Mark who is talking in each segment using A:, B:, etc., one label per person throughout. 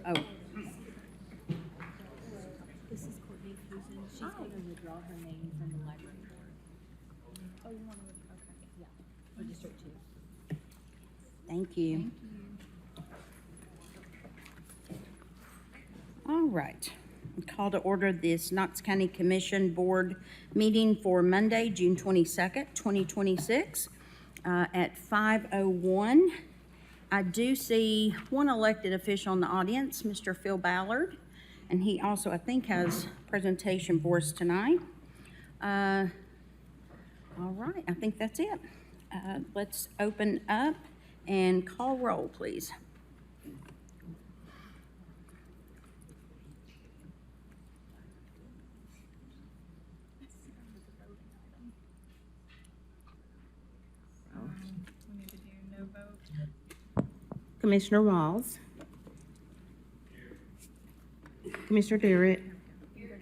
A: Oh,
B: This is Courtney Fusion. She's going to withdraw her name from the library board. Oh, you want to withdraw? Okay. Yeah, for District 2.
A: thank you. All right. Call to order this Knox County Commission Board meeting for Monday, June 22nd, 2026 at 5:01. I do see one elected official in the audience, Mr. Phil Ballard, and he also, I think, has a presentation for us tonight. All right, I think that's it. Let's open up and call roll, please.
B: We need to do no vote.
C: Commissioner Walls. Commissioner Barrett.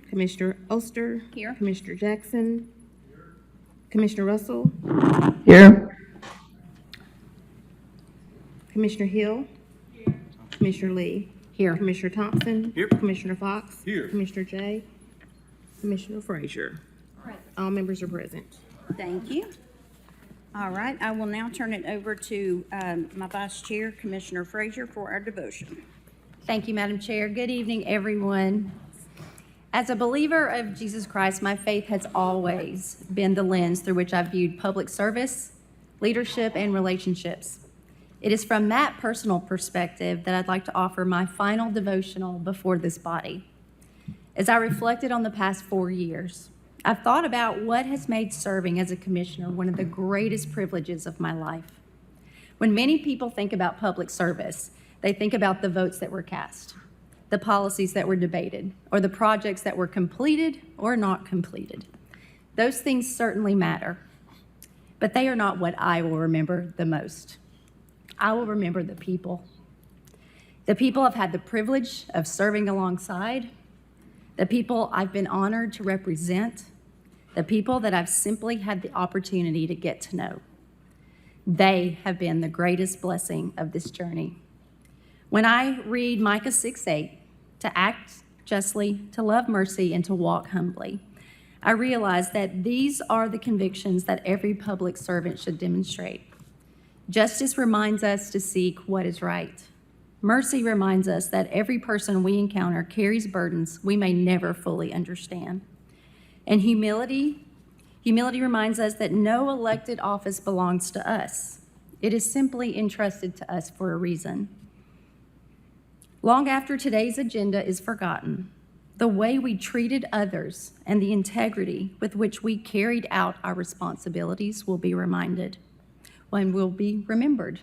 C: Commissioner Oster.
A: Here.
C: Commissioner Jackson. Commissioner Russell.
D: Here.
C: Commissioner Hill. Commissioner Lee.
A: Here.
C: Commissioner Thompson.
D: Here.
C: Commissioner Fox.
D: Here.
C: Commissioner Jay. Commissioner Frazier. All members are present.
A: Thank you. All right, I will now turn it over to my Vice Chair, Commissioner Frazier, for our devotion.
E: Thank you, Madam Chair. Good evening, everyone. As a believer of Jesus Christ, my faith has always been the lens through which I've viewed public service, leadership, and relationships. It is from that personal perspective that I'd like to offer my final devotional before this body. As I reflected on the past 4 years, I've thought about what has made serving as a commissioner one of the greatest privileges of my life. When many people think about public service, they think about the votes that were cast, the policies that were debated, or the projects that were completed or not completed. Those things certainly matter, but they are not what I will remember the most. I will remember the people. The people I've had the privilege of serving alongside, the people I've been honored to represent, the people that I've simply had the opportunity to get to know. They have been the greatest blessing of this journey. When I read Micah 6:8, to act justly, to love mercy, and to walk humbly, I realize that these are the convictions that every public servant should demonstrate. Justice reminds us to seek what is right. Mercy reminds us that every person we encounter carries burdens we may never fully understand. And humility reminds us that no elected office belongs to us. It is simply entrusted to us for a reason. Long after today's agenda is forgotten, the way we treated others and the integrity with which we carried out our responsibilities will be reminded and will be remembered.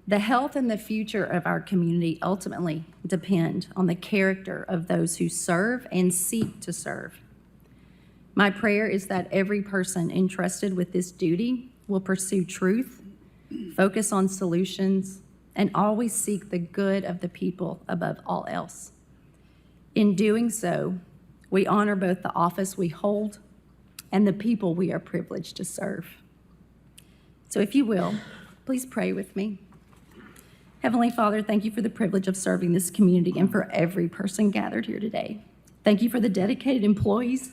E: The health and the future of our community ultimately depend on the character of those who serve and seek to serve. My prayer is that every person entrusted with this duty will pursue truth, focus on solutions, and always seek the good of the people above all else. In doing so, we honor both the office we hold and the people we are privileged to serve. So if you will, please pray with me. Heavenly Father, thank you for the privilege of serving this community and for every person gathered here today. Thank you for the dedicated employees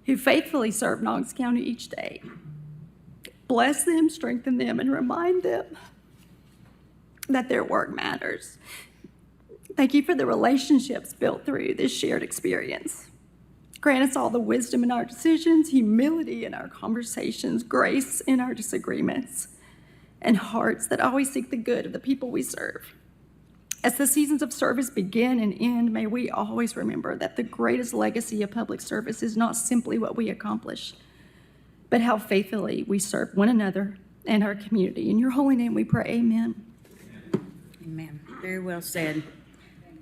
E: who faithfully serve Knox County each day. Bless them, strengthen them, and remind them that their work matters. Thank you for the relationships built through this shared experience. Grant us all the wisdom in our decisions, humility in our conversations, grace in our disagreements, and hearts that always seek the good of the people we serve. As the seasons of service begin and end, may we always remember that the greatest legacy of public service is not simply what we accomplish, but how faithfully we serve one another and our community. In your holy name we pray, amen.
A: Amen. Very well said.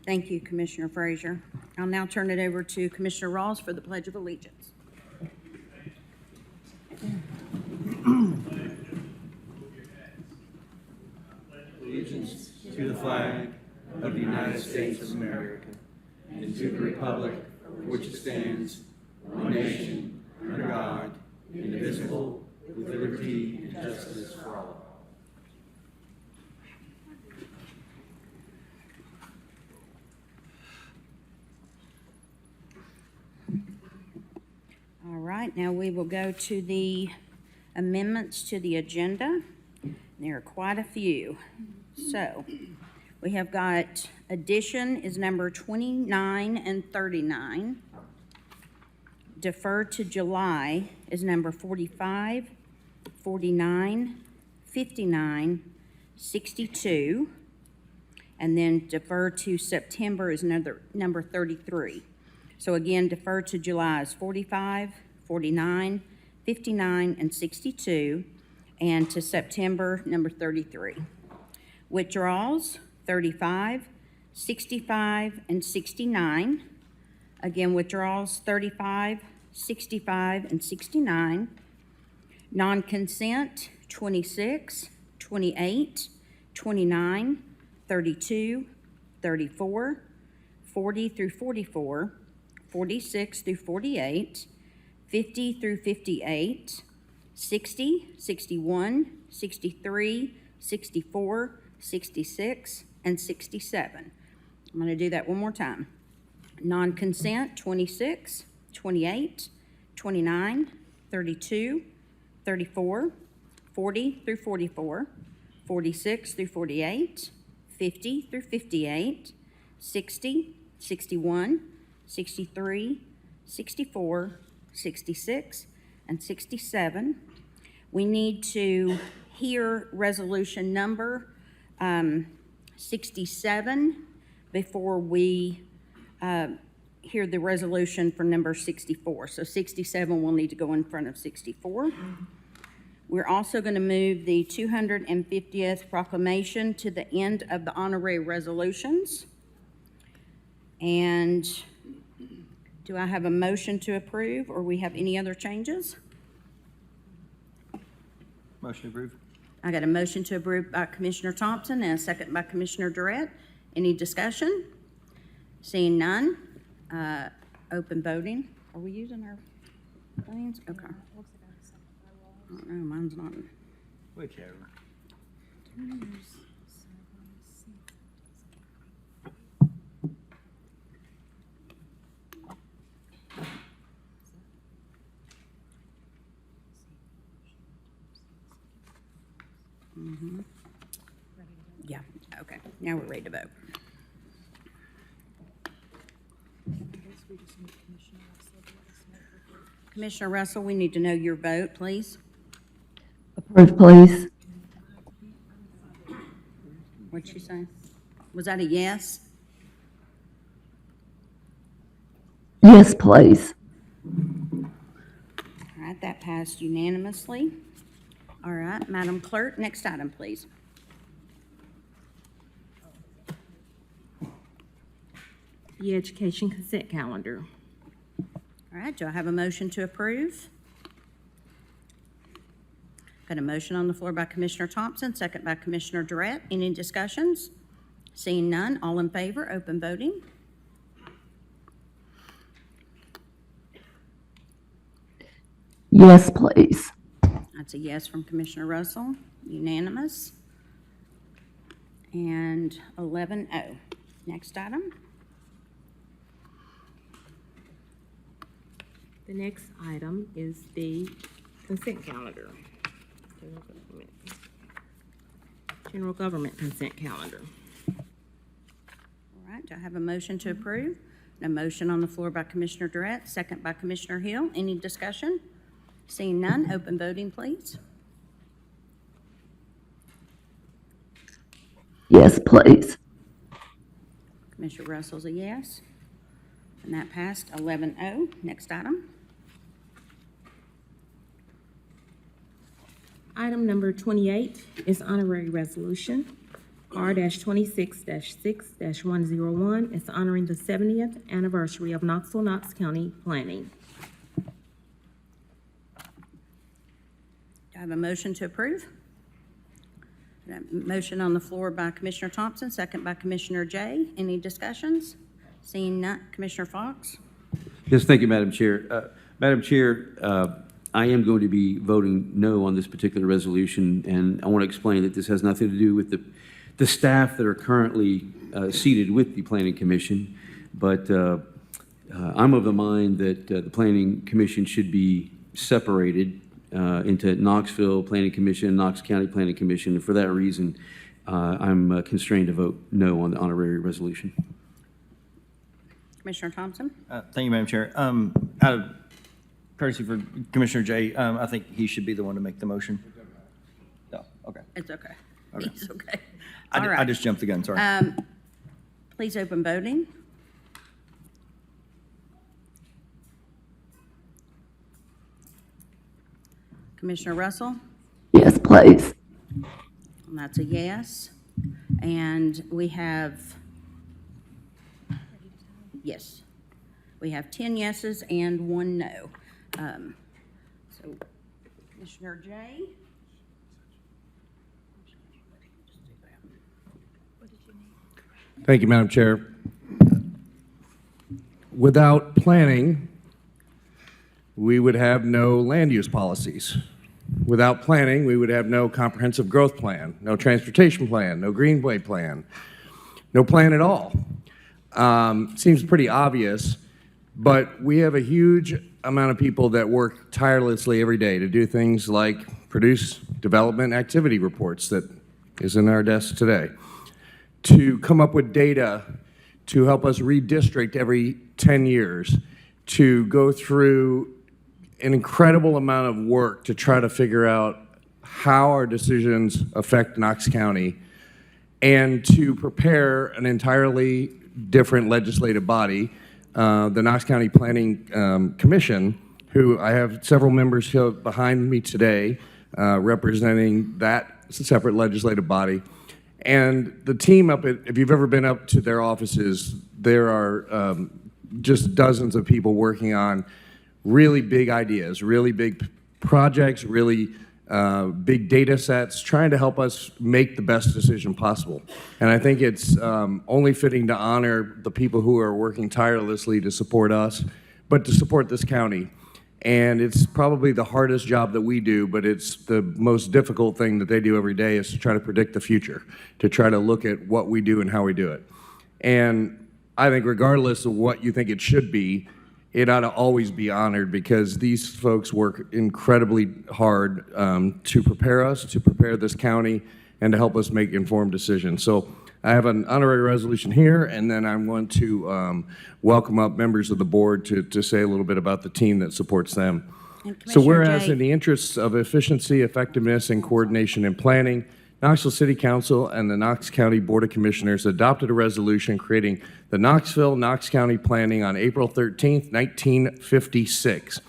A: Thank you, Commissioner Frazier. I'll now turn it over to Commissioner Ross for the Pledge of Allegiance.
D: Allegiance to the flag of the United States of America and to the republic for which it stands, one nation, under God, indivisible, with liberty and justice for all.
A: right, now we will go to the amendments to the agenda. There are quite a few. So, we have got addition is number 29 and 39. Defer to July is number 45, 49, 59, 62. And then defer to September is number 33. So again, defer to July is 45, 49, 59, and 62, and to September, number 33. Withdrawals, 35, 65, and 69. Again, withdrawals, 35, 65, and 69. Non-consent, 26, 28, 29, 32, 34, 40 through 44, 46 through 48, 50 through 58, 60, 61, 63, 64, 66, and 67. I'm going to do that one more time. Non-consent, 26, 28, 29, 32, 34, 40 through 44, 46 through 48, 50 through 58, 60, 61, 63, 64, 66, and 67. We need to hear resolution number 67 before we hear the resolution for number 64. So 67 will need to go in front of 64. We're also going to move the 250th proclamation to the end of the honorary resolutions. And do I have a motion to approve, or we have any other changes?
D: Motion approved.
A: I got a motion to approve by Commissioner Thompson and a second by Commissioner Durrett. Any discussion? Seeing none, open voting. Are we using our plans? Okay. I don't know, mine's not.
D: Whichever.
A: Yeah, okay, now we're ready to vote. Commissioner Russell, we need to know your vote, please.
F: Approve, please.
A: What'd she say? Was that a yes?
F: Yes, please.
A: All right, that passed unanimously. All right, Madam Clerk, next item, please.
C: The education consent calendar.
A: All right, do I have a motion to approve? Got a motion on the floor by Commissioner Thompson, second by Commissioner Durrett. Any discussions? Seeing none, all in favor, open voting.
F: Yes, please.
A: That's a yes from Commissioner Russell, unanimous. And 11-0. Next item.
C: The next item is the consent calendar. General government consent calendar.
A: All right, do I have a motion to approve? A motion on the floor by Commissioner Durrett, second by Commissioner Hill. Any discussion? Seeing none, open voting, please.
F: Yes, please.
A: Commissioner Russell's a yes. And that passed 11-0. Next item.
C: Item number 28 is honorary resolution R-26-6-101. It's honoring the 70th anniversary of Knoxville, Knox County Planning.
A: Do I have a motion to approve? A motion on the floor by Commissioner Thompson, second by Commissioner Jay. Any discussions? Seeing none, Commissioner Fox?
D: Yes, thank you, Madam Chair. Madam Chair, I am going to be voting no on this particular resolution, and I want to explain that this has nothing to do with the staff that are currently seated with the Planning Commission, but I'm of the mind that the Planning Commission should be separated into Knoxville Planning Commission, Knox County Planning Commission, and for that reason, I'm constrained to vote no on the honorary resolution.
A: Commissioner Thompson?
G: Thank you, Madam Chair. Out of courtesy for Commissioner Jay, I think he should be the one to make the motion. No, okay.
A: It's okay.
G: Okay.
A: It's okay.
G: I,
A: All
G: I
A: right.
G: just jumped the gun, sorry.
A: Please open voting. Commissioner Russell?
F: Yes, please.
A: And that's a yes. And we have, yes, we have 10 yeses and 1 no. So Commissioner Jay?
H: Thank you, Madam Chair. Without planning, we would have no land use policies. Without planning, we would have no comprehensive growth plan, no transportation plan, no greenway plan, no plan at all. Seems pretty obvious, but we have a huge amount of people that work tirelessly every day to do things like produce development activity reports that is in our desk today, to come up with data to help us redistrict every 10 years, to go through an incredible amount of work to try to figure out how our decisions affect Knox County, and to prepare an entirely different legislative body, the Knox County Planning Commission, who I have several members here behind me today representing that separate legislative body. And the team up at, if you've ever been up to their offices, there are just dozens of people working on really big ideas, really big projects, really big data sets, trying to help us make the best decision possible. And I think it's only fitting to honor the people who are working tirelessly to support us, but to support this county. And it's probably the hardest job that we do, but it's the most difficult thing that they do every day, is to try to predict the future, to try to look at what we do and how we do it. And I think regardless of what you think it should be, it ought to always be honored, because these folks work incredibly hard to prepare us, to prepare this county, and to help us make informed decisions. So I have an honorary resolution here, and then I'm going to welcome up members of the board to say a little bit about the team that supports them.
A: And
H: So
A: Commissioner
H: whereas
A: Jay-
H: in the interests of efficiency, effectiveness, and coordination in planning, Knoxville City Council and the Knox County Board of Commissioners adopted a resolution creating the Knox County Planning on April 13th, 1956.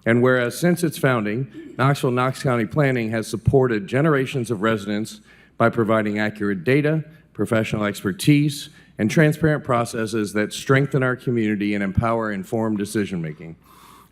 H: And whereas since its founding, Knox County Planning has supported generations of residents by providing accurate data, professional expertise, and transparent processes that strengthen our community and empower informed decision-making.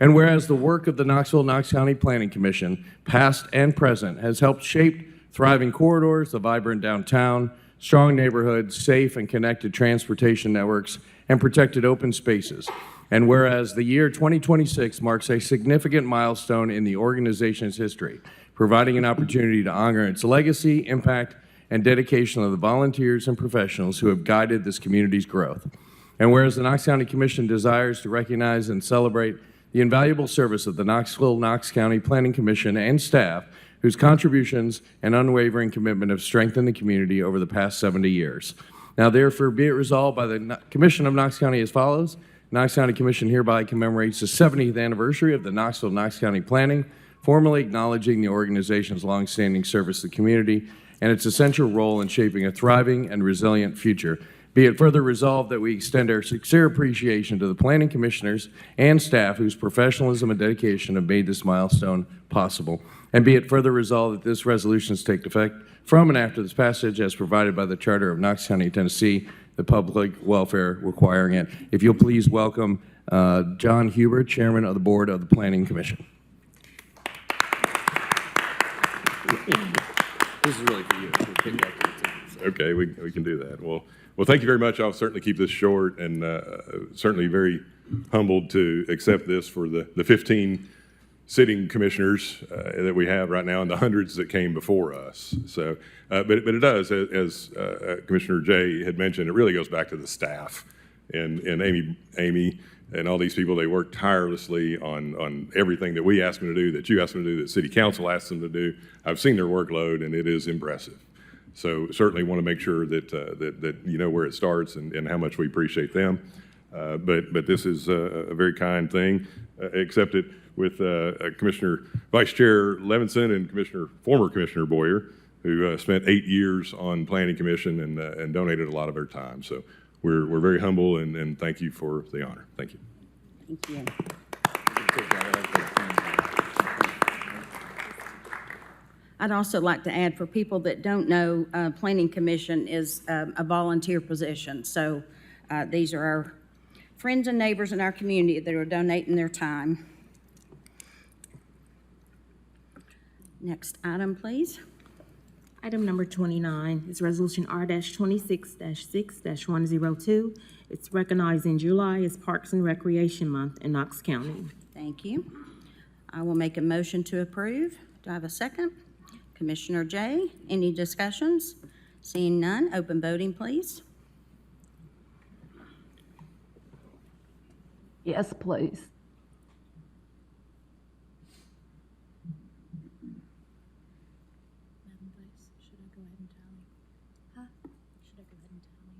H: And whereas the work of the Knox County Planning Commission, past and present, has helped shape thriving corridors, a vibrant downtown, strong neighborhoods, safe and connected transportation networks, and protected open spaces. And whereas the year 2026 marks a significant milestone in the organization's history, providing an opportunity to honor its legacy, impact, and dedication of the volunteers and professionals who have guided this community's growth. And whereas the Knox County Commission desires to recognize and celebrate the invaluable service of the Knox County Planning Commission and staff, whose contributions and unwavering commitment have strengthened the community over the past 70 years. Now therefore be it resolved by the Commission of Knox County as follows. Knox County Commission hereby commemorates the 70th anniversary of the Knox County Planning, formally acknowledging the organization's longstanding service to the community and its essential role in shaping a thriving and resilient future. Be it further resolved that we extend our sincere appreciation to the planning commissioners and staff whose professionalism and dedication have made this milestone possible. And be it further resolved that this resolution is take effect from and after this passage as provided by the Charter of Knox County, Tennessee, the public welfare requiring it. If you'll please welcome John Huber, Chairman of the Board of the Planning Commission.
D: This is really for you. We'll kick it back to the team.
I: Okay, we can do that. Well, thank you very much. I'll certainly keep this short, and certainly very humbled to accept this for the 15 sitting commissioners that we have right now and the hundreds that came before us. So, but it does, as Commissioner Jay had mentioned, it really goes back to the staff and Amy and all these people, they work tirelessly on everything that we ask them to do, that you ask them to do, that city council asks them to do. I've seen their workload, and it is impressive. So certainly want to make sure that you know where it starts and how much we appreciate them. But this is a very kind thing. Accept it with Commissioner Vice Chair Levinson and former Commissioner Boyer, who spent 8 years on Planning Commission and donated a lot of their time. So we're very humble and thank you for the honor. Thank you.
A: Thank you. I'd also like to add, for people that don't know, Planning Commission is a volunteer position. So these are our friends and neighbors in our community that are donating their time. Next item, please.
C: Item number 29 is Resolution R-26-6-102. It's recognizing July as Parks and Recreation Month in Knox County.
A: Thank you. I will make a motion to approve. Do I have a second? Commissioner Jay, any discussions? Seeing none, open voting, please.
F: Yes, please.
B: Madam Vice, should I go ahead and tally? Huh? Should I go ahead and tally?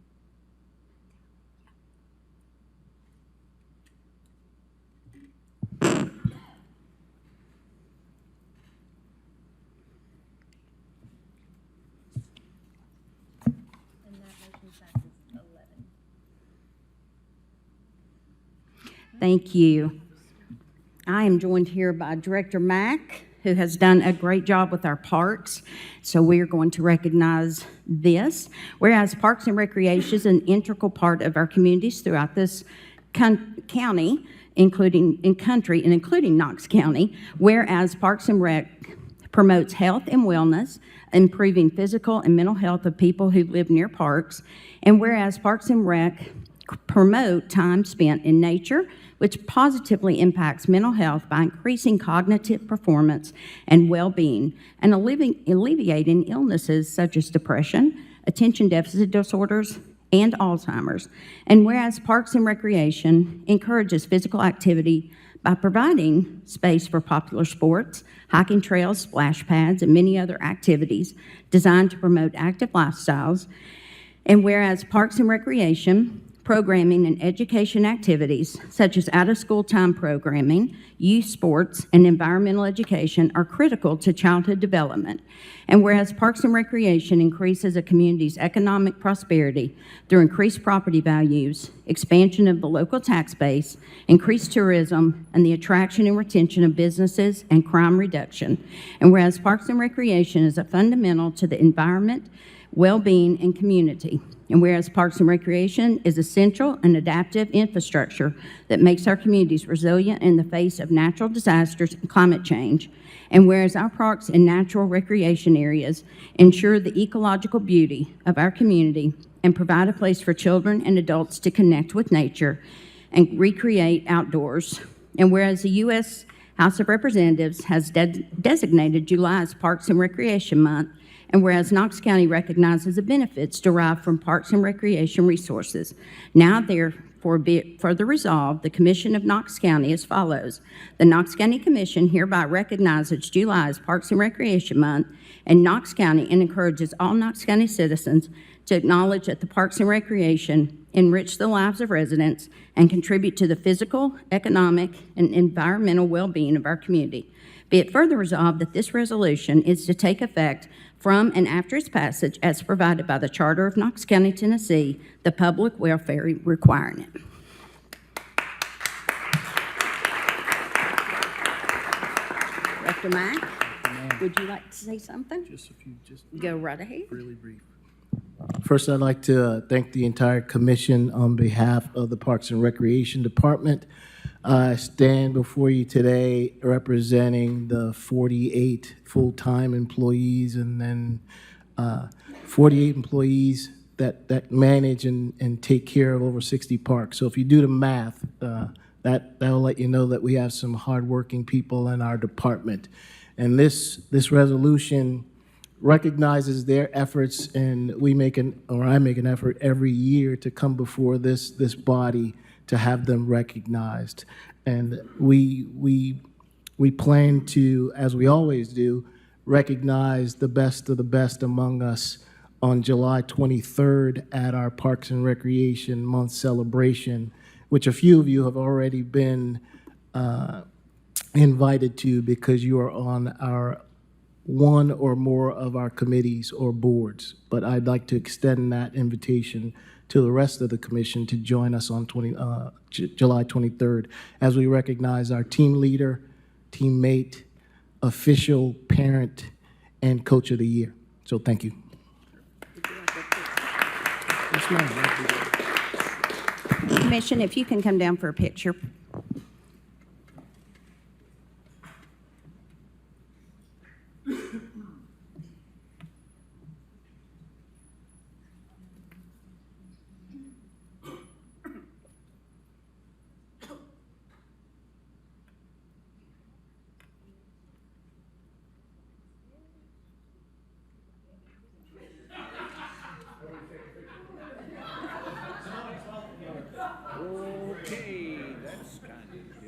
B: And that motion passes 11.
A: Thank you. I am joined here by Director Mack, who has done a great job with our parks. So we are going to recognize this. Whereas Parks and Recreation is an integral part of our communities throughout this county, including Knox County. Whereas Parks and Rec promotes health and wellness, improving physical and mental health of people who live near parks. And whereas Parks and Rec promote time spent in nature, which positively impacts mental health by increasing cognitive performance and well-being and alleviating illnesses such as depression, attention deficit disorders, and Alzheimer's. And whereas Parks and Recreation encourages physical activity by providing space for popular sports, hiking trails, splash pads, and many other activities designed to promote active lifestyles. And whereas Parks and Recreation programming and education activities such as out-of-school time programming, youth sports, and environmental education are critical to childhood development. And whereas Parks and Recreation increases a community's economic prosperity through increased property values, expansion of the local tax base, increased tourism, and the attraction and retention of businesses and crime reduction. And whereas Parks and Recreation is a fundamental to the environment, well-being, and community. And whereas Parks and Recreation is essential and adaptive infrastructure that makes our communities resilient in the face of natural disasters and climate change. And whereas our parks and natural recreation areas ensure the ecological beauty of our community and provide a place for children and adults to connect with nature and recreate outdoors. And whereas the U.S. House of Representatives has designated July as Parks and Recreation Month, and whereas Knox County recognizes the benefits derived from parks and recreation resources, now therefore be it further resolved, the Commission of Knox County as follows. The Knox County Commission hereby recognizes July as Parks and Recreation Month in Knox County and encourages all Knox County citizens to acknowledge that the parks and recreation enrich the lives of residents and contribute to the physical, economic, and environmental well-being of our community. Be it further resolved that this resolution is to take effect from and after its passage as provided by the Charter of Knox County, Tennessee, the public welfare requiring it. Director Mack, would you like to say something?
J: Just a few, just
A: Go right ahead.
J: really brief. First, I'd like to thank the entire commission on behalf of the Parks and Recreation Department. I stand before you today representing the 48 full-time employees and then 48 employees that manage and take care of over 60 parks. So if you do the math, that will let you know that we have some hardworking people in our department. And this resolution recognizes their efforts, and I make an effort every year to come before this body to have them recognized. And we plan to, as we always do, recognize the best of the best among us on July 23rd at our Parks and Recreation Month celebration, which a few of you have already been invited to because you are on our one or more of our committees or boards. But I'd like to extend that invitation to the rest of the commission to join us on July 23rd as we recognize our team leader, teammate, official, parent, and coach of the year. So thank you. Yes, ma'am.
A: Commission, if you can come down for a picture.
D: Okay, that's kind of different.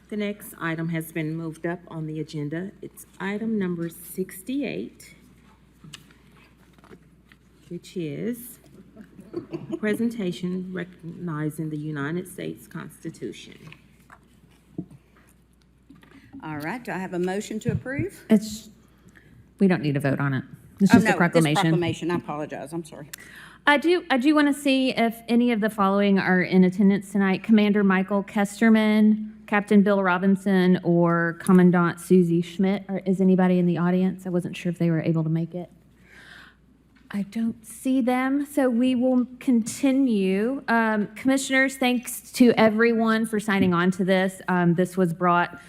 C: The next item has been moved up on the agenda. It's item number 68, which is a presentation recognizing the United States Constitution.
A: All right, do I have a motion to approve?
B: We don't need to vote on it. It's
A: Oh,
B: just
A: no,
B: a proclamation.
A: This proclamation, I apologize, I'm sorry.
B: I do want to see if any of the following are in attendance tonight. Commander Michael Kesterman, Captain Bill Robinson, or Commandant Susie Schmidt. Is anybody in the audience? I wasn't sure if they were able to make it. I don't see them, so we will continue. Commissioners, thanks to everyone for signing on to this. This was brought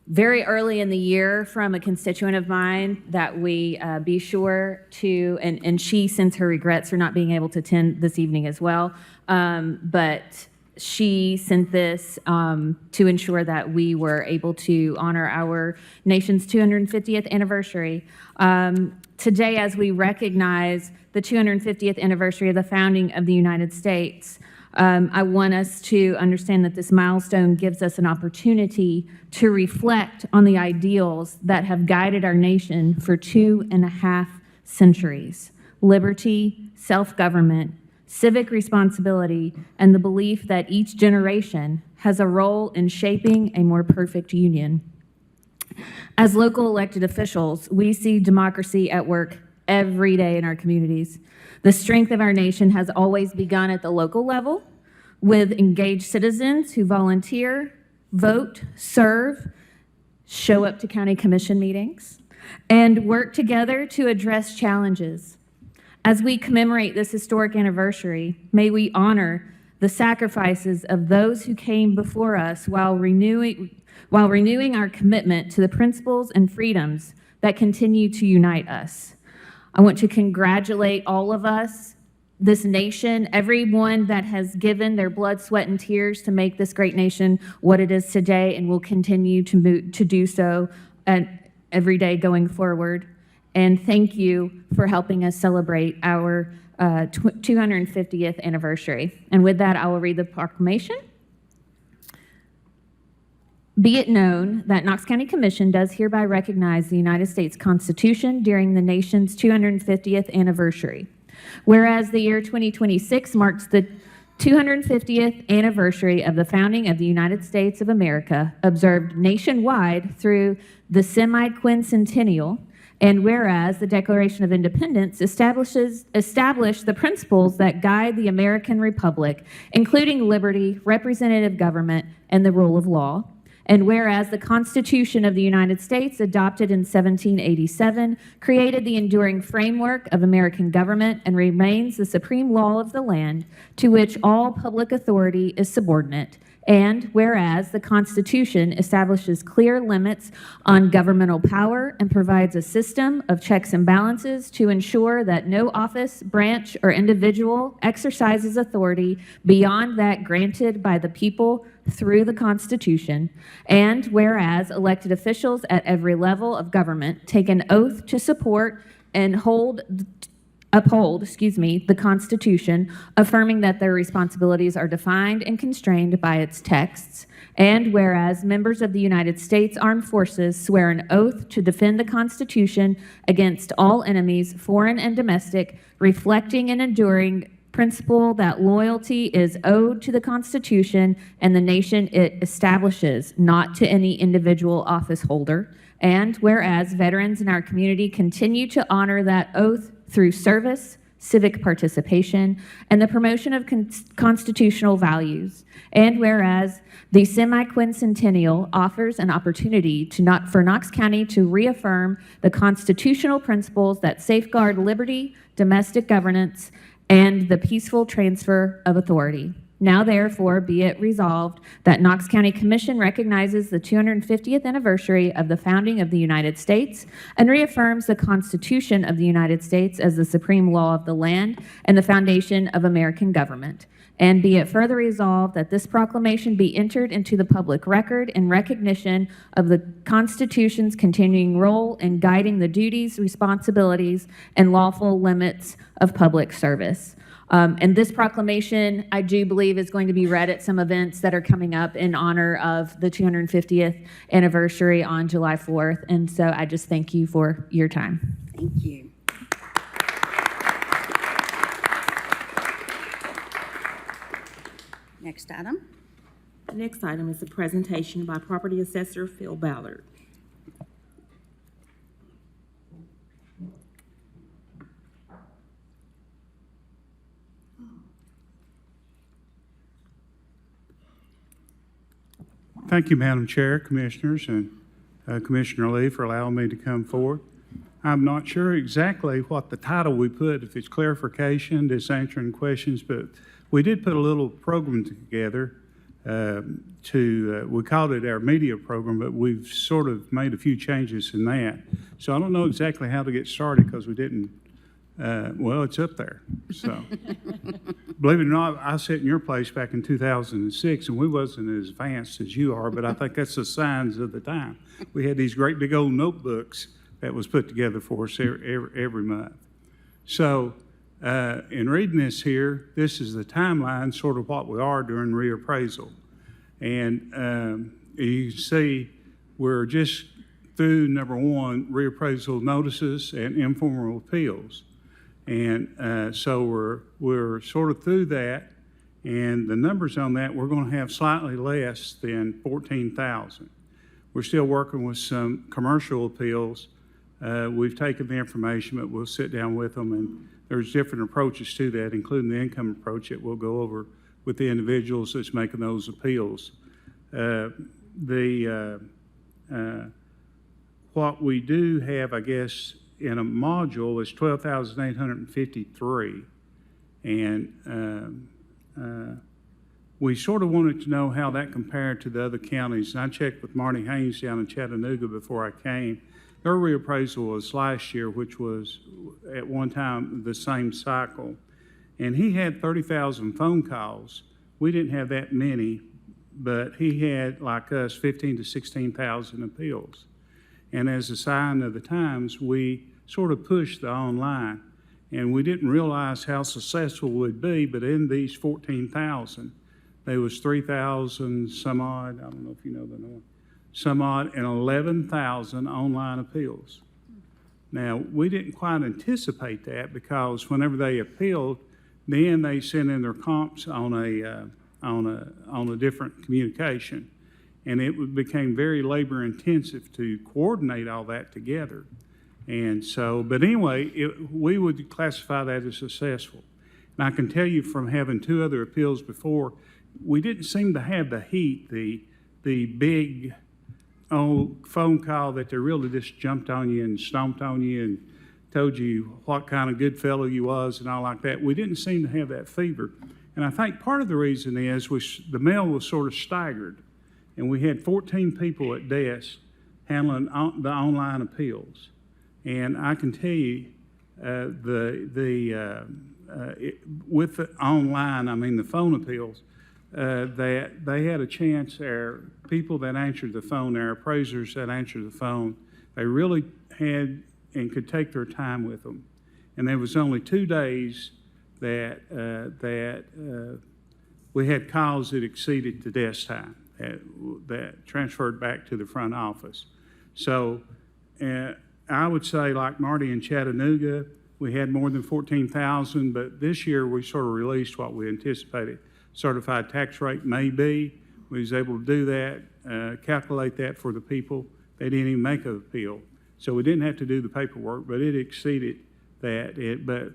B: very early in the year from a constituent of mine that we be sure to, and she sends her regrets for not being able to attend this evening as well. But she sent this to ensure that we were able to honor our nation's 250th anniversary. Today, as we recognize the 250th anniversary of the founding of the United States, I want us to understand that this milestone gives us an opportunity to reflect on the ideals that have guided our nation for 2.5 centuries: liberty, self-government, civic responsibility, and the belief that each generation has a role in shaping a more perfect union. As local elected officials, we see democracy at work every day in our communities. The strength of our nation has always begun at the local level with engaged citizens who volunteer, vote, serve, show up to county commission meetings, and work together to address challenges. As we commemorate this historic anniversary, may we honor the sacrifices of those who came before us while renewing our commitment to the principles and freedoms that continue to unite us. I want to congratulate all of us, this nation, everyone that has given their blood, sweat, and tears to make this great nation what it is today and will continue to do so every day going forward. And thank you for helping us celebrate our 250th anniversary. And with that, I will read the proclamation. Be it known that Knox County Commission does hereby recognize the United States Constitution during the nation's 250th anniversary. Whereas the year 2026 marks the 250th anniversary of the founding of the United States of America, observed nationwide through the semi-quincentennial, And whereas the Declaration of Independence established the principles that guide the American Republic, including liberty, representative government, and the rule of law. And whereas the Constitution of the United States, adopted in 1787, created the enduring framework of American government and remains the supreme law of the land, to which all public authority is subordinate. And whereas the Constitution establishes clear limits on governmental power and provides a system of checks and balances to ensure that no office, branch, or individual exercises authority beyond that granted by the people through the Constitution. And whereas elected officials at every level of government take an oath to support and uphold the Constitution, affirming that their responsibilities are defined and constrained by its texts. And whereas members of the United States Armed Forces swear an oath to defend the Constitution against all enemies, foreign and domestic, reflecting and enduring principle that loyalty is owed to the Constitution and the nation it establishes, not to any individual office holder. And whereas veterans in our community continue to honor that oath through service, civic participation, and the promotion of constitutional values. And whereas the semi-quincentennial offers an opportunity for Knox County to reaffirm the constitutional principles that safeguard liberty, domestic governance, and the peaceful transfer of authority. Now therefore be it resolved that Knox County Commission recognizes the 250th anniversary of the founding of the United States and reaffirms the Constitution of the United States as the supreme law of the land and the foundation of American government. And be it further resolved that this proclamation be entered into the public record in recognition of the Constitution's continuing role in guiding the duties, responsibilities, and lawful limits of public service. And this proclamation, I do believe, is going to be read at some events that are coming up in honor of the 250th anniversary on July 4th. And so I just thank you for your time.
A: Thank you. Next item.
C: The next item is a presentation by Property Assessor Phil Ballard.
K: Thank you, Madam Chair, Commissioners, and Commissioner Lee for allowing me to come forward. I'm not sure exactly what the title we put, if it's clarification, just answering questions, but we did put a little program together we called it our media program, but we've sort of made a few changes in that. So I don't know exactly how to get started because we didn't, well, it's up there. So believe it or not, I sat in your place back in 2006 and we wasn't as advanced as you are, but I think that's the signs of the time. We had these great big old notebooks that was put together for us every month. So in reading this here, this is the timeline, sort of what we are during reappraisal. And you can see we're just through number one, reappraisal notices and informal appeals. And so we're sort of through that. And the numbers on that, we're going to have slightly less than 14,000. We're still working with some commercial appeals. We've taken the information, but we'll sit down with them, and there's different approaches to that, including the income approach that we'll go over with the individuals that's making those appeals. What we do have, I guess, in a module is 12,853, and we sort of wanted to know how that compared to the other counties. And I checked with Marty Haynes down in Chattanooga before I came. Their reappraisal was last year, which was at one time the same cycle. And he had 30,000 phone calls. We didn't have that many, but he had, like us, 15 to 16,000 appeals. And as a sign of the times, we sort of pushed the online. And we didn't realize how successful we'd be, but in these 14,000, there was 3,000 some odd, I don't know if you know the number, some odd, and 11,000 online appeals. Now, we didn't quite anticipate that because whenever they appealed, then they sent in their comps on a different communication. And it became very labor intensive to coordinate all that together. And so, but anyway, we would classify that as successful. And I can tell you from having 2 other appeals before, we didn't seem to have the heat, the big phone call that they really just jumped on you and stomped on you and told you what kind of good fellow you was and all like that. We didn't seem to have that fever. And I think part of the reason is the mail was sort of staggered. And we had 14 people at desks handling the online appeals. And I can tell you, with the online, I mean the phone appeals, that they had a chance there, people that answered the phone, their appraisers that answered the phone, they really had and could take their time with them. And there was only 2 days that we had calls that exceeded the desk time, that transferred back to the front office. So I would say, like Marty in Chattanooga, we had more than 14,000, but this year we sort of released what we anticipated certified tax rate may be. We was able to do that, calculate that for the people. They didn't even make an appeal. So we didn't have to do the paperwork, but it exceeded that. But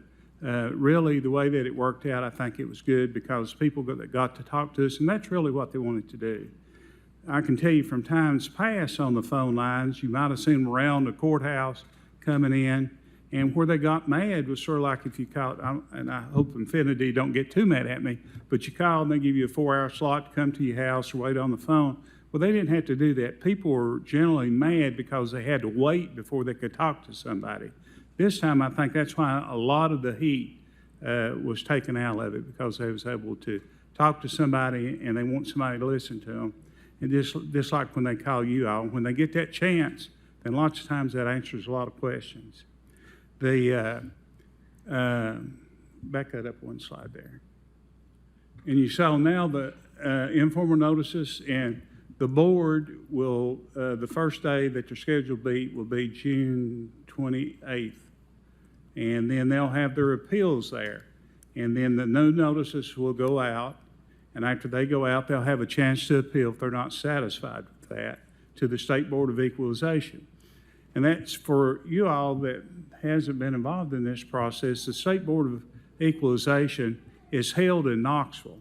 K: really, the way that it worked out, I think it was good because people that got to talk to us, and that's really what they wanted to do. I can tell you from times past on the phone lines, you might have seen them around the courthouse coming in, and where they got mad was sort of like if you called, and I hope Infinity don't get too mad at me, but you called and they give you a 4-hour slot to come to your house or wait on the phone. Well, they didn't have to do that. People were generally mad because they had to wait before they could talk to somebody. This time, I think that's why a lot of the heat was taken out of it, because they was able to talk to somebody and they want somebody to listen to them. And just like when they call you all, when they get that chance, then lots of times that answers a lot of questions. Back that up 1 slide there. And you saw now the informal notices, and the board will, the first day that they're scheduled will be June 28th. And then they'll have their appeals there. And then the new notices will go out. And after they go out, they'll have a chance to appeal if they're not satisfied with that to the State Board of Equalization. And that's for you all that hasn't been involved in this process. The State Board of Equalization is held in Knoxville.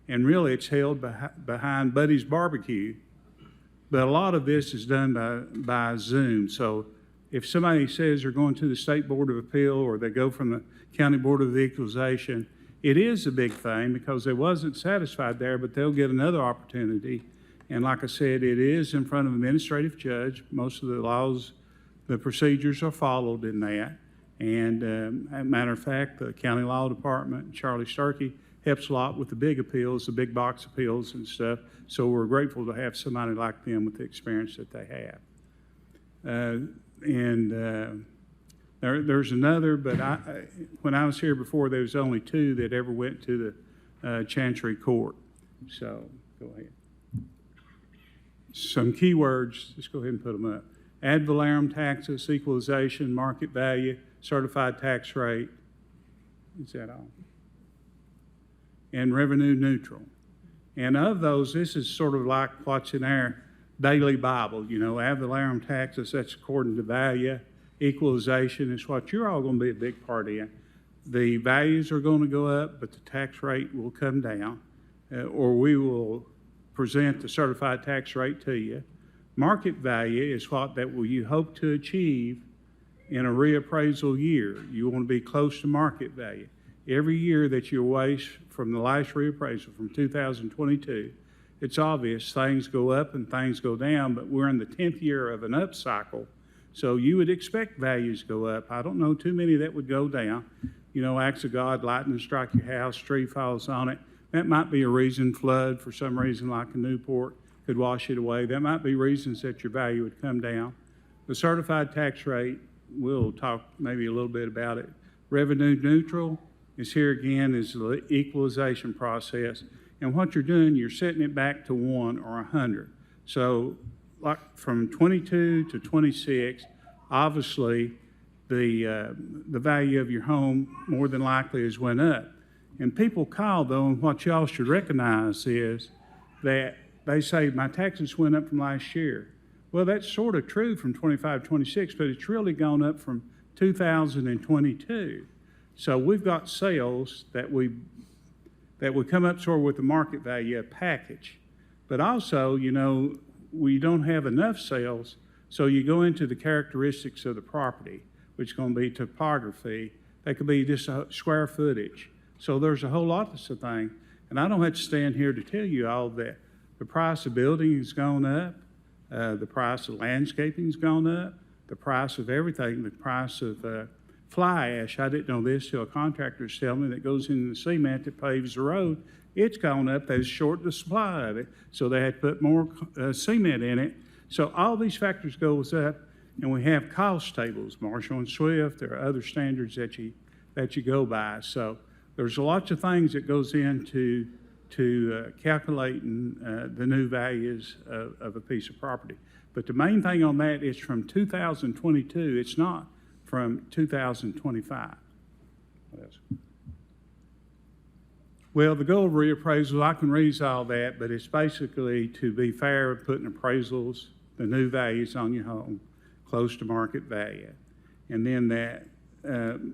K: And really, it's held behind Buddy's Barbecue. But a lot of this is done by Zoom. So if somebody says they're going to the State Board of Appeal or they go from the County Board of Equalization, it is a big thing because they wasn't satisfied there, but they'll get another opportunity. And like I said, it is in front of an administrative judge. Most of the laws, the procedures are followed in that. And as a matter of fact, the County Law Department, Charlie Starkey, helps a lot with the big appeals, the big box appeals and stuff. So we're grateful to have somebody like them with the experience that they have. There's another, but when I was here before, there was only 2 that ever went to the Chancery Court. So go ahead. Some keywords, just go ahead and put them up. Ad valorem taxes, equalization, market value, certified tax rate. Is that all? And revenue neutral. And of those, this is sort of like what's in our daily Bible. You know, ad valorem taxes, that's according to value. Equalization is what you're all going to be a big part in. The values are going to go up, but the tax rate will come down, or we will present the certified tax rate to you. Market value is what that will you hope to achieve in a reappraisal year. You want to be close to market value. Every year that you're away from the last reappraisal from 2022, it's obvious things go up and things go down, but we're in the 10th year of an up cycle. So you would expect values to go up. I don't know too many that would go down. You know, acts of God, lightning strike your house, tree falls on it. That might be a reason. Flood, for some reason, like a Newport, could wash it away. That might be reasons that your value would come down. The certified tax rate, we'll talk maybe a little bit about it. Revenue neutral is here again is the equalization process. And what you're doing, you're setting it back to 1 or 100. So like from 22 to 26, obviously the value of your home more than likely has went up. And people call though, and what y'all should recognize is that they say my taxes went up from last year. Well, that's sort of true from 25, 26, but it's really gone up from 2022. So we've got sales that we come up sort of with the market value, a package. But also, you know, we don't have enough sales, so you go into the characteristics of the property, which is going to be topography. That could be just a square footage. So there's a whole lot of things. And I don't have to stand here to tell you all that. The price of building has gone up. The price of landscaping has gone up. The price of everything, the price of fly ash. I didn't know this till a contractor was telling me that goes in the cement that paves the road. It's gone up. They've shortened the supply of it, so they had to put more cement in it. So all these factors goes up, and we have cost tables, Marshall and Swift. There are other standards that you go by. So there's lots of things that goes into calculating the new values of a piece of property. But the main thing on that is from 2022. It's not from 2025. What else? Well, the goal of reappraisal, I can read all that, but it's basically to be fair, putting appraisals, the new values on your home, close to market value. And then that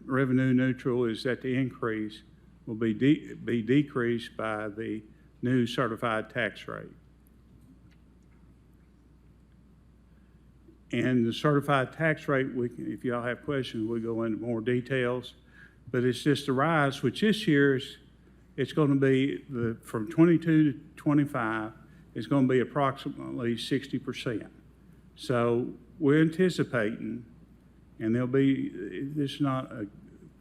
K: revenue neutral is that the increase will be decreased by the new certified tax rate. And the certified tax rate, if y'all have questions, we'll go into more details. But it's just a rise, which this year it's going to be from 22 to 25, it's going to be approximately 60%. So we're anticipating, and there'll be, this is not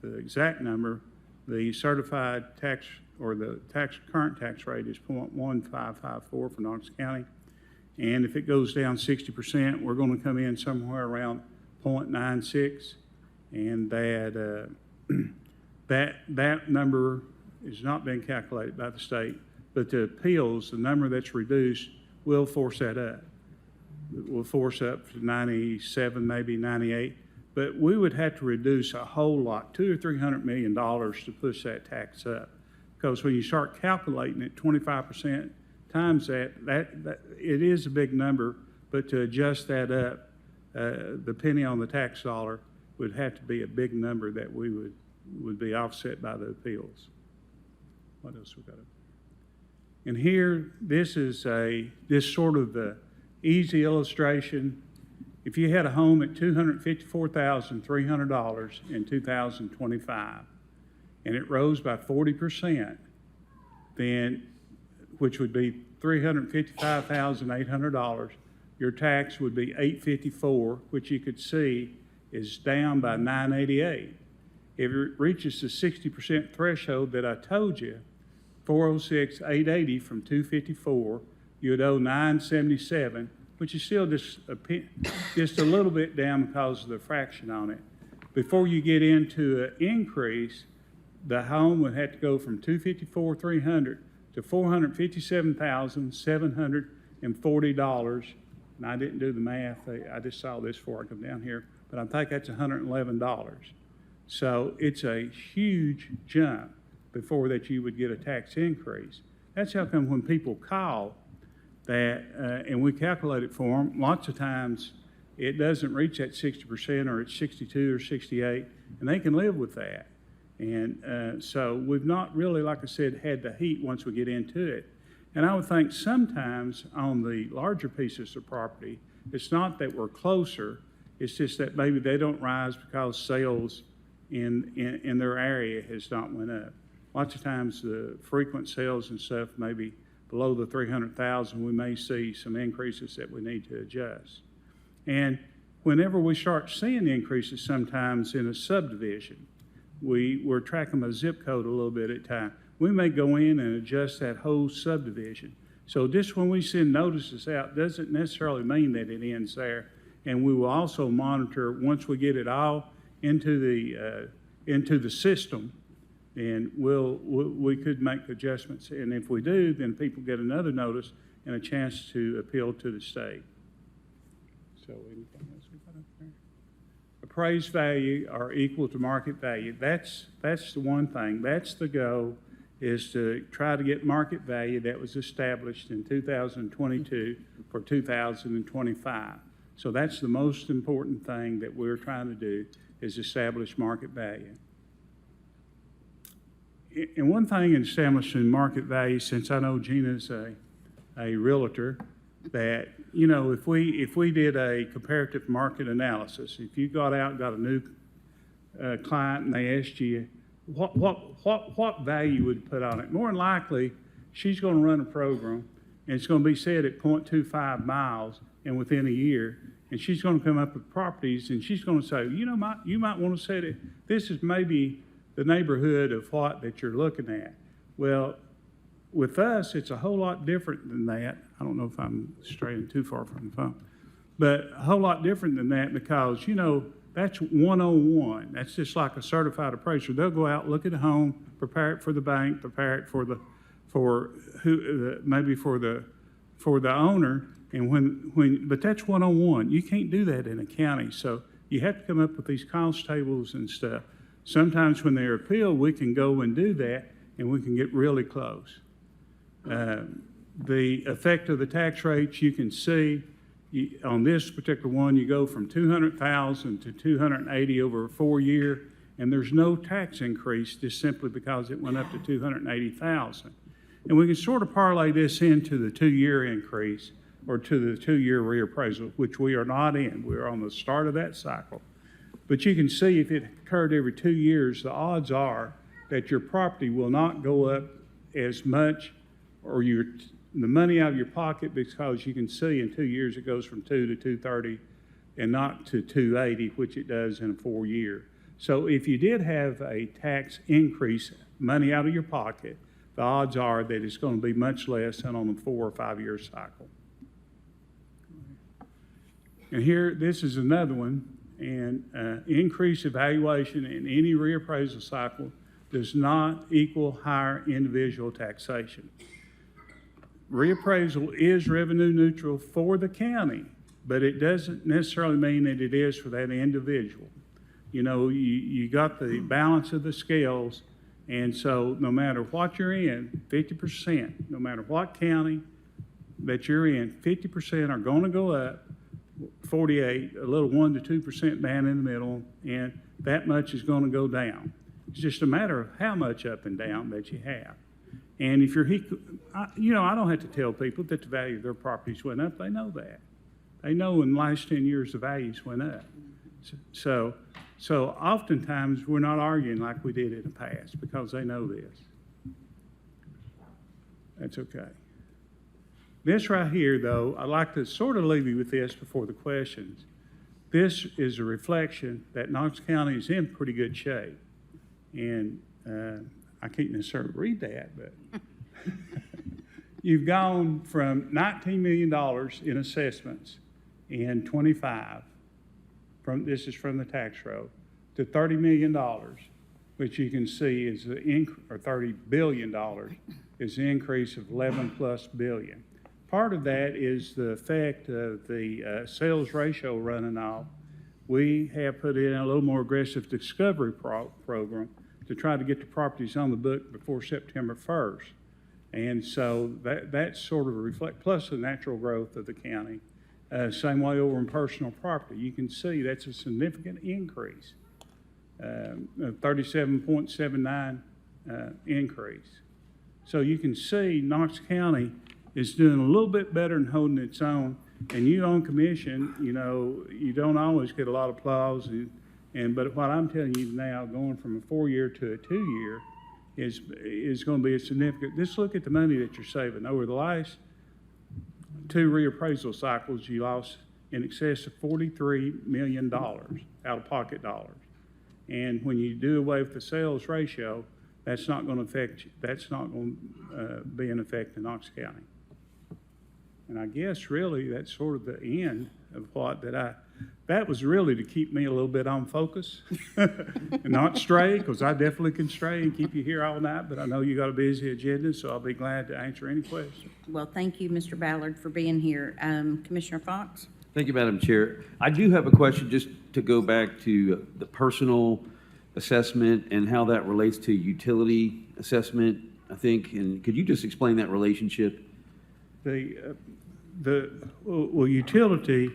K: the exact number, the certified tax or the current tax rate is 0.1554 for Knox County. And if it goes down 60%, we're going to come in somewhere around 0.96. And that number has not been calculated by the state, but the appeals, the number that's reduced, will force that up. It will force up to 97, maybe 98. But we would have to reduce a whole lot, $200 or $300 million to push that tax up. Because when you start calculating it, 25% times that it is a big number, but to adjust that up, the penny on the tax dollar would have to be a big number that we would be offset by the appeals. What else we got? And here, this is this sort of the easy illustration. If you had a home at $254,300 in 2025, and it rose by 40%, then, which would be $355,800, your tax would be $854, which you could see is down by $988. If it reaches the 60% threshold that I told you, $406,880 from $254, you'd owe $977, which is still just a little bit down because of the fraction on it. Before you get into an increase, the home would have to go from $254,300 to $457,740. And I didn't do the math. I just saw this before I come down here, but I think that's $111. So it's a huge jump before that you would get a tax increase. That's how come when people call that, and we calculate it for them, lots of times it doesn't reach that 60% or it's 62 or 68, and they can live with that. And so we've not really, like I said, had the heat once we get into it. And I would think sometimes on the larger pieces of property, it's not that we're closer, it's just that maybe they don't rise because sales in their area has not went up. Lots of times the frequent sales and stuff maybe below the 300,000, we may see some increases that we need to adjust. And whenever we start seeing increases sometimes in a subdivision, we're tracking a zip code a little bit at a time. We may go in and adjust that whole subdivision. So just when we send notices out doesn't necessarily mean that it ends there. And we will also monitor once we get it all into the system, and we could make adjustments. And if we do, then people get another notice and a chance to appeal to the state. So anything else we got up there? Appraised value are equal to market value. That's the one thing. That's the goal, is to try to get market value that was established in 2022 for 2025. So that's the most important thing that we're trying to do, is establish market value. And one thing in establishing market value, since I know Gina's a realtor, that, you know, if we did a comparative market analysis, if you got out and got a new client and they asked you, what value would you put on it? More than likely, she's going to run a program, and it's going to be set at 0.25 miles, and within a year, and she's going to come up with properties, and she's going to say, you know, you might want to set it, this is maybe the neighborhood of what that you're looking at. Well, with us, it's a whole lot different than that. I don't know if I'm straying too far from the phone, but a whole lot different than that, because, you know, that's 101. That's just like a certified appraiser. They'll go out, look at a home, prepare it for the bank, prepare it for the owner, and but that's 101. You can't do that in a county, so you have to come up with these cost tables and stuff. Sometimes when they're appealed, we can go and do that, and we can get really close. The effect of the tax rates, you can see on this particular one, you go from 200,000 to 280 over a 4-year, and there's no tax increase just simply because it went up to 280,000. And we can sort of parlay this into the 2-year increase, or to the 2-year reappraisal, which we are not in. We're on the start of that cycle. But you can see if it occurred every 2 years, the odds are that your property will not go up as much, or the money out of your pocket, because you can see in 2 years it goes from 2 to 230 and not to 280, which it does in a 4-year. So if you did have a tax increase, money out of your pocket, the odds are that it's going to be much less than on a 4 or 5 year cycle. And here, this is another one, and increased evaluation in any reappraisal cycle does not equal higher individual taxation. Reappraisal is revenue neutral for the county, but it doesn't necessarily mean that it is for that individual. You know, you got the balance of the scales, and so no matter what you're in, 50%, no matter what county that you're in, 50% are going to go up, 48, a little 1 to 2% down in the middle, and that much is going to go down. It's just a matter of how much up and down that you have. And if you're, you know, I don't have to tell people that the value of their properties went up. They know that. They know in the last 10 years the values went up. So oftentimes we're not arguing like we did in the past because they know this. That's okay. This right here, though, I'd like to sort of leave you with this before the questions. This is a reflection that Knox County is in pretty good shape. And I can't necessarily read that, but you've gone from $19 million in assessments in 25, this is from the tax roll, to $30 million, which you can see is or $30 billion is the increase of 11+ billion. Part of that is the effect of the sales ratio running off. We have put in a little more aggressive discovery program to try to get the properties on the book before September 1st. And so that's sort of a reflect, plus the natural growth of the county. Same way over in personal property. You can see that's a significant increase, 37.79 increase. So you can see Knox County is doing a little bit better than holding its own. And you on commission, you know, you don't always get a lot of applause. But what I'm telling you now, going from a 4-year to a 2-year is going to be a significant. Just look at the money that you're saving. Over the last 2 reappraisal cycles, you lost in excess of $43 million out-of-pocket dollars. And when you do away with the sales ratio, that's not going to affect. That's not going to be an effect in Knox County. And I guess really that's sort of the end of what that was really to keep me a little bit on focus and not stray, because I definitely can stray and keep you here all night, but I know you got a busy agenda, so I'll be glad to answer any questions.
A: Well, thank you, Mr. Ballard, for being here. Commissioner Fox?
D: Thank you, Madam Chair. I do have a question just to go back to the personal assessment and how that relates to utility assessment. I think, and could you just explain that relationship?
K: Utility,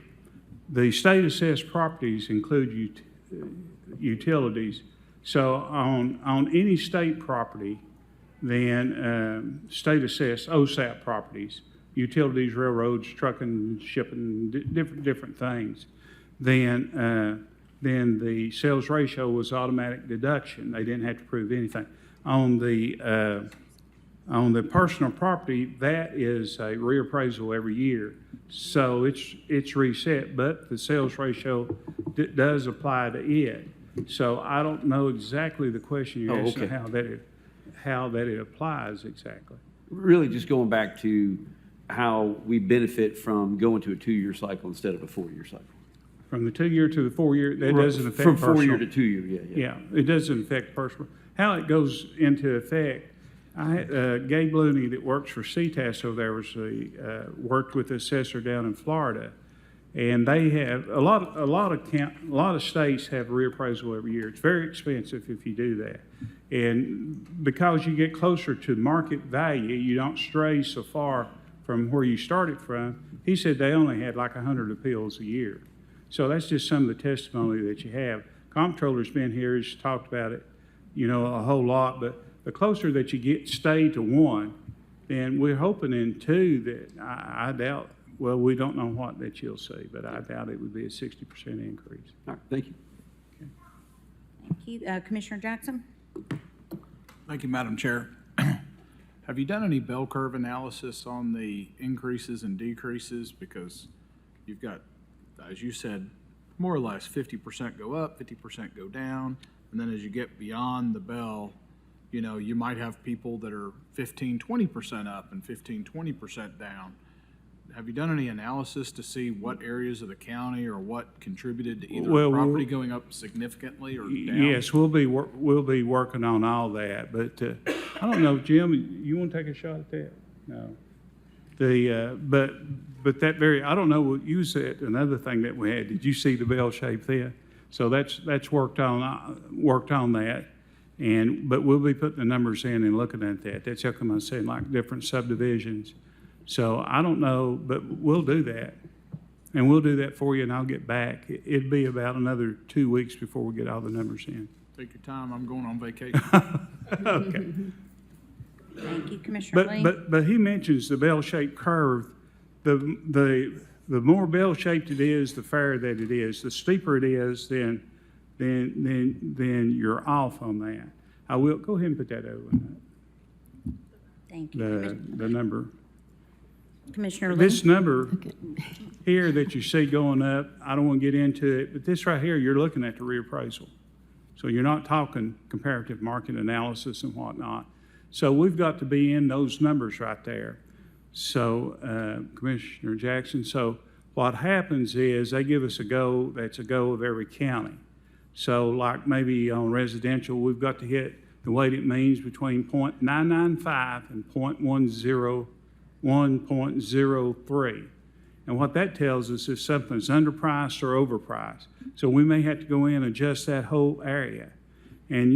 K: the state assessed properties include utilities. So on any state property, then state assessed OSAP properties, utilities, railroads, trucking, shipping, different things, then the sales ratio was automatic deduction. They didn't have to prove anything. On the personal property, that is a reappraisal every year. So it's reset, but the sales ratio does apply to it. So I don't know exactly the question you're asking,
D: okay.
K: how that it applies exactly.
D: Really just going back to how we benefit from going to a 2-year cycle instead of a 4-year cycle.
K: From the 2-year to the 4-year, that doesn't affect
D: From
K: personal.
D: 4-year to 2-year,
K: Yeah, it doesn't affect personal. How it goes into effect, Gabe Looney that works for CTAS over there worked with the assessor down in Florida. And they have, a lot of states have reappraisal every year. It's very expensive if you do that. And because you get closer to market value, you don't stray so far from where you started from. He said they only had like 100 appeals a year. So that's just some of the testimony that you have. Comptroller's been here, he's talked about it, a whole lot, but the closer that you stay to 1, then we're hoping in 2 that I doubt, well, we don't know what that you'll see, but I doubt it would be a 60% increase.
D: All right, thank you.
A: Thank you. Commissioner Jackson?
L: Thank you, Madam Chair. Have you done any bell curve analysis on the increases and decreases? Because you've got, as you said, more or less 50% go up, 50% go down, and then as you get beyond the bell, you might have people that are 15, 20% up and 15, 20% down. Have you done any analysis to see what areas of the county or what contributed to either property going up significantly or down?
K: Yes, we'll be working on all that, but I don't know, Jim, you want to take a shot at that? No. But that I don't know, you said another thing that we had, did you see the bell shape there? So that's worked on that. But we'll be putting the numbers in and looking at that. That's how come I said like different subdivisions. So I don't know, but we'll do that. And we'll do that for you and I'll get back. It'd be about another 2 weeks before we get all the numbers in.
L: Take your time, I'm going on vacation.
K: Okay.
A: Thank you, Commissioner Lee.
K: But he mentions the bell-shaped curve. The more bell-shaped it is, the fairer that it is. The steeper it is, then you're off on that. I will go ahead and put that over.
A: Thank you.
K: The number.
A: Commissioner Lee?
K: This number here that you see going up, I don't want to get into it, but this right here, you're looking at the reappraisal. So you're not talking comparative market analysis and whatnot. So we've got to be in those numbers right there. So, Commissioner Jackson, so what happens is they give us a goal, that's a goal of every county. So like maybe on residential, we've got to hit the weighted means between 0.995 and 1.03. And what that tells us is something's underpriced or overpriced. So we may have to go in and adjust that whole area. And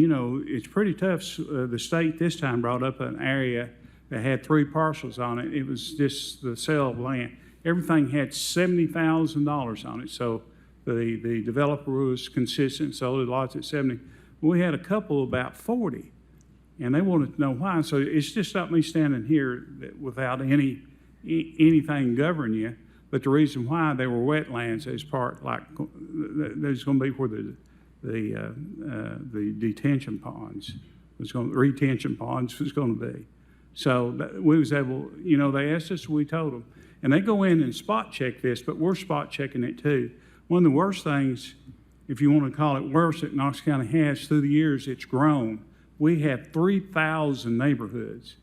K: it's pretty tough. The state this time brought up an area that had 3 parcels on it. It was just the sale of land. Everything had $70,000 on it. So the developer was consistent, sold lots at 70. We had a couple about 40, and they wanted to know why. So it's just not me standing here without anything governing you. But the reason why they were wetlands as part, like there's going to be where the detention ponds retention ponds was going to be. So we was able, they asked us, we told them. And they go in and spot check this, but we're spot checking it too. One of the worst things, if you want to call it worse, that Knox County has through the years, it's grown. We have 3,000 neighborhoods.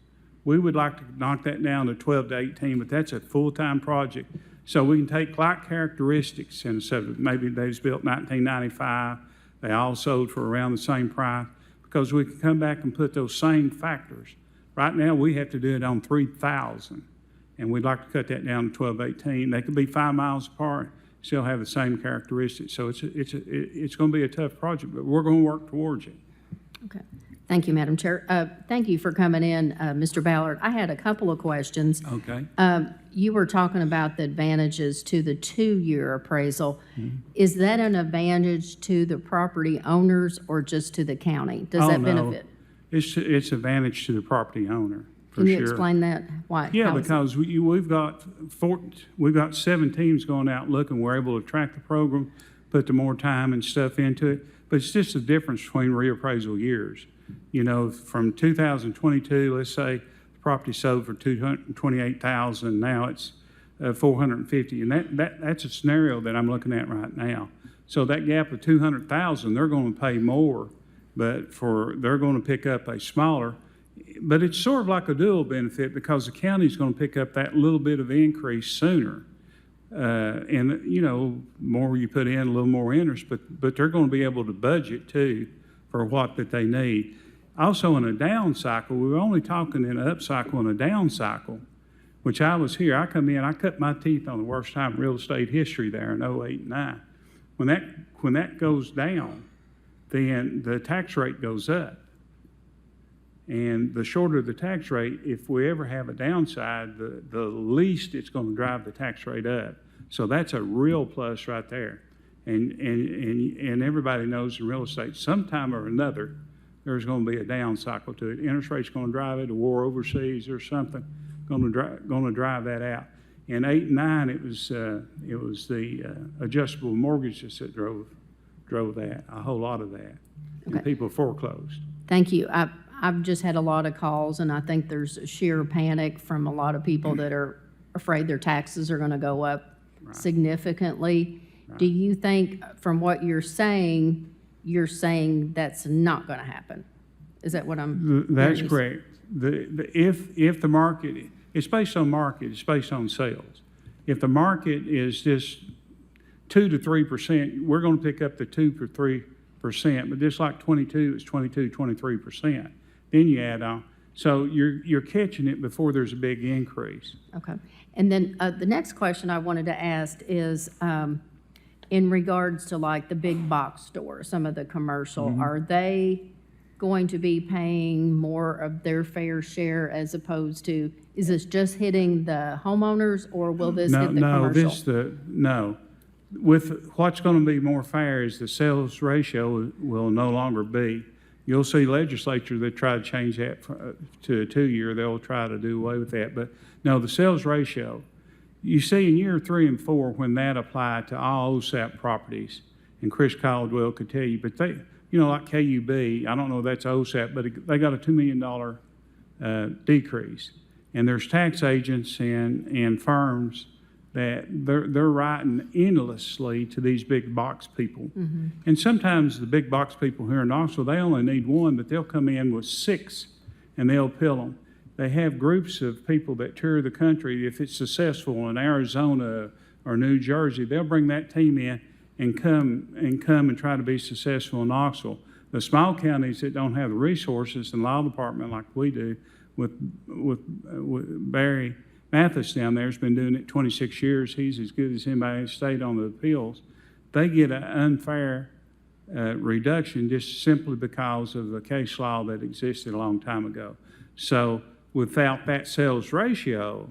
K: We would like to knock that down to 12 to 18, but that's a full-time project. So we can take like characteristics in a subdivision. Maybe they was built 1995. They all sold for around the same price because we can come back and put those same factors. Right now, we have to do it on 3,000, and we'd like to cut that down to 12, 18. They could be 5 miles apart, still have the same characteristics. So it's going to be a tough project, but we're going to work towards it.
B: Okay.
E: Thank you, Madam Chair. Thank you for coming in, Mr. Ballard. I had a couple of questions.
K: Okay.
E: You were talking about the advantages to the 2-year appraisal. Is that an advantage to the property owners or just to the county? Does that benefit?
K: It's advantage to the property owner, for
E: Can you
K: sure.
E: explain that? Why?
K: Yeah,
E: How is it?
K: because we've got 7 teams going out looking. We're able to track the program, put the more time and stuff into it. But it's just the difference between reappraisal years. You know, from 2022, let's say the property sold for $228,000. Now it's $450,000, and that's a scenario that I'm looking at right now. So that gap of $200,000, they're going to pay more, but they're going to pick up a smaller. But it's sort of like a dual benefit because the county's going to pick up that little bit of increase sooner. And, you know, more you put in, a little more interest, but they're going to be able to budget too for what that they need. Also, in a down cycle, we were only talking in an up cycle and a down cycle, which I was here. I come in, I cut my teeth on the worst time in real estate history there in 08 and 09. When that goes down, then the tax rate goes up. And the shorter the tax rate, if we ever have a downside, the least it's going to drive the tax rate up. So that's a real plus right there. And everybody knows in real estate, sometime or another, there's going to be a down cycle to it. Interest rate's going to drive it, a war overseas or something, going to drive that out. In 8 and 9, it was the adjustable mortgages that drove that, a whole lot of that.
E: Okay.
K: And people foreclosed.
E: Thank you. I've just had a lot of calls, and I think there's a sheer panic from a lot of people that are afraid their taxes are going to go up significantly. Do you think, from what you're saying that's not going to happen? Is that what I'm?
K: That's
E: hearing you
K: correct. If the market, it's based on market, it's based on sales. If the market is just 2 to 3%, we're going to pick up the 2 to 3%. But just like 22, it's 22, 23%. Then you add on. So you're catching it before there's a big increase.
E: Okay. And then the next question I wanted to ask is in regards to like the big box stores, some of the commercial, are they going to be paying more of their fair share as opposed to, is this just hitting the homeowners or will this hit the commercial?
K: No. With what's going to be more fair is the sales ratio will no longer be. You'll see legislature that try to change that to a 2-year. They'll try to do away with that. But no, the sales ratio, you see in year 3 and 4 when that applied to all OSAP properties, and Chris Caldwell could tell you, but they, you know, like KUB, I don't know if that's OSAP, but they got a $2 million decrease. And there's tax agents and firms that they're writing endlessly to these big box people. And sometimes the big box people here in Knoxville, they only need one, but they'll come in with 6 and they'll pill them. They have groups of people that tour the country. If it's successful in Arizona or New Jersey, they'll bring that team in and come and try to be successful in Knoxville. The small counties that don't have the resources and law department like we do, with Barry Mathis down there has been doing it 26 years. He's as good as anybody in the state on the appeals. They get an unfair reduction just simply because of the case law that existed a long time ago. So without that sales ratio,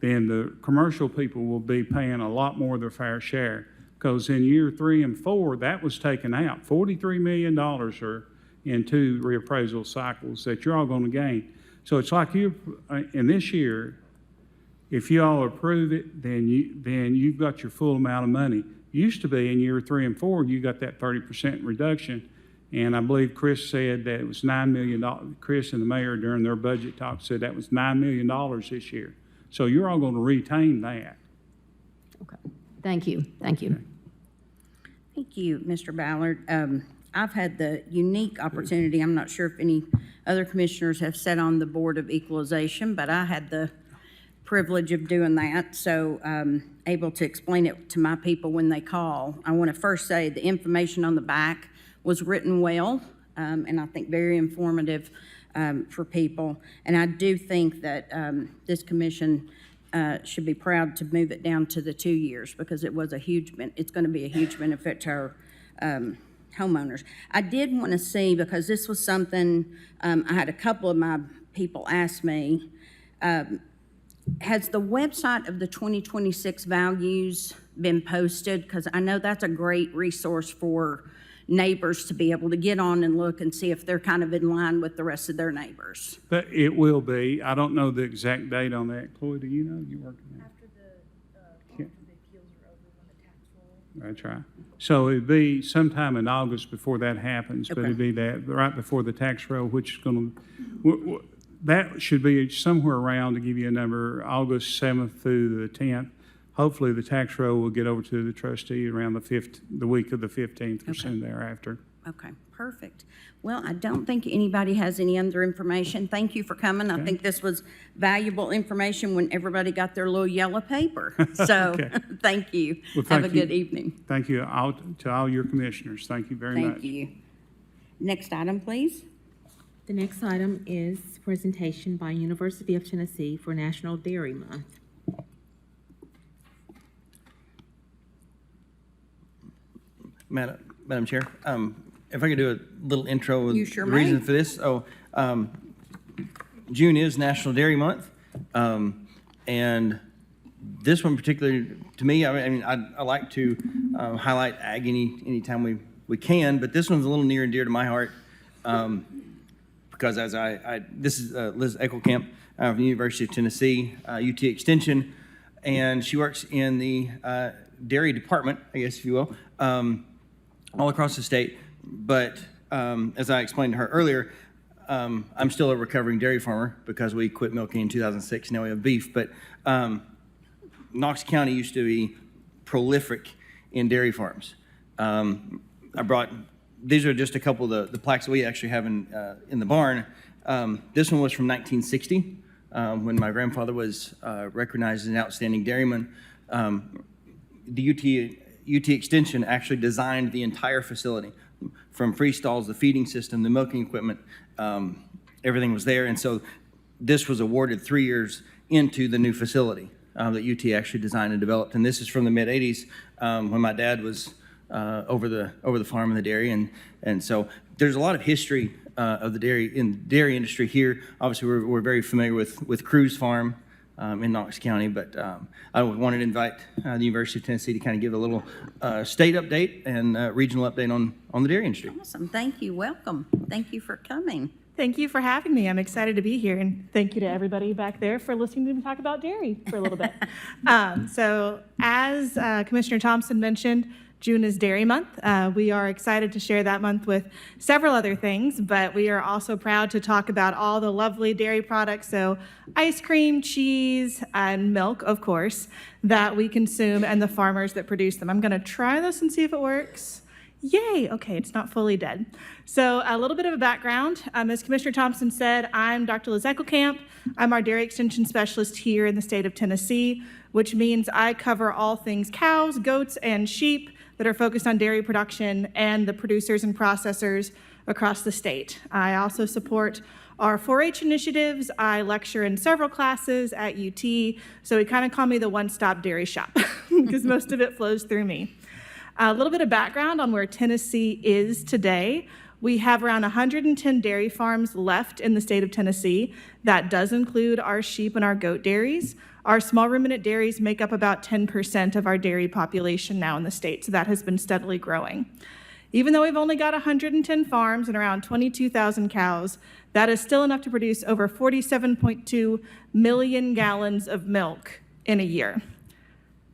K: then the commercial people will be paying a lot more of their fair share. Because in year 3 and 4, that was taken out. $43 million are in 2 reappraisal cycles that you're all going to gain. So it's like in this year, if you all approve it, then you've got your full amount of money. Used to be in year 3 and 4, you got that 30% reduction. And I believe Chris said that it was $9 million. Chris and the mayor during their budget talk said that was $9 million this year. So you're all going to retain that.
E: Okay. Thank you. Thank you.
A: Thank you, Mr. Ballard. I've had the unique opportunity, I'm not sure if any other commissioners have sat on the Board of Equalization, but I had the privilege of doing that, so able to explain it to my people when they call. I want to first say the information on the back was written well, and I think very informative for people. And I do think that this commission should be proud to move it down to the 2 years because it was it's going to be a huge benefit to our homeowners. I did want to see, because this was something, I had a couple of my people ask me, has the website of the 2026 values been posted? Because I know that's a great resource for neighbors to be able to get on and look and see if they're kind of in line with the rest of their neighbors.
K: But it will be. I don't know the exact date on that. Chloe, do you know? You working on it?
M: After the appeals are over, when the tax roll.
K: That's right. So it'd be sometime in August before that happens, but
A: Okay.
K: it'd be that, right before the tax roll, which is gonna, that should be somewhere around, to give you a number, August 7th through the 10th. Hopefully, the tax roll will get over to the trustee around the week of the 15th or soon thereafter.
A: Okay, perfect. Well, I don't think anybody has any other information. Thank you for coming. I think this was valuable information when everybody got their little yellow paper. So,
K: Okay.
A: thank you.
K: Well,
A: Have a
K: thank you.
A: good evening.
K: Thank you to all your commissioners. Thank you very much.
A: Thank you. Next item, please.
C: The next item is presentation by University of Tennessee for National Dairy Month.
G: Madam Chair, if I could do a little intro.
A: You sure
G: the
A: may.
G: reason for this. June is National Dairy Month, and this one particularly, to me, I like to highlight ag anytime we can, but this one's a little near and dear to my heart, because as this is Liz Eckelkamp from the University of Tennessee, UT Extension, and she works in the dairy department, I guess if you will, all across the state. But as I explained to her earlier, I'm still a recovering dairy farmer because we quit milking in 2006. Now we have beef. But Knox County used to be prolific in dairy farms. These are just a couple of the plaques that we actually have in the barn. This one was from 1960 when my grandfather was recognized as an outstanding dairyman. The UT Extension actually designed the entire facility, from free stalls, the feeding system, the milking equipment, everything was there. And so this was awarded 3 years into the new facility that UT actually designed and developed. And this is from the mid-'80s when my dad was over the farm in the dairy. And so there's a lot of history of the dairy industry here. Obviously, we're very familiar with Cruz Farm in Knox County, but I wanted to invite the University of Tennessee to kind of give a little state update and regional update on the dairy industry.
A: Awesome. Thank you. Welcome. Thank you for coming.
M: Thank you for having me. I'm excited to be here, and thank you to everybody back there for listening to me talk about dairy for a little bit. So as Commissioner Thompson mentioned, June is Dairy Month. We are excited to share that month with several other things, but we are also proud to talk about all the lovely dairy products, so ice cream, cheese, and milk, of course, that we consume and the farmers that produce them. I'm going to try this and see if it works. Yay! Okay, it's not fully dead. So a little bit of a background. As Commissioner Thompson said, I'm Dr. Liz Eckelkamp. I'm our dairy extension specialist here in the state of Tennessee, which means I cover all things cows, goats, and sheep that are focused on dairy production and the producers and processors across the state. I also support our 4-H initiatives. I lecture in several classes at UT, so we kind of call me the one-stop dairy shop because most of it flows through me. A little bit of background on where Tennessee is today. We have around 110 dairy farms left in the state of Tennessee. That does include our sheep and our goat dairies. Our small ruminant dairies make up about 10% of our dairy population now in the state, so that has been steadily growing. Even though we've only got 110 farms and around 22,000 cows, that is still enough to produce over 47.2 million gallons of milk in a year.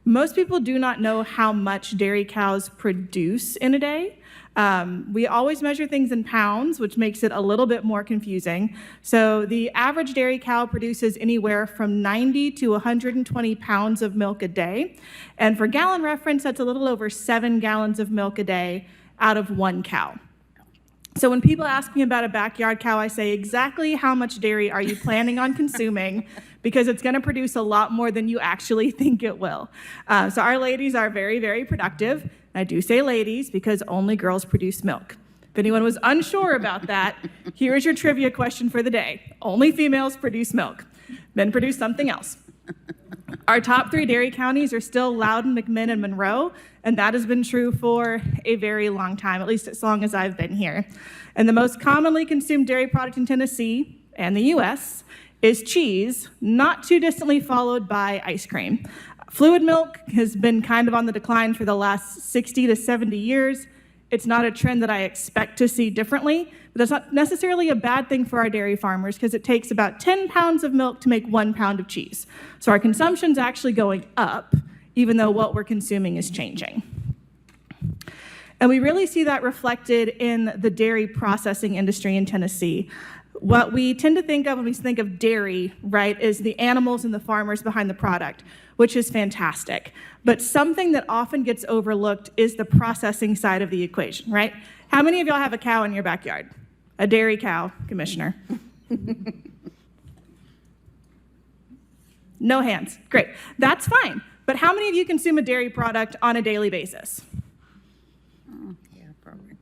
M: Most people do not know how much dairy cows produce in a day. We always measure things in pounds, which makes it a little bit more confusing. So the average dairy cow produces anywhere from 90 to 120 pounds of milk a day. And for gallon reference, that's a little over 7 gallons of milk a day out of one cow. So when people ask me about a backyard cow, I say, exactly how much dairy are you planning on consuming? Because it's going to produce a lot more than you actually think it will. So our ladies are very, very productive. I do say ladies because only girls produce milk. If anyone was unsure about that, here is your trivia question for the day. Only females produce milk. Men produce something else. Our top 3 dairy counties are still Loudoun, McMinn, and Monroe, and that has been true for a very long time, at least as long as I've been here. And the most commonly consumed dairy product in Tennessee and the U.S. is cheese, not too distantly followed by ice cream. Fluid milk has been kind of on the decline for the last 60 to 70 years. It's not a trend that I expect to see differently, but that's not necessarily a bad thing for our dairy farmers because it takes about 10 pounds of milk to make 1 pound of cheese. So our consumption's actually going up, even though what we're consuming is changing. And we really see that reflected in the dairy processing industry in Tennessee. What we tend to think of when we think of dairy, right, is the animals and the farmers behind the product, which is fantastic. But something that often gets overlooked is the processing side of the equation, right? How many of y'all have a cow in your backyard? A dairy cow, Commissioner? No hands. Great. That's fine. But how many of you consume a dairy product on a daily basis?
A: Yeah, probably.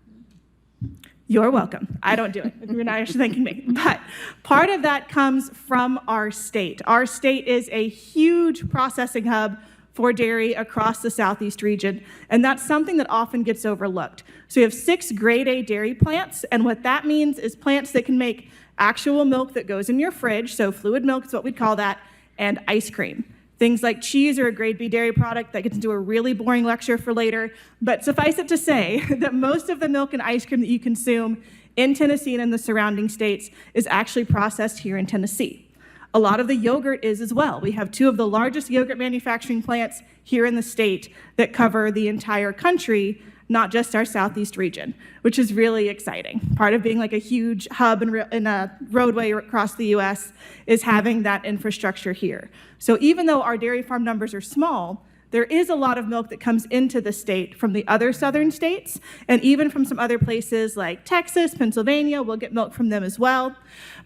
M: You're welcome. I don't do it. You're not actually thanking me. But part of that comes from our state. Our state is a huge processing hub for dairy across the Southeast region, and that's something that often gets overlooked. So we have 6 grade A dairy plants, and what that means is plants that can make actual milk that goes in your fridge, so fluid milk is what we'd call that, and ice cream. Things like cheese are a grade B dairy product that gets into a really boring lecture for later, but suffice it to say that most of the milk and ice cream that you consume in Tennessee and in the surrounding states is actually processed here in Tennessee. A lot of the yogurt is as well. We have 2 of the largest yogurt manufacturing plants here in the state that cover the entire country, not just our Southeast region, which is really exciting. Part of being like a huge hub and a roadway across the US is having that infrastructure here. So even though our dairy farm numbers are small, there is a lot of milk that comes into the state from the other southern states, and even from some other places like Texas, Pennsylvania. We'll get milk from them as well.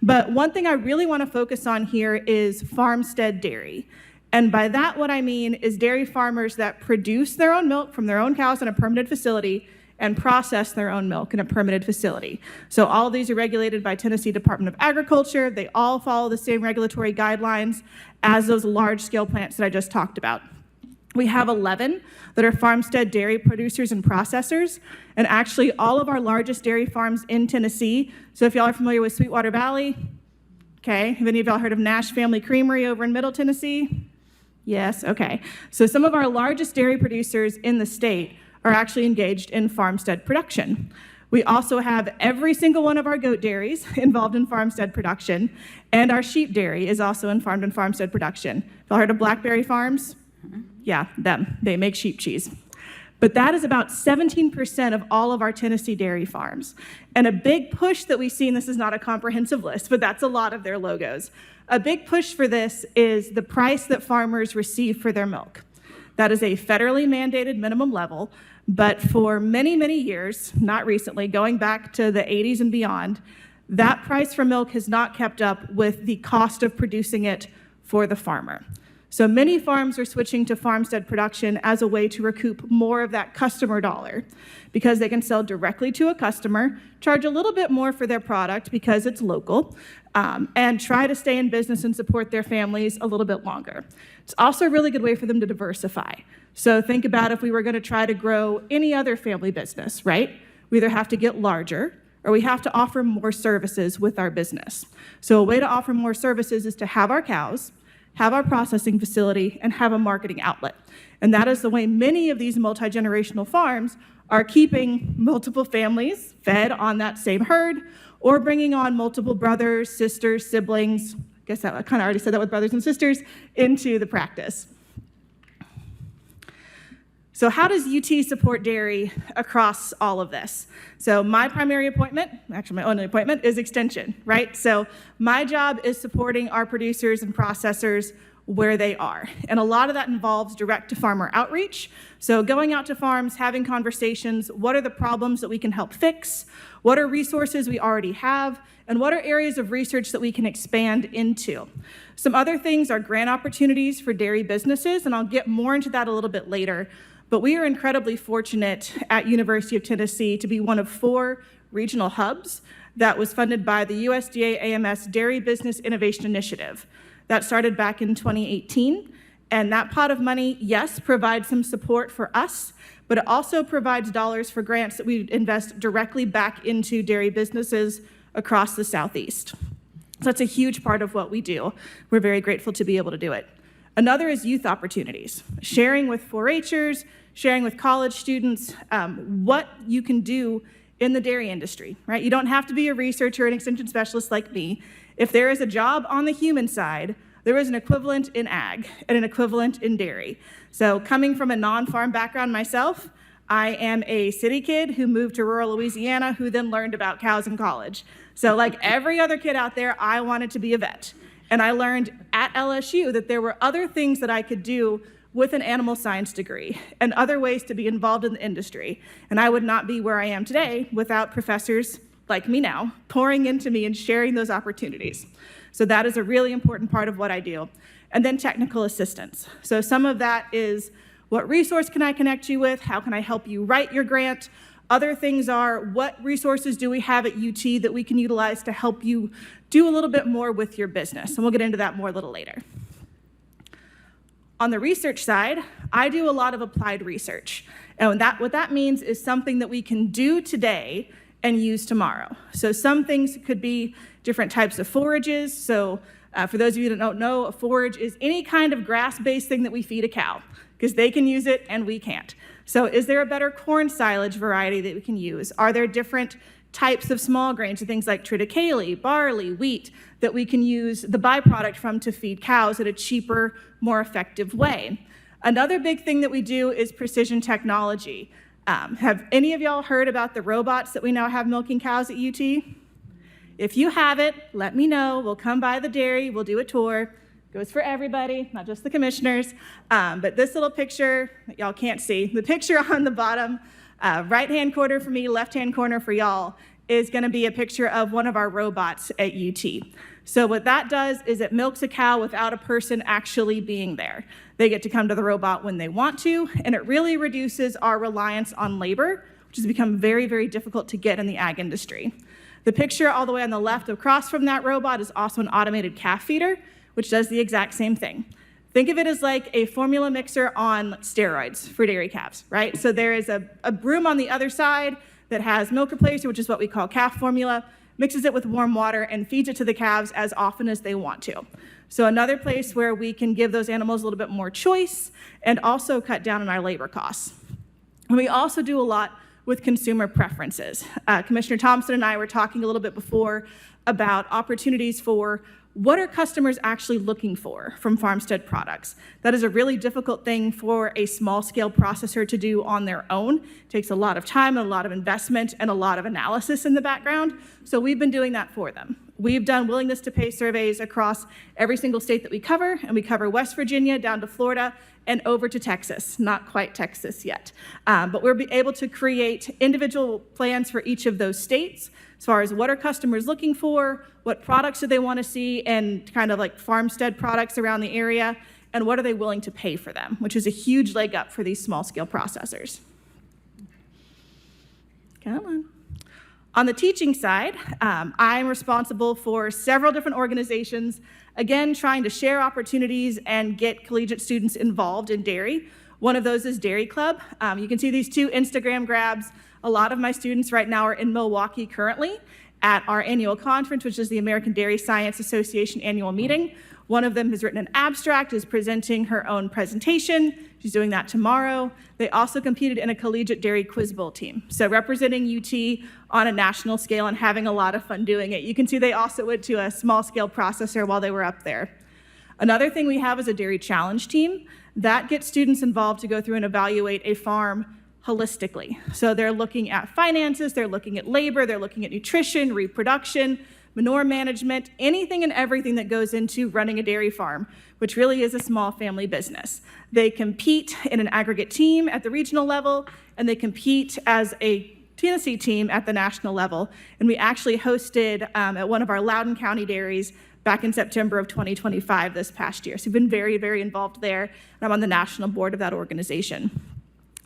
M: But one thing I really want to focus on here is farmstead dairy. And by that, what I mean is dairy farmers that produce their own milk from their own cows in a permitted facility and process their own milk in a permitted facility. So all of these are regulated by Tennessee Department of Agriculture. They all follow the same regulatory guidelines as those large-scale plants that I just talked about. We have 11 that are farmstead dairy producers and processors, and actually all of our largest dairy farms in Tennessee. So if y'all are familiar with Sweetwater Valley, okay, have any of y'all heard of Nash Family Creamery over in Middle Tennessee? Yes, okay. So some of our largest dairy producers in the state are actually engaged in farmstead production. We also have every single one of our goat dairies involved in farmstead production, and our sheep dairy is also involved in farmstead production. Have y'all heard of Blackberry Farms? Yeah, them. They make sheep cheese. But that is about 17% of all of our Tennessee dairy farms. And a big push that we see, and this is not a comprehensive list, but that's a lot of their logos. A big push for this is the price that farmers receive for their milk. That is a federally mandated minimum level, but for many, many years, not recently, going back to the 80s and beyond, that price for milk has not kept up with the cost of producing it for the farmer. So many farms are switching to farmstead production as a way to recoup more of that customer dollar because they can sell directly to a customer, charge a little bit more for their product because it's local, and try to stay in business and support their families a little bit longer. It's also a really good way for them to diversify. So think about if we were going to try to grow any other family business, right? We either have to get larger or we have to offer more services with our business. So a way to offer more services is to have our cows, have our processing facility, and have a marketing outlet. And that is the way many of these multi-generational farms are keeping multiple families fed on that same herd, or bringing on multiple brothers, sisters, siblings, I guess I kind of already said that with brothers and sisters, into the practice. So how does UT support dairy across all of this? So my primary appointment, actually my only appointment, is extension, right? So my job is supporting our producers and processors where they are. And a lot of that involves direct-to-farmer outreach. So going out to farms, having conversations, what are the problems that we can help fix? What are resources we already have? And what are areas of research that we can expand into? Some other things are grant opportunities for dairy businesses, and I'll get more into that a little bit later. But we are incredibly fortunate at University of Tennessee to be one of 4 regional hubs that was funded by the USDA AMS Dairy Business Innovation Initiative. That started back in 2018, And that pot of money, yes, provides some support for us, but it also provides dollars for grants that we invest directly back into dairy businesses across the Southeast. So that's a huge part of what we do. We're very grateful to be able to do it. Another is youth opportunities, sharing with 4-H'ers, sharing with college students what you can do in the dairy industry, right? You don't have to be a researcher or an extension specialist like me. If there is a job on the human side, there is an equivalent in ag and an equivalent in dairy. So coming from a non-farm background myself, I am a city kid who moved to rural Louisiana who then learned about cows in college. So like every other kid out there, I wanted to be a vet. And I learned at LSU that there were other things that I could do with an animal science degree and other ways to be involved in the industry. And I would not be where I am today without professors like me now pouring into me and sharing those opportunities. So that is a really important part of what I do. And then technical assistance. So some of that is, what resource can I connect you with? How can I help you write your grant? Other things are, what resources do we have at UT that we can utilize to help you do a little bit more with your business? And we'll get into that more a little later. On the research side, I do a lot of applied research. And what that means is something that we can do today and use tomorrow. So some things could be different types of forages. So for those of you that don't know, a forage is any kind of grass-based thing that we feed a cow, because they can use it and we can't. So is there a better corn silage variety that we can use? Are there different types of small grains, so things like triticale, barley, wheat, that we can use the byproduct from to feed cows in a cheaper, more effective way? Another big thing that we do is precision technology. Have any of y'all heard about the robots that we now have milking cows at UT? If you haven't, let me know. We'll come by the dairy, we'll do a tour. Goes for everybody, not just the commissioners. But this little picture that y'all can't see, the picture on the bottom, right-hand corner for me, left-hand corner for y'all, is gonna be a picture of one of our robots at UT. So what that does is it milks a cow without a person actually being there. They get to come to the robot when they want to, and it really reduces our reliance on labor, which has become very, very difficult to get in the ag industry. The picture all the way on the left across from that robot is also an automated calf feeder, which does the exact same thing. Think of it as like a formula mixer on steroids for dairy calves, right? So there is a broom on the other side that has milk replacer, which is what we call calf formula, mixes it with warm water and feeds it to the calves as often as they want to. So another place where we can give those animals a little bit more choice and also cut down on our labor costs. And we also do a lot with consumer preferences. Commissioner Thompson and I were talking a little bit before about opportunities for what are customers actually looking for from farmstead products? That is a really difficult thing for a small-scale processor to do on their own. It takes a lot of time and a lot of investment and a lot of analysis in the background. So we've been doing that for them. We've done willingness to pay surveys across every single state that we cover, and we cover West Virginia down to Florida and over to Texas. Not quite Texas yet. But we'll be able to create individual plans for each of those states as far as what are customers looking for, what products do they want to see, and kind of like farmstead products around the area, and what are they willing to pay for them, which is a huge leg up for these small-scale processors. Come on. On the teaching side, I'm responsible for several different organizations, again, trying to share opportunities and get collegiate students involved in dairy. One of those is Dairy Club. You can see these two Instagram grabs. A lot of my students right now are in Milwaukee currently at our annual conference, which is the American Dairy Science Association annual meeting. One of them has written an abstract, is presenting her own presentation. She's doing that tomorrow. They also competed in a collegiate dairy quiz bowl team. So representing UT on a national scale and having a lot of fun doing it. You can see they also went to a small scale processor while they were up there. Another thing we have is a dairy challenge team. That gets students involved to go through and evaluate a farm holistically. So they're looking at finances, they're looking at labor, they're looking at nutrition, reproduction, manure management, anything and everything that goes into running a dairy farm, which really is a small family business. They compete in an aggregate team at the regional level, and they compete as a Tennessee team at the national level. And we actually hosted at one of our Loudoun County dairies back in September of 2025 this past year. So we've been very, very involved there, and I'm on the national board of that organization.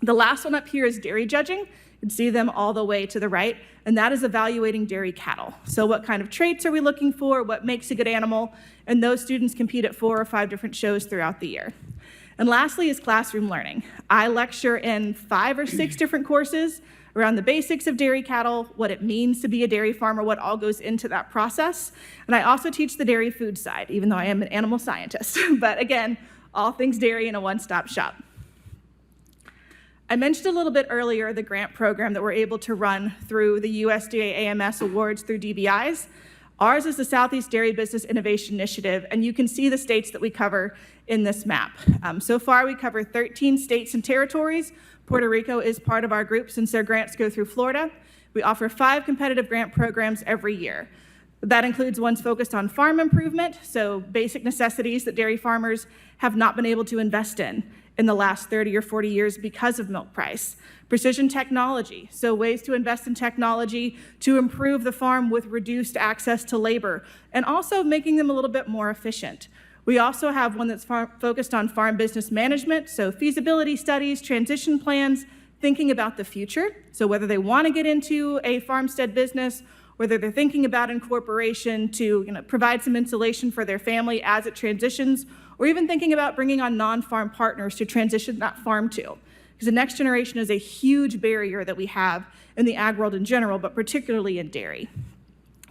M: The last one up here is dairy judging. You can see them all the way to the right, and that is evaluating dairy cattle. So what kind of traits are we looking for? What makes a good animal? And those students compete at 4 or 5 different shows throughout the year. And lastly is classroom learning. I lecture in 5 or 6 different courses around the basics of dairy cattle, what it means to be a dairy farmer, what all goes into that process. And I also teach the dairy food side, even though I am an animal scientist. But again, all things dairy in a one-stop shop. I mentioned a little bit earlier the grant program that we're able to run through the USDA AMS awards through DBIs. Ours is the Southeast Dairy Business Innovation Initiative, and you can see the states that we cover in this map. So far, we cover 13 states and territories. Puerto Rico is part of our group since their grants go through Florida. We offer 5 competitive grant programs every year. That includes ones focused on farm improvement, so basic necessities that dairy farmers have not been able to invest in the last 30 or 40 years because of milk price. Precision technology, so ways to invest in technology to improve the farm with reduced access to labor, and also making them a little bit more efficient. We also have one that's focused on farm business management, so feasibility studies, transition plans, thinking about the future, so whether they want to get into a farmstead business, whether they're thinking about incorporation to provide some insulation for their family as it transitions, or even thinking about bringing on non-farm partners to transition that farm to. Because the next generation is a huge barrier that we have in the ag world in general, but particularly in dairy.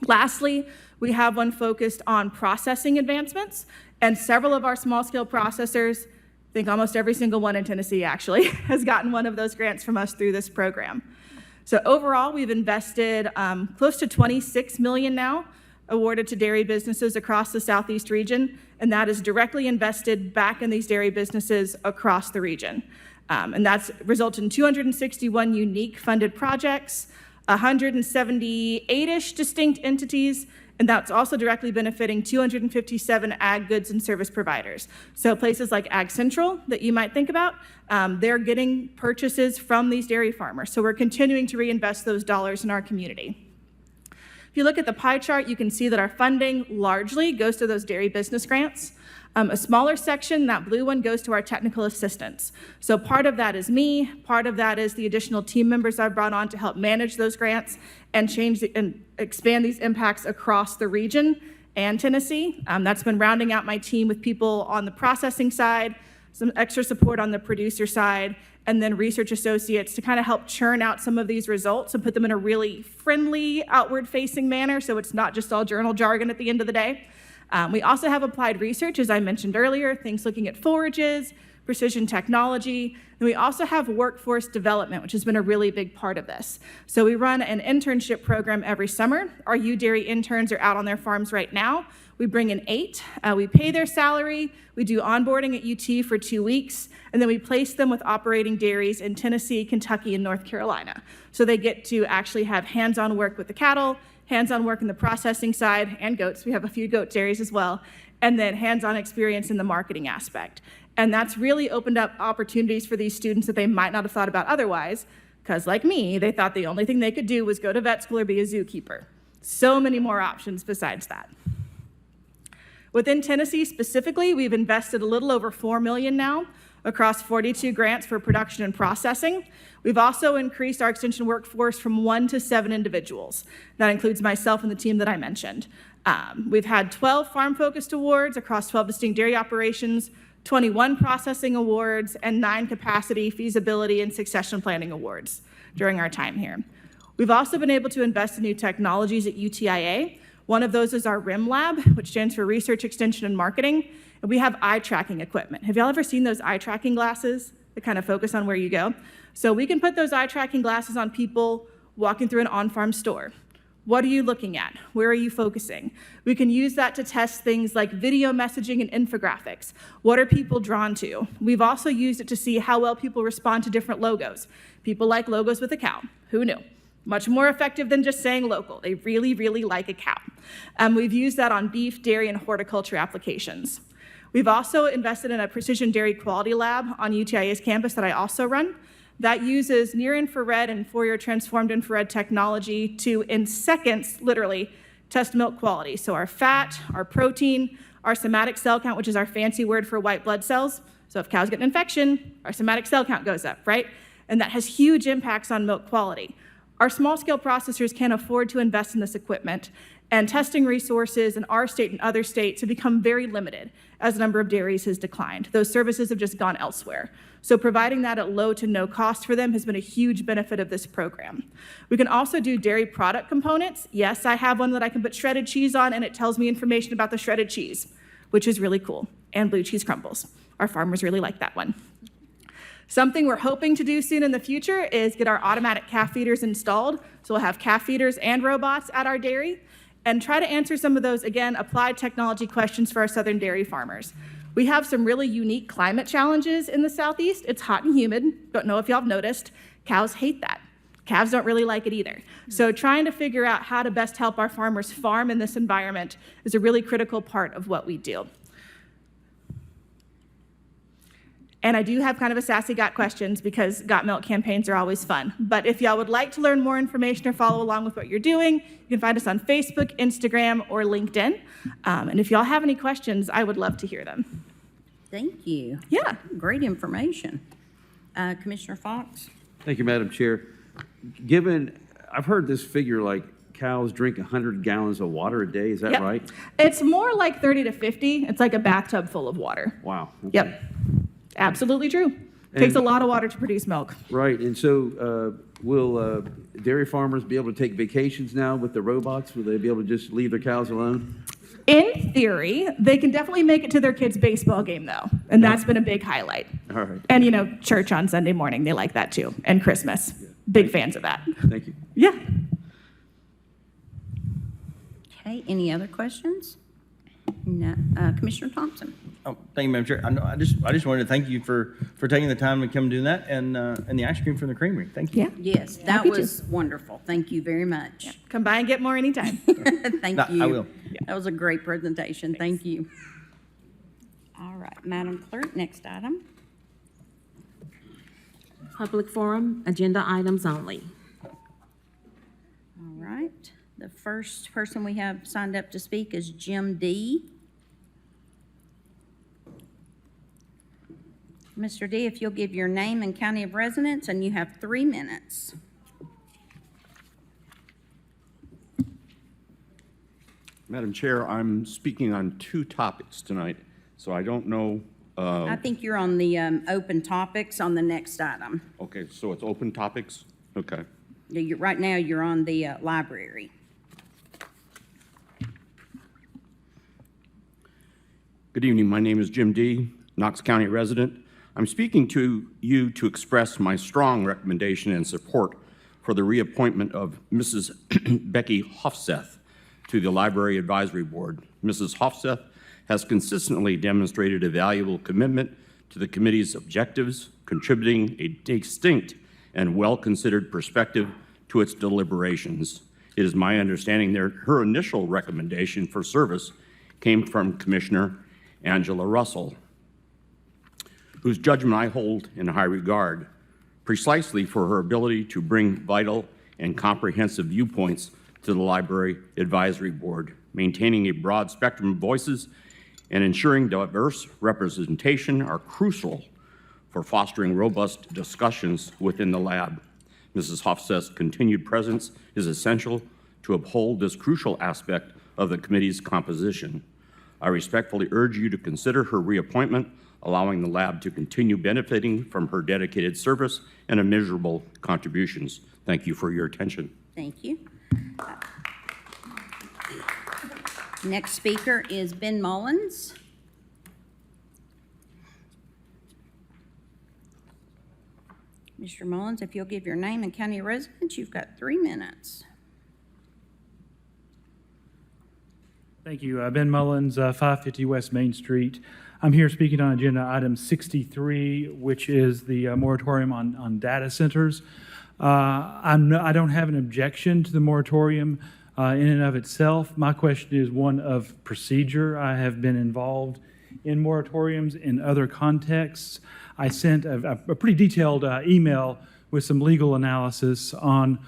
M: Lastly, we have one focused on processing advancements, and several of our small-scale processors, I think almost every single one in Tennessee actually, has gotten one of those grants from us through this program. So overall, we've invested close to $26 million now, awarded to dairy businesses across the Southeast region, and that is directly invested back in these dairy businesses across the region. And that's resulted in 261 unique funded projects, 178-ish distinct entities, and that's also directly benefiting 257 ag goods and service providers. So places like Ag Central that you might think about, they're getting purchases from these dairy farmers. So we're continuing to reinvest those dollars in our community. If you look at the pie chart, you can see that our funding largely goes to those dairy business grants. A smaller section, that blue one, goes to our technical assistance. So part of that is me, part of that is the additional team members I've brought on to help manage those grants and and expand these impacts across the region and Tennessee. That's been rounding out my team with people on the processing side, some extra support on the producer side, and then research associates to kind of help churn out some of these results and put them in a really friendly, outward-facing manner so it's not just all journal jargon at the end of the day. We also have applied research, as I mentioned earlier, things looking at forages, precision technology, and we also have workforce development, which has been a really big part of this. So we run an internship program every summer. Our U-Dairy interns are out on their farms right now. We bring in 8, we pay their salary, we do onboarding at UT for 2 weeks, and then we place them with operating dairies in Tennessee, Kentucky, and North Carolina. So they get to actually have hands-on work with the cattle, hands-on work in the processing side, and goats. We have a few goat dairies as well, and then hands-on experience in the marketing aspect. And that's really opened up opportunities for these students that they might not have thought about otherwise, because like me, they thought the only thing they could do was go to vet school or be a zookeeper. So many more options besides that. Within Tennessee specifically, we've invested a little over $4 million now across 42 grants for production and processing. We've also increased our extension workforce from 1 to 7 individuals. That includes myself and the team that I mentioned. We've had 12 farm-focused awards across 12 distinct dairy operations, 21 processing awards, and 9 capacity, feasibility, and succession planning awards during our time here. We've also been able to invest in new technologies at UTIA. One of those is our RIM lab, which stands for Research, Extension, and Marketing. And we have eye tracking equipment. Have y'all ever seen those eye tracking glasses that kind of focus on where you go? So we can put those eye tracking glasses on people walking through an on-farm store. What are you looking at? Where are you focusing? We can use that to test things like video messaging and infographics. What are people drawn to? We've also used it to see how well people respond to different logos. People like logos with a cow. Who knew? Much more effective than just saying local. They really, really like a cow. We've used that on beef, dairy, and horticulture applications. We've also invested in a precision dairy quality lab on UTIA's campus that I also run. That uses near-infrared and Fourier transformed infrared technology to, in seconds, literally, test milk quality. So our fat, our protein, our somatic cell count, which is our fancy word for white blood cells. So if cows get an infection, our somatic cell count goes up, right? And that has huge impacts on milk quality. Our small-scale processors can't afford to invest in this equipment, And testing resources in our state and other states have become very limited as the number of dairies has declined. Those services have just gone elsewhere. So providing that at low to no cost for them has been a huge benefit of this program. We can also do dairy product components. Yes, I have one that I can put shredded cheese on and it tells me information about the shredded cheese, which is really cool, and blue cheese crumbles. Our farmers really like that one. Something we're hoping to do soon in the future is get our automatic calf feeders installed. So we'll have calf feeders and robots at our dairy and try to answer some of those, again, applied technology questions for our southern dairy farmers. We have some really unique climate challenges in the Southeast. It's hot and humid. Don't know if y'all have noticed. Cows hate that. Calves don't really like it either. So trying to figure out how to best help our farmers farm in this environment is a really critical part of what we do. And I do have kind of a sassy Got Questions because Got Milk campaigns are always fun. But if y'all would like to learn more information or follow along with what you're doing, you can find us on Facebook, Instagram, or LinkedIn. And if y'all have any questions, I would love to hear them.
A: Thank you.
M: Yeah.
A: Great information. Commissioner Fox?
D: Thank you, Madam Chair. Given, I've heard this figure like cows drink 100 gallons of water a day. Is that
M: Yep.
D: right?
M: It's more like 30 to 50. It's like a bathtub full of water.
D: Wow. Okay.
M: Yep. Absolutely true. Takes a lot of water to produce milk.
D: Right, and so will dairy farmers be able to take vacations now with the robots? Will they be able to just leave their cows alone?
M: In theory, they can definitely make it to their kids' baseball game, though, and that's been a big highlight.
D: All right,
M: And, you know, church on Sunday morning, they like that too, and Christmas. Big fans of that.
D: thank you.
M: Yeah.
A: Okay, any other questions? No. Commissioner Thompson?
G: Oh, thank you, Madam Chair. I just wanted to thank you for taking the time to come do that and the ice cream from the creamery. Thank you.
M: Yeah.
A: Yes, that
M: Happy to.
A: was wonderful. Thank you very much.
M: Come by and get more anytime.
A: Thank
G: No,
A: you.
G: I will.
A: That was a great presentation. Thank you. All right, Madam Clerk, next item.
C: Public forum, agenda items only.
A: All right, the first person we have signed up to speak is Jim D. Mr. D, if you'll give your name and county of residence, and you have 3 minutes.
N: Madam Chair, I'm speaking on 2 topics tonight, so I don't know.
A: I think you're on the open topics on the next item.
N: Okay, so it's open topics? Okay.
A: Yeah, right now, you're on the library.
N: Good evening. My name is Jim D., Knox County resident. I'm speaking to you to express my strong recommendation and support for the reappointment of Mrs. Becky Hofseth to the Library Advisory Board. Mrs. Hofseth has consistently demonstrated a valuable commitment to the committee's objectives, contributing a distinct and well-considered perspective to its deliberations. It is my understanding that her initial recommendation for service came from Commissioner Angela Russell, whose judgment I hold in high regard, precisely for her ability to bring vital and comprehensive viewpoints to the Library Advisory Board, maintaining a broad spectrum of voices and ensuring diverse representation are crucial for fostering robust discussions within the lab. Mrs. Hofseth's continued presence is essential to uphold this crucial aspect of the committee's composition. I respectfully urge you to consider her reappointment, allowing the lab to continue benefiting from her dedicated service and immeasurable contributions. Thank you for your attention.
A: Thank you. Next speaker is Ben Mullins. Mr. Mullins, if you'll give your name and county of residence, you've got 3 minutes.
O: Thank you. Ben Mullins, 550 West Main Street. I'm here speaking on agenda item 63, which is the moratorium on data centers. I don't have an objection to the moratorium in and of itself. My question is one of procedure. I have been involved in moratoriums in other contexts. I sent a pretty detailed email with some legal analysis on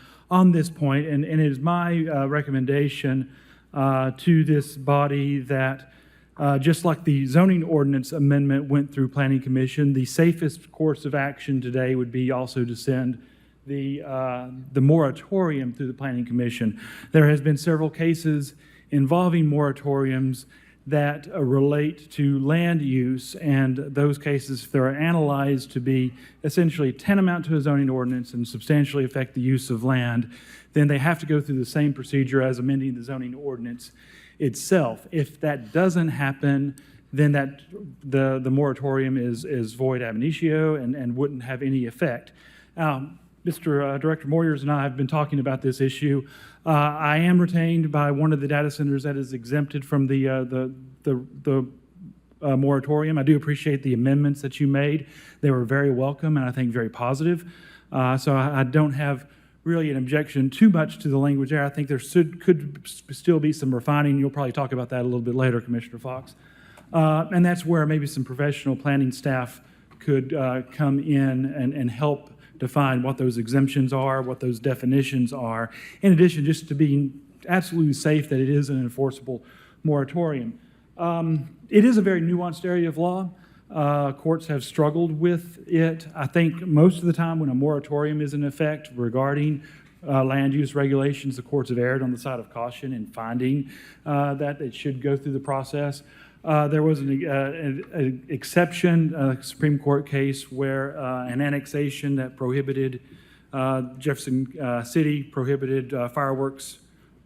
O: this point, and it is my recommendation to this body that just like the zoning ordinance amendment went through Planning Commission, the safest course of action today would be also to send the moratorium through the Planning Commission. There has been several cases involving moratoriums that relate to land use, and those cases, if they're analyzed to be essentially tantamount to a zoning ordinance and substantially affect the use of land, then they have to go through the same procedure as amending the zoning ordinance itself. If that doesn't happen, then the moratorium is void ab initio and wouldn't have any effect. Mr. Director Moyers and I have been talking about this issue. I am retained by one of the data centers that is exempted from the moratorium. I do appreciate the amendments that you made. They were very welcome and I think very positive. So I don't have really an objection too much to the language there. I think there could still be some refining. You'll probably talk about that a little bit later, Commissioner Fox. And that's where maybe some professional planning staff could come in and help define what those exemptions are, what those definitions are, in addition just to being absolutely safe that it is an enforceable moratorium. It is a very nuanced area of law. Courts have struggled with it. I think most of the time when a moratorium is in effect regarding land use regulations, the courts have erred on the side of caution in finding that it should go through the process. There was an exception, a Supreme Court case where an annexation that prohibited Jefferson City prohibited fireworks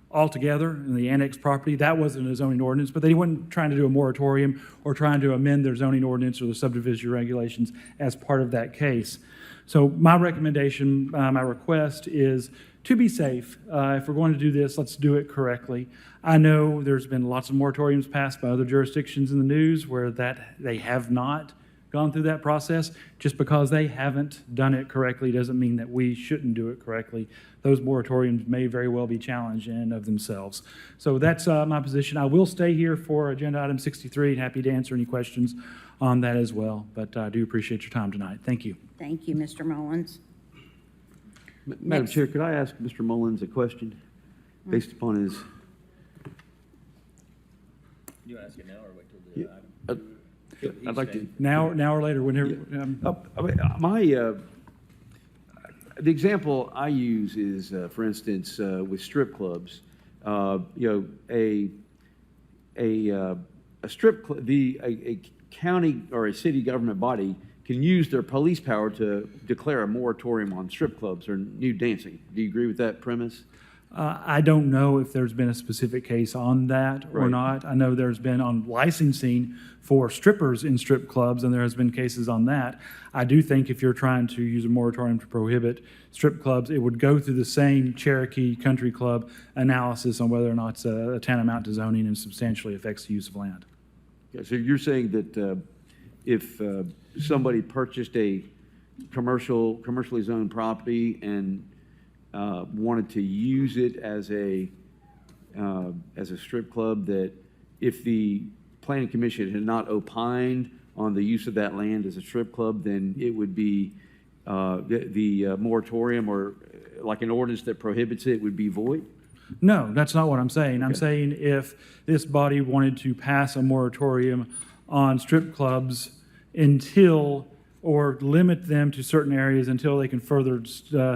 O: altogether in the annexed property. That wasn't a zoning ordinance, but they weren't trying to do a moratorium or trying to amend their zoning ordinance or the subdivision regulations as part of that case. So my recommendation, my request is to be safe. If we're going to do this, let's do it correctly. I know there's been lots of moratoriums passed by other jurisdictions in the news where they have not gone through that process. Just because they haven't done it correctly doesn't mean that we shouldn't do it correctly. Those moratoriums may very well be challenged in and of themselves. So that's my position. I will stay here for agenda item 63 and happy to answer any questions on that as well. But I do appreciate your time tonight. Thank you.
A: Thank you, Mr. Mullins.
D: Madam Chair, could I ask Mr. Mullins a question based upon his?
G: You ask it now or wait till the item?
D: I'd like to.
O: Now or later, whenever.
D: The example I use is, for instance, with strip clubs. You know, a strip club, a county or a city government body can use their police power to declare a moratorium on strip clubs or nude dancing. Do you agree with that premise?
O: I don't know if there's been a specific case on that or
D: Right.
O: not. I know there's been on licensing for strippers in strip clubs, and there has been cases on that. I do think if you're trying to use a moratorium to prohibit strip clubs, it would go through the same Cherokee Country Club analysis on whether or not it's a tantamount to zoning and substantially affects the use of land.
D: Okay, so you're saying that if somebody purchased a commercially zoned property and wanted to use it as a strip club, that if the Planning Commission had not opined on the use of that land as a strip club, then it would be the moratorium or like an ordinance that prohibits it would be void?
O: No, that's not what I'm saying. I'm saying if this body wanted to pass a moratorium on strip clubs until, or limit them to certain areas until they can further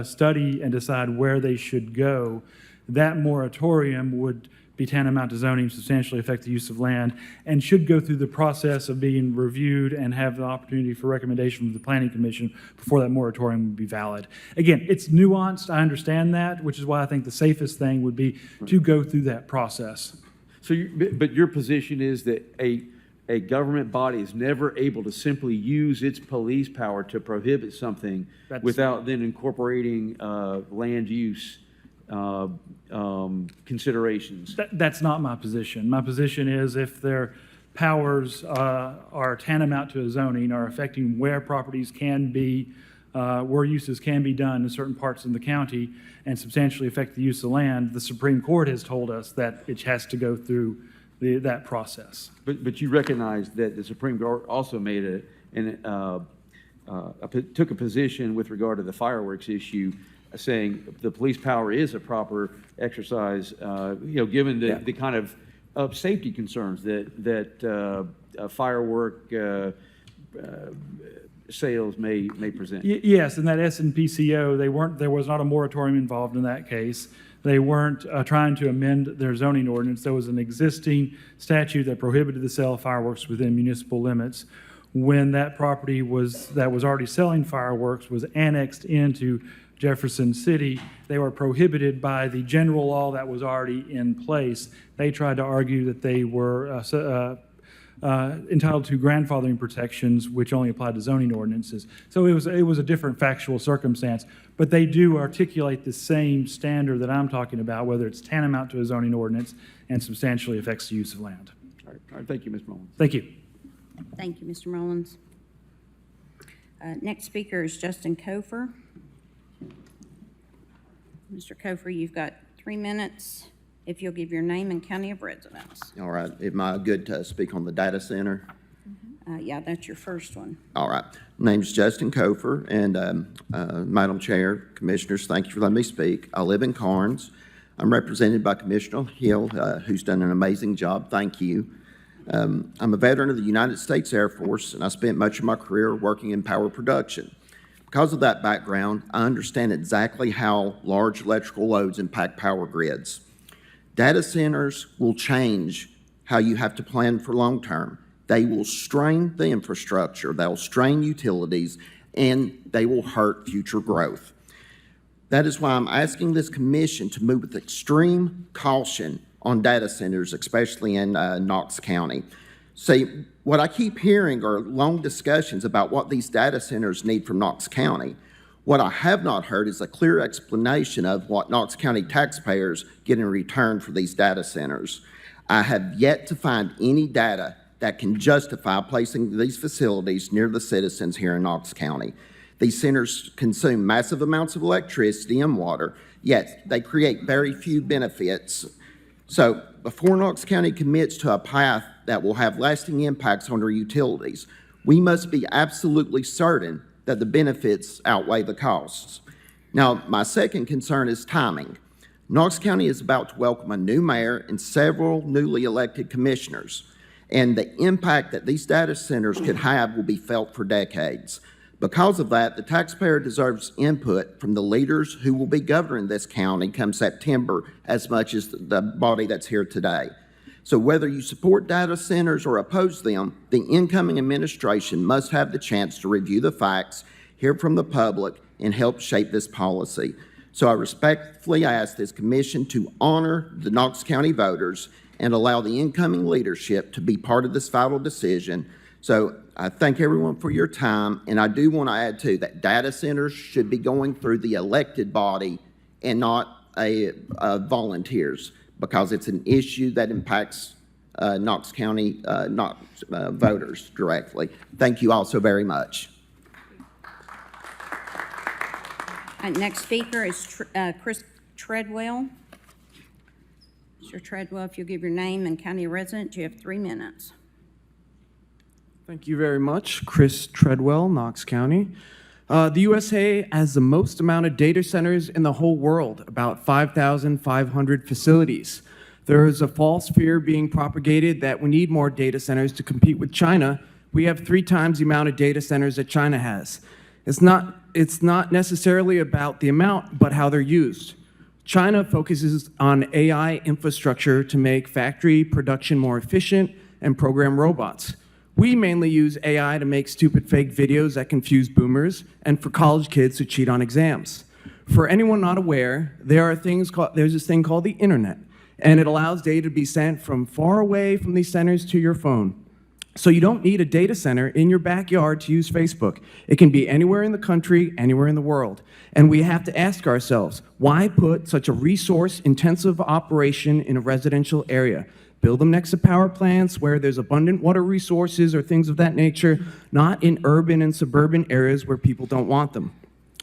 O: study and decide where they should go, that moratorium would be tantamount to zoning, substantially affect the use of land, and should go through the process of being reviewed and have the opportunity for recommendation from the Planning Commission before that moratorium would be valid. Again, it's nuanced, I understand that, which is why I think the safest thing would be to go through that process.
D: So, but your position is that a government body is never able to simply use its police power to prohibit something without then incorporating land use considerations?
O: That's not my position. My position is if their powers are tantamount to a zoning, are affecting where properties can be, where uses can be done in certain parts of the county and substantially affect the use of land, the Supreme Court has told us that it has to go through that process.
D: But you recognize that the Supreme Court also made took a position with regard to the fireworks issue, saying the police power is a proper exercise, given the kind of safety concerns that firework
P: sales may present.
O: Yes, in that SNPCO, there was not a moratorium involved in that case. They weren't trying to amend their zoning ordinance. There was an existing statute that prohibited the sale of fireworks within municipal limits. When that property that was already selling fireworks was annexed into Jefferson City, they were prohibited by the general law that was already in place. They tried to argue that they were entitled to grandfathering protections, which only applied to zoning ordinances. So it was a different factual circumstance, but they do articulate the same standard that I'm talking about, whether it's tantamount to a zoning ordinance and substantially affects the use of land.
P: All right, thank you, Ms. Mullins.
O: Thank you.
A: Thank you, Mr. Mullins. Next speaker is Justin Kofer. Mr. Kofer, you've got 3 minutes if you'll give your name and county of residence.
Q: All right. Am I good to speak on the data center?
A: Yeah, that's your first one.
Q: All right. Name's Justin Kofer, and Madam Chair, Commissioners, thank you for letting me speak. I live in Carnes. I'm represented by Commissioner Hill, who's done an amazing job. Thank you. I'm a veteran of the United States Air Force, and I spent much of my career working in power production. Because of that background, I understand exactly how large electrical loads impact power grids. Data centers will change how you have to plan for long term. They will strain the infrastructure, they'll strain utilities, and they will hurt future growth. That is why I'm asking this commission to move with extreme caution on data centers, especially in Knox County. See, what I keep hearing are long discussions about what these data centers need from Knox County. What I have not heard is a clear explanation of what Knox County taxpayers get in return for these data centers. I have yet to find any data that can justify placing these facilities near the citizens here in Knox County. These centers consume massive amounts of electricity and water, yet they create very few benefits. So before Knox County commits to a path that will have lasting impacts on our utilities, we must be absolutely certain that the benefits outweigh the costs. Now, my second concern is timing. Knox County is about to welcome a new mayor and several newly elected commissioners, and the impact that these data centers could have will be felt for decades. Because of that, the taxpayer deserves input from the leaders who will be governing this county come September as much as the body that's here today. So whether you support data centers or oppose them, the incoming administration must have the chance to review the facts, hear from the public, and help shape this policy. So I respectfully ask this commission to honor the Knox County voters and allow the incoming leadership to be part of this vital decision. So I thank everyone for your time, and I do want to add too that data centers should be going through the elected body and not volunteers, because it's an issue that impacts Knox County voters directly. Thank you all so very much.
A: Next speaker is Chris Treadwell. Mr. Treadwell, if you'll give your name and county of residence, you have 3 minutes.
R: Thank you very much. Chris Treadwell, Knox County. The USA has the most amount of data centers in the whole world, about 5,500 facilities. There is a false fear being propagated that we need more data centers to compete with China. We have 3 times the amount of data centers that China has. It's not necessarily about the amount, but how they're used. China focuses on AI infrastructure to make factory production more efficient and program robots. We mainly use AI to make stupid fake videos that confuse boomers and for college kids who cheat on exams. For anyone not aware, there's this thing called the internet, and it allows data to be sent from far away from these centers to your phone. So you don't need a data center in your backyard to use Facebook. It can be anywhere in the country, anywhere in the world. And we have to ask ourselves, why put such a resource-intensive operation in a residential area? Build them next to power plants where there's abundant water resources or things of that nature, not in urban and suburban areas where people don't want them.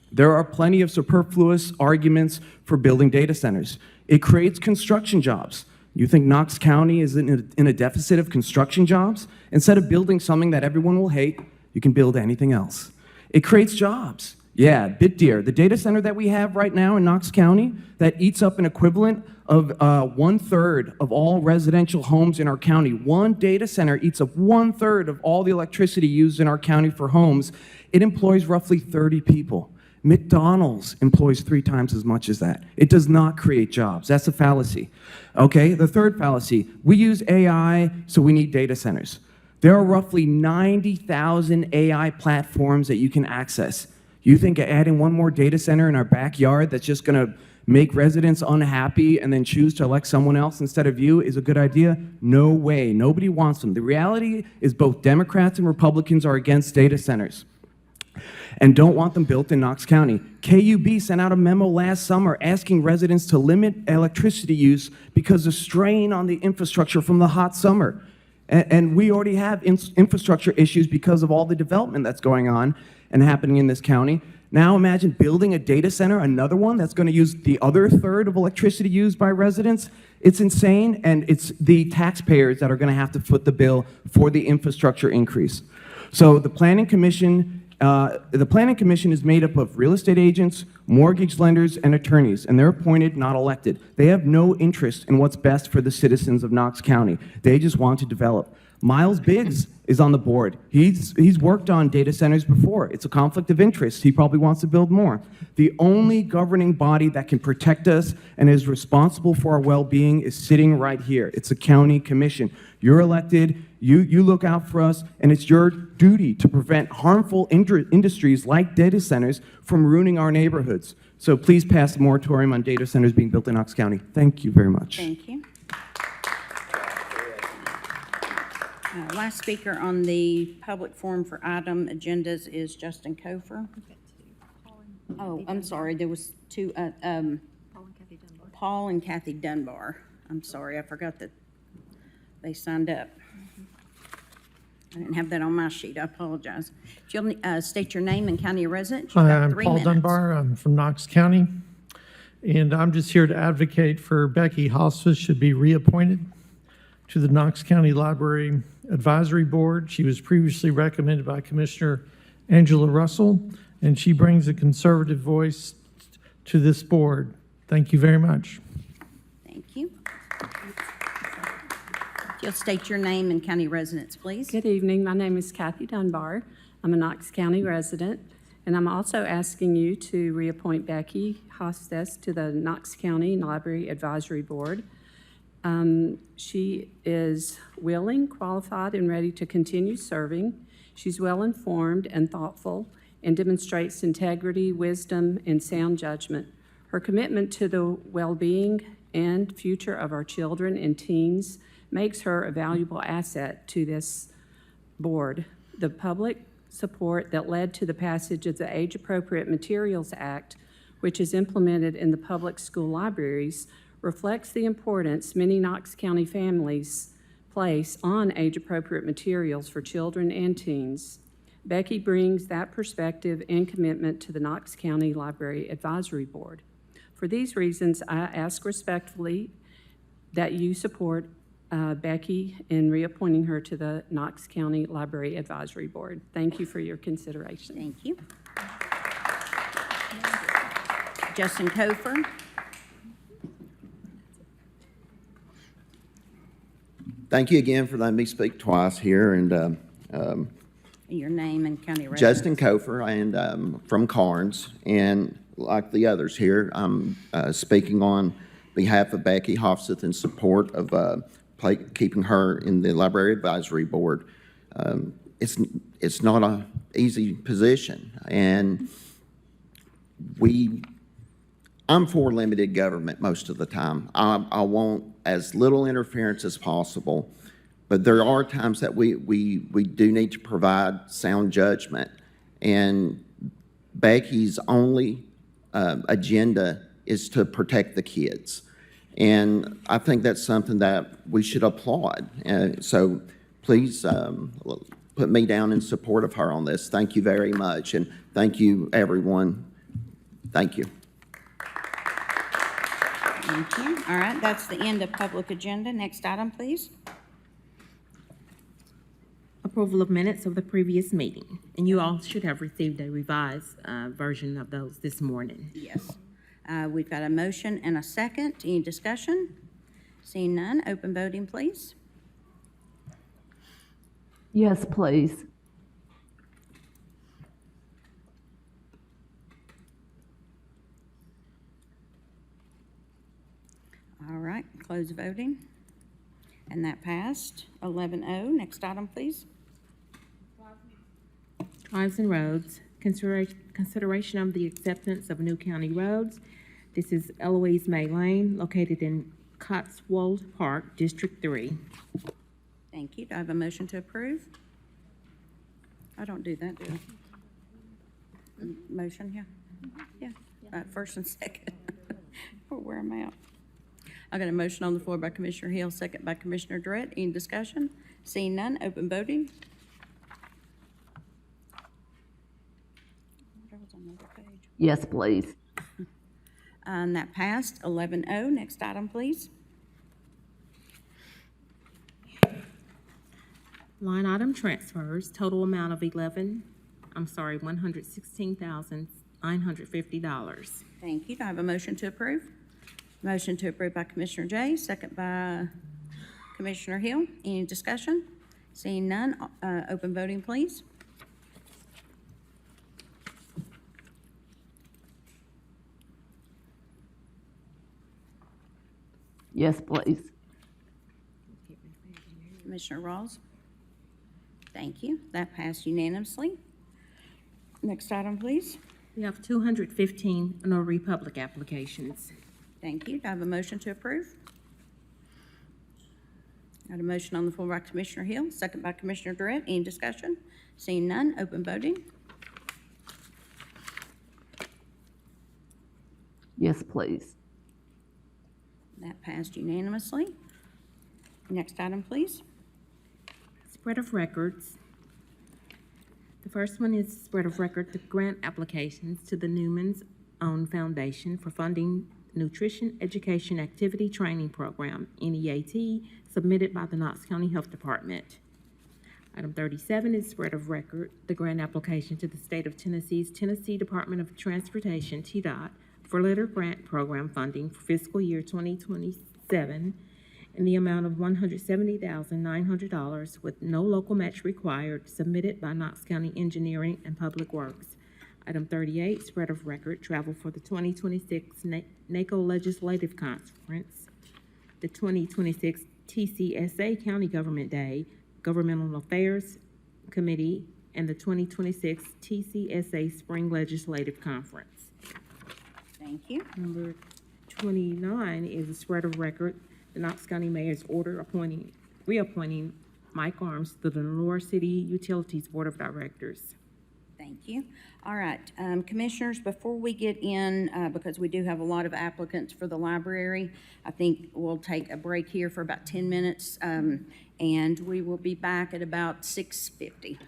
R: There are plenty of superfluous arguments for building data centers. It creates construction jobs. You think Knox County is in a deficit of construction jobs? Instead of building something that everyone will hate, you can build anything else. It creates jobs. Yeah, Bitdeer, the data center that we have right now in Knox County that eats up an equivalent of 1/3 of all residential homes in our county. One data center eats up 1/3 of all the electricity used in our county for homes. It employs roughly 30 people. McDonald's employs 3 times as much as that. It does not create jobs. That's a fallacy. Okay, the third fallacy, we use AI, so we need data centers. There are roughly 90,000 AI platforms that you can access. You think adding one more data center in our backyard that's just going to make residents unhappy and then choose to elect someone else instead of you is a good idea? No way. Nobody wants them. The reality is both Democrats and Republicans are against data centers and don't want them built in Knox County. KUB sent out a memo last summer asking residents to limit electricity use because of strain on the infrastructure from the hot summer. And we already have infrastructure issues because of all the development that's going on and happening in this county. Now imagine building a data center, another one that's going to use the other third of electricity used by residents. It's insane, and it's the taxpayers that are going to have to foot the bill for the infrastructure increase. So the Planning Commission is made up of real estate agents, mortgage lenders, and attorneys, and they're appointed, not elected. They have no interest in what's best for the citizens of Knox County. They just want to develop. Miles Biggs is on the board. He's worked on data centers before. It's a conflict of interest. He probably wants to build more. The only governing body that can protect us and is responsible for our well-being is sitting right here. It's a county commission. You're elected, you look out for us, and it's your duty to prevent harmful industries like data centers from ruining our neighborhoods. So please pass a moratorium on data centers being built in Knox County. Thank you very much.
A: Thank you. Last speaker on the public forum for item agendas is Justin Kofer. Oh, I'm sorry, there was two, Paul and Kathy Dunbar. I'm sorry, I forgot that they signed up. I didn't have that on my sheet, I apologize. If you'll state your name and county of residence, you've
S: Hi,
A: got
S: I'm
A: 3
S: Paul
A: minutes.
S: Dunbar. I'm from Knox County, and I'm just here to advocate for Becky Hospice should be reappointed to the Knox County Library Advisory Board. She was previously recommended by Commissioner Angela Russell, and she brings a conservative voice to this board. Thank you very much.
A: Thank you. If you'll state your name and county residence, please.
T: Good evening. My name is Kathy Dunbar. I'm a Knox County resident, and I'm also asking you to reappoint Becky Hostes to the Knox County Library Advisory Board. She is willing, qualified, and ready to continue serving. She's well-informed and thoughtful and demonstrates integrity, wisdom, and sound judgment. Her commitment to the well-being and future of our children and teens makes her a valuable asset to this board. The public support that led to the passage of the Age-Appropriate Materials Act, which is implemented in the public school libraries, reflects the importance many Knox County families place on age-appropriate materials for children and teens. Becky brings that perspective and commitment to the Knox County Library Advisory Board. For these reasons, I ask respectfully that you support Becky in reappointing her to the Knox County Library Advisory Board. Thank you for your consideration.
A: Thank you. Justin Kofer.
Q: Thank you again for letting me speak twice here, and
A: Your name and county residence.
Q: Justin Kofer, and from Carnes, and like the others here, I'm speaking on behalf of Becky Hofseth in support of keeping her in the Library Advisory Board. It's not an easy position, and I'm for limited government most of the time. I want as little interference as possible, but there are times that we do need to provide sound judgment, and Becky's only agenda is to protect the kids. And I think that's something that we should applaud. So please put me down in support of her on this. Thank you very much, and thank you, everyone. Thank you.
A: Thank you. All right, that's the end of public agenda. Next item, please.
C: Approval of minutes of the previous meeting. And you all should have received a revised version of those this morning.
A: Yes. We've got a motion and a second. Any discussion? Seeing none, open voting, please.
F: Yes, please.
A: All right, close voting. And that passed 11-0. Next item, please.
C: Drives and roads, consideration of the acceptance of new county roads. This is Eloise May Lane, located in Cotswold Park, District 3.
A: Thank you. Do I have a motion to approve? I don't do that, do I? Motion, yeah? Yeah. First and second. Where am I at? I got a motion on the floor by Commissioner Hill, second by Commissioner Durrett. Any discussion? Seeing none, open voting. That was on the other page.
F: Yes, please.
A: And that passed 11-0. Next item, please.
C: Line item transfers, total amount of $116,950.
A: Thank you. Do I have a motion to approve? Motion to approve by Commissioner Jay, second by Commissioner Hill. Any discussion? Seeing none, open voting, please.
F: Yes, please.
A: Commissioner Rawls? Thank you. That passed unanimously. Next item, please.
C: We have 215 notary public applications.
A: Thank you. Do I have a motion to approve? Got a motion on the floor by Commissioner Hill, second by Commissioner Durrett. Any discussion? Seeing none, open voting.
F: Yes, please.
A: That passed unanimously. Next item, please.
C: Spread of records. The first one is spread of record, the grant applications to the Newman's Own Foundation for funding Nutrition Education Activity Training Program, NEAT, submitted by the Knox County Health Department. Item 37 is spread of record, the grant application to the State of Tennessee's Tennessee Department of Transportation, TDOT, for letter grant program funding for fiscal year 2027 in the amount of $170,900 with no local match required, submitted by Knox County Engineering and Public Works. Item 38, spread of record, travel for the 2026 NACO Legislative Conference, the 2026 TCSA County Government Day, Governmental Affairs Committee, and the 2026 TCSA Spring Legislative Conference.
A: Thank you.
C: Number 29 is a spread of record, the Knox County Mayor's order reappointing Mike Arms to the Lenore City Utilities Board of Directors.
A: Thank you. All right, Commissioners, before we get in, because we do have a lot of applicants for the library, I think we'll take a break here for about 10 minutes, and we will be back at about 6:50.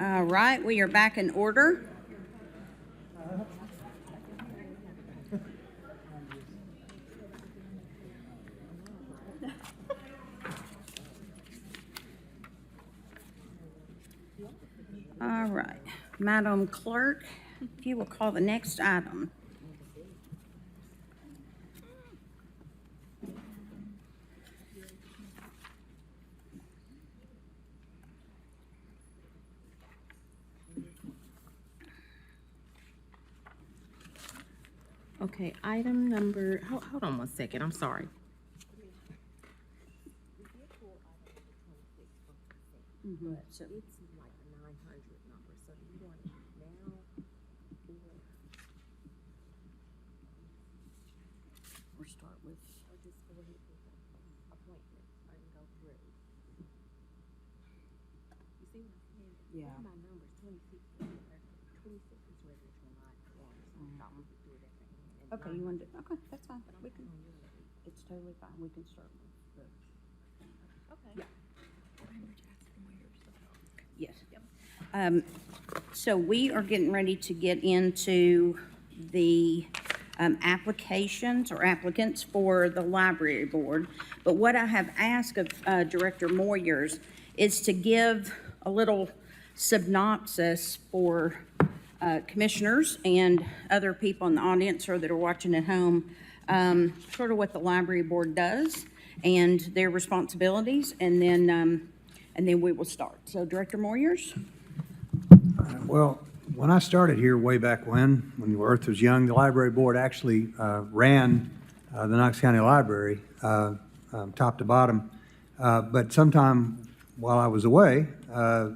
A: All right, we are back in order. All right, Madam Clerk, if you will call the next item.
C: Okay, item number, hold on one second, I'm sorry.
A: So
C: it's like a 900 number, so do you want it now
A: or start with,
C: or just go ahead with appointment and go through? You see what I'm saying?
A: Yeah.
C: My number is 26. 26 is regular to my form, so I want to do it at the end. And
A: okay, you want to, okay, that's fine.
C: But I'm
A: We can,
C: on your list.
A: it's totally fine. We can start with the,
C: Okay.
A: yeah. Yes. So we are getting ready to get into the applications or applicants for the library board. But what I have asked of Director Moyers is to give a little synopsis for commissioners and other people in the audience or that are watching at home, sort of what the library board does and their responsibilities, and then we will start. So Director Moyers?
U: Well, when I started here way back when the earth was young, the library board actually ran the Knox County Library top to bottom. But sometime while I was away,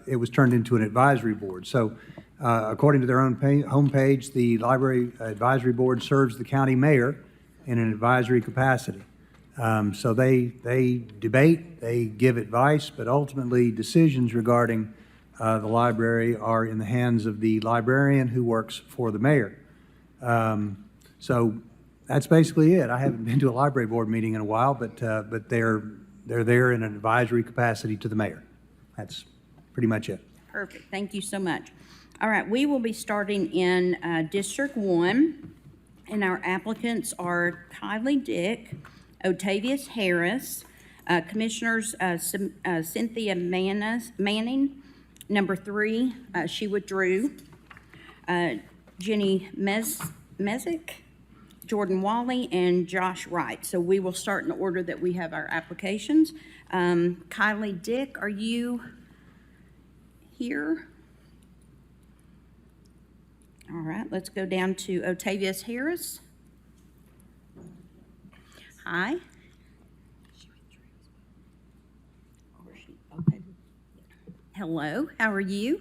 U: it was turned into an advisory board. So according to their own homepage, the Library Advisory Board serves the county mayor in an advisory capacity. So they debate, they give advice, but ultimately decisions regarding the library are in the hands of the librarian who works for the mayor. So that's basically it. I haven't been to a library board meeting in a while, but they're there in an advisory capacity to the mayor. That's pretty much it.
A: Perfect. Thank you so much. All right, we will be starting in District 1, and our applicants are Kylie Dick, Otavius Harris, Commissioners Cynthia Manning, number 3, she withdrew, Jenny Mesick, Jordan Wally, and Josh Wright. So we will start in the order that we have our applications. Kylie Dick, are you here? All right, let's go down to Otavius Harris. Hi. Okay. Hello, how are you?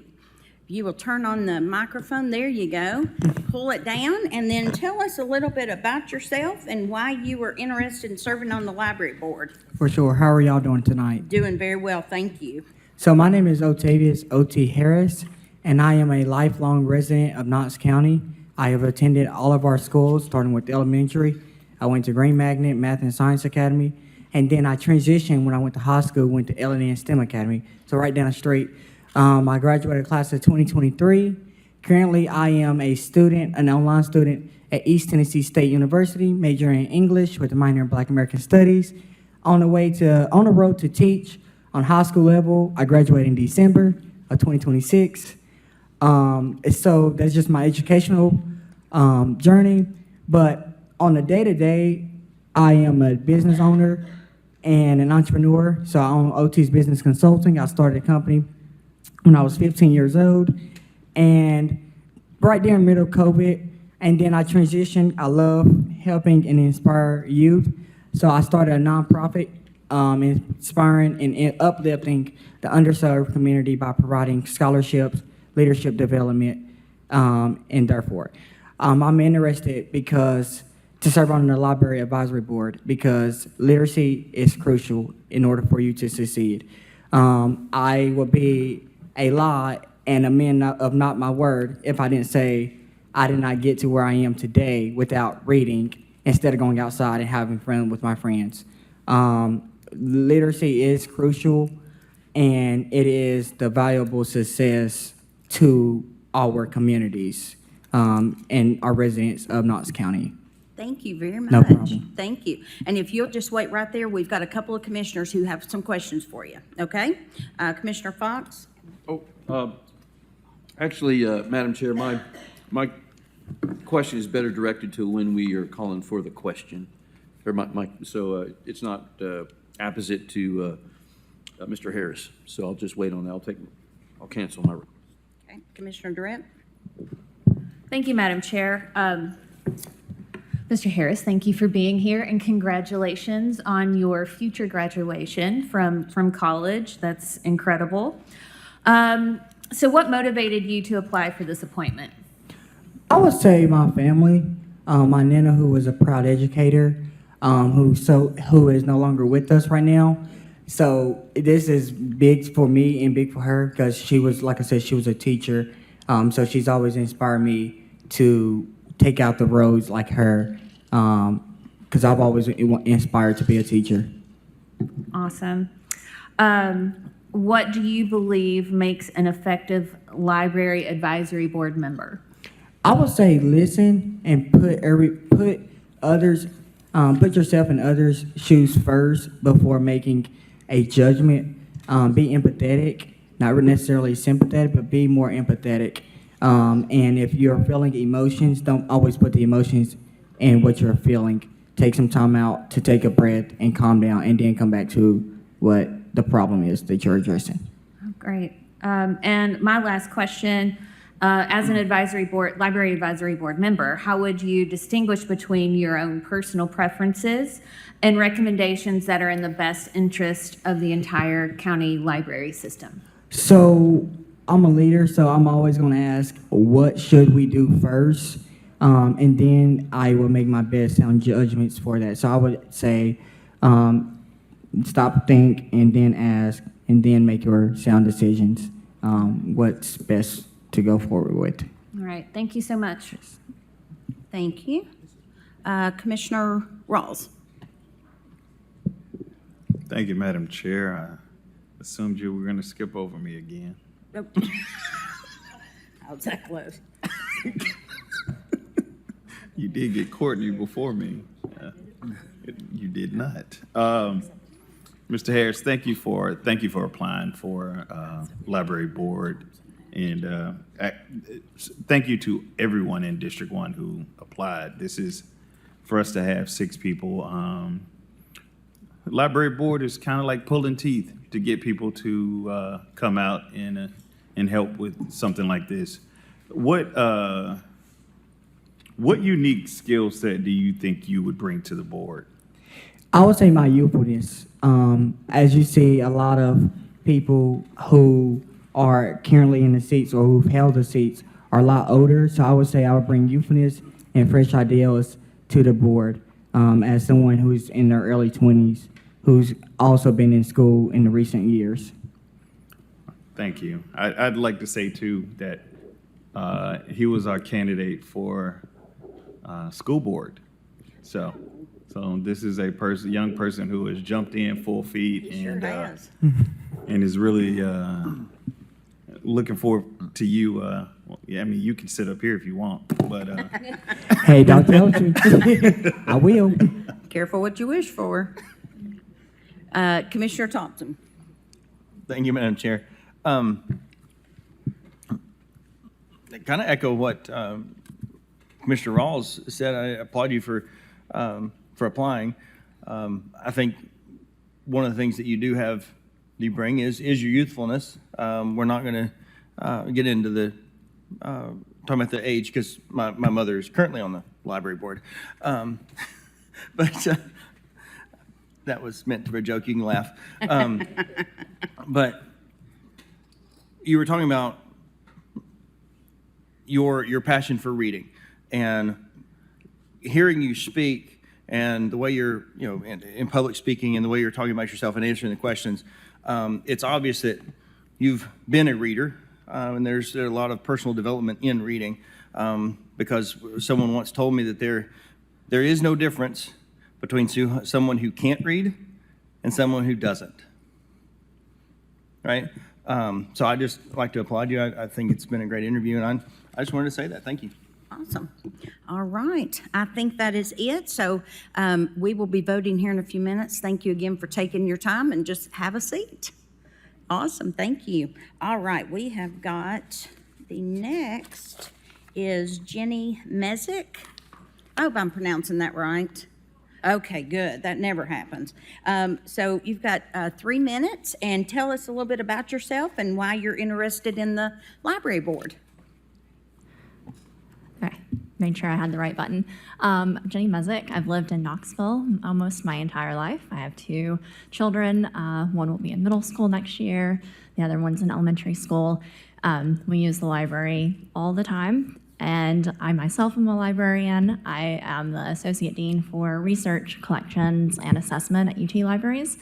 A: You will turn on the microphone. There you go. Pull it down and then tell us a little bit about yourself and why you were interested in serving on the library board.
V: For sure. How are y'all doing tonight?
A: Doing very well, thank you.
V: So my name is Otavius O.T. Harris, and I am a lifelong resident of Knox County. I have attended all of our schools, starting with elementary. I went to Green Magnet Math and Science Academy, and then I transitioned when I went to high school, went to L&N STEM Academy, so right down the street. I graduated class of 2023. Currently, I am a student, an online student at East Tennessee State University, majoring in English with a minor in Black American Studies. On the road to teach on high school level. I graduated in December of 2026. So that's just my educational journey. But on the day-to-day, I am a business owner and an entrepreneur. So I own OT's Business Consulting. I started a company when I was 15 years old, and right there in the middle of COVID, and then I transitioned. I love helping and inspire youth, so I started a nonprofit inspiring and uplifting the underserved community by providing scholarships, leadership development, and therefore, I'm interested to serve on the Library Advisory Board because literacy is crucial in order for you to succeed. I would be a lie and a man of not my word if I didn't say I did not get to where I am today without reading instead of going outside and having fun with my friends. Literacy is crucial, and it is the valuable success to our communities and our residents of Knox County.
A: Thank you very much.
V: No problem.
A: Thank you. And if you'll just wait right there, we've got a couple of commissioners who have some questions for you, okay? Commissioner Fox?
P: Actually, Madam Chair, my question is better directed to when we are calling for the question. Or so it's not opposite to Mr. Harris. So I'll just wait on that. I'll cancel my.
A: Okay, Commissioner Durant?
B: Thank you, Madam Chair. Mr. Harris, thank you for being here, and congratulations on your future graduation from college. That's incredible. So what motivated you to apply for this appointment?
V: I would say my family, my Nana, who was a proud educator, who is no longer with us right now. So this is big for me and big for her because she was, like I said, she was a teacher. So she's always inspired me to take out the roads like her because I've always inspired to be a teacher.
B: Awesome. What do you believe makes an effective library advisory board member?
V: I would say listen and put yourself in others' shoes first before making a judgment. Be empathetic, not necessarily sympathetic, but be more empathetic. And if you're feeling emotions, don't always put the emotions in what you're feeling. Take some time out to take a breath and calm down, and then come back to what the problem is that you're addressing.
B: Great. And my last question, as an library advisory board member, how would you distinguish between your own personal preferences and recommendations that are in the best interest of the entire county library system?
V: So I'm a leader, so I'm always going to ask, what should we do first? And then I will make my best sound judgments for that. So I would say, stop, think, and then ask, and then make your sound decisions. What's best to go forward with.
B: All right. Thank you so much.
A: Thank you. Commissioner Rawls.
H: Thank you, Madam Chair. I assumed you were going to skip over me again.
A: Nope. I was that close.
H: You did get Courtney before me. You did not. Mr. Harris, thank you for applying for library board, and thank you to everyone in District 1 who applied. This is for us to have 6 people. Library board is kind of like pulling teeth to get people to come out and help with something like this. What unique skill set do you think you would bring to the board?
V: I would say my youthfulness. As you see, a lot of people who are currently in the seats or who've held the seats are a lot older. So I would say I would bring youthfulness and fresh ideas to the board as someone who's in their early 20s, who's also been in school in the recent years.
H: Thank you. I'd like to say, too, that he was our candidate for school board. So this is a young person who has jumped in full feet and is really looking forward to you. I mean, you can sit up here if you want, but
V: hey, don't tell you. I will.
A: Careful what you wish for. Commissioner Thompson.
G: Thank you, Madam Chair. Kind of echo what Commissioner Rawls said. I applaud you for applying. I think one of the things that you bring is your youthfulness. We're not going to get into the talking about the age because my mother is currently on the library board, but that was meant to be a joke. You can laugh. But you were talking about your passion for reading, and hearing you speak, and the way you're, in public speaking, and the way you're talking about yourself and answering the questions. It's obvious that you've been a reader, and there's a lot of personal development in reading, because someone once told me that there is no difference between someone who can't read and someone who doesn't. Right? So I just like to applaud you. I think it's been a great interview, and I just wanted to say that. Thank you.
A: Awesome. All right. I think that is it. So we will be voting here in a few minutes. Thank you again for taking your time, and just have a seat. Awesome. Thank you. All right. We have got the next is Jenny Mezek. I hope I'm pronouncing that right. Okay, good. That never happens. So you've got 3 minutes, and tell us a little bit about yourself and why you're interested in the library board.
I: Okay, made sure I had the right button. Jenny Mezek. I've lived in Knoxville almost my entire life. I have 2 children. One will be in middle school next year. The other one's in elementary school. We use the library all the time. And I myself am a librarian. I am the Associate Dean for Research, Collections, and Assessment at UT Libraries.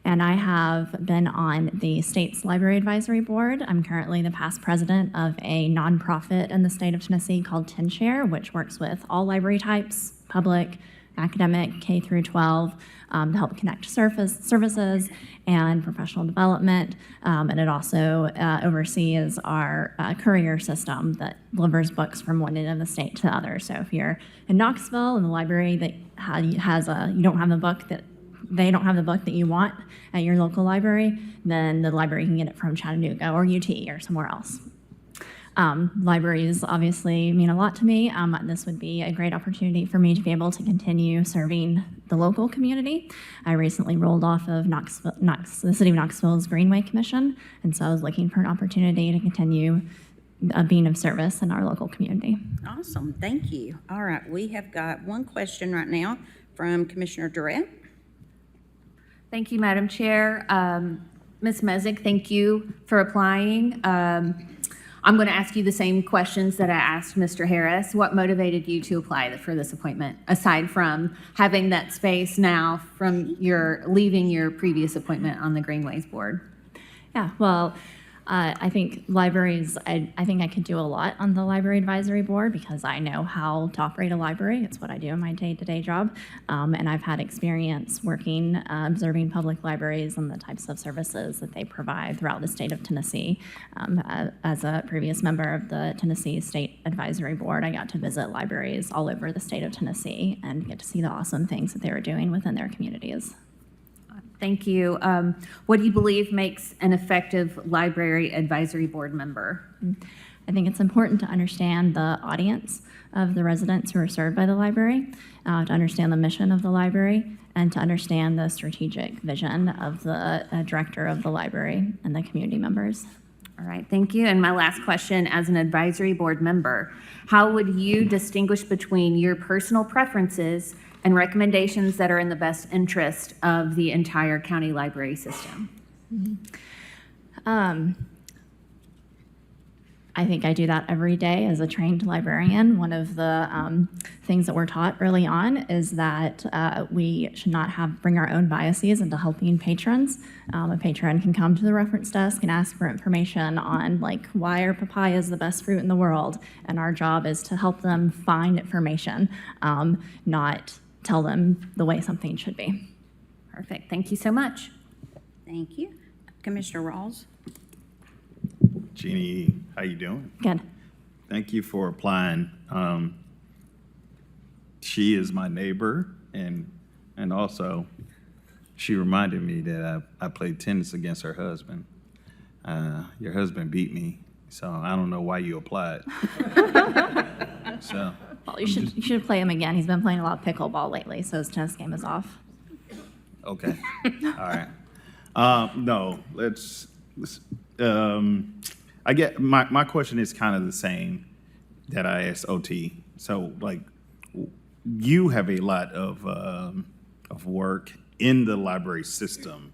I: And I have been on the state's Library Advisory Board. I'm currently the past president of a nonprofit in the state of Tennessee called TenShare, which works with all library types, public, academic K through 12, to help connect services and professional development. And it also oversees our courier system that delivers books from one end of the state to the other. So if you're in Knoxville and the library that you don't have the book that they don't have the book that you want at your local library, then the library can get it from Chattanooga or UT or somewhere else. Libraries obviously mean a lot to me. This would be a great opportunity for me to be able to continue serving the local community. I recently rolled off of the City of Knoxville's Greenway Commission, and so I was looking for an opportunity to continue being of service in our local community.
A: Awesome, thank you. All right, we have got one question right now from Commissioner Durrett.
B: Thank you, Madam Chair. Ms. Mezek, thank you for applying. I'm going to ask you the same questions that I asked Mr. Harris. What motivated you to apply for this appointment, aside from having that space now from leaving your previous appointment on the Greenways Board?
I: Yeah, well, I think libraries, I think I could do a lot on the Library Advisory Board because I know how to operate a library. It's what I do in my day-to-day job. And I've had experience working, observing public libraries and the types of services that they provide throughout the state of Tennessee. As a previous member of the Tennessee State Advisory Board, I got to visit libraries all over the state of Tennessee and get to see the awesome things that they were doing within their communities.
B: Thank you. What do you believe makes an effective library advisory board member?
I: I think it's important to understand the audience of the residents who are served by the library, to understand the mission of the library, and to understand the strategic vision of the director of the library and the community members.
B: All right, thank you. And my last question, as an advisory board member, how would you distinguish between your personal preferences and recommendations that are in the best interest of the entire county library system?
I: I think I do that every day as a trained librarian. One of the things that we're taught early on is that we should not bring our own biases into helping patrons. A patron can come to the reference desk and ask for information on why are papayas the best fruit in the world, and our job is to help them find information, not tell them the way something should be.
B: Perfect. Thank you so much.
A: Thank you. Commissioner Rawls.
H: Jeannie, how you doing?
I: Good.
H: Thank you for applying. She is my neighbor, and also she reminded me that I played tennis against her husband. Your husband beat me, so I don't know why you applied. So.
I: Well, you should play him again. He's been playing a lot of pickleball lately, so his tennis game is off.
H: Okay. All right. No, I get my question is kind of the same that I asked OT. So you have a lot of work in the library system,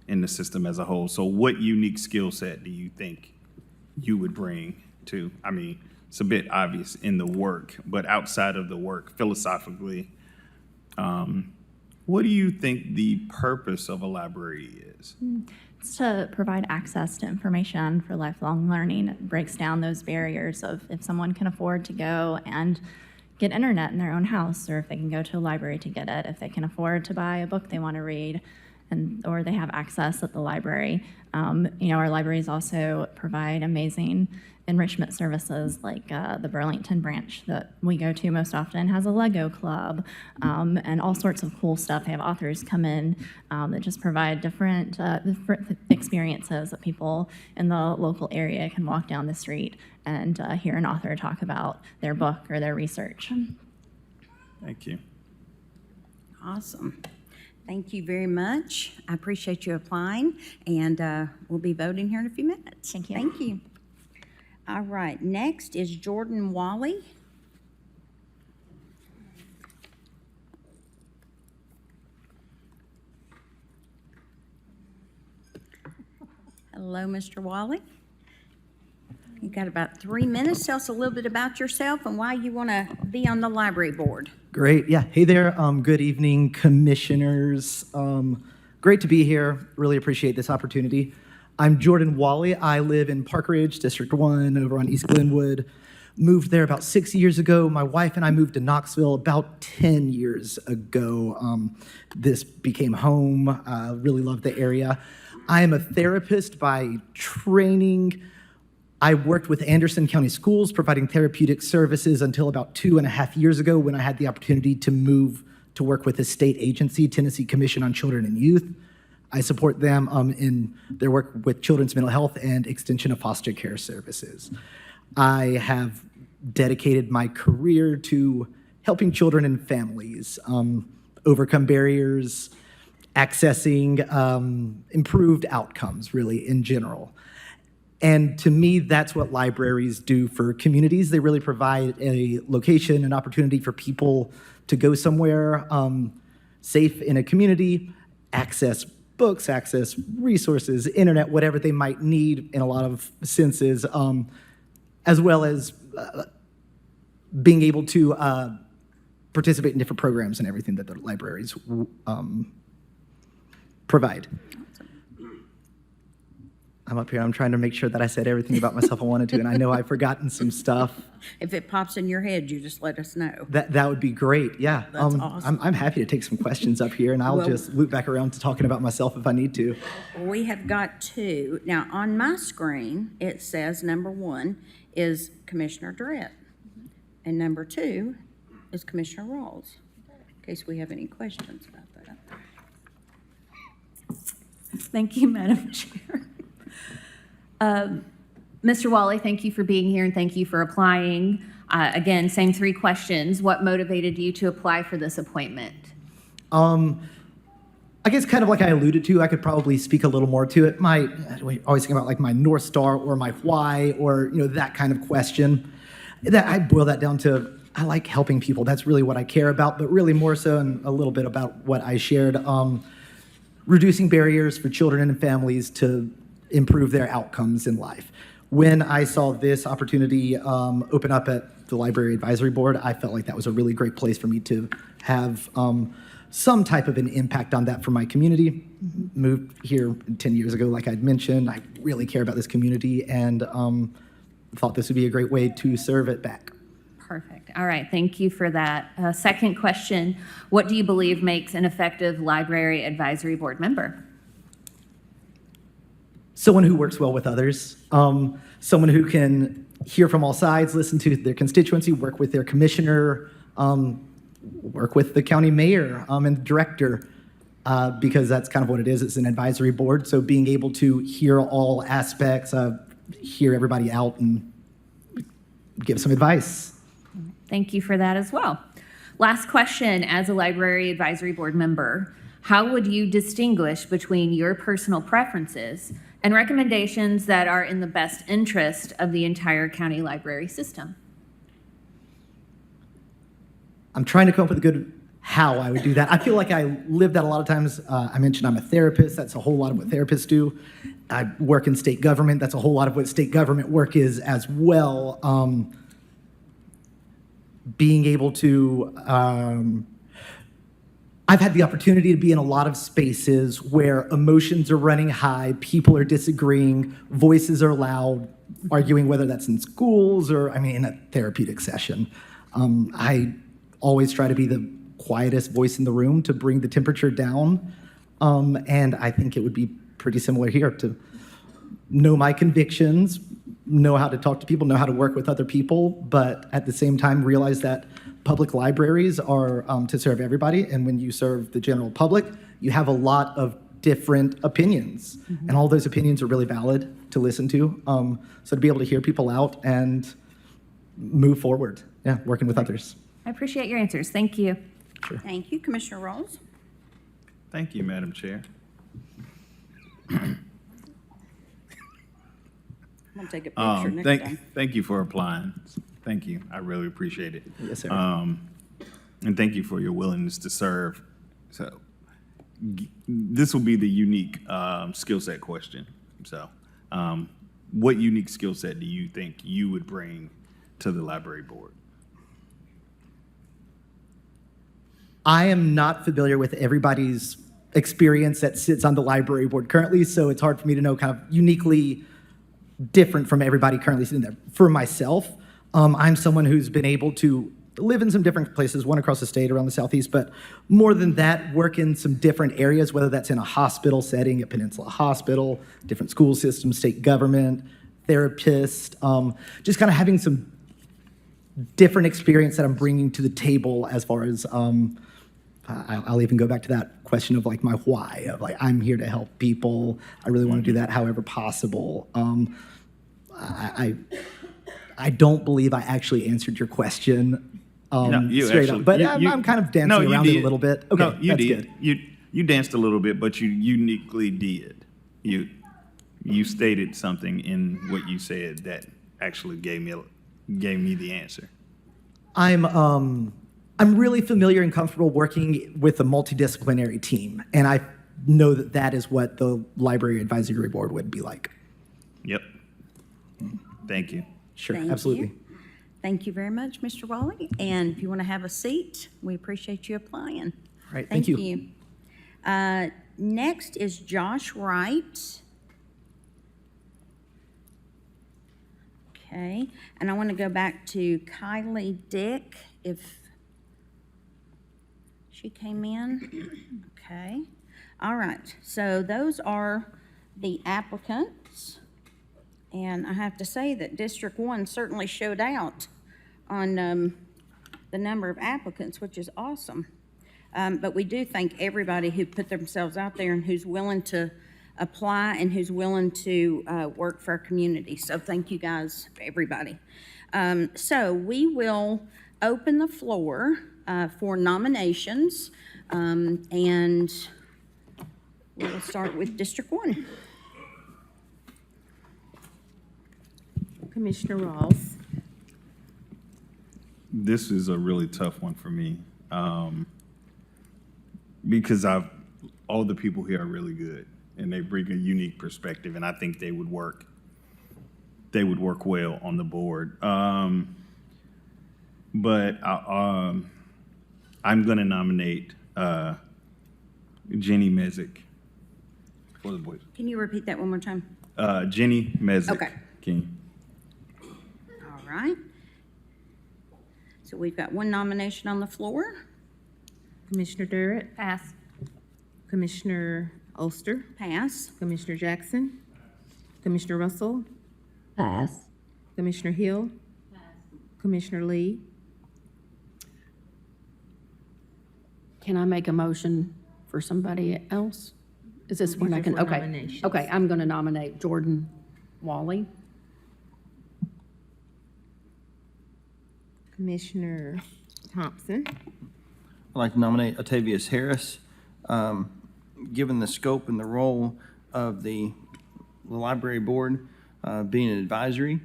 H: in the system as a whole. So what unique skill set do you think you would bring to, I mean, it's a bit obvious in the work, but outside of the work, philosophically, what do you think the purpose of a library is?
I: It's to provide access to information for lifelong learning. It breaks down those barriers of if someone can afford to go and get internet in their own house, or if they can go to a library to get it, if they can afford to buy a book they want to read, or they have access at the library. Our libraries also provide amazing enrichment services, like the Burlington branch that we go to most often has a Lego club, and all sorts of cool stuff. They have authors come in that just provide different experiences that people in the local area can walk down the street and hear an author talk about their book or their research.
H: Thank you.
A: Awesome. Thank you very much. I appreciate you applying, and we'll be voting here in a few minutes.
I: Thank you.
A: Thank you. All right, next is Jordan Wally. Hello, Mr. Wally. You've got about 3 minutes. Tell us a little bit about yourself and why you want to be on the library board.
J: Great. Yeah. Hey there. Good evening, commissioners. Great to be here. Really appreciate this opportunity. I'm Jordan Wally. I live in Park Ridge, District 1, over on East Glenwood. moved there about 6 years ago. My wife and I moved to Knoxville about 10 years ago. This became home. Really love the area. I am a therapist by training. I worked with Anderson County Schools providing therapeutic services until about 2.5 years ago when I had the opportunity to move to work with a state agency, Tennessee Commission on Children and Youth. I support them in their work with children's mental health and extension of foster care services. I have dedicated my career to helping children and families overcome barriers, accessing improved outcomes, really, in general. And to me, that's what libraries do for communities. They really provide a location, an opportunity for people to go somewhere safe in a community, access books, access resources, internet, whatever they might need in a lot of senses, as well as being able to participate in different programs and everything that the libraries provide. I'm up here, I'm trying to make sure that I said everything about myself I wanted to, and I know I've forgotten some stuff.
A: If it pops in your head, you just let us know.
J: That would be great, yeah.
A: That's awesome.
J: I'm happy to take some questions up here, and I'll
A: Well-
J: just loop back around to talking about myself if I need to.
A: We have got two. Now, on my screen, it says number 1 is Commissioner Durrett, and number 2 is Commissioner Rawls, in case we have any questions about that.
B: Thank you, Madam Chair. Mr. Wally, thank you for being here and thank you for applying. Again, same 3 questions. What motivated you to apply for this appointment?
J: I guess kind of like I alluded to, I could probably speak a little more to it. We always think about like my North Star or my why or that kind of question. That I boil that down to I like helping people. That's really what I care about, but really more so and a little bit about what I shared. Reducing barriers for children and families to improve their outcomes in life. When I saw this opportunity open up at the Library Advisory Board, I felt like that was a really great place for me to have some type of an impact on that for my community. Moved here 10 years ago, like I'd mentioned. I really care about this community and thought this would be a great way to serve it back.
B: Perfect. All right. Thank you for that. Second question, what do you believe makes an effective Library Advisory Board member?
J: Someone who works well with others, someone who can hear from all sides, listen to their constituency, work with their commissioner, work with the county mayor and director, because that's kind of what it is. It's an advisory board. So being able to hear all aspects, hear everybody out and give some advice.
B: Thank you for that as well. Last question, as a Library Advisory Board member, how would you distinguish between your personal preferences and recommendations that are in the best interest of the entire county library system?
J: I'm trying to come up with a good how I would do that. I feel like I live that a lot of times. I mentioned I'm a therapist. That's a whole lot of what therapists do. I work in state government. That's a whole lot of what state government work is as well. Being able to, I've had the opportunity to be in a lot of spaces where emotions are running high, people are disagreeing, voices are loud, arguing whether that's in schools or, in a therapeutic session. I always try to be the quietest voice in the room to bring the temperature down. And I think it would be pretty similar here to know my convictions, know how to talk to people, know how to work with other people, but at the same time realize that public libraries are to serve everybody. And when you serve the general public, you have a lot of different opinions. Mm-hmm. And all those opinions are really valid to listen to. So to be able to hear people out and move forward, working with others.
B: I appreciate your answers. Thank you.
J: Sure.
A: Thank you. Commissioner Rawls?
H: Thank you, Madam Chair.
A: I'm going to take a picture next time.
H: Thank you for applying. Thank you. I really appreciate it.
J: Yes, sir.
H: And thank you for your willingness to serve. So this will be the unique skill set question. So what unique skill set do you think you would bring to the library board?
J: I am not familiar with everybody's experience that sits on the library board currently, so it's hard for me to know kind of uniquely different from everybody currently sitting there. For myself, I'm someone who's been able to live in some different places, one across the state, around the Southeast, but more than that, work in some different areas, whether that's in a hospital setting at Peninsula Hospital, different school systems, state government, therapist, just kind of having some different experience that I'm bringing to the table as far as, I'll even go back to that question of like my why, of like, I'm here to help people. I really want to do that however possible. I don't believe I actually answered your question straight up, but I'm kind of dancing around it a little bit. Okay,
H: no, you
J: that's
H: did.
J: good.
H: You danced a little bit, but you uniquely did. You stated something in what you said that actually gave me the answer.
J: I'm really familiar and comfortable working with a multidisciplinary team, and I know that that is what the Library Advisory Board would be like.
H: Yep. Thank you.
J: Sure,
A: Thank
J: absolutely.
A: you. Thank you very much, Mr. Wally. And if you want to have a seat, we appreciate you applying.
J: All right, thank you.
A: Next is Josh Wright. Okay, and I want to go back to Kylie Dick, if she came in. Okay, all right, so those are the applicants. And I have to say that District 1 certainly showed out on the number of applicants, which is awesome. But we do thank everybody who put themselves out there and who's willing to apply and who's willing to work for our community. So thank you guys, everybody. So we will open the floor for nominations, and we'll start with District 1.
C: Commissioner Rawls.
H: This is a really tough one for me because all the people here are really good and they bring a unique perspective, and I think they would work well on the board. But I'm going to nominate Jenny Mezek for the boys.
A: Can you repeat that one more time?
H: Jenny Mezek.
A: Okay.
H: Can you?
A: All right. So we've got one nomination on the floor.
C: Commissioner Durrett.
B: Pass.
C: Commissioner Oster.
A: Pass.
C: Commissioner Jackson. Commissioner Russell.
F: Pass.
C: Commissioner Hill. Commissioner Lee.
T: Can I make a motion for somebody else? Is this when I
C: These are
T: can,
C: for
T: okay.
C: nominations.
T: Okay, I'm going to nominate Jordan Wally.
C: Commissioner Thompson.
G: I'd like to nominate Octavius Harris. Given the scope and the role of the library board, being an advisory,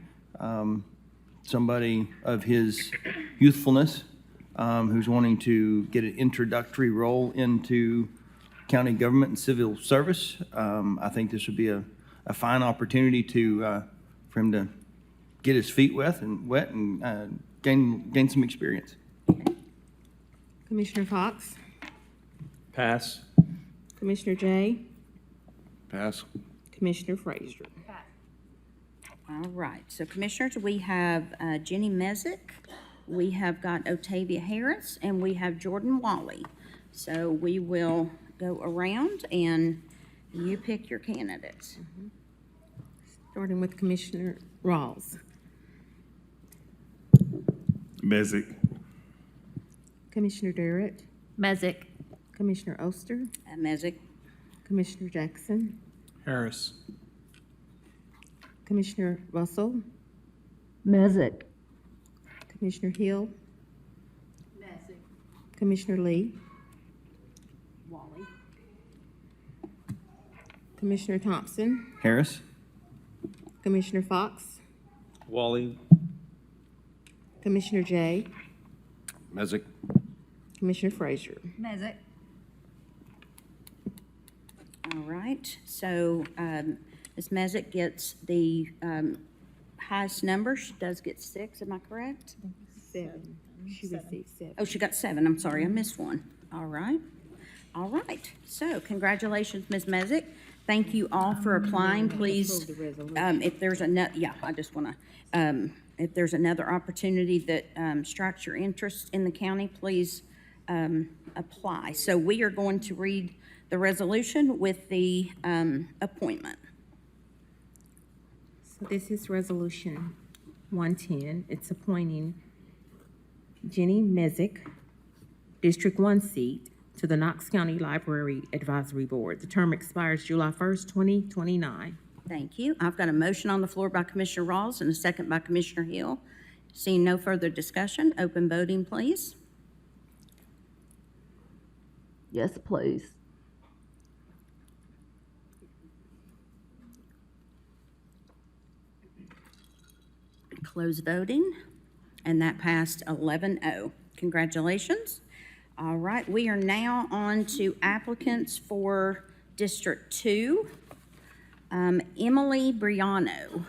G: somebody of his youthfulness, who's wanting to get an introductory role into county government and civil service, I think this would be a fine opportunity for him to get his feet wet and gain some experience.
C: Commissioner Fox.
P: Pass.
C: Commissioner Jay.
P: Pass.
C: Commissioner Frazier.
A: All right, so commissioners, we have Jenny Mezek, we have got Otavia Harris, and we have Jordan Wally. So we will go around and you pick your candidates.
C: Starting with Commissioner Rawls.
H: Mezek.
C: Commissioner Durrett.
B: Mezek.
C: Commissioner Oster.
A: Mezek.
C: Commissioner Jackson.
K: Harris.
C: Commissioner Russell.
F: Mezek.
C: Commissioner Hill. Commissioner Lee.
T: Wally.
C: Commissioner Thompson.
G: Harris.
C: Commissioner Fox.
P: Wally.
C: Commissioner Jay.
P: Mezek.
C: Commissioner Frazier.
B: Mezek.
A: All right, so Ms. Mezek gets the highest number. She does get 6, am I correct?
C: 7. She received 7.
A: Oh, she got 7, I'm sorry, I missed one. All right, so congratulations, Ms. Mezek. Thank you all for applying, please. If there's a, I just want to if there's another opportunity that strikes your interest in the county, please apply. So we are going to read the resolution with the appointment.
C: So this is Resolution 110. It's appointing Jenny Mezek, District 1 seat, to the Knox County Library Advisory Board. The term expires July 1st, 2029.
A: Thank you. I've got a motion on the floor by Commissioner Rawls and a second by Commissioner Hill. Seeing no further discussion, open voting, please.
F: Yes, please.
A: Close voting, and that passed 11-0. Congratulations. All right, we are now on to applicants for District 2. Emily Briano.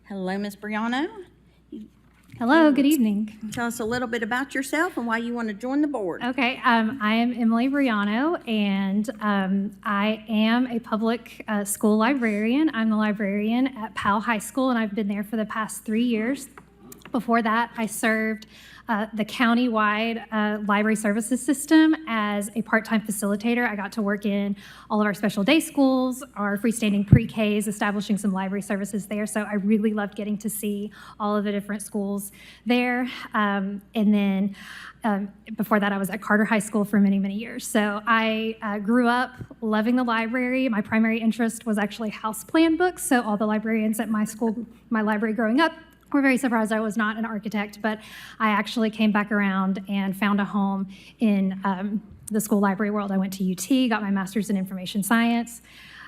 A: Hello, Ms. Briano.
E: Hello, good evening.
A: Tell us a little bit about yourself and why you want to join the board.
E: Okay, I am Emily Briano, and I am a public school librarian. I'm the librarian at Powell High School, and I've been there for the past 3 years. Before that, I served the county-wide library services system as a part-time facilitator. I got to work in all of our special day schools, our freestanding pre-Ks, establishing some library services there. So I really loved getting to see all of the different schools there. And then before that, I was at Carter High School for many, many years. So I grew up loving the library. My primary interest was actually house plan books. So all the librarians at my school, my library growing up, were very surprised I was not an architect, but I actually came back around and found a home in the school library world. I went to UT, got my master's in information science.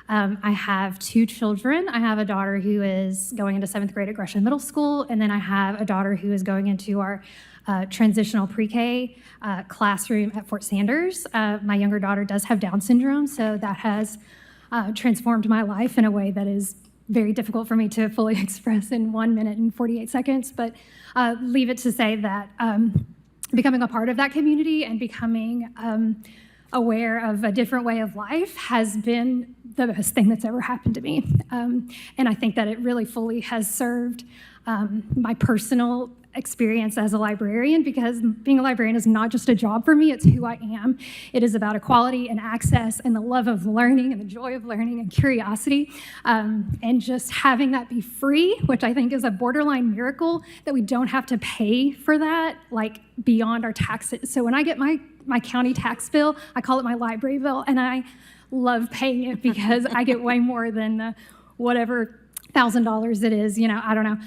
E: I have 2 children. I have a daughter who is going into 7th grade at Gresham Middle School, and then I have a daughter who is going into our transitional pre-K classroom at Fort Sanders. My younger daughter does have Down syndrome, so that has transformed my life in a way that is very difficult for me to fully express in 1 minute and 48 seconds, but leave it to say that becoming a part of that community and becoming aware of a different way of life has been the best thing that's ever happened to me. And I think that it really fully has served my personal experience as a librarian, because being a librarian is not just a job for me, it's who I am. It is about equality and access and the love of learning and the joy of learning and curiosity, and just having that be free, which I think is a borderline miracle, that we don't have to pay for that, like beyond our taxes. So when I get my county tax bill, I call it my library bill, and I love paying it because I get way more than the whatever $1,000 it is, I don't know.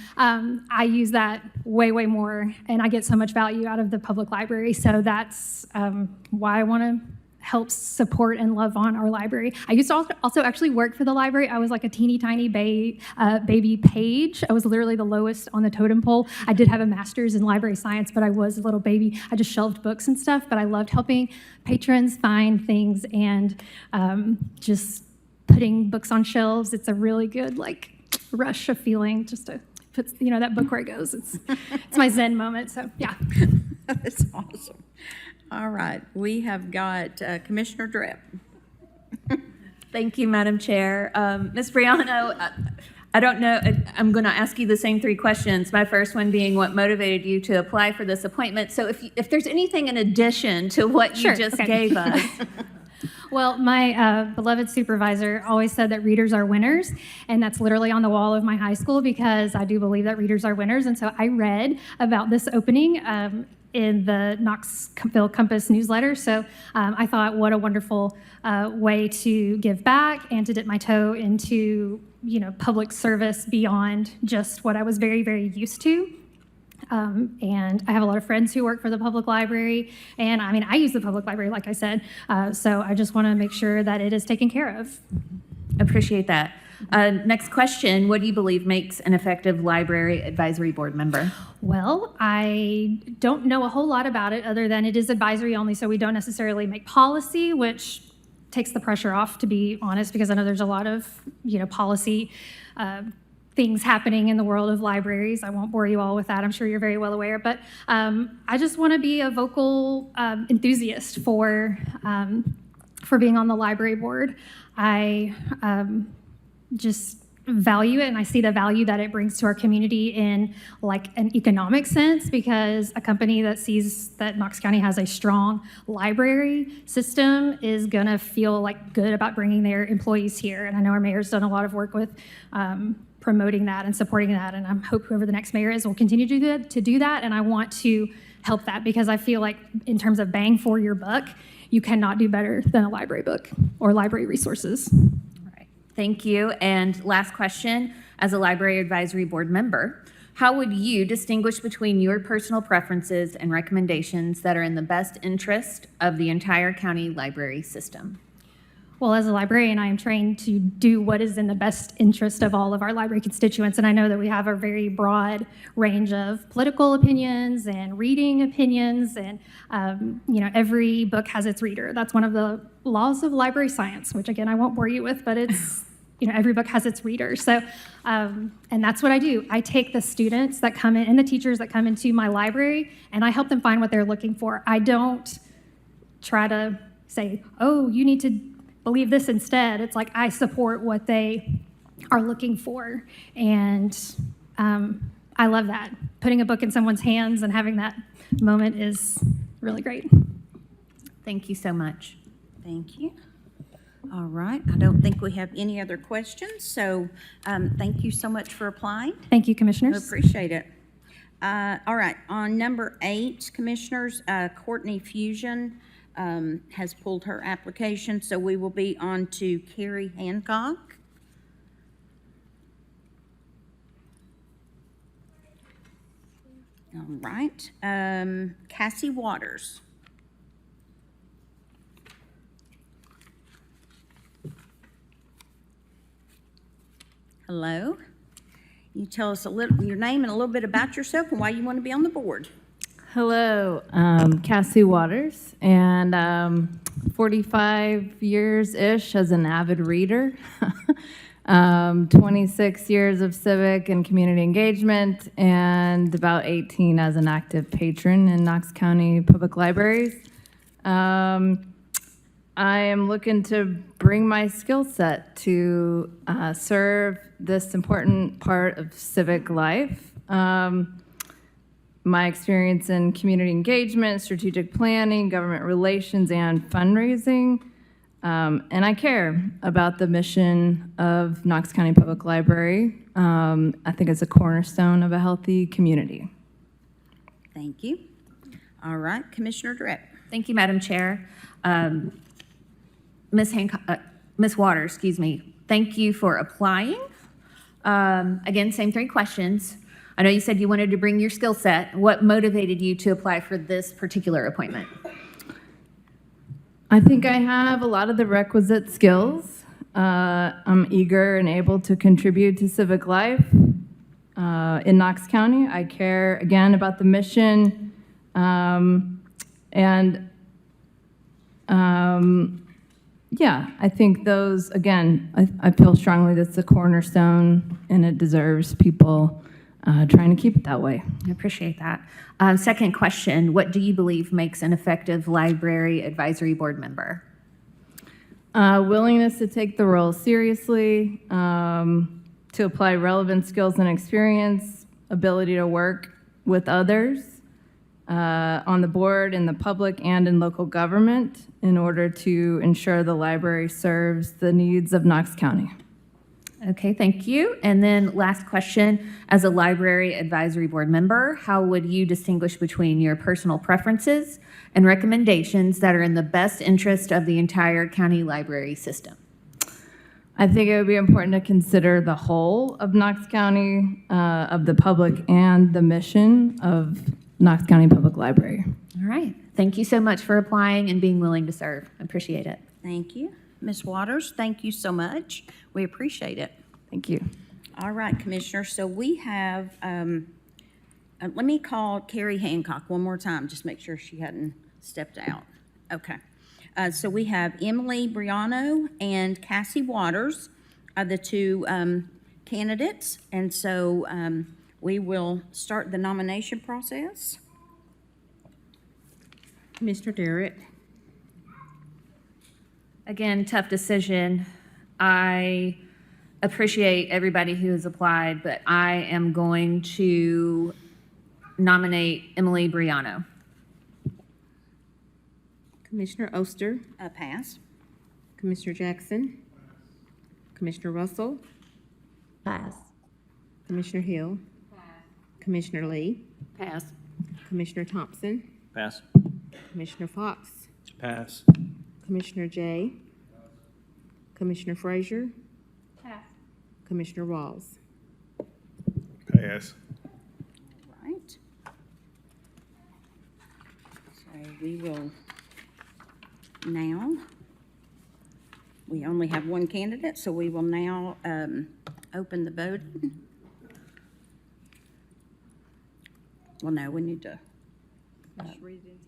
E: I use that way, way more, and I get so much value out of the public library. So that's why I want to help support and love on our library. I used to also actually work for the library. I was like a teeny tiny baby page. I was literally the lowest on the totem pole. I did have a master's in library science, but I was a little baby. I just shelved books and stuff, but I loved helping patrons find things and just putting books on shelves. It's a really good, rush of feeling just to put, that book where it goes. It's my Zen moment, so yeah.
A: That's awesome. All right, we have got Commissioner Drepp.
B: Thank you, Madam Chair. Ms. Briano, I don't know, I'm going to ask you the same 3 questions. My first one being what motivated you to apply for this appointment. So if there's anything in addition to what you just gave us.
E: Well, my beloved supervisor always said that readers are winners, and that's literally on the wall of my high school, because I do believe that readers are winners. And so I read about this opening in the Knoxville Compass newsletter. So I thought, what a wonderful way to give back and to dip my toe into, public service beyond just what I was very, very used to. And I have a lot of friends who work for the public library, and I use the public library, like I said, so I just want to make sure that it is taken care of.
B: Appreciate that. Next question, what do you believe makes an effective library advisory board member?
E: Well, I don't know a whole lot about it other than it is advisory only, so we don't necessarily make policy, which takes the pressure off, to be honest, because I know there's a lot of, policy things happening in the world of libraries. I won't bore you all with that. I'm sure you're very well aware, but I just want to be a vocal enthusiast for being on the library board. I just value it, and I see the value that it brings to our community in like an economic sense, because a company that sees that Knox County has a strong library system is gonna feel like good about bringing their employees here. And I know our mayor's done a lot of work with promoting that and supporting that, and I hope whoever the next mayor is will continue to do that. And I want to help that, because I feel like in terms of bang for your buck, you cannot do better than a library book or library resources.
B: Thank you. And last question, as a Library Advisory Board member, how would you distinguish between your personal preferences and recommendations that are in the best interest of the entire county library system?
E: Well, as a librarian, I am trained to do what is in the best interest of all of our library constituents. And I know that we have a very broad range of political opinions and reading opinions. And, every book has its reader. That's one of the laws of library science, which again, I won't bore you with, but it's, every book has its reader. So, and that's what I do. I take the students that come in and the teachers that come into my library, and I help them find what they're looking for. I don't try to say, oh, you need to believe this instead. It's like I support what they are looking for. And I love that. Putting a book in someone's hands and having that moment is really great.
B: Thank you so much.
A: Thank you. All right, I don't think we have any other questions, so thank you so much for applying.
E: Thank you, Commissioners.
A: I appreciate it. All right, on number 8, Commissioners, Courtney Fusion has pulled her application, so we will be on to Carrie Hancock. All right, Cassie Waters. Hello. You tell us your name and a little bit about yourself and why you want to be on the board.
L: Hello, Cassie Waters, and 45 years-ish as an avid reader, 26 years of civic and community engagement, and about 18 as an active patron in Knox County Public Libraries. I am looking to bring my skill set to serve this important part of civic life. My experience in community engagement, strategic planning, government relations, and fundraising. And I care about the mission of Knox County Public Library. I think it's a cornerstone of a healthy community.
A: Thank you. All right, Commissioner Durrett.
B: Thank you, Madam Chair. Ms. Waters, thank you for applying. Again, same 3 questions. I know you said you wanted to bring your skill set. What motivated you to apply for this particular appointment?
L: I think I have a lot of the requisite skills. I'm eager and able to contribute to civic life in Knox County. I care, again, about the mission. Yeah, I think those, again, I feel strongly that's a cornerstone, and it deserves people trying to keep it that way.
B: I appreciate that. Second question, what do you believe makes an effective library advisory board member?
L: Willingness to take the role seriously, to apply relevant skills and experience, ability to work with others on the board, in the public, and in local government in order to ensure the library serves the needs of Knox County.
B: Okay, thank you. And then last question, as a library advisory board member, how would you distinguish between your personal preferences and recommendations that are in the best interest of the entire county library system?
L: I think it would be important to consider the whole of Knox County, of the public, and the mission of Knox County Public Library.
B: All right. Thank you so much for applying and being willing to serve. I appreciate it.
A: Thank you. Ms. Waters, thank you so much. We appreciate it.
L: Thank you.
A: All right, Commissioner. So we have, let me call Carrie Hancock one more time, just make sure she hadn't stepped out. Okay. So we have Emily Briano and Cassie Waters are the 2 candidates. And so we will start the nomination process.
C: Mr. Durrett.
B: Again, tough decision. I appreciate everybody who has applied, but I am going to nominate Emily Briano.
C: Commissioner Oster,
A: Pass.
C: Commissioner Jackson, Commissioner Russell,
F: Pass.
C: Commissioner Hill, Commissioner Lee,
T: Pass.
C: Commissioner Thompson,
G: Pass.
C: Commissioner Fox,
D: Pass.
C: Commissioner Jay, Commissioner Frazier, Commissioner Rawls.
H: Pass.
A: Right. So we will now, we only have one candidate, so we will now open the voting. Well, no, we need to,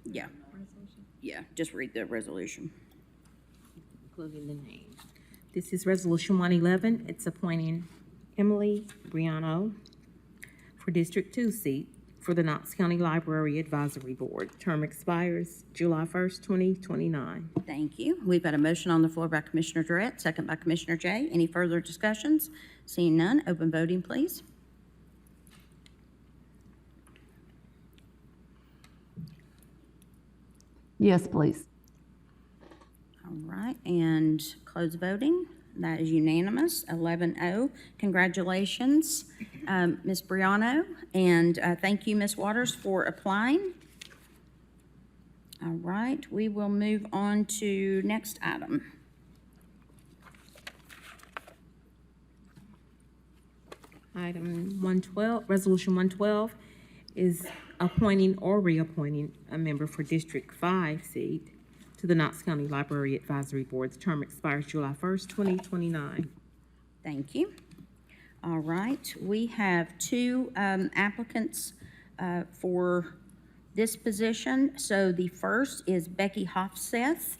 A: yeah. Yeah, just read the resolution.
C: Including the name. This is Resolution 111. It's appointing Emily Briano for District 2 seat for the Knox County Library Advisory Board. Term expires July 1st, 2029.
A: Thank you. We've got a motion on the floor by Commissioner Durrett, second by Commissioner Jay. Any further discussions? Seeing none, open voting, please.
F: Yes, please.
A: All right, and close voting. That is unanimous, 11-0. Congratulations, Ms. Briano, and thank you, Ms. Waters, for applying. All right, we will move on to next item.
C: Item 112, Resolution 112 is appointing or reappointing a member for District 5 seat to the Knox County Library Advisory Board. The term expires July 1st, 2029.
A: Thank you. All right, we have two applicants for this position. So the first is Becky Hofseth.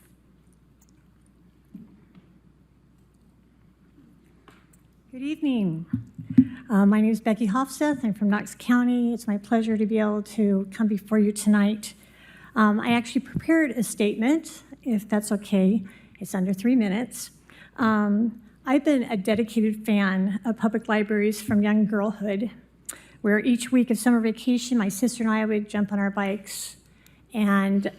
M: Good evening. My name is Becky Hofseth. I'm from Knox County. It's my pleasure to be able to come before you tonight. I actually prepared a statement, if that's okay. It's under 3 minutes. I've been a dedicated fan of public libraries from young girlhood, where each week of summer vacation, my sister and I would jump on our bikes and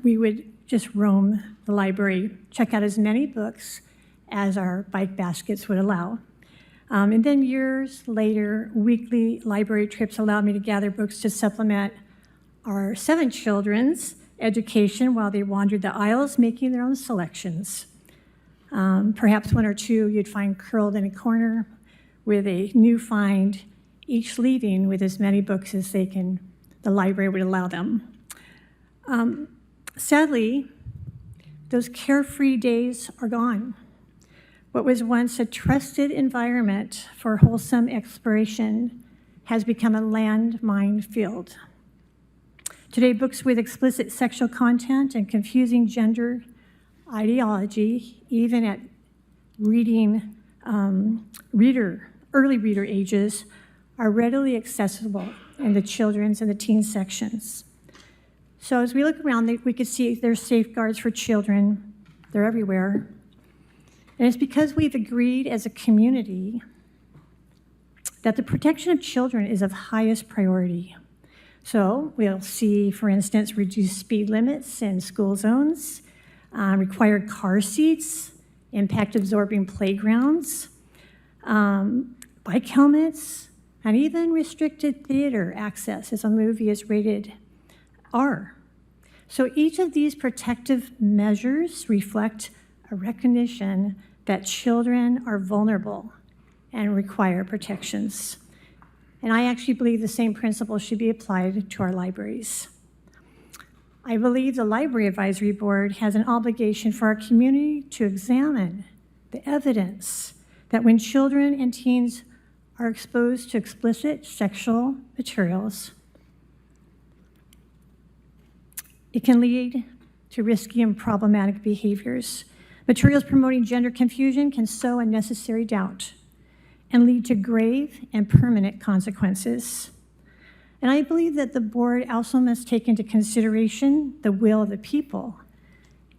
M: we would just roam the library, check out as many books as our bike baskets would allow. And then years later, weekly library trips allowed me to gather books to supplement our 7 children's education while they wandered the aisles, making their own selections. Perhaps 1 or 2 you'd find curled in a corner with a new find, each leaving with as many books as the library would allow them. Sadly, those carefree days are gone. What was once a trusted environment for wholesome exploration has become a landmine field. Today, books with explicit sexual content and confusing gender ideology, even at reading early reader ages, are readily accessible in the children's and the teen sections. So as we look around, we could see there's safeguards for children. They're everywhere. And it's because we've agreed as a community that the protection of children is of highest priority. So we'll see, for instance, reduced speed limits in school zones, required car seats, impact-absorbing playgrounds, bike helmets, and even restricted theater access as a movie is rated R. So each of these protective measures reflect a recognition that children are vulnerable and require protections. And I actually believe the same principle should be applied to our libraries. I believe the Library Advisory Board has an obligation for our community to examine the evidence that when children and teens are exposed to explicit sexual materials, it can lead to risky and problematic behaviors. Materials promoting gender confusion can sow unnecessary doubt and lead to grave and permanent consequences. And I believe that the board also must take into consideration the will of the people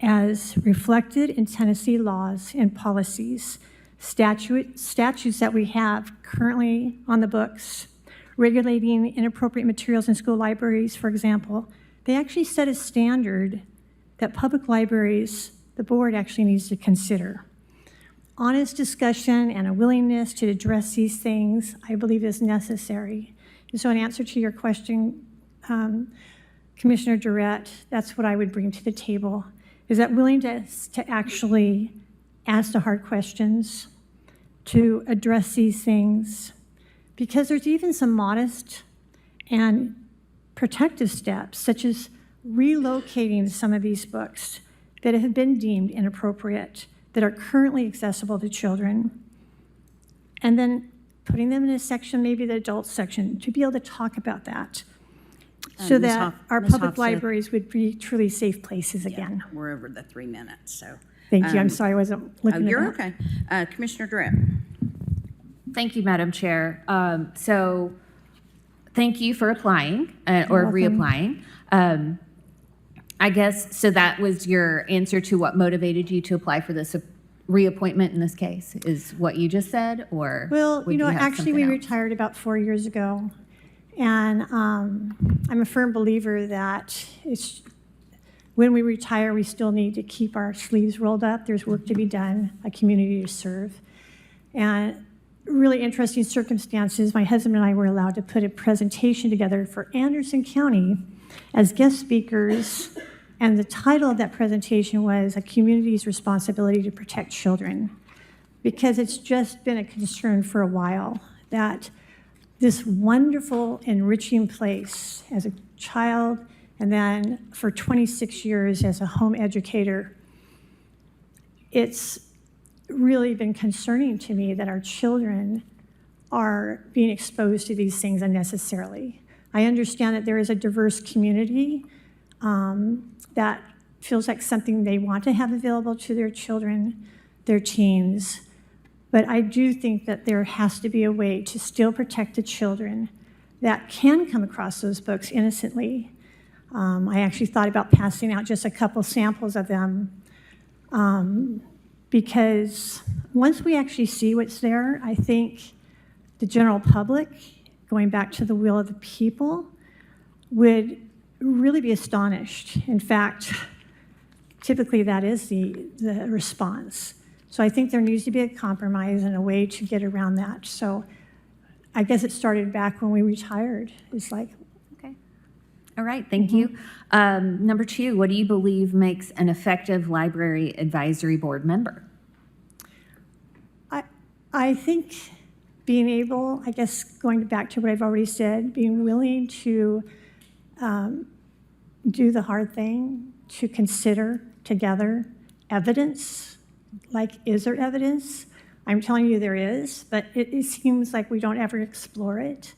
M: as reflected in Tennessee laws and policies statutes that we have currently on the books regulating inappropriate materials in school libraries, for example, they actually set a standard that public libraries, the board actually needs to consider. Honest discussion and a willingness to address these things, I believe, is necessary. And so in answer to your question, Commissioner Durrett, that's what I would bring to the table, is that willingness to actually ask the hard questions, to address these things, because there's even some modest and protective steps, such as relocating some of these books that have been deemed inappropriate, that are currently accessible to children, and then putting them in a section, maybe the adult section, to be able to talk about that, so that our public libraries would be truly safe places again.
A: We're over the 3 minutes, so.
M: Thank you. I'm sorry I wasn't looking at
A: You're
M: that.
A: okay. Commissioner Durrett.
B: Thank you, Madam Chair. So thank you for applying or
M: welcome.
B: reapplying. I guess, so that was your answer to what motivated you to apply for this reappointment in this case, is what you just said, or?
M: Well,
B: would
M: you know,
B: have
M: actually, we
B: something else?
M: retired about 4 years ago, and I'm a firm believer that when we retire, we still need to keep our sleeves rolled up. There's work to be done, a community to serve. And really interesting circumstances, my husband and I were allowed to put a presentation together for Anderson County as guest speakers, and the title of that presentation was A Community's Responsibility to Protect Children, because it's just been a concern for a while that this wonderful, enriching place as a child, and then for 26 years as a home educator, it's really been concerning to me that our children are being exposed to these things unnecessarily. I understand that there is a diverse community that feels like something they want to have available to their children, their teens, but I do think that there has to be a way to still protect the children that can come across those books innocently. I actually thought about passing out just a couple samples of them, because once we actually see what's there, I think the general public, going back to the will of the people, would really be astonished. In fact, typically that is the response. So I think there needs to be a compromise and a way to get around that. So I guess it started back when we retired. It's like,
B: Okay. All right, thank you. Number 2, what do you believe makes an effective library advisory board member?
M: I think being able, I guess going back to what I've already said, being willing to do the hard thing, to consider together evidence. Like, is there evidence? I'm telling you there is, but it seems like we don't ever explore it.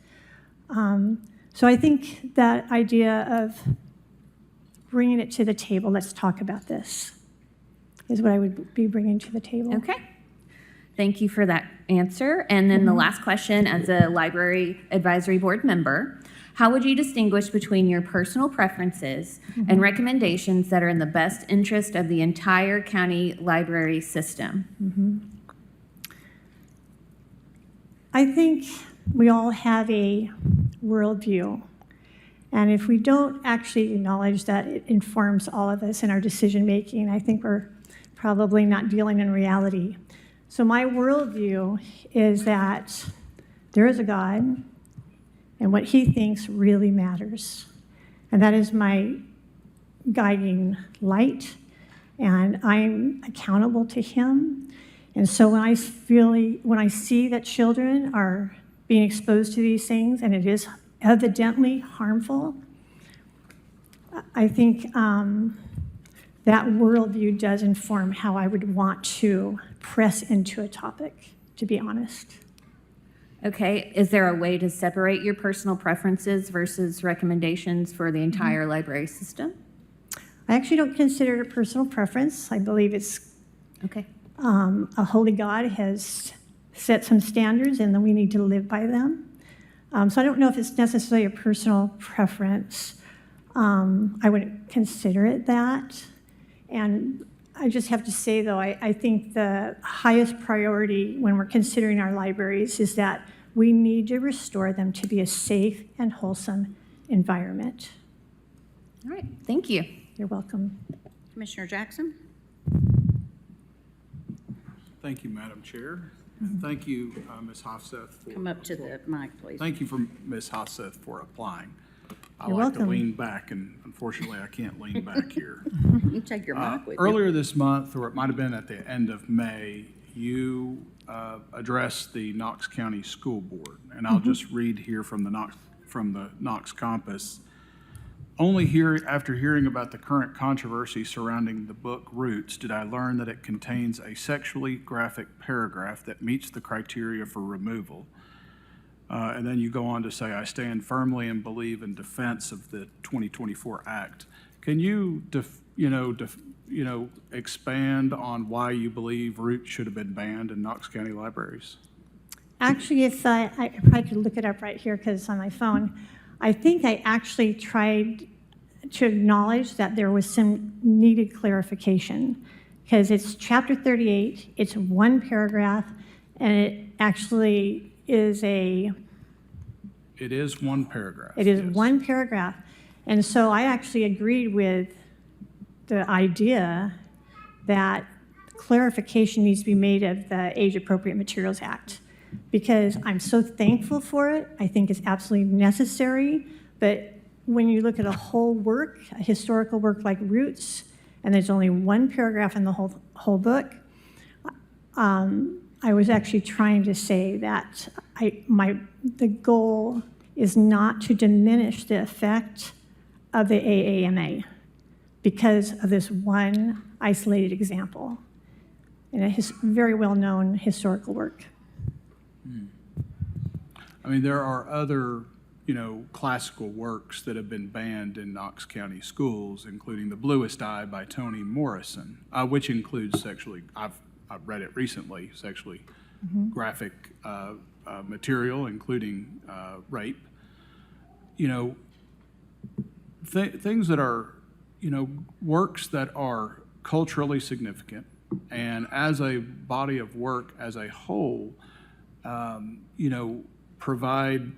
M: So I think that idea of bringing it to the table, let's talk about this, is what I would be bringing to the table.
B: Okay. Thank you for that answer. And then the last question, as a library advisory board member, how would you distinguish between your personal preferences and recommendations that are in the best interest of the entire county library system?
M: I think we all have a worldview. And if we don't actually acknowledge that it informs all of us in our decision making, I think we're probably not dealing in reality. So my worldview is that there is a God, and what he thinks really matters. And that is my guiding light, and I'm accountable to him. And so when I see that children are being exposed to these things, and it is evidently harmful, I think that worldview does inform how I would want to press into a topic, to be honest.
B: Okay, is there a way to separate your personal preferences versus recommendations for the entire library system?
M: I actually don't consider it a personal preference. I believe it's
B: okay.
M: A holy God has set some standards, and then we need to live by them. So I don't know if it's necessarily a personal preference. I wouldn't consider it that. And I just have to say, though, I think the highest priority when we're considering our libraries is that we need to restore them to be a safe and wholesome environment.
B: All right, thank you.
M: You're welcome.
A: Commissioner Jackson?
N: Thank you, Madam Chair. And thank you, Ms. Hofseth.
A: Come up to the mic, please.
N: Thank you for Ms. Hofseth for applying. I
M: You're
N: like to
M: welcome.
N: lean back, and unfortunately, I can't lean back here.
A: You can take your mic with you.
N: Earlier this month, or it might have been at the end of May, you addressed the Knox County School Board, and I'll just read here from the Knox campus. After hearing about the current controversy surrounding the book Roots, did I learn that it contains a sexually graphic paragraph that meets the criteria for removal. And then you go on to say, I stand firmly and believe in defense of the 2024 Act. Can you, expand on why you believe Roots should have been banned in Knox County libraries?
M: Actually, if I probably could look it up right here because it's on my phone. I think I actually tried to acknowledge that there was some needed clarification because it's chapter 38, it's one paragraph, and it actually is
N: It is one paragraph.
M: It is
N: yes.
M: one paragraph. And so I actually agreed with the idea that clarification needs to be made of the Age Appropriate Materials Act because I'm so thankful for it. I think it's absolutely necessary. But when you look at a whole work, a historical work like Roots, and there's only one paragraph in the whole book, I was actually trying to say that the goal is not to diminish the effect of the AAMA because of this one isolated example in a very well-known historical work.
N: I mean, there are other, classical works that have been banned in Knox County schools, including The Bluest Eye by Toni Morrison, which includes I've read it recently, sexually graphic material, including rape. Things that are, works that are culturally significant, and as a body of work as a whole, provide,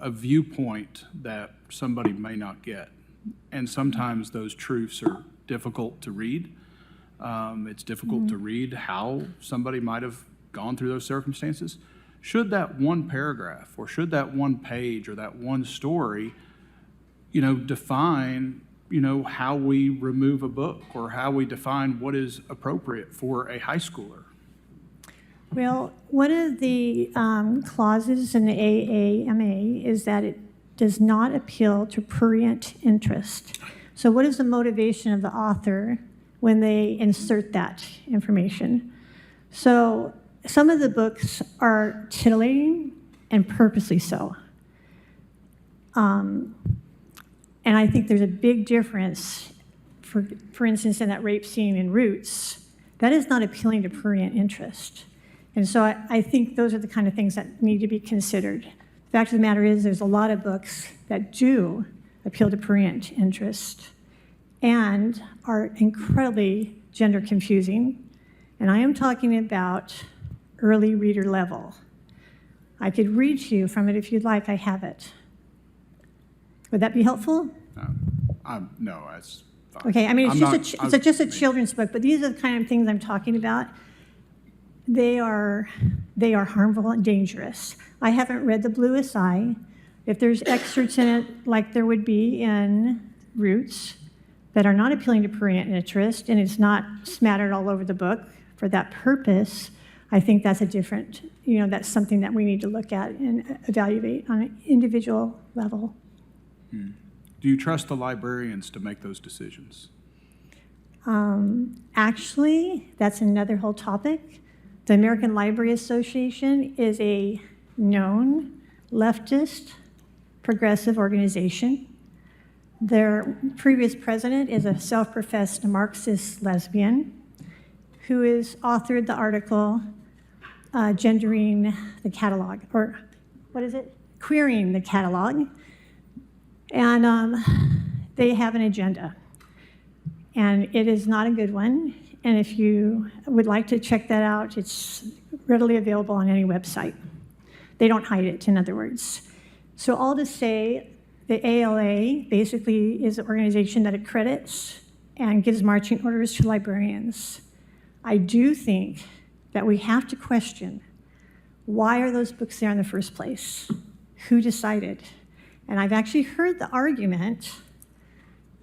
N: a viewpoint that somebody may not get. And sometimes those truths are difficult to read. It's difficult to read how somebody might have gone through those circumstances. Should that one paragraph or should that one page or that one story, define, how we remove a book or how we define what is appropriate for a high schooler?
M: Well, one of the clauses in the AAMA is that it does not appeal to prurient interest. So what is the motivation of the author when they insert that information? So some of the books are titillating and purposely so. And I think there's a big difference, for instance, in that rape scene in Roots. That is not appealing to prurient interest. And so I think those are the kind of things that need to be considered. The fact of the matter is there's a lot of books that do appeal to prurient interest and are incredibly gender confusing. And I am talking about early reader level. I could read to you from it if you'd like. I have it. Would that be helpful?
N: No, that's fine.
M: Okay, I mean, it's just a children's book, but these are the kind of things I'm talking about. They are harmful and dangerous. I haven't read The Bluest Eye. If there's excerpts in it like there would be in Roots that are not appealing to prurient interest and it's not smattered all over the book for that purpose, I think that's a different, that's something that we need to look at and evaluate on an individual level.
N: Do you trust the librarians to make those decisions?
M: Actually, that's another whole topic. The American Library Association is a known leftist progressive organization. Their previous president is a self-professed Marxist lesbian who has authored the article Gendering the Catalog, or what is it? Queering the Catalog. And they have an agenda. And it is not a good one. And if you would like to check that out, it's readily available on any website. They don't hide it, in other words. So all to say, the ALA basically is an organization that accredits and gives marching orders to librarians. I do think that we have to question, why are those books there in the first place? Who decided? And I've actually heard the argument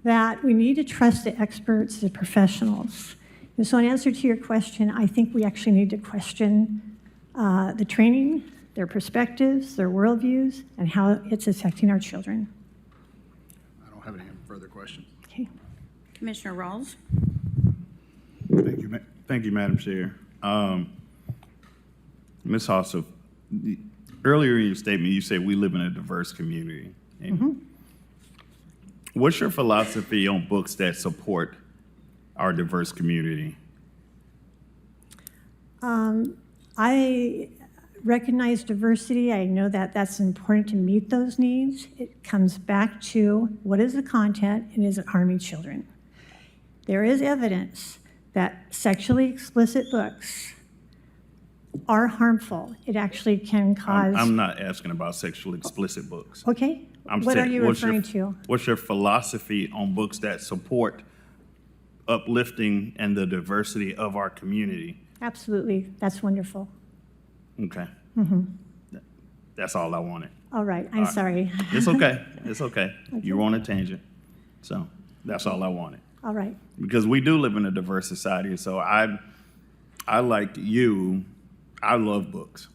M: that we need to trust the experts, the professionals. And so in answer to your question, I think we actually need to question the training, their perspectives, their worldviews, and how it's affecting our children.
N: I don't have any further questions.
M: Okay.
A: Commissioner Rawls?
H: Thank you, Madam Chair. Ms. Hossa, earlier in your statement, you said we live in a diverse community. What's your philosophy on books that support our diverse community?
M: I recognize diversity. I know that that's important to meet those needs. It comes back to what is the content and is it harming children? There is evidence that sexually explicit books are harmful. It actually can cause...
H: I'm not asking about sexually explicit books.
M: Okay.
H: I'm
M: What
H: saying,
M: are you referring to?
H: What's your philosophy on books that support uplifting and the diversity of our community?
M: Absolutely. That's wonderful.
H: Okay.
M: Mm-hmm.
H: That's all I wanted.
M: All right. I'm
H: All right.
M: sorry.
H: It's okay. It's okay.
M: Okay.
H: You were on a tangent. So that's all I wanted.
M: All right.
H: Because we do live in a diverse society. So I like you, I love books.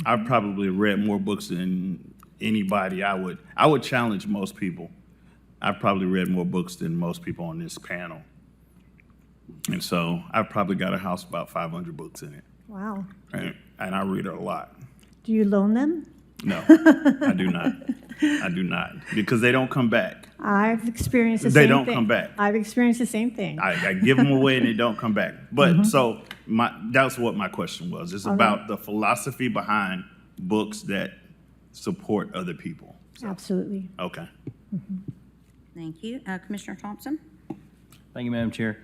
H: I've probably read more books than anybody. I would challenge most people. I've probably read more books than most people on this panel. And so I've probably got a house with about 500 books in it.
M: Wow.
H: And I read a lot.
M: Do you loan them?
H: No, I do not. I do not. Because they don't come back.
M: I've experienced the
H: They
M: same
H: don't
M: thing.
H: come back.
M: I've experienced the same thing.
H: I give them away and they don't come back. But
M: Mhm.
H: so that's what my question was. It's
M: All
H: about
M: right.
H: the philosophy behind books that support other people.
M: Absolutely.
H: Okay.
A: Thank you. Commissioner Thompson?
G: Thank you, Madam Chair.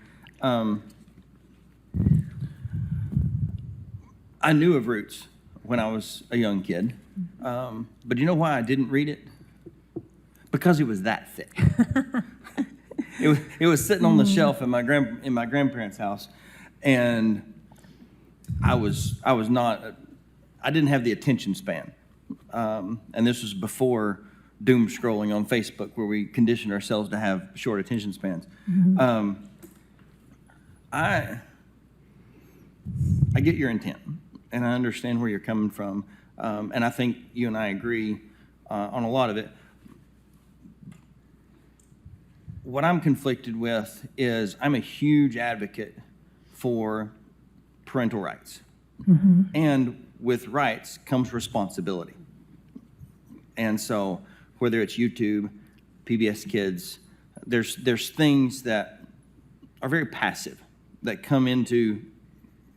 G: I knew of Roots when I was a young kid, but you know why I didn't read it? Because it was that thick. It was sitting on the shelf in my grandparents' house, and I didn't have the attention span, and this was before doom scrolling on Facebook, where we conditioned ourselves to have short attention spans. I get your intent, and I understand where you're coming from, and I think you and I agree on a lot of it. What I'm conflicted with is I'm a huge advocate for parental rights, and with rights comes responsibility. And so, whether it's YouTube, PBS Kids, there's things that are very passive that come into,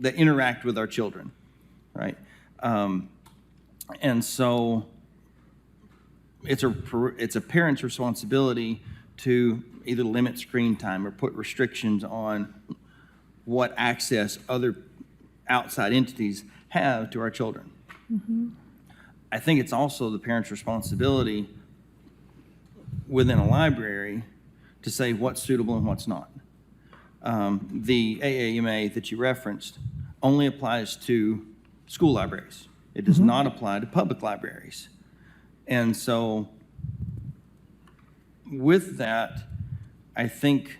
G: that interact with our children, right? And so it's a parent's responsibility to either limit screen time or put restrictions on what access other outside entities have to our children. I think it's also the parent's responsibility within a library to say what's suitable and what's not. The AAMA that you referenced only applies to school libraries. It does not apply to public libraries. And so with that, I think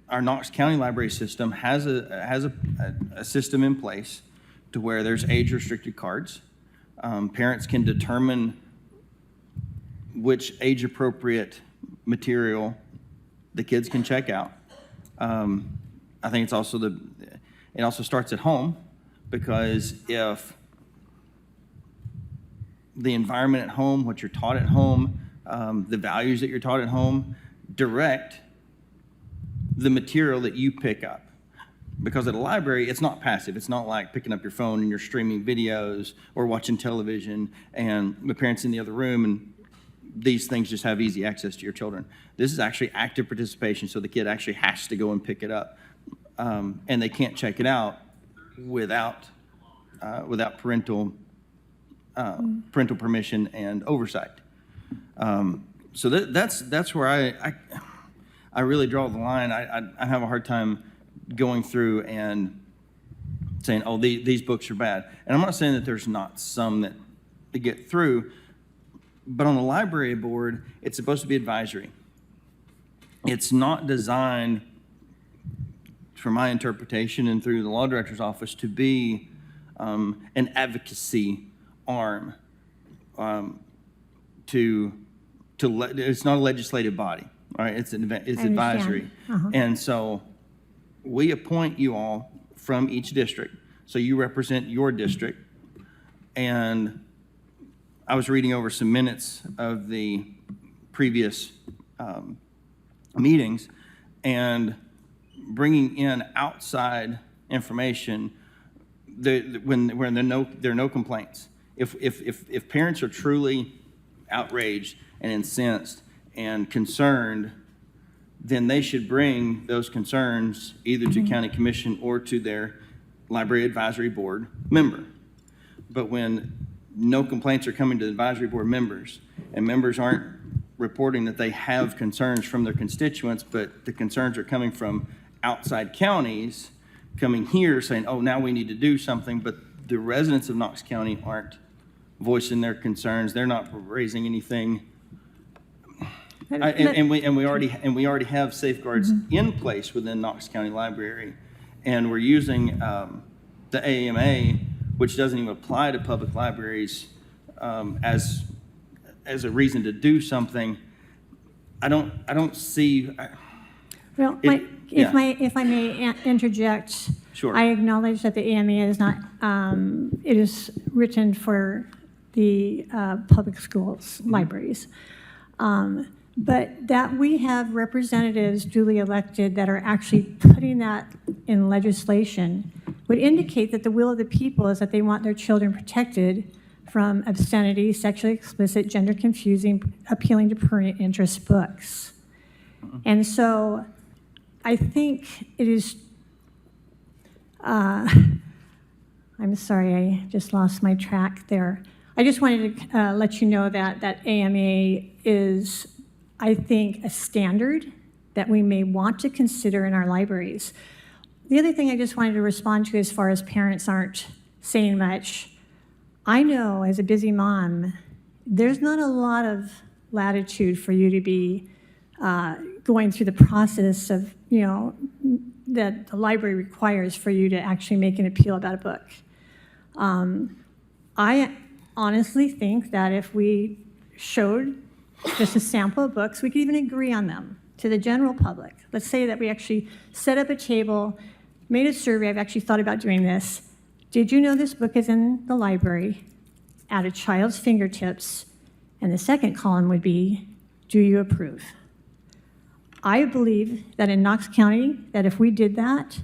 G: our Knox County library system has a system in place to where there's age-restricted cards. Parents can determine which age-appropriate material the kids can check out. I think it also starts at home, because if the environment at home, what you're taught at home, the values that you're taught at home direct the material that you pick up. Because at a library, it's not passive. It's not like picking up your phone and you're streaming videos or watching television and the parents in the other room and these things just have easy access to your children. This is actually active participation, so the kid actually has to go and pick it up. And they can't check it out without parental permission and oversight. So that's where I really draw the line. I have a hard time going through and saying, oh, these books are bad. And I'm not saying that there's not some that get through, but on the library board, it's supposed to be advisory. It's not designed, from my interpretation and through the law director's office, to be an advocacy arm. It's not a legislative body, right? It's advisory. And so we appoint you all from each district. So you represent your district. And I was reading over some minutes of the previous meetings and bringing in outside information when there are no complaints. If parents are truly outraged and incensed and concerned, then they should bring those concerns either to county commission or to their library advisory board member. But when no complaints are coming to the advisory board members and members aren't reporting that they have concerns from their constituents, but the concerns are coming from outside counties coming here saying, oh, now we need to do something, but the residents of Knox County aren't voicing their concerns. They're not raising anything. And we already have safeguards in place within Knox County Library, and we're using the AMA, which doesn't even apply to public libraries, as a reason to do something. I don't see.
M: Well, if I may interject,
G: sure.
M: I acknowledge that the AMA is not. It is written for the public schools, libraries. But that we have representatives duly elected that are actually putting that in legislation would indicate that the will of the people is that they want their children protected from obscenity, sexually explicit, gender confusing, appealing to prurient interest books. And so I think it is, I'm sorry, I just lost my track there. I just wanted to let you know that AMA is, I think, a standard that we may want to consider in our libraries. The other thing I just wanted to respond to, as far as parents aren't saying much, I know as a busy mom, there's not a lot of latitude for you to be going through the process of, that the library requires for you to actually make an appeal about a book. I honestly think that if we showed just a sample of books, we could even agree on them to the general public. Let's say that we actually set up a table, made a survey. I've actually thought about doing this. Did you know this book is in the library at a child's fingertips? And the second column would be, do you approve? I believe that in Knox County, that if we did that,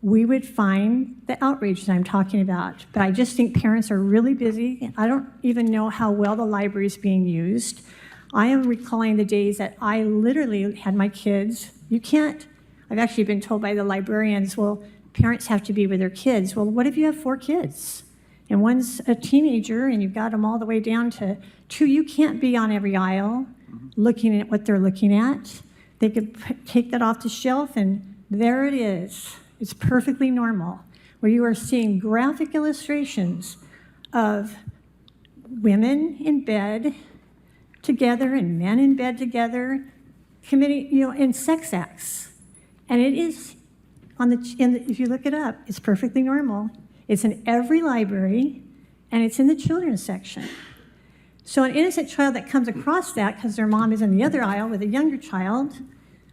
M: we would find the outrage that I'm talking about. But I just think parents are really busy. I don't even know how well the library is being used. I am recalling the days that I literally had my kids. I've actually been told by the librarians, well, parents have to be with their kids. Well, what if you have 4 kids? And one's a teenager and you've got them all the way down to 2. You can't be on every aisle looking at what they're looking at. They could take that off the shelf and there it is. It's perfectly normal, where you are seeing graphic illustrations of women in bed together and men in bed together, committing, in sex acts. And it is, if you look it up, it's perfectly normal. It's in every library, and it's in the children's section. So an innocent child that comes across that because their mom is in the other aisle with a younger child,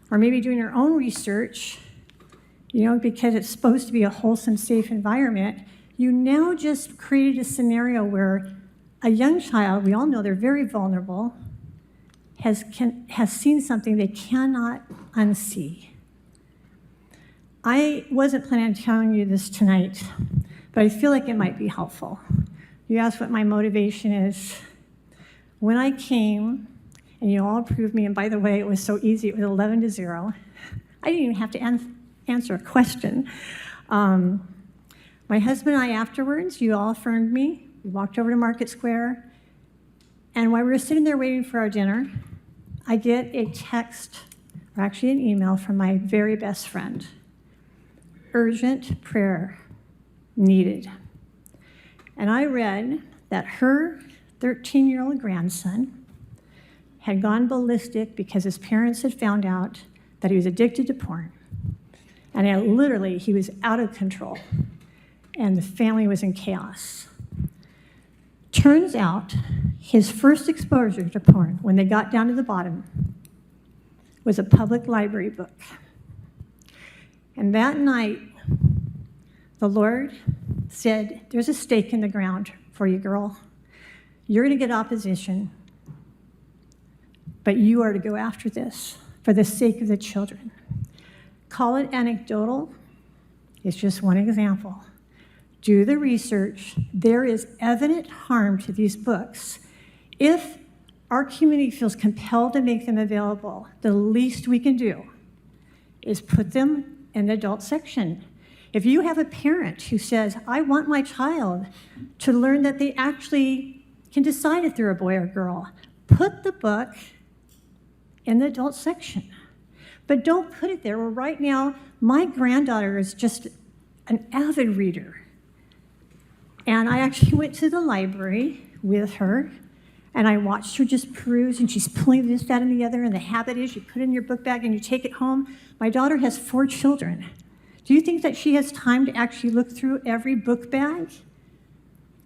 M: or maybe doing her own research, because it's supposed to be a wholesome, safe environment, you now just created a scenario where a young child, we all know they're very vulnerable, has seen something they cannot unsee. I wasn't planning on telling you this tonight, but I feel like it might be helpful. You asked what my motivation is. When I came and you all approved me. And by the way, it was so easy. It was 11-0. I didn't even have to answer a question. My husband and I afterwards, you all affirmed me. We walked over to Market Square. And while we were sitting there waiting for our dinner, I get a text, or actually an email from my very best friend. Urgent prayer needed. And I read that her 13-year-old grandson had gone ballistic because his parents had found out that he was addicted to porn. And he was out of control. And the family was in chaos. Turns out, his first exposure to porn, when they got down to the bottom, was a public library book. And that night, the Lord said, there's a stake in the ground for you, girl. You're going to get opposition, but you are to go after this for the sake of the children. Call it anecdotal. It's just one example. Do the research. There is evident harm to these books. If our community feels compelled to make them available, the least we can do is put them in the adult section. If you have a parent who says, I want my child to learn that they actually can decide if they're a boy or girl, put the book in the adult section. But don't put it there. Well, right now, my granddaughter is just an avid reader. And I actually went to the library with her, and I watched her just peruse, and she's pulling this, that, and the other, and the habit is you put it in your book bag and you take it home. My daughter has 4 children. Do you think that she has time to actually look through every book bag?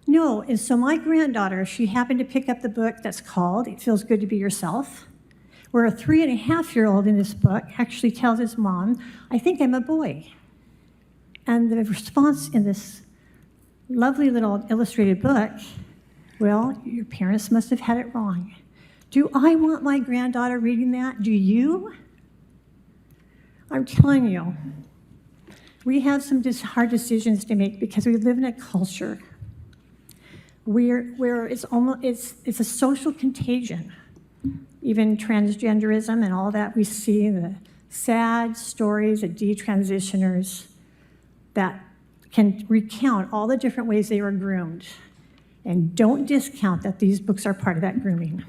M: No, and so my granddaughter, she happened to pick up the book that's called It Feels Good to Be Yourself, where a 3.5-year-old in this book actually tells his mom, I think I'm a boy. And the response in this lovely little illustrated book, well, your parents must have had it wrong. Do I want my granddaughter reading that? Do you? I'm telling you, we have some hard decisions to make because we live in a culture where it's a social contagion. Even transgenderism and all that, we see the sad stories of detransitioners that can recount all the different ways they were groomed. And don't discount that these books are part of that grooming.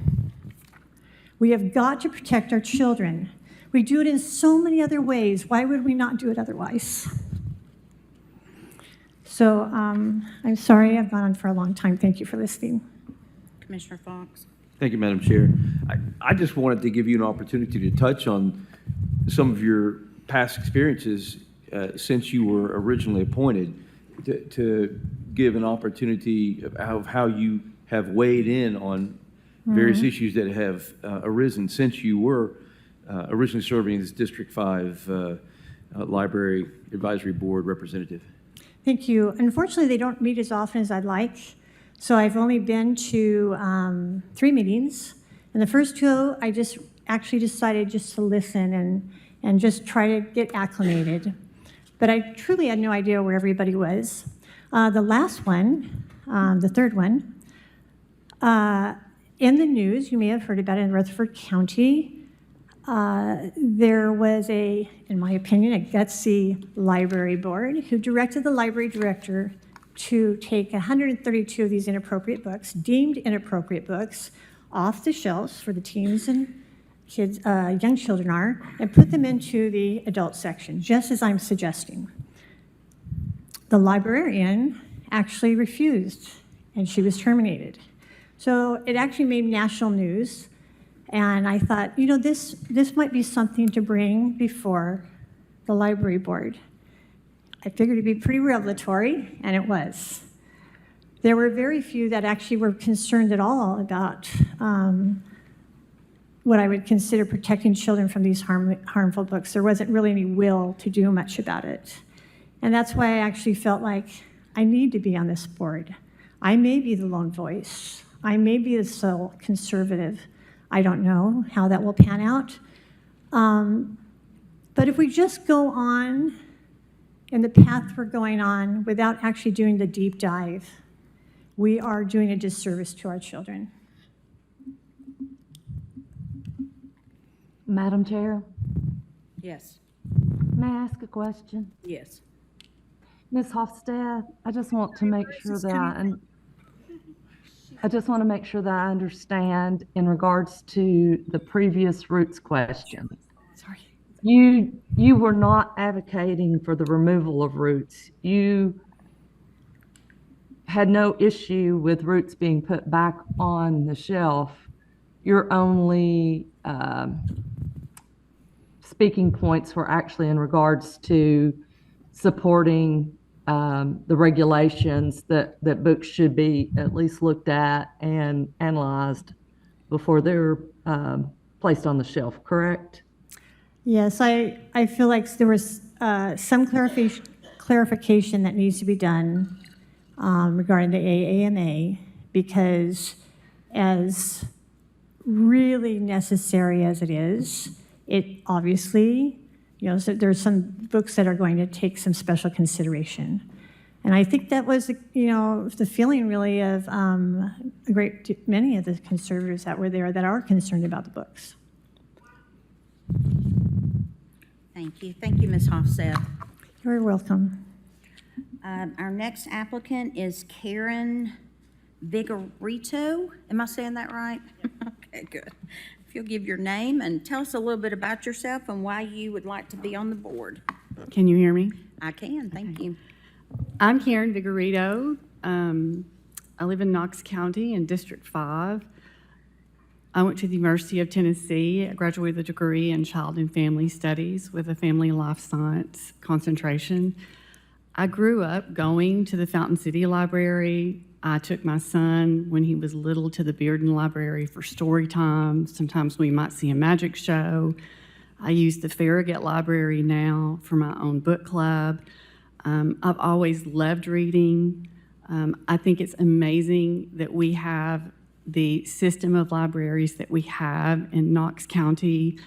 M: We have got to protect our children. We do it in so many other ways. Why would we not do it otherwise? So I'm sorry I've gone on for a long time. Thank you for listening.
A: Commissioner Fox.
P: Thank you, Madam Chair. I just wanted to give you an opportunity to touch on some of your past experiences since you were originally appointed, to give an opportunity of how you have weighed in on various issues that have arisen since you were originally serving as District 5 Library Advisory Board representative.
M: Thank you. Unfortunately, they don't meet as often as I'd like. So I've only been to 3 meetings. And the first 2, I just actually decided just to listen and just try to get acclimated. But I truly had no idea where everybody was. The last one, the 3rd one, in the news, you may have heard about it in Rutherford County, there was in my opinion, a gutsy library board who directed the library director to take 132 of these inappropriate books, deemed inappropriate books, off the shelves for the teens and kids, young children are, and put them into the adult section, just as I'm suggesting. The librarian actually refused, and she was terminated. So it actually made national news, and I thought, you know, this might be something to bring before the library board. I figured it'd be pretty revelatory, and it was. There were very few that actually were concerned at all about what I would consider protecting children from these harmful books. There wasn't really any will to do much about it. And that's why I actually felt like I need to be on this board. I may be the lone voice. I may be the sole conservative. I don't know how that will pan out. But if we just go on in the path we're going on without actually doing the deep dive, we are doing a disservice to our children.
F: Madam Chair,
A: Yes.
F: may I ask a question?
A: Yes.
F: Ms. Hofstad, I just want to make sure that I just want to make sure that I understand in regards to the previous roots question.
A: Sorry.
F: You were not advocating for the removal of roots. You had no issue with roots being put back on the shelf. Your only speaking points were actually in regards to supporting the regulations that books should be at least looked at and analyzed before they're placed on the shelf, correct?
M: Yes, I feel like there was some clarification that needs to be done regarding the AAMA, because as really necessary as it is, it obviously, so there's some books that are going to take some special consideration. And I think that was, the feeling really of many of the conservators that were there that are concerned about the books.
A: Thank you. Thank you, Ms. Hofstad.
M: You're welcome.
A: Our next applicant is Karen Vigorito. Am I saying that right? Okay, good. If you'll give your name and tell us a little bit about yourself and why you would like to be on the board.
O: Can you hear me?
A: I can, thank you.
O: I'm Karen Vigorito. I live in Knox County in District 5. I went to the University of Tennessee. I graduated with a degree in Child and Family Studies with a Family Life Science concentration. I grew up going to the Fountain City Library. I took my son when he was little to the Bearden Library for story time. Sometimes we might see a magic show. I use the Farragut Library now for my own book club. I've always loved reading. I think it's amazing that we have the system of libraries that we have in Knox County.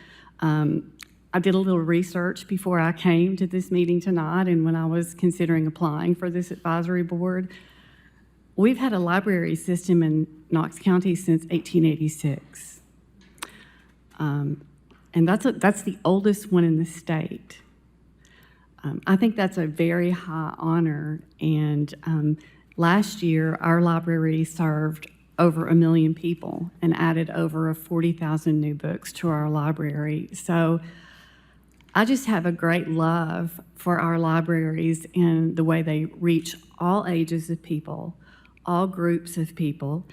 O: I did a little research before I came to this meeting tonight, and when I was considering applying for this advisory board, we've had a library system in Knox County since 1886. And that's the oldest one in the state. I think that's a very high honor, and last year our library served over 1 million people and added over 40,000 new books to our library. So I just have a great love for our libraries and the way they reach all ages of people, all groups of people.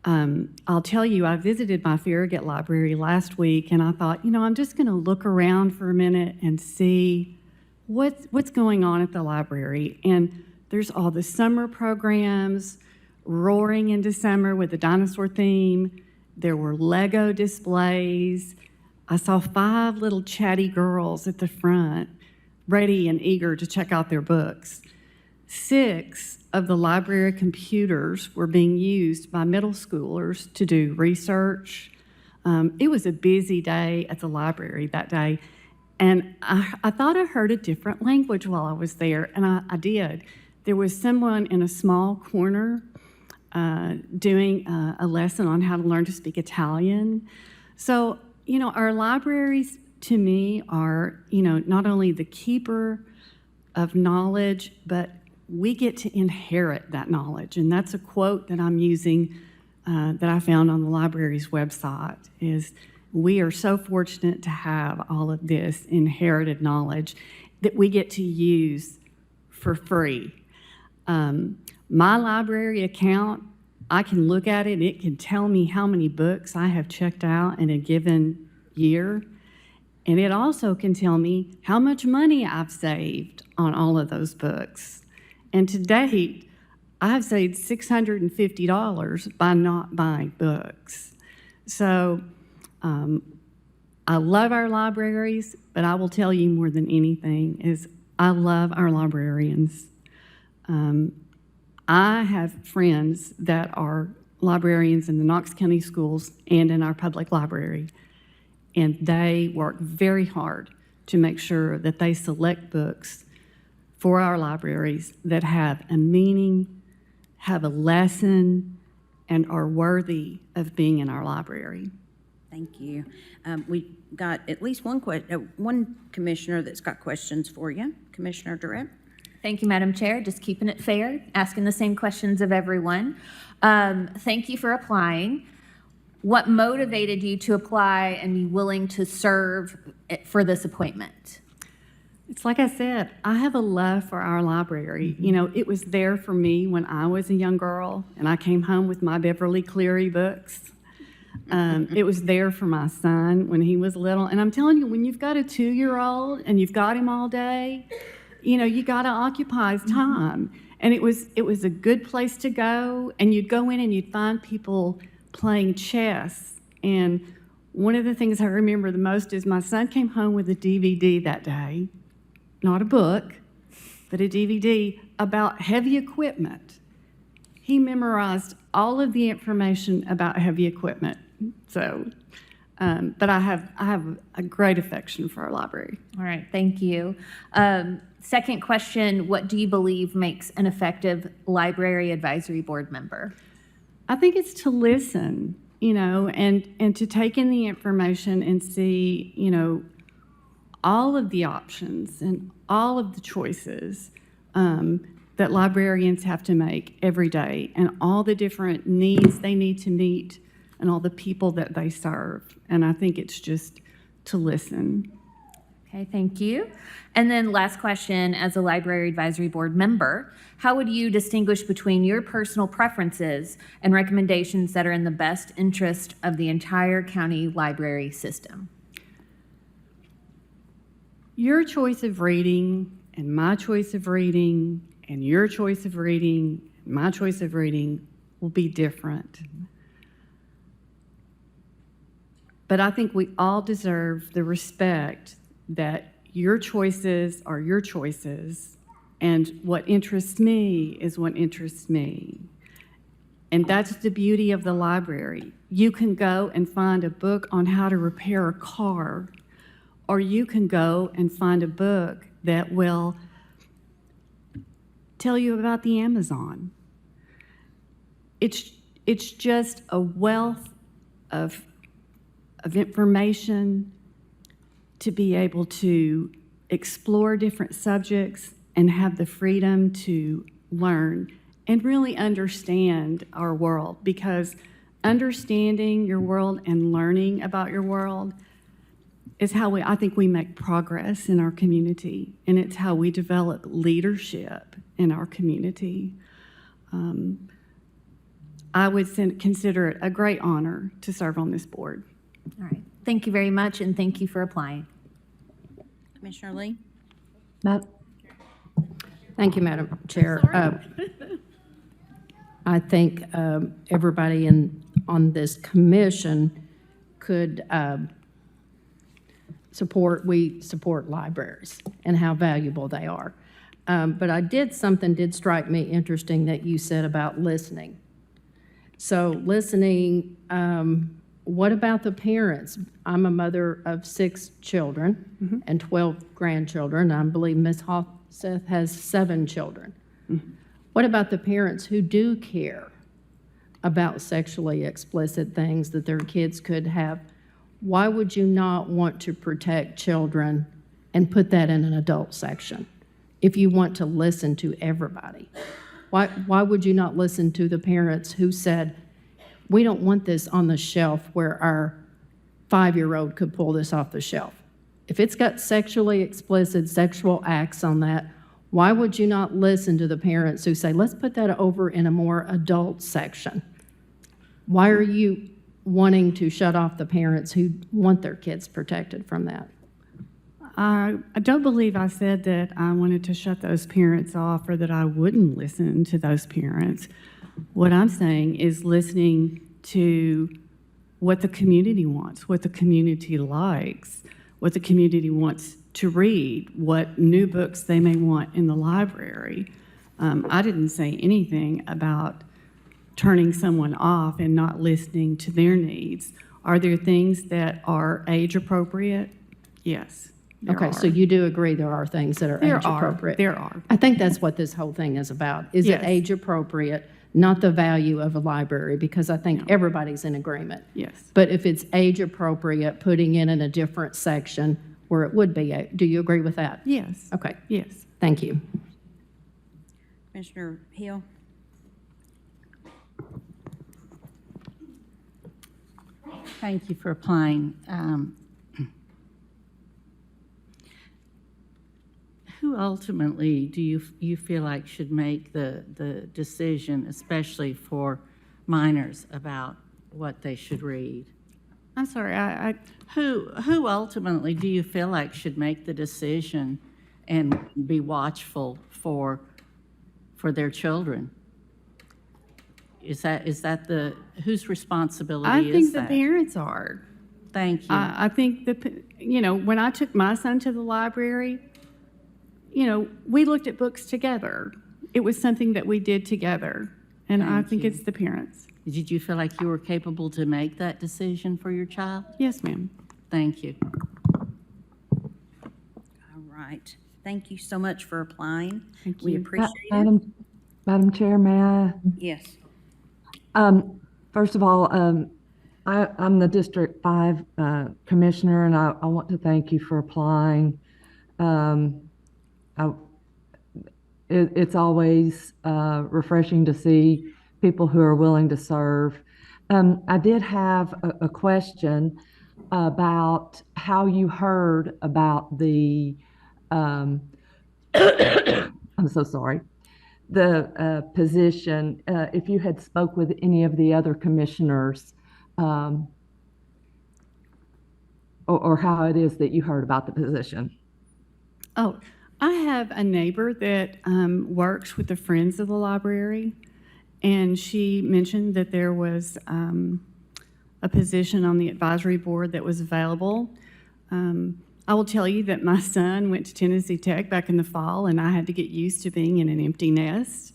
O: I'll tell you, I visited my Farragut Library last week, and I thought, I'm just going to look around for a minute and see what's going on at the library. And there's all the summer programs roaring into summer with the dinosaur theme. There were Lego displays. I saw 5 little chatty girls at the front, ready and eager to check out their books. 6 of the library computers were being used by middle schoolers to do research. It was a busy day at the library that day, and I thought I heard a different language while I was there, and I did. There was someone in a small corner doing a lesson on how to learn to speak Italian. So, our libraries, to me, are, not only the keeper of knowledge, but we get to inherit that knowledge. And that's a quote that I'm using that I found on the library's website, is we are so fortunate to have all of this inherited knowledge that we get to use for free. My library account, I can look at it, it can tell me how many books I have checked out in a given year. And it also can tell me how much money I've saved on all of those books. And to date, I've saved $650 by not buying books. So I love our libraries, but I will tell you more than anything is I love our librarians. I have friends that are librarians in the Knox County schools and in our public library, and they work very hard to make sure that they select books for our libraries that have a meaning, have a lesson, and are worthy of being in our library.
A: Thank you. We got at least one commissioner that's got questions for you. Commissioner Durrett.
B: Thank you, Madam Chair. Just keeping it fair, asking the same questions of everyone. Thank you for applying. What motivated you to apply and be willing to serve for this appointment?
O: It's like I said, I have a love for our library. You know, it was there for me when I was a young girl and I came home with my Beverly Cleary books. It was there for my son when he was little. And I'm telling you, when you've got a 2-year-old and you've got him all day, you know, you got to occupy his time. And it was a good place to go. And you'd go in and you'd find people playing chess. And one of the things I remember the most is my son came home with a DVD that day, not a book, but a DVD about heavy equipment. He memorized all of the information about heavy equipment. So, but I have a great affection for our library.
B: All right, thank you. Second question, what do you believe makes an effective library advisory board member?
O: I think it's to listen, you know, and to take in the information and see, you know, all of the options and all of the choices that librarians have to make every day, and all the different needs they need to meet and all the people that they serve. And I think it's just to listen.
B: Okay, thank you. And then last question, as a library advisory board member, how would you distinguish between your personal preferences and recommendations that are in the best interest of the entire county library system?
O: Your choice of reading and my choice of reading and your choice of reading, my choice of reading will be different. But I think we all deserve the respect that your choices are your choices, and what interests me is what interests me. And that's the beauty of the library. You can go and find a book on how to repair a car, or you can go and find a book that will tell you about the Amazon. It's just a wealth of information to be able to explore different subjects and have the freedom to learn and really understand our world, because understanding your world and learning about your world is how I think we make progress in our community, and it's how we develop leadership in our community. I would consider it a great honor to serve on this board.
B: All right, thank you very much, and thank you for applying.
A: Commissioner Lee.
R: Thank you, Madam Chair. I think everybody on this commission could support libraries and how valuable they are. But something did strike me interesting that you said about listening. So listening, what about the parents? I'm a mother of 6 children and 12 grandchildren. I believe Ms. Hoffseth has 7 children. What about the parents who do care about sexually explicit things that their kids could have? Why would you not want to protect children and put that in an adult section if you want to listen to everybody? Why would you not listen to the parents who said, we don't want this on the shelf where our 5-year-old could pull this off the shelf? If it's got sexually explicit sexual acts on that, why would you not listen to the parents who say, let's put that over in a more adult section? Why are you wanting to shut off the parents who want their kids protected from that?
O: I don't believe I said that I wanted to shut those parents off or that I wouldn't listen to those parents. What I'm saying is listening to what the community wants, what the community likes, what the community wants to read, what new books they may want in the library. I didn't say anything about turning someone off and not listening to their needs. Are there things that are age appropriate? Yes.
R: Okay, so you do agree there are things that are age appropriate?
O: There are.
R: I think that's what this whole thing is about. Is it
O: Yes.
R: age appropriate not the value of a library, because I think everybody's in agreement.
O: Yes.
R: But if it's age appropriate, putting it in a different section where it would be, do you agree with that?
O: Yes.
R: Okay,
O: Yes.
R: thank you.
A: Commissioner Hill?
Q: Thank you for applying. Who ultimately do you feel like should make the decision, especially for minors, about what they should read?
O: I'm sorry,
Q: Who ultimately do you feel like should make the decision and be watchful for their children? Is that whose responsibility
O: I
Q: is
O: think the
Q: that?
O: parents are.
Q: Thank you.
O: I think when I took my son to the library, we looked at books together. It was something that we did together, and I think it's the parents.
Q: Did you feel like you were capable to make that decision for your child?
O: Yes, ma'am.
Q: Thank you.
A: All right. Thank you so much for applying.
O: Thank
A: We
O: you.
A: appreciate it.
F: Madam Chair, may I?
A: Yes.
F: First of all, I'm the District 5 Commissioner, and I want to thank you for applying. It's always refreshing to see people who are willing to serve. I did have a question about how you heard about the, I'm so sorry, the position, if you had spoke with any of the other commissioners, or how it is that you heard about the position.
O: Oh, I have a neighbor that works with the Friends of the Library, and she mentioned that there was a position on the advisory board that was available. I will tell you that my son went to Tennessee Tech back in the fall, and I had to get used to being in an empty nest.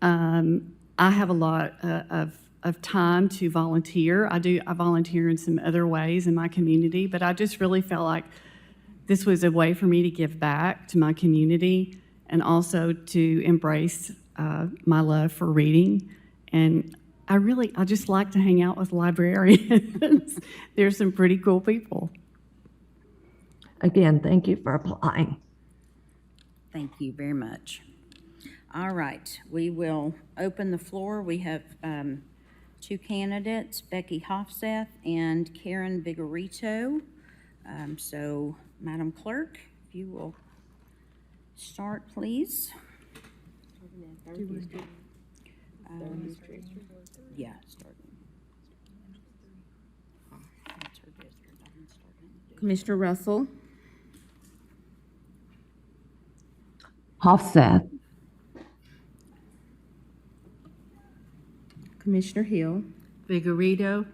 O: I have a lot of time to volunteer. I volunteer in some other ways in my community, but I just really felt like this was a way for me to give back to my community and also to embrace my love for reading. And I just like to hang out with librarians. They're some pretty cool people.
F: Again, thank you for applying.
A: Thank you very much. All right, we will open the floor. We have two candidates, Becky Hofseth and Karen Vigorito. So, Madam Clerk, if you will start, please. Yeah, start.
C: Commissioner Russell,
F: Hofseth.
C: Commissioner Hill,
Q: Vigorito.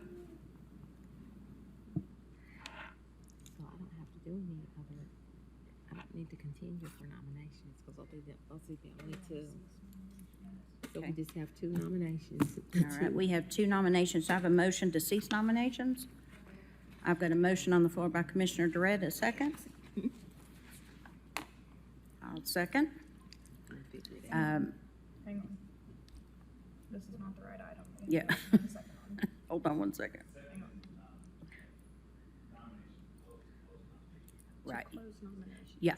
C: I don't need to continue for nominations because those are the only two. So we just have two nominations.
A: All right, we have two nominations. I have a motion to cease nominations. I've got a motion on the floor by Commissioner Durrett, a second. I'll second.
M: Hang on. This is not the right item.
A: Yeah. Hold on one second. Right. Yeah.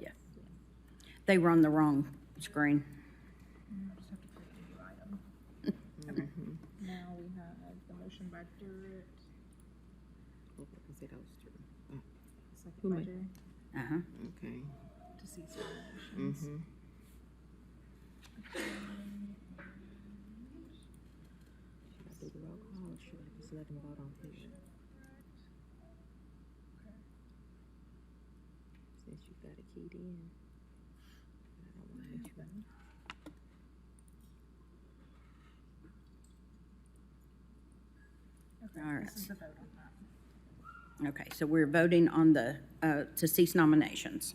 A: Yeah. They were on the wrong screen.
M: Now we have the motion by Durrett. Second by Jerry.
A: Uh-huh.
C: Okay.
M: To cease nominations.
C: Should I do the roll call or should I just let them vote on here? Since you've got it keyed in. I don't want to hit you.
A: All right.
M: This is the vote on that.
A: Okay, so we're voting on the, to cease nominations.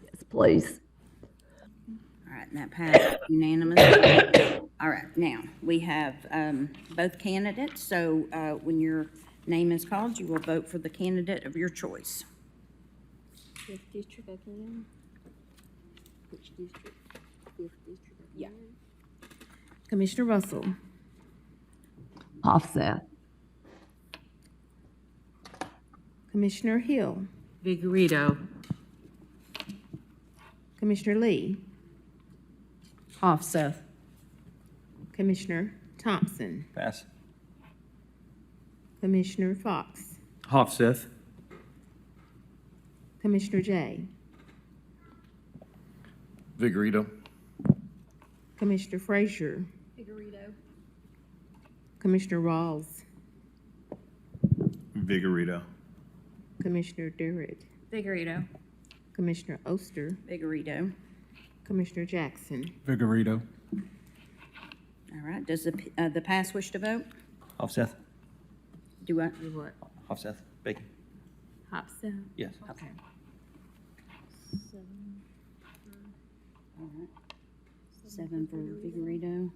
F: Yes, please.
A: All right, and that passed unanimously. All right, now, we have both candidates, so when your name is called, you will vote for the candidate of your choice.
C: District again?
A: Yeah.
C: Commissioner Russell,
F: Offset.
C: Commissioner Hill,
O: Vigorito.
C: Commissioner Lee,
R: Offset.
C: Commissioner Thompson,
G: Pass.
C: Commissioner Fox,
P: Hofseth.
C: Commissioner J,
P: Vigorito.
C: Commissioner Frazier,
E: Figurito.
C: Commissioner Rawls,
H: Vigorito.
C: Commissioner Durrett,
B: Vigorito.
C: Commissioner Oster,
A: Vigorito.
C: Commissioner Jackson.
N: Vigorito.
A: All right, does the pass wish to vote?
G: Hofseth.
A: Do I?
C: Do what?
G: Hofseth. Bacon.
C: Hofstad?
G: Yes.
C: Okay.
A: All right. 7 for Vigorito.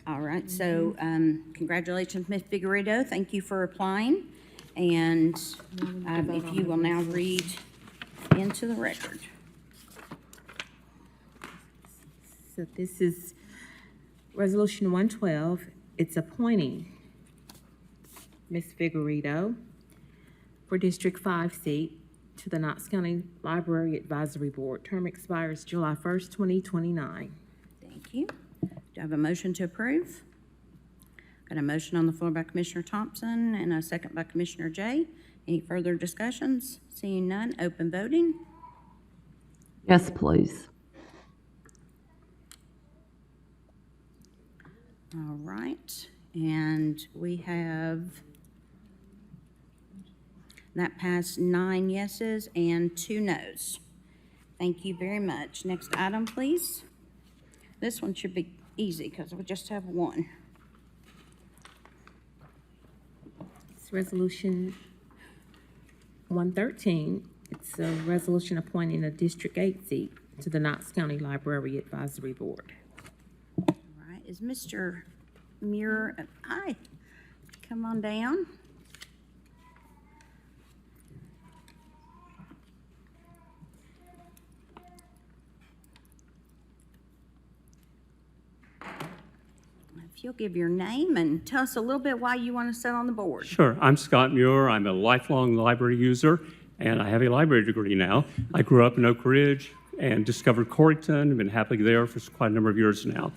A: All right, so congratulations, Ms. Vigorito. Thank you for applying. And if you will now read into the record.
C: So this is Resolution 112. It's appointing Ms. Vigorito for District 5 seat to the Knox County Library Advisory Board. Term expires July 1st, 2029.
A: Thank you. Do I have a motion to approve? Got a motion on the floor by Commissioner Thompson and a second by Commissioner Jay. Any further discussions? Seeing none, open voting.
F: Yes, please.
A: All right, and we have, that passed 9 yeses and 2 nos. Thank you very much. Next item, please. This one should be easy because we just have one.
C: It's Resolution 113. It's a resolution appointing a District 8 seat to the Knox County Library Advisory Board.
A: All right, is Mr. Muir, hi, come on down. If you'll give your name and tell us a little bit why you want to sit on the board.
S: Sure. I'm Scott Muir. I'm a lifelong library user, and I have a library degree now. I grew up in Oak Ridge and discovered Corrington. I've been happily there for quite a number of years now.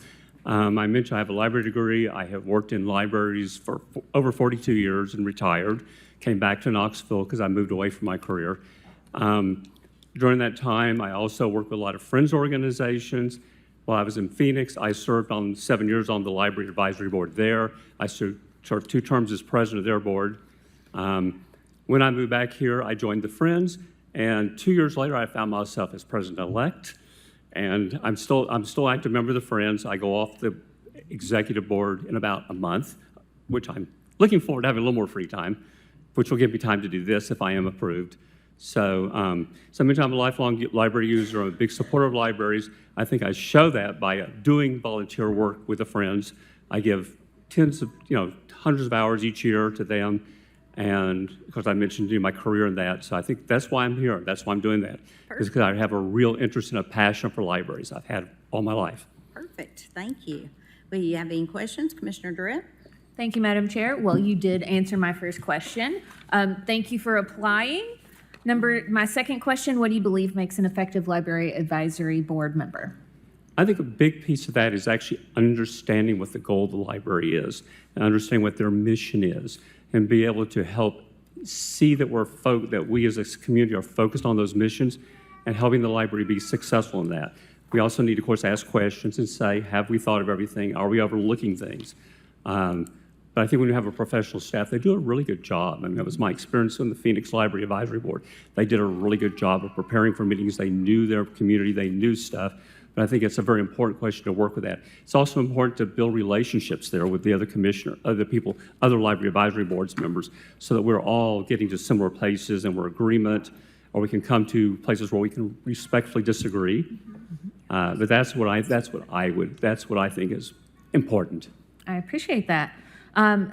S: I mentioned I have a library degree. I have worked in libraries for over 42 years and retired. Came back to Knoxville because I moved away from my career. During that time, I also worked with a lot of friends organizations. While I was in Phoenix, I served on 7 years on the Library Advisory Board there. I served 2 terms as president of their board. When I moved back here, I joined the Friends, and 2 years later, I found myself as president-elect. And I'm still an active member of the Friends. I go off the executive board in about a month, which I'm looking forward to having a little more free time, which will give me time to do this if I am approved. So I mentioned I'm a lifelong library user. I'm a big supporter of libraries. I think I show that by doing volunteer work with the Friends. I give hundreds of hours each year to them. And of course, I mentioned my career in that. So I think that's why I'm here. That's why I'm doing that. Because I have a real interest and a passion for libraries. I've had all my life.
A: Perfect, thank you. Will you have any questions, Commissioner Durrett?
B: Thank you, Madam Chair. Well, you did answer my first question. Thank you for applying. My second question, what do you believe makes an effective library advisory board member?
S: I think a big piece of that is actually understanding what the goal of the library is and understanding what their mission is and be able to help see that that we as a community are focused on those missions and helping the library be successful in that. We also need, of course, ask questions and say, have we thought of everything? Are we overlooking things? But I think when you have a professional staff, they do a really good job. I mean, that was my experience in the Phoenix Library Advisory Board. They did a really good job of preparing for meetings. They knew their community. They knew stuff. But I think it's a very important question to work with that. It's also important to build relationships there with the other commissioner, other people, other library advisory boards members, so that we're all getting to similar places and we're agreement, or we can come to places where we can respectfully disagree. But that's what I think is important.
B: I appreciate that.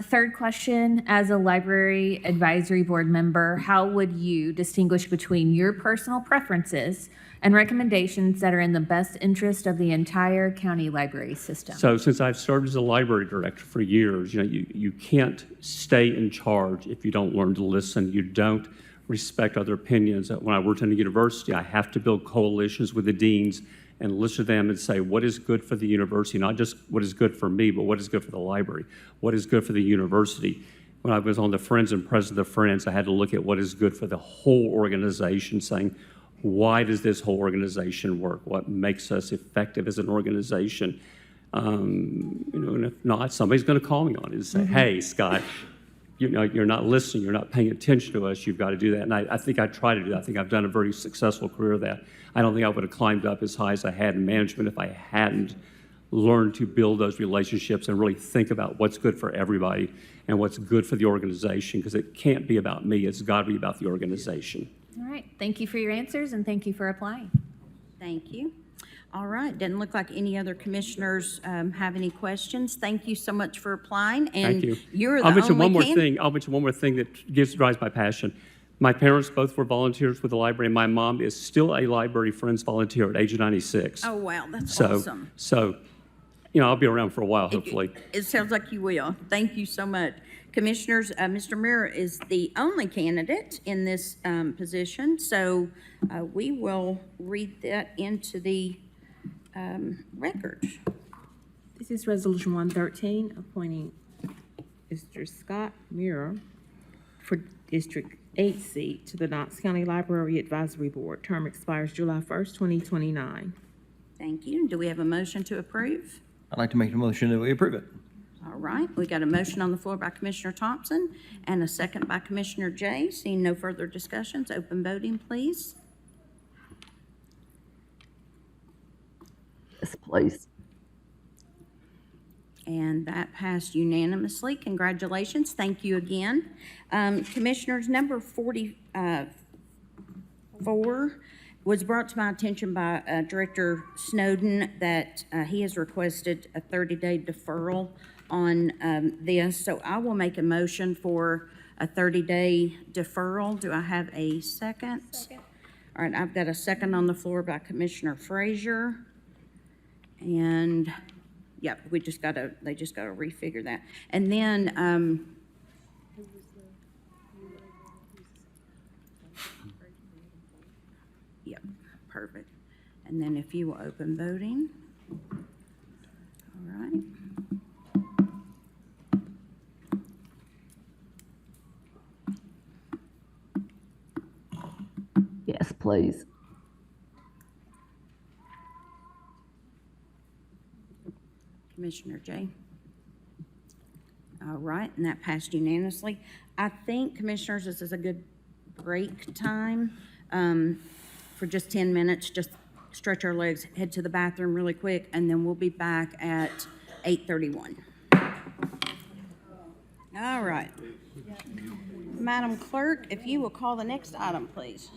B: Third question, as a library advisory board member, how would you distinguish between your personal preferences and recommendations that are in the best interest of the entire county library system.
S: So since I've served as a library director for years, you can't stay in charge if you don't learn to listen. You don't respect other opinions. When I worked in a university, I have to build coalitions with the deans and listen to them and say, what is good for the university? Not just what is good for me, but what is good for the library? What is good for the university? When I was on the Friends and president of the Friends, I had to look at what is good for the whole organization, saying, why does this whole organization work? What makes us effective as an organization? And if not, somebody's going to call me on it and say, hey, Scott, you're not listening, you're not paying attention to us, you've got to do that. And I think I try to do that. I think I've done a very successful career of that. I don't think I would have climbed up as high as I had in management if I hadn't learned to build those relationships and really think about what's good for everybody and what's good for the organization, because it can't be about me, it's got to be about the organization.
B: All right, thank you for your answers and thank you for applying.
A: Thank you. All right, doesn't look like any other commissioners have any questions. Thank you so much for applying. And
S: Thank you.
A: You're the
S: I'll mention
A: only
S: one more
A: candidate.
S: thing. I'll mention one more thing that drives my passion. My parents both were volunteers with the library, and my mom is still a Library Friends volunteer at age of 96.
A: Oh, wow, that's
S: So,
A: awesome.
S: so, I'll be around for a while, hopefully.
A: It sounds like you will. Thank you so much. Commissioners, Mr. Muir is the only candidate in this position, so we will read that into the record.
C: This is Resolution 113, appointing Mr. Scott Muir for District 8 seat to the Knox County Library Advisory Board. Term expires July 1st, 2029.
A: Thank you. Do we have a motion to approve?
G: I'd like to make a motion that we approve it.
A: All right, we got a motion on the floor by Commissioner Thompson and a second by Commissioner Jay. Seeing no further discussions, open voting, please.
F: Yes, please.
A: And that passed unanimously. Congratulations. Thank you again. Commissioners, number 44 was brought to my attention by Director Snowden that he has requested a 30-day deferral on this. So I will make a motion for a 30-day deferral. Do I have a second? Second. All right, I've got a second on the floor by Commissioner Frazier. And yep, they just gotta refigure that. And then, yep, perfect. And then if you will open voting. All right.
F: Yes, please.
A: Commissioner Jay. All right, and that passed unanimously. I think, Commissioners, this is a good break time for just 10 minutes. Just stretch our legs, head to the bathroom really quick, and then we'll be back at 8:31. All right. Madam Clerk, if you will call the next item, please.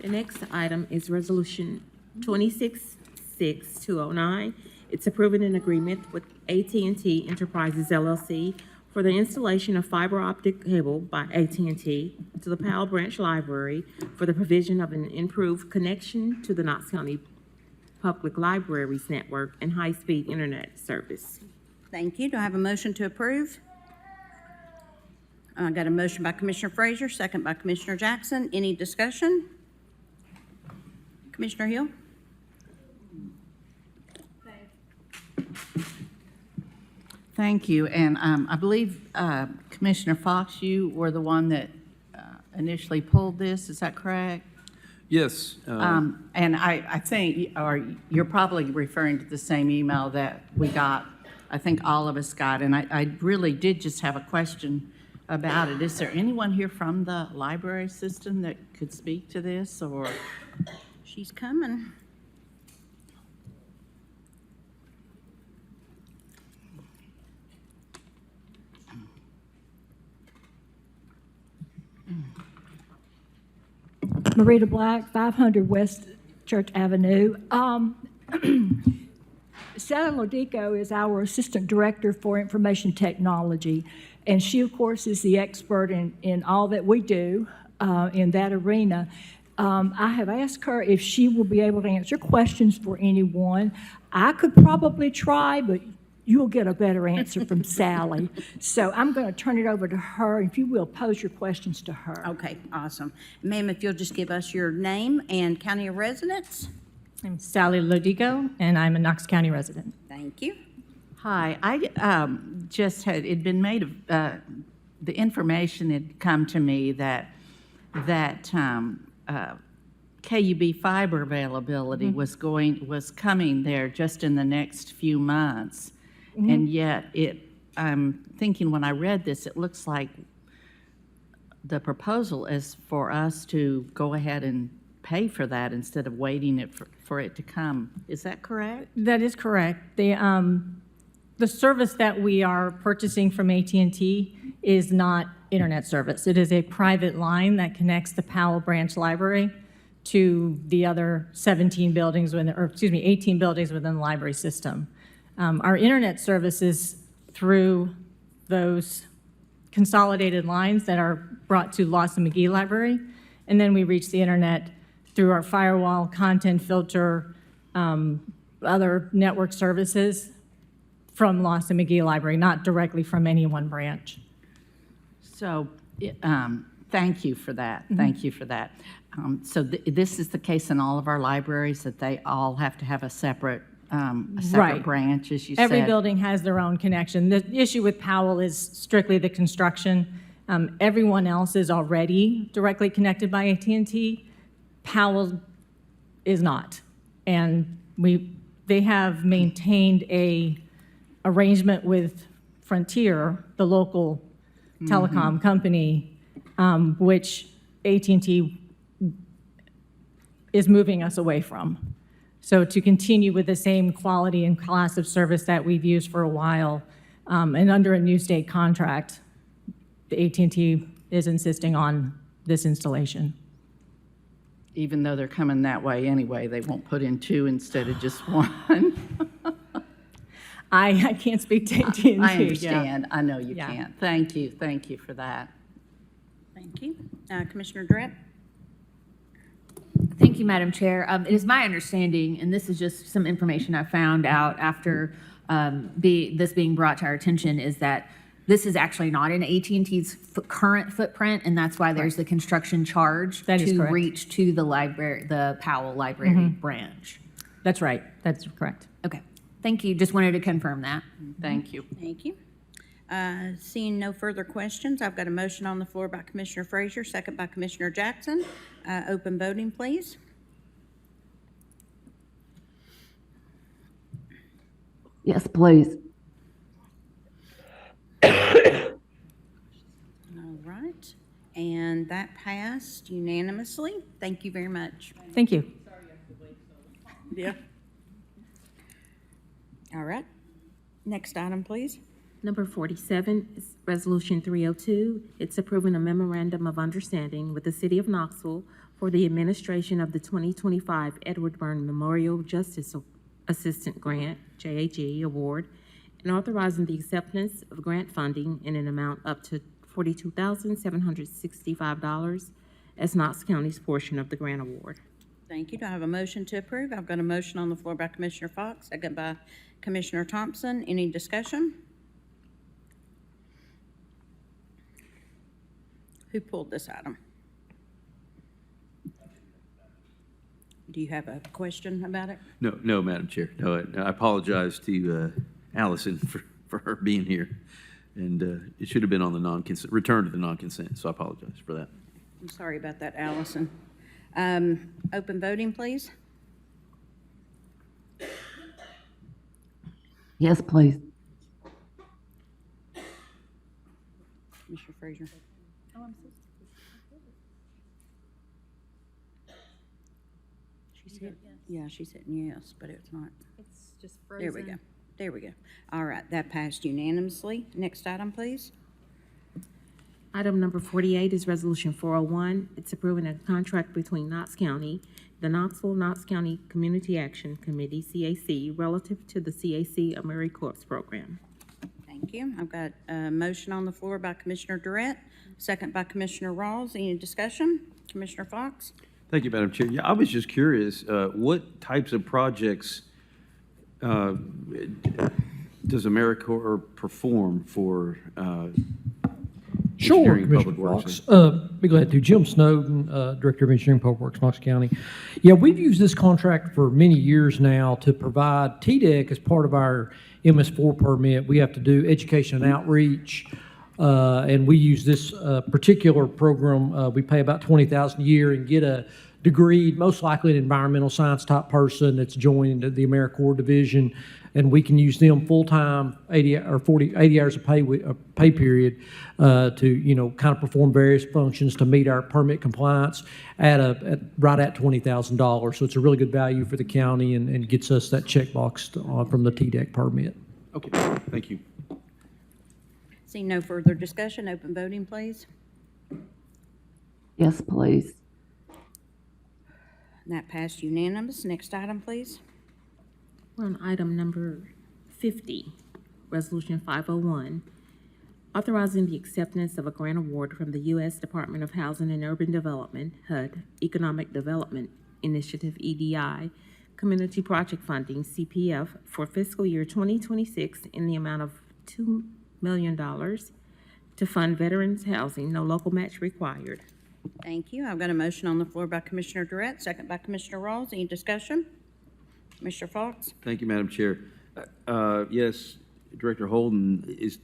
C: The next item is Resolution 266209. It's approving an agreement with AT&T Enterprises LLC for the installation of fiber optic cable by AT&T to the Powell Branch Library for the provision of an improved connection to the Knox County Public Libraries network and high-speed internet service.
A: Thank you. Do I have a motion to approve? I got a motion by Commissioner Frazier, second by Commissioner Jackson. Any discussion? Commissioner Hill?
Q: Thank you. And I believe Commissioner Fox, you were the one that initially pulled this. Is that correct?
P: Yes.
Q: And I think, or you're probably referring to the same email that we got, I think all of us got. And I really did just have a question about it. Is there anyone here from the library system that could speak to this, or?
A: She's coming.
U: Marita Black, 500 West Church Avenue. Sally Lodico is our Assistant Director for Information Technology, And she, of course, is the expert in all that we do in that arena. I have asked her if she will be able to answer questions for anyone. I could probably try, but you'll get a better answer from Sally. So I'm going to turn it over to her. If you will, pose your questions to her.
A: Okay, awesome. Ma'am, if you'll just give us your name and county of residence.
I: I'm Sally Lodico, and I'm a Knox County resident.
A: Thank you.
Q: Hi, I just had, it'd been made, the information had come to me that KUB fiber availability was coming there just in the next few months. And yet I'm thinking when I read this, it looks like the proposal is for us to go ahead and pay for that instead of waiting for it to come. Is that correct?
I: That is correct. The service that we are purchasing from AT&T is not internet service. It is a private line that connects the Powell Branch Library to the other 18 buildings within the library system. Our internet service is through those consolidated lines that are brought to Lawson McGee Library, and then we reach the internet through our firewall, content filter, other network services from Lawson McGee Library, not directly from any one branch.
Q: So, thank you for that. Thank you for that. So this is the case in all of our libraries, that they all have to have a separate
I: Right.
Q: branch, as you said?
I: Every building has their own connection. The issue with Powell is strictly the construction. Everyone else is already directly connected by AT&T. Powell is not. And they have maintained a arrangement with Frontier, the local telecom company, which AT&T is moving us away from. So to continue with the same quality and class of service that we've used for a while, and under a new state contract, the AT&T is insisting on this installation.
Q: Even though they're coming that way anyway, they won't put in two instead of just one.
I: I can't speak to AT&T.
Q: I understand.
I: Yeah.
Q: I know you
I: Yeah.
Q: can't. Thank you. Thank you for that.
A: Thank you. Commissioner Drett?
B: Thank you, Madam Chair. It is my understanding, and this is just some information I found out after this being brought to our attention, is that this is actually not in AT&T's current footprint, and that's why there's the construction charge to reach to the library, the Powell Library branch.
I: That's right. That's correct.
B: Okay. Thank you. Just wanted to confirm that.
Q: Thank you.
A: Thank you. Seeing no further questions, I've got a motion on the floor by Commissioner Frazier, second by Commissioner Jackson. Open voting, please.
F: Yes, please.
A: All right. And that passed unanimously. Thank you very much.
I: Thank you.
A: Yeah. All right. Next item, please.
C: Number 47 is Resolution 302. It's approving a memorandum of understanding with the City of Knoxville for the administration of the 2025 Edward Byrne Memorial Justice Assistant Grant, JAG Award, and authorizing the acceptance of grant funding in an amount up to $42,765 as Knox County's portion of the grant award.
A: Thank you. Do I have a motion to approve? I've got a motion on the floor by Commissioner Fox, second by Commissioner Thompson. Any discussion? Who pulled this item? Do you have a question about it?
P: No, Madam Chair. No, I apologize to Allison for her being here. And it should have been on the non-consent, return to the non-consent, so I apologize for that.
A: I'm sorry about that, Allison. Open voting, please.
F: Yes, please.
A: Commissioner Frazier. She's hit, yeah, she's hitting yes, but it's not.
I: It's just frozen.
A: There we go. There we go. All right, that passed unanimously. Next item, please.
C: Item number 48 is Resolution 401. It's approving a contract between Knox County, the Knox County Community Action Committee, CAC, relative to the CAC AmeriCorps program.
A: Thank Thank you. I've got a motion on the floor by Commissioner Durrett, second by Commissioner Rawls. Any discussion? Commissioner Fox?
P: Thank you, Madam Chair. Yeah, I was just curious, what types of projects does AmeriCorps perform for
J: Sure,
P: engineering and
J: Commissioner
P: public works?
J: Fox. Be glad to. Jim Snowden, Director of Engineering Public Works, Knox County. Yeah, we've used this contract for many years now to provide TDEC as part of our MS4 permit. We have to do education and outreach, and we use this particular program. We pay about $20,000 a year and get a degree, most likely an environmental science type person that's joined the AmeriCorps division, and we can use them full-time, 80 hours of pay period to, kind of perform various functions to meet our permit compliance right at $20,000. So it's a really good value for the county and gets us that checkbox from the TDEC permit.
P: Okay, thank you.
A: Seeing no further discussion, open voting, please.
F: Yes, please.
A: That passed unanimous. Next item, please.
C: We're on item number 50, Resolution 501, authorizing the acceptance of a grant award from the U.S. Department of Housing and Urban Development, HUD, Economic Development Initiative, EDI, Community Project Funding, CPF, for fiscal year 2026 in the amount of $2 million to fund veterans housing, no local match required.
A: Thank you. I've got a motion on the floor by Commissioner Durrett, second by Commissioner Rawls. Any discussion? Commissioner Fox?
P: Thank you, Madam Chair. Yes, Director Holden, is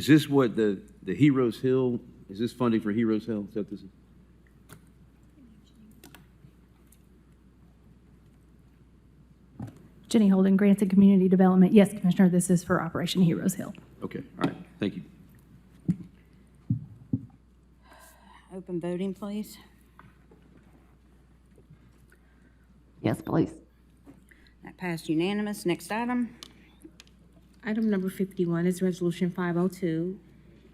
P: this what the Heroes Hill, is this funding for Heroes Hill? Is that this?
B: Jenny Holden, Grants and Community Development. Yes, Commissioner, this is for Operation Heroes Hill.
P: Okay, all right, thank you.
A: Open voting, please.
F: Yes, please.
A: That passed unanimous. Next item.
C: Item number 51 is Resolution 502.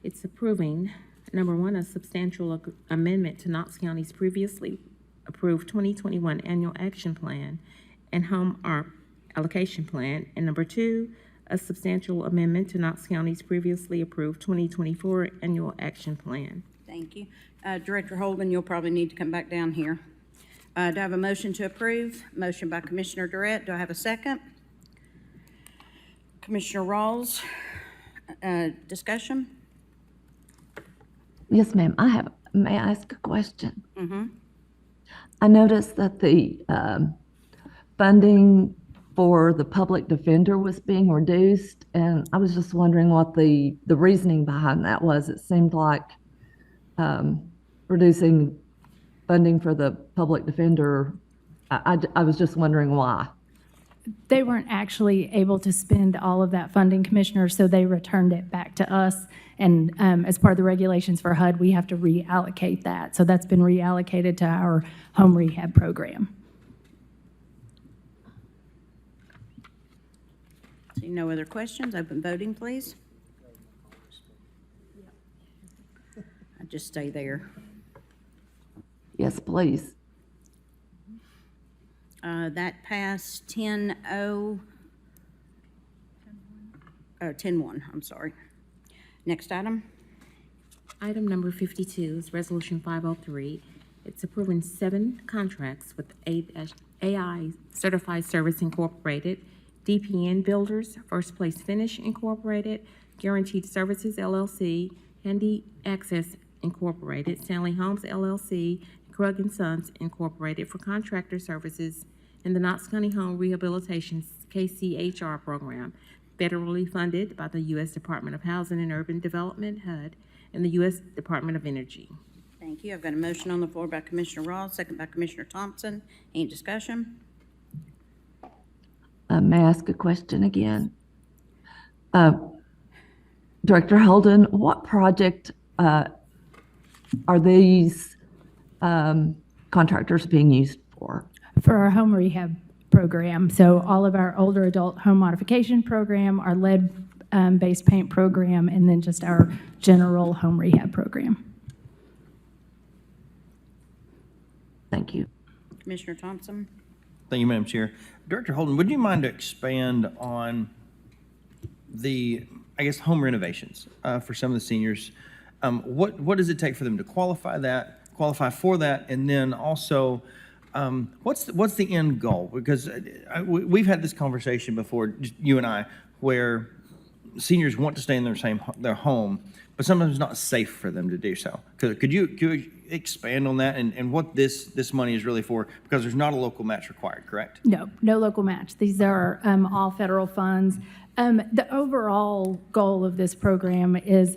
C: It's approving, number one, a substantial amendment to Knox County's previously approved 2021 Annual Action Plan and Home ARP Allocation Plan, and number two, a substantial amendment to Knox County's previously approved 2024 Annual Action Plan.
A: Thank you. Director Holden, you'll probably need to come back down here. Do I have a motion to approve? Motion by Commissioner Durrett. Do I have a second? Commissioner Rawls, discussion?
F: Yes, ma'am. May I ask a question?
A: Mm-hmm.
F: I noticed that the funding for the public defender was being reduced, and I was just wondering what the reasoning behind that was. It seemed like reducing funding for the public defender, I was just wondering why.
B: They weren't actually able to spend all of that funding, Commissioner, so they returned it back to us. And as part of the regulations for HUD, we have to reallocate that. So that's been reallocated to our home rehab program.
A: Seeing no other questions, open voting, please. I just stay there.
F: Yes, please.
A: That passed 10-1, I'm sorry. Next item.
C: Item number 52 is Resolution 503. It's approving 7 contracts with AI Certified Service Incorporated, DPN Builders, First Place Finish Incorporated, Guaranteed Services LLC, Handy Access Incorporated, Stanley Homes LLC, Krug & Sons Incorporated for contractor services in the Knox County Home Rehabilitation KCHR program, federally funded by the U.S. Department of Housing and Urban Development, HUD, and the U.S. Department of Energy.
A: Thank you. I've got a motion on the floor by Commissioner Rawls, second by Commissioner Thompson. Any discussion?
F: May I ask a question again? Director Holden, what project are these contractors being used for?
B: For our home rehab program. So all of our older adult home modification program, our lead-based paint program, and then just our general home rehab program.
F: Thank you.
A: Commissioner Thompson?
G: Thank you, Madam Chair. Director Holden, would you mind to expand on the I guess, home renovations for some of the seniors. What does it take for them to qualify for that? And then also, what's the end goal? Because we've had this conversation before, just you and I, where seniors want to stay in their home, but sometimes it's not safe for them to do so. Could you expand on that and what this money is really for? Because there's not a local match required, correct?
B: No, no local match. These are all federal funds. The overall goal of this program is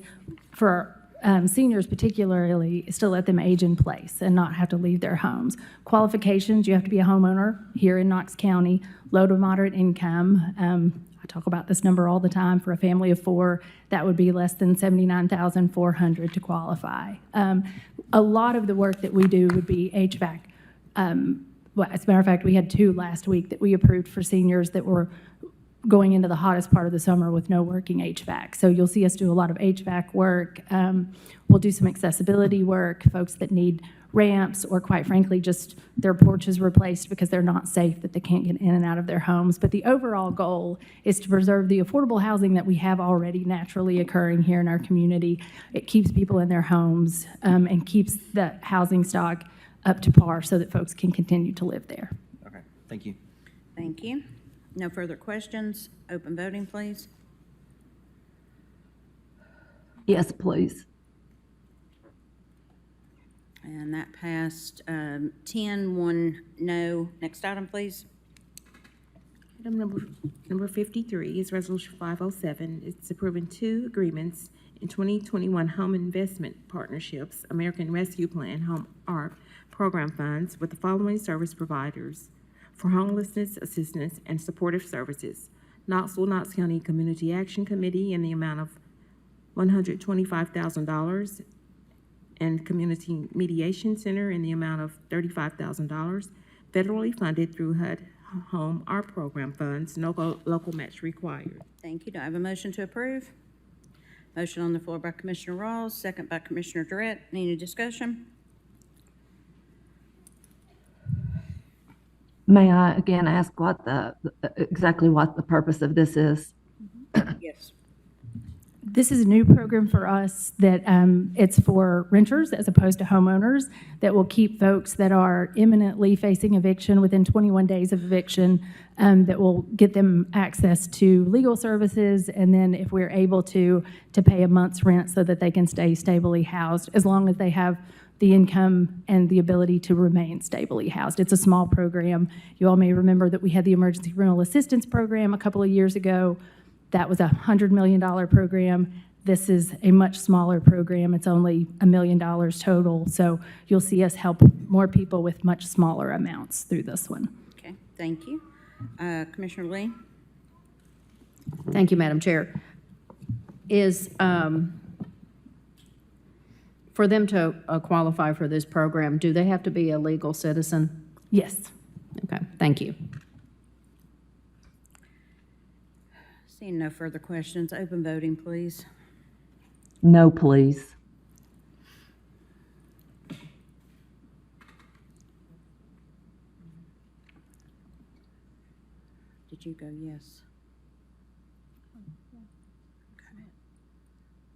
B: for seniors particularly is to let them age in place and not have to leave their homes. Qualifications, you have to be a homeowner here in Knox County, low to moderate income. I talk about this number all the time. For a family of 4, that would be less than $79,400 to qualify. A lot of the work that we do would be HVAC. Well, as a matter of fact, we had 2 last week that we approved for seniors that were going into the hottest part of the summer with no working HVAC. So you'll see us do a lot of HVAC work. We'll do some accessibility work, folks that need ramps or, quite frankly, just their porches replaced because they're not safe, that they can't get in and out of their homes. But the overall goal is to preserve the affordable housing that we have already naturally occurring here in our community. It keeps people in their homes and keeps the housing stock up to par so that folks can continue to live there.
G: Okay, thank you.
A: Thank you. No further questions. Open voting, please.
F: Yes, please.
A: And that passed 10-1 no. Next item, please.
C: Item number 53 is Resolution 507. It's approving 2 agreements in 2021 home investment partnerships, American Rescue Plan, Home ARP program funds with the following service providers for homelessness assistance and supportive services. Knoxville, Knox County Community Action Committee in the amount of $125,000 and Community Mediation Center in the amount of $35,000, federally funded through HUD Home ARP program funds, no local match required.
A: Thank you. Do I have a motion to approve? Motion on the floor by Commissioner Rawls, second by Commissioner Durrett. Any discussion?
F: May I again ask exactly what the purpose of this is?
A: Yes.
B: This is a new program for us that it's for renters as opposed to homeowners that will keep folks that are imminently facing eviction within 21 days of eviction, that will get them access to legal services, and then if we're able to pay a month's rent so that they can stay stably housed as long as they have the income and the ability to remain stably housed. It's a small program. You all may remember that we had the Emergency Rental Assistance Program a couple of years ago. That was a $100 million program. This is a much smaller program. It's only $1 million total. So you'll see us help more people with much smaller amounts through this one.
A: Okay, thank you. Commissioner Lee?
R: Thank you, Madam Chair. Is, for them to qualify for this program, do they have to be a legal citizen?
B: Yes.
R: Okay, thank you.
A: Seeing no further questions, open voting, please.
F: No, please.
A: Did you go yes? Okay.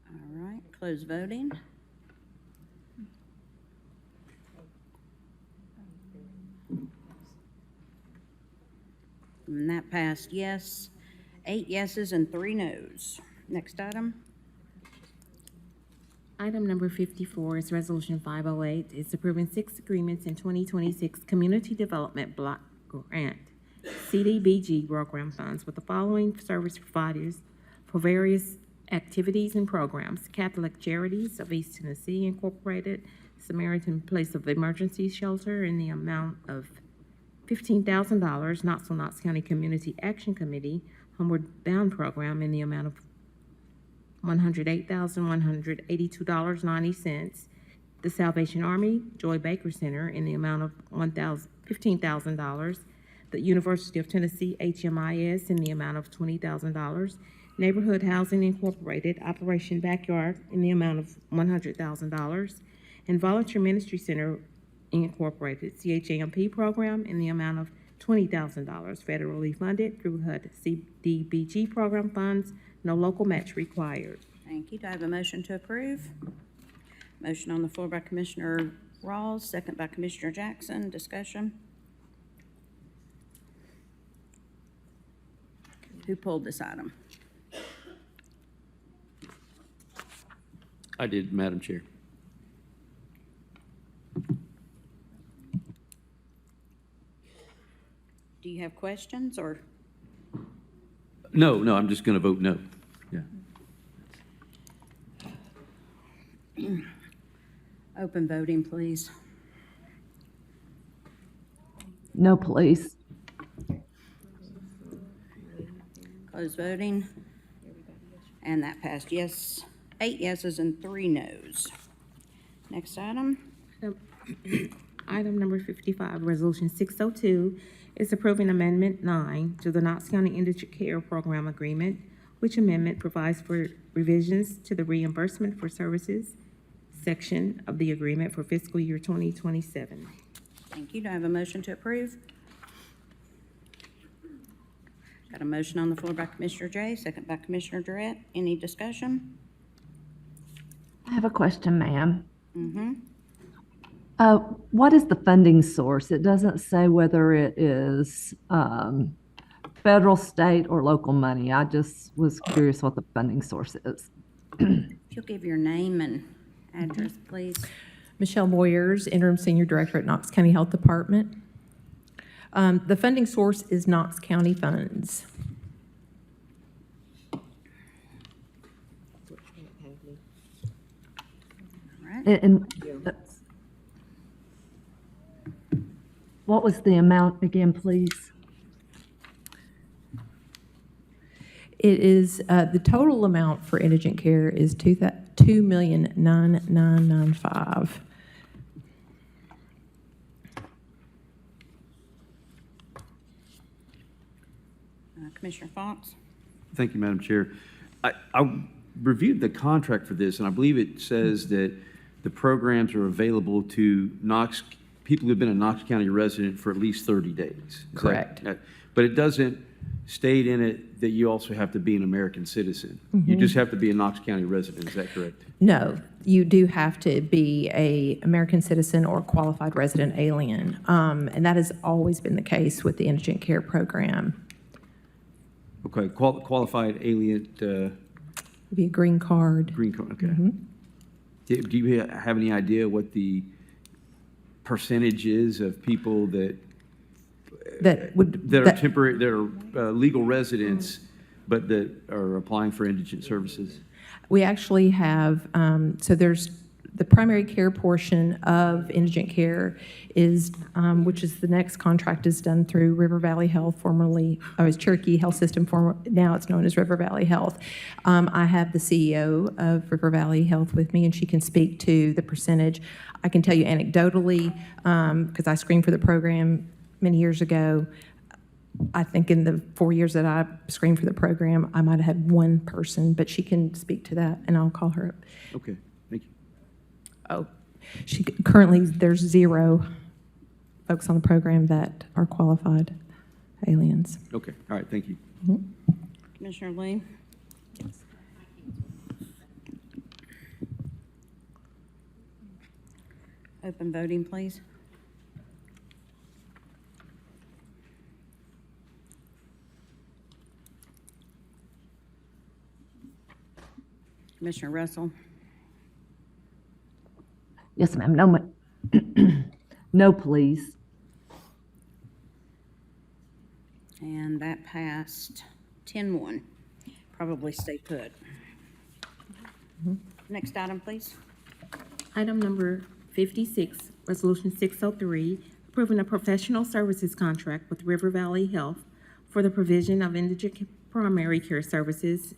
A: All right, close voting. And that passed yes. 8 yeses and 3 nos. Next item.
C: Item number 54 is Resolution 508. It's approving 6 agreements in 2026 Community Development Block Grant, CDBG program funds with the following service providers for various activities and programs: Catholic Charities of East Tennessee Incorporated, Samaritan Place of Emergency Shelter in the amount of $15,000, Knoxville, Knox County Community Action Committee, Homeward Bound Program in the amount of $108,182.90. The Salvation Army Joy Baker Center in the amount of $15,000. The University of Tennessee HMIS in the amount of $20,000. Neighborhood Housing Incorporated Operation Backyard in the amount of $100,000. And Volunteer Ministry Center Incorporated CHAMP program in the amount of $20,000, federally funded through HUD CDBG program funds, No local match required.
A: Thank you. Do I have a motion to approve? Motion on the floor by Commissioner Rawls, second by Commissioner Jackson. Discussion? Who pulled this item?
P: I did, Madam Chair.
A: Do you have questions or?
P: No, I'm just going to vote no. Yeah.
A: Open voting, please.
F: No, please.
A: Close voting. And that passed yes, 8 yeses and 3 nos. Next item.
C: Item number 55, Resolution 602, is approving Amendment 9 to the Knox County Indigent Care Program Agreement, which amendment provides for revisions to the reimbursement for services section of the agreement for fiscal year 2027.
A: Thank you. Do I have a motion to approve? Got a motion on the floor by Commissioner Jay, second by Commissioner Durrett. Any discussion?
F: I have a question, ma'am.
A: Mm-hmm.
F: What is the funding source? It doesn't say whether it is federal, state, or local money. I just was curious what the funding source is.
A: If you'll give your name and address, please.
K: Michelle Boyers, Interim Senior Director at Knox County Health Department. The funding source is Knox County funds.
F: And what was the amount again, please?
K: It is, the total amount for indigent care is $2,999,995.
A: Commissioner Fox?
P: Thank you, Madam Chair. I reviewed the contract for this, and I believe it says that the programs are available to people who've been a Knox County resident for at least 30 days. Is
K: Correct.
P: But it doesn't state in it that you also have to be an American citizen. You just have to be a Knox County resident. Is that correct?
K: No, you do have to be a American citizen or qualified resident alien. And that has always been the case with the indigent care program.
P: Okay, qualified alien,
K: It'd be a green card.
P: green card, okay. Do you have any idea what the percentage is of people that are temporary, that are legal residents, but that are applying for indigent services?
K: We actually have, so there's the primary care portion of indigent care is, which is the next contract is done through River Valley Health, formerly, was Cherokee Health System, now it's known as River Valley Health. I have the CEO of River Valley Health with me, and she can speak to the percentage. I can tell you anecdotally, because I screened for the program many years ago, I think in the 4 years that I screened for the program, I might have had one person, but she can speak to that, and I'll call her up.
P: Okay, thank you.
K: Oh, currently, there's 0 folks on the program that are qualified aliens.
P: Okay, all right, thank you.
A: Commissioner Lee? Open voting, please. Commissioner Russell?
F: Yes, ma'am. No, no, please.
A: And that passed 10-1. Probably stay put. Next item, please.
C: Item number 56, Resolution 603, approving a professional services contract with River Valley Health for the provision of indigent primary care services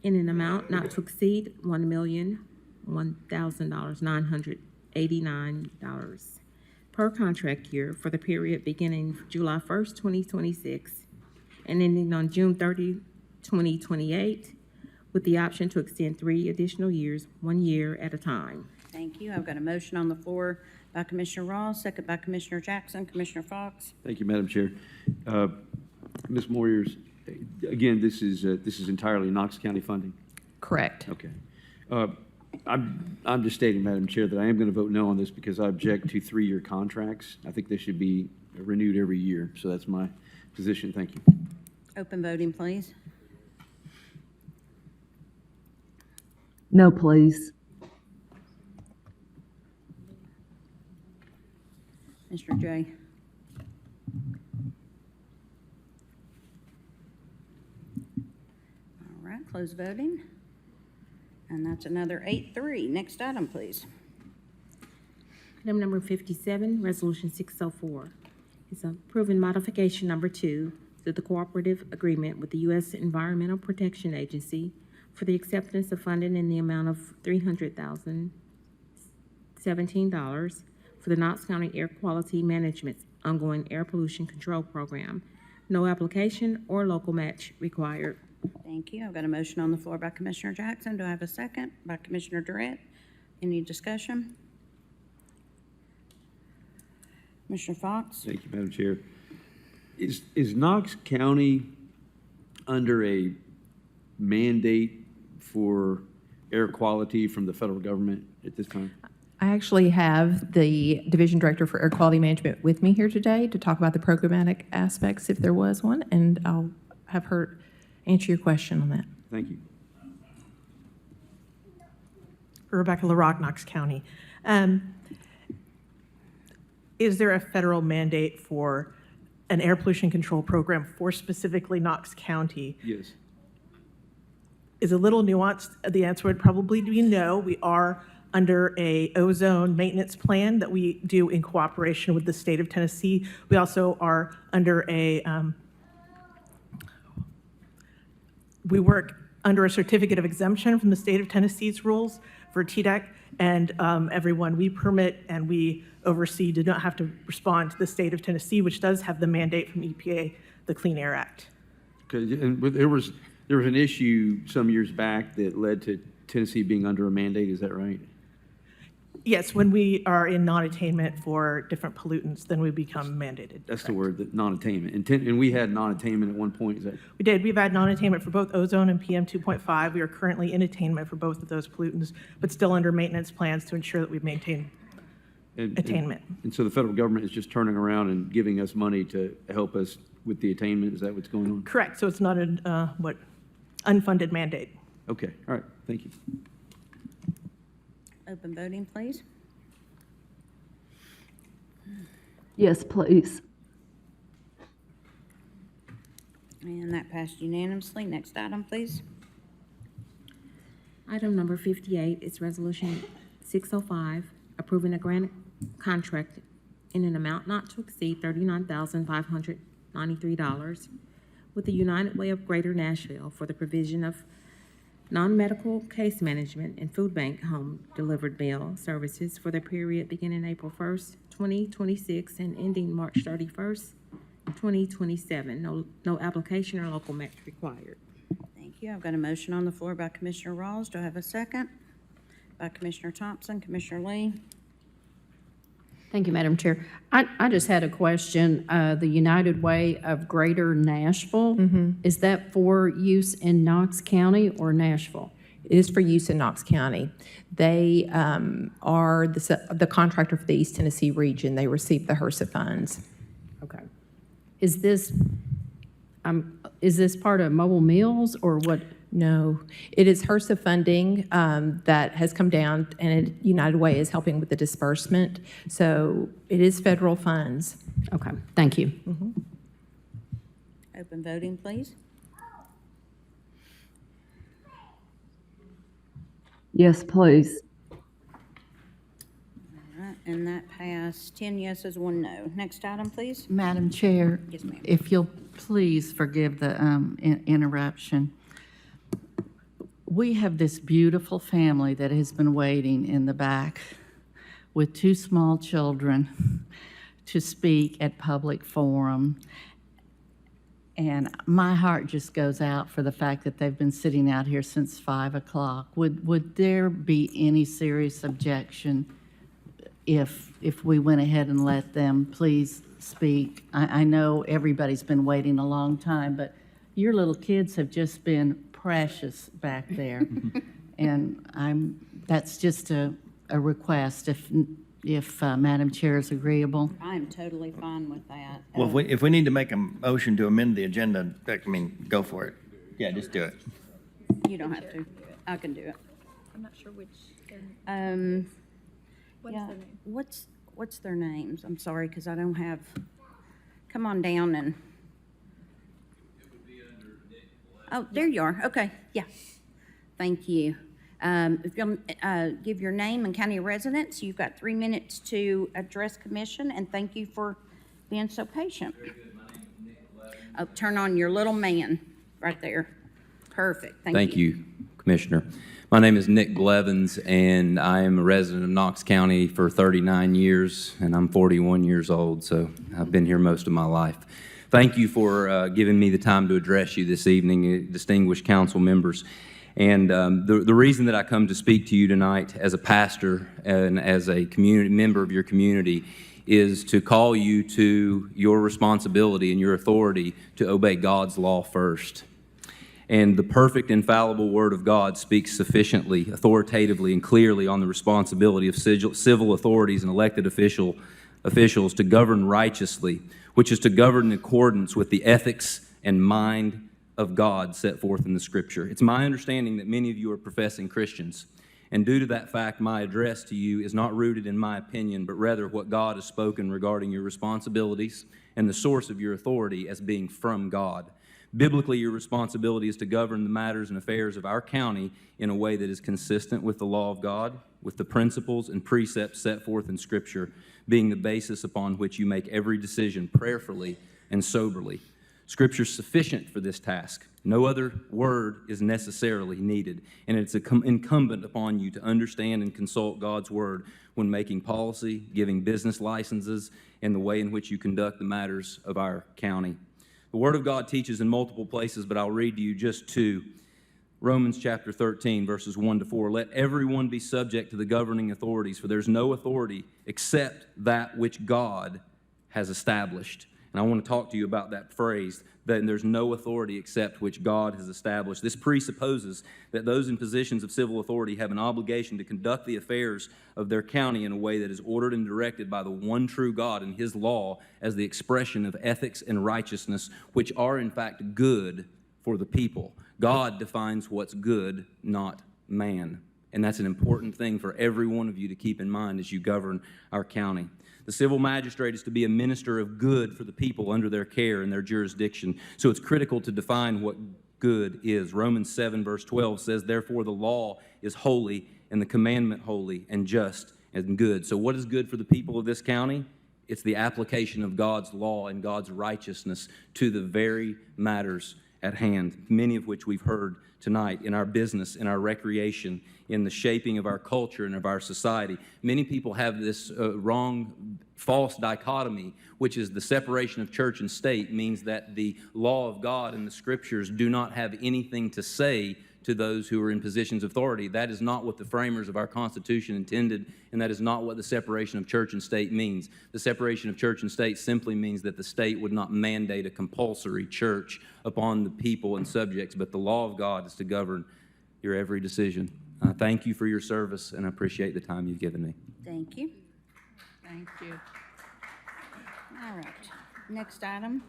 C: in an amount not to exceed $1,001,989 per contract year for the period beginning July 1st, 2026 and ending on June 30, 2028, with the option to extend 3 additional years, 1 year at a time.
A: Thank you. I've got a motion on the floor by Commissioner Ross, second by Commissioner Jackson. Commissioner Fox?
P: Thank you, Madam Chair. Ms. Moyers, Again, this is entirely Knox County funding?
K: Correct.
P: Okay. I'm just stating, Madam Chair, that I am going to vote no on this because I object to 3-year contracts. I think they should be renewed every year. So that's my position. Thank you.
A: Open voting, please.
F: No, please.
A: Mr. J. All right, close voting. And that's another 8-3. Next item, please.
C: Item number 57, Resolution 604. It's approving modification number 2 to the cooperative agreement with the U.S. Environmental Protection Agency for the acceptance of funding in the amount of $300,017 for the Knox County Air Quality Management Ongoing Air Pollution Control Program. No application or local match required.
A: Thank you. I've got a motion on the floor by Commissioner Jackson. Do I have a second? By Commissioner Durrett. Any discussion? Commissioner Fox?
P: Thank you, Madam Chair. Is Knox County under a mandate for air quality from the federal government at this time?
K: I actually have the Division Director for Air Quality Management with me here today to talk about the programmatic aspects, if there was one, and I'll have her answer your question on that.
P: Thank you.
L: Rebecca LaRock, Knox County. Is there a federal mandate for an air pollution control program for specifically Knox County?
P: Yes.
L: Is a little nuanced. The answer would probably be no. We are under a ozone maintenance plan that we do in cooperation with the state of Tennessee. We also are under a, we work under a certificate of exemption from the state of Tennessee's rules for TDEC, and everyone we permit and we oversee do not have to respond to the state of Tennessee, which does have the mandate from EPA, the Clean Air Act.
P: Okay, and there was an issue some years back that led to Tennessee being under a mandate. Is that right?
L: Yes, when we are in non-attainment for different pollutants, then we become mandated.
P: That's the word, that non-attainment. And we had non-attainment at one point. Is that?
L: We did. We've had non-attainment for both ozone and PM 2.5. We are currently in attainment for both of those pollutants, but still under maintenance plans to ensure that we've maintained attainment.
P: And so the federal government is just turning around and giving us money to help us with the attainment. Is that what's going on?
L: Correct. So it's not an unfunded mandate.
P: Okay. All right. Thank you.
A: Open voting, please.
F: Yes, please.
A: And that passed unanimously. Next item, please.
C: Item number 58 is Resolution 605, approving a grant contract in an amount not to exceed $39,593 with the United Way of Greater Nashville for the provision of non-medical case management and food bank home delivered meal services for the period beginning April 1st, 2026 and ending March 31st, 2027. No application or local match required.
A: Thank you. I've got a motion on the floor by Commissioner Rawls. Do I have a second? By Commissioner Thompson. Commissioner Lee?
R: Thank you, Madam Chair. I just had a question. The United Way of Greater Nashville, is that for use in Knox County or Nashville?
K: It is for use in Knox County. They are the contractor for the East Tennessee region. They receive the HRSA funds.
R: Okay. Is this part of Mobile Meals or what?
K: No, it is HRSA funding that has come down, and United Way is helping with the disbursement. So it is federal funds.
R: Okay, thank you.
A: Open voting, please.
F: Yes, please.
A: All right, and that passed 10 yeses, 1 no. Next item, please.
Q: Madam Chair,
A: Yes, ma'am.
Q: if you'll please forgive the interruption. We have this beautiful family that has been waiting in the back with 2 small children to speak at public forum. And my heart just goes out for the fact that they've been sitting out here since 5 o'clock. Would there be any serious objection if we went ahead and let them please speak? I know everybody's been waiting a long time, but your little kids have just been precious back there. And that's just a request, if Madam Chair is agreeable.
A: I'm totally fine with that.
G: Well, if we need to make a motion to amend the agenda, I mean, go for it. Yeah, just do it.
A: You don't have to. I can do it.
E: I'm not sure which.
A: Yeah, what's their names? I'm sorry, because I don't have, come on down and. Oh, there you are. Okay, yeah. Thank you. If you'll give your name and county residence, you've got 3 minutes to address commission, and thank you for being so patient. Oh, turn on your little man right there. Perfect.
T: Thank you, Commissioner. My name is Nick Blevins, and I am a resident of Knox County for 39 years, and I'm 41 years old, so I've been here most of my life. Thank you for giving me the time to address you this evening, distinguished council members. And the reason that I come to speak to you tonight as a pastor and as a community member of your community is to call you to your responsibility and your authority to obey God's law first. And the perfect, infallible Word of God speaks sufficiently, authoritatively, and clearly on the responsibility of civil authorities and elected officials to govern righteously, which is to govern in accordance with the ethics and mind of God set forth in the Scripture. It's my understanding that many of you are professing Christians, and due to that fact, my address to you is not rooted in my opinion, but rather what God has spoken regarding your responsibilities and the source of your authority as being from God. Biblically, your responsibility is to govern the matters and affairs of our county in a way that is consistent with the law of God, with the principles and precepts set forth in Scripture, being the basis upon which you make every decision prayerfully and soberly. Scripture is sufficient for this task. No other word is necessarily needed, and it's incumbent upon you to understand and consult God's word when making policy, giving business licenses, and the way in which you conduct the matters of our county. The Word of God teaches in multiple places, but I'll read to you just two. Romans chapter 13, verses 1 to 4. Let everyone be subject to the governing authorities, for there's no authority except that which God has established. And I want to talk to you about that phrase, that there's no authority except which God has established. This presupposes that those in positions of civil authority have an obligation to conduct the affairs of their county in a way that is ordered and directed by the one true God and His law as the expression of ethics and righteousness, which are in fact good for the people. God defines what's good, not man. And that's an important thing for every one of you to keep in mind as you govern our county. The civil magistrate is to be a minister of good for the people under their care and their jurisdiction. So it's critical to define what good is. Romans 7, verse 12 says, therefore the law is holy and the commandment holy and just and good. So what is good for the people of this county? It's the application of God's law and God's righteousness to the very matters at hand, many of which we've heard tonight in our business, in our recreation, in the shaping of our culture and of our society. Many people have this wrong, false dichotomy, which is the separation of church and state means that the law of God and the Scriptures do not have anything to say to those who are in positions of authority. That is not what the framers of our Constitution intended, and that is not what the separation of church and state means. The separation of church and state simply means that the state would not mandate a compulsory church upon the people and subjects, but the law of God is to govern your every decision. Thank you for your service, and I appreciate the time you've given me.
A: Thank you. Thank you. All right, next item.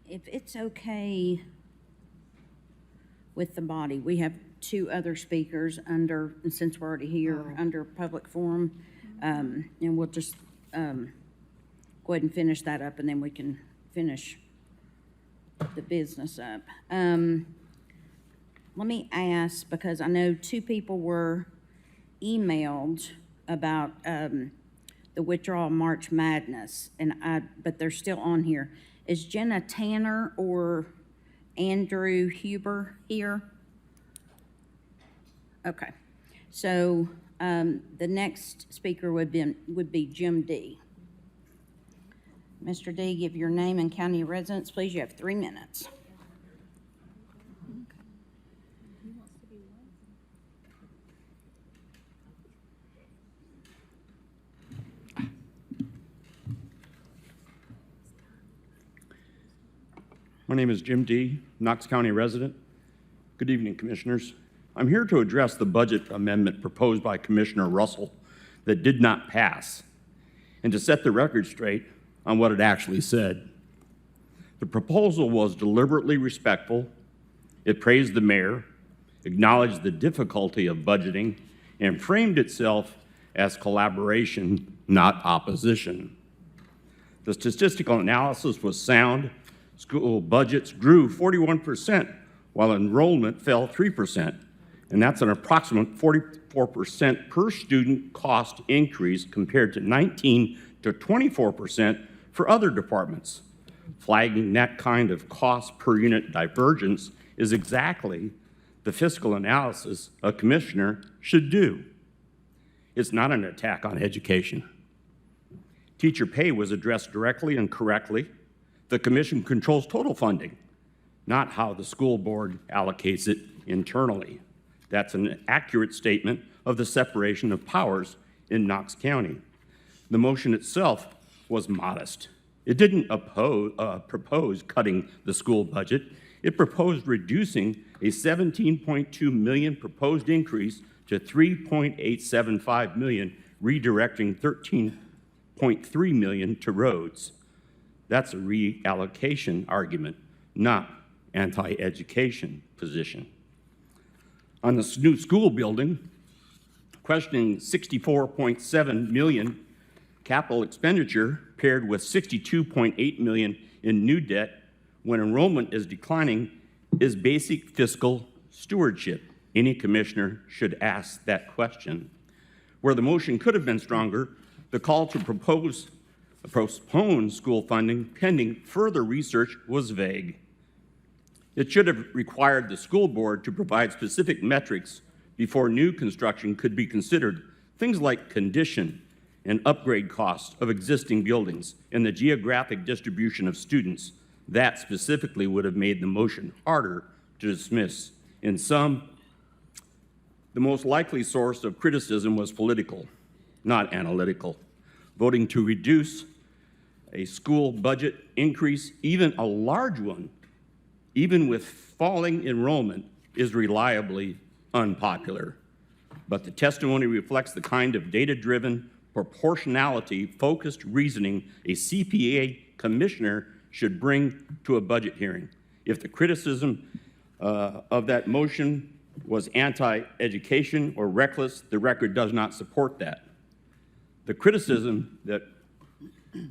A: If it's okay with the body, we have two other speakers under, and since we're already here, under public forum, and we'll just go ahead and finish that up, and then we can finish the business up. Let me ask, because I know two people were emailed about the withdrawal March Madness, but they're still on here. Is Jenna Tanner or Andrew Huber here? Okay, so the next speaker would be Jim D. Mr. D, give your name and county of residence, please. You have 3 minutes.
D: My name is Jim D., Knox County resident. Good evening, Commissioners. I'm here to address the budget amendment proposed by Commissioner Russell that did not pass, and to set the record straight on what it actually said. The proposal was deliberately respectful. It praised the mayor, acknowledged the difficulty of budgeting, and framed itself as collaboration, not opposition. The statistical analysis was sound. School budgets grew 41%, while enrollment fell 3%, and that's an approximate 44% per student cost increase compared to 19 to 24% for other departments. Flagging that kind of cost per unit divergence is exactly the fiscal analysis a commissioner should do. It's not an attack on education. Teacher pay was addressed directly and correctly. The commission controls total funding, not how the school board allocates it internally. That's an accurate statement of the separation of powers in Knox County. The motion itself was modest. It didn't propose cutting the school budget. It proposed reducing a $17.2 million proposed increase to $3.875 million, redirecting $13.3 million to roads. That's a reallocation argument, not anti-education position. On the new school building, questioning $64.7 million capital expenditure paired with $62.8 million in new debt when enrollment is declining is basic fiscal stewardship. Any commissioner should ask that question. Where the motion could have been stronger, the call to postpone school funding pending further research was vague. It should have required the school board to provide specific metrics before new construction could be considered, things like condition and upgrade costs of existing buildings and the geographic distribution of students. That specifically would have made the motion harder to dismiss. In sum, the most likely source of criticism was political, not analytical. Voting to reduce a school budget increase, even a large one, even with falling enrollment, is reliably unpopular. But the testimony reflects the kind of data-driven, proportionality-focused reasoning a CPA commissioner should bring to a budget hearing. If the criticism of that motion was anti-education or reckless, the record does not support that. The criticism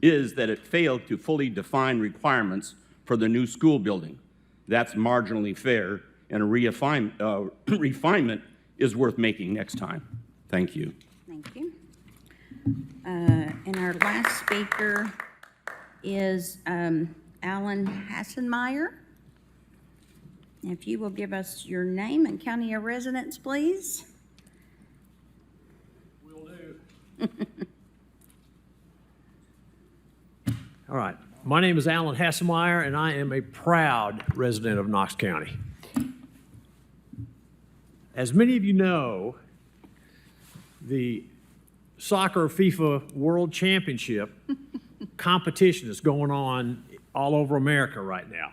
D: is that it failed to fully define requirements for the new school building. That's marginally fair, and a refinement is worth making next time. Thank you.
A: Thank you. And our last speaker is Alan Hassenmeyer. If you will give us your name and county of residence, please.
V: Will do. All right. My name is Alan Hassenmeyer, and I am a proud resident of Knox County. As many of you know, the soccer FIFA World Championship competition is going on all over America right now.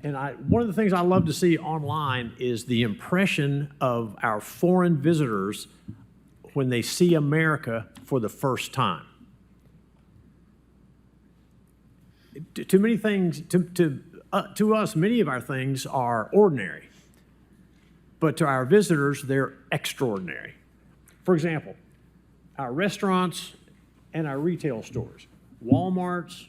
V: And one of the things I love to see online is the impression of our foreign visitors when they see America for the first time. To many things, to us, many of our things are ordinary, but to our visitors, they're extraordinary. For example, our restaurants and our retail stores, Walmarts,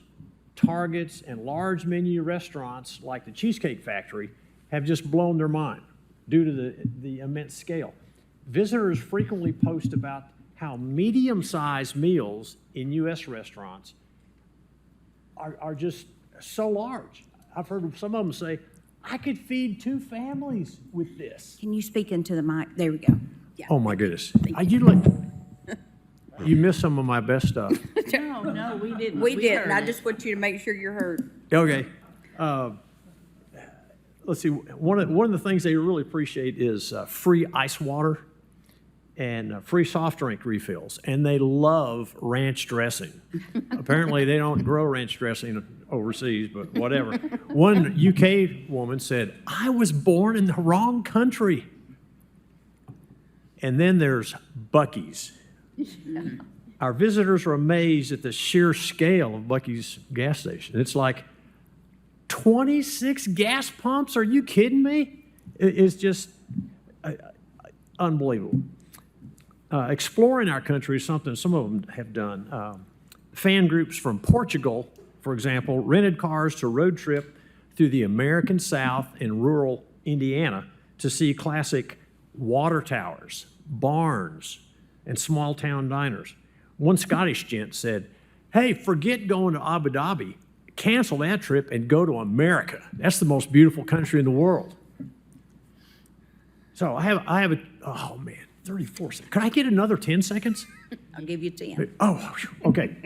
V: Targets, and large menu restaurants like the Cheesecake Factory have just blown their mind due to the immense scale. Visitors frequently post about how medium-sized meals in U.S. restaurants are just so large. I've heard some of them say, I could feed 2 families with this.
A: Can you speak into the mic? There we go. Yeah.
V: Oh, my goodness. You missed some of my best stuff.
Q: No, we didn't.
A: We didn't.
Q: heard
A: I
Q: it.
A: just want you to make sure you're heard.
V: Okay. Let's see, one of the things they really appreciate is free ice water and free soft drink refills, and they love ranch dressing. Apparently, they don't grow ranch dressing overseas, but whatever. One UK woman said, "I was born in the wrong country." And then there's Buc-ee's. Our visitors are amazed at the sheer scale of Buc-ee's gas station. It's like 26 gas pumps? Are you kidding me? It's just unbelievable. Exploring our country is something some of them have done. Fan groups from Portugal, for example, rented cars to road trip through the American South and rural Indiana to see classic water towers, barns, and small town diners. One Scottish gent said, "Hey, forget going to Abu Dhabi. Cancel that trip and go to America. That's the most beautiful country in the world." So I have a, oh man, 34 seconds. Could I get another 10 seconds?
A: I'll give you 10.
V: Oh, okay.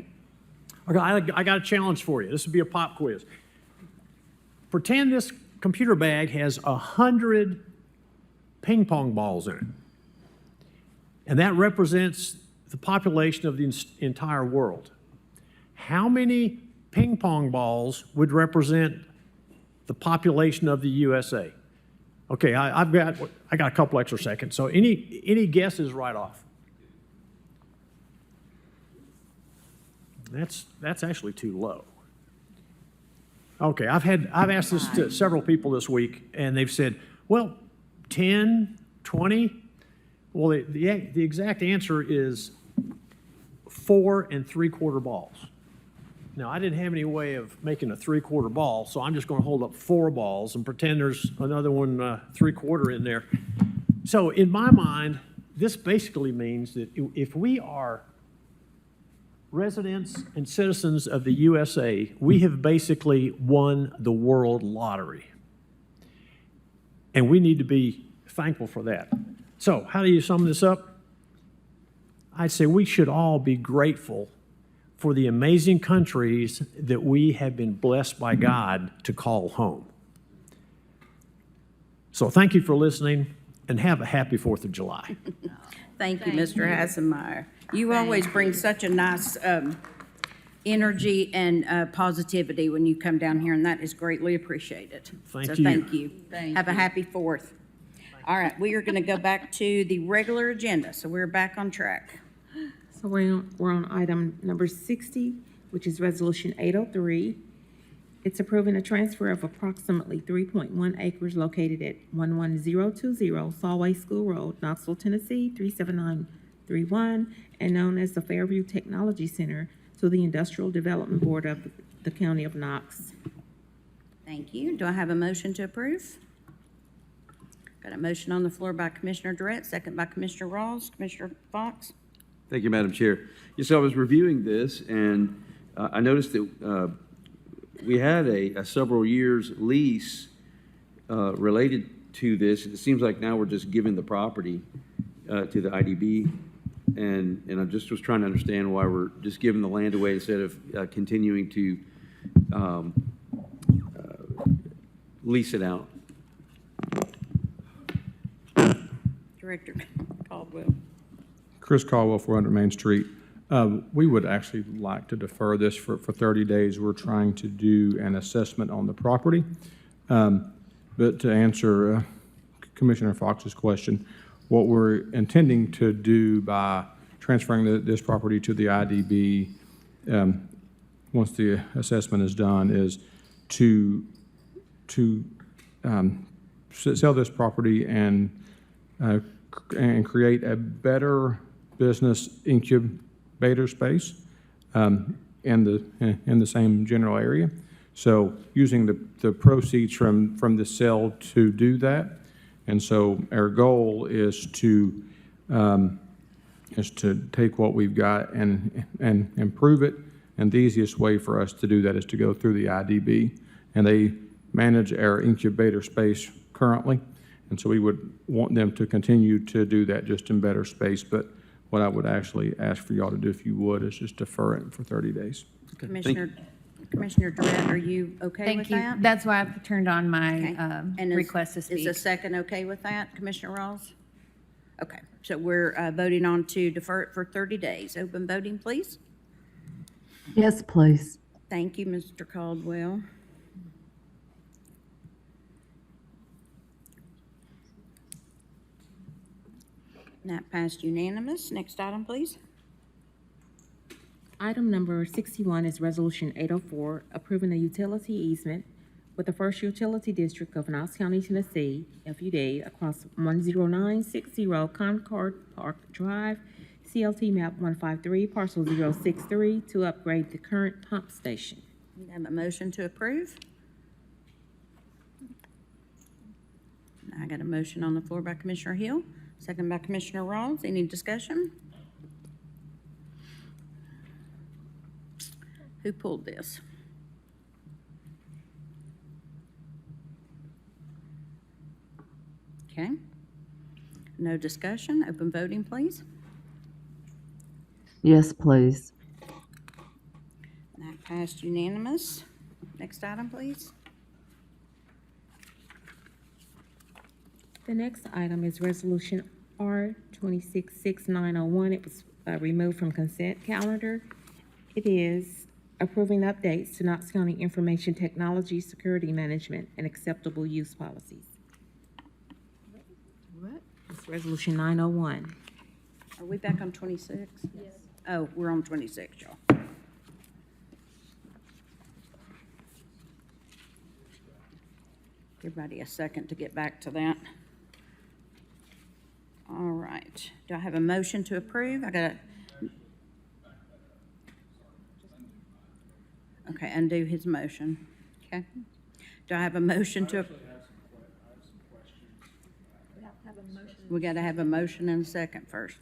V: Okay, I got a challenge for you. This would be a pop quiz. Pretend this computer bag has 100 ping pong balls in it. And that represents the population of the entire world. How many ping pong balls would represent the population of the USA? Okay, I got a couple extra seconds. So any guesses right off? That's actually too low. Okay, I've asked this to several people this week, and they've said, well, 10, 20. Well, the exact answer is 4 3/4 balls. Now, I didn't have any way of making a 3/4 ball, so I'm just going to hold up 4 balls and pretend there's another one 3/4 in there. So in my mind, this basically means that if we are residents and citizens of the USA, we have basically won the world lottery. And we need to be thankful for that. So how do you sum this up? I'd say we should all be grateful for the amazing countries that we have been blessed by God to call home. So thank you for listening, and have a happy 4th of July.
A: Thank you, Mr. Hasselmeyer. You always bring such a nice energy and positivity when you come down here, and that is greatly appreciated.
V: Thank
A: So
V: you.
A: thank you. Have a happy 4th. All right, we are going to go back to the regular agenda, so we're back on track.
C: So we're on item number 60, which is Resolution 803. It's approving a transfer of approximately 3.1 acres located at 11020 Solway School Road, Knoxville, Tennessee, 37931, and known as the Fairview Technology Center, to the Industrial Development Board of the County of Knox.
A: Thank you. Do I have a motion to approve? Got a motion on the floor by Commissioner Durrett, second by Commissioner Rawls. Commissioner Fox?
P: Thank you, Madam Chair. Yes, I was reviewing this, and I noticed that we had a several years lease related to this. It seems like now we're just giving the property to the IDB, and I just was trying to understand why we're just giving the land away instead of continuing to lease it out.
A: Director Caldwell.
M: Chris Caldwell, 400 Main Street. We would actually like to defer this for 30 days. We're trying to do an assessment on the property. But to answer Commissioner Fox's question, what we're intending to do by transferring this property to the IDB, once the assessment is done, is to sell this property and create a better business incubator space in the same general area. So using the proceeds from the sale to do that. And so our goal is to take what we've got and improve it. And the easiest way for us to do that is to go through the IDB. And they manage our incubator space currently. And so we would want them to continue to do that just in better space. But what I would actually ask for y'all to do, if you would, is just defer it for 30 days.
A: Commissioner Durrett, are you okay with
B: Thank you.
A: that?
B: That's why I've turned on my
A: Okay. And is-
B: request to
A: Is
B: speak.
A: the second okay with that, Commissioner Rawls? Okay, so we're voting on to defer it for 30 days. Open voting, please.
F: Yes, please.
A: Thank you, Mr. Caldwell. That passed unanimous. Next item, please.
C: Item number 61 is Resolution 804, approving a utility easement with the First Utility District of Knox County, Tennessee, FUD, across 10960 Concord Park Drive, CLT map 153, parcel 063, to upgrade the current pump station.
A: We have a motion to approve. I got a motion on the floor by Commissioner Hill, second by Commissioner Rawls. Any discussion? Who pulled this? Okay. No discussion. Open voting, please.
F: Yes, please.
A: That passed unanimous. Next item, please.
C: The next item is Resolution R-266901. It was removed from consent calendar. It is approving updates to Knox County Information Technology Security Management and Acceptable Use Policies.
A: What?
C: It's Resolution 901.
A: Are we back on 26? Yes. Oh, we're on 26, y'all. Give everybody a second to get back to that. All right. Do I have a motion to approve? I got a... Okay, undo his motion. Okay. Do I have a motion to... We got to have a motion and a second first.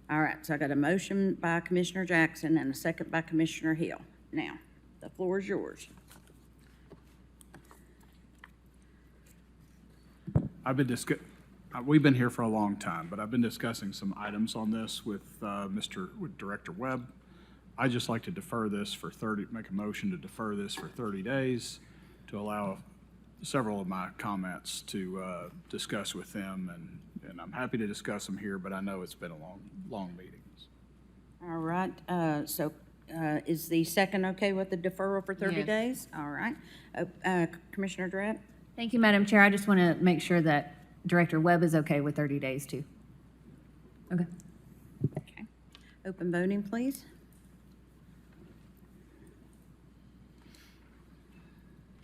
A: All right, so I got a motion by Commissioner Jackson and a second by Commissioner Hill. Now, the floor is yours.
N: We've been here for a long time, but I've been discussing some items on this with Director Webb. I'd just like to defer this for make a motion to defer this for 30 days to allow several of my comments to discuss with them, and I'm happy to discuss them here, but I know it's been a long meeting.
A: All right, so is the second okay with the deferral for 30
B: Yes.
A: days? All right. Commissioner Durrett?
B: Thank you, Madam Chair. I just want to make sure that Director Webb is okay with 30 days too. Okay.
A: Okay. Open voting, please.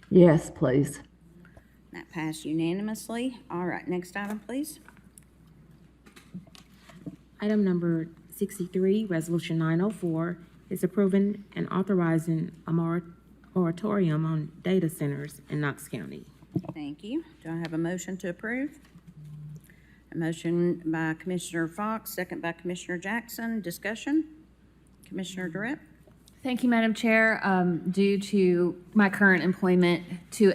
F: Yes, please.
A: That passed unanimously. All right, next item, please.
C: Item number 63, Resolution 904, is approving and authorizing a moratorium on data centers in Knox County.
A: Thank you. Do I have a motion to approve? A motion by Commissioner Fox, second by Commissioner Jackson. Discussion? Commissioner Durrett?
B: Thank you, Madam Chair. Due to my current employment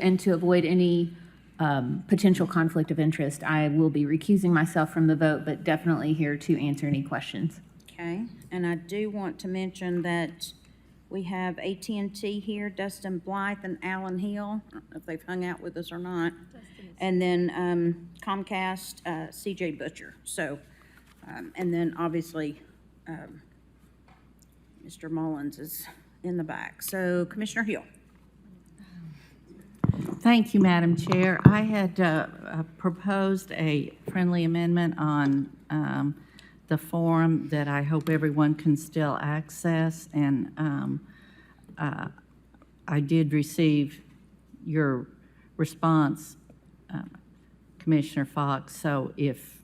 B: and to avoid any potential conflict of interest, I will be recusing myself from the vote, but definitely here to answer any questions.
A: Okay, and I do want to mention that we have AT&T here, Dustin Blythe and Alan Hill. I don't know if they've hung out with us or not. And then Comcast, CJ Butcher. So, and then obviously, Mr. Mullins is in the back. So Commissioner Hill.
Q: Thank you, Madam Chair. I had proposed a friendly amendment on the forum that I hope everyone can still access, and I did receive your response, Commissioner Fox, so if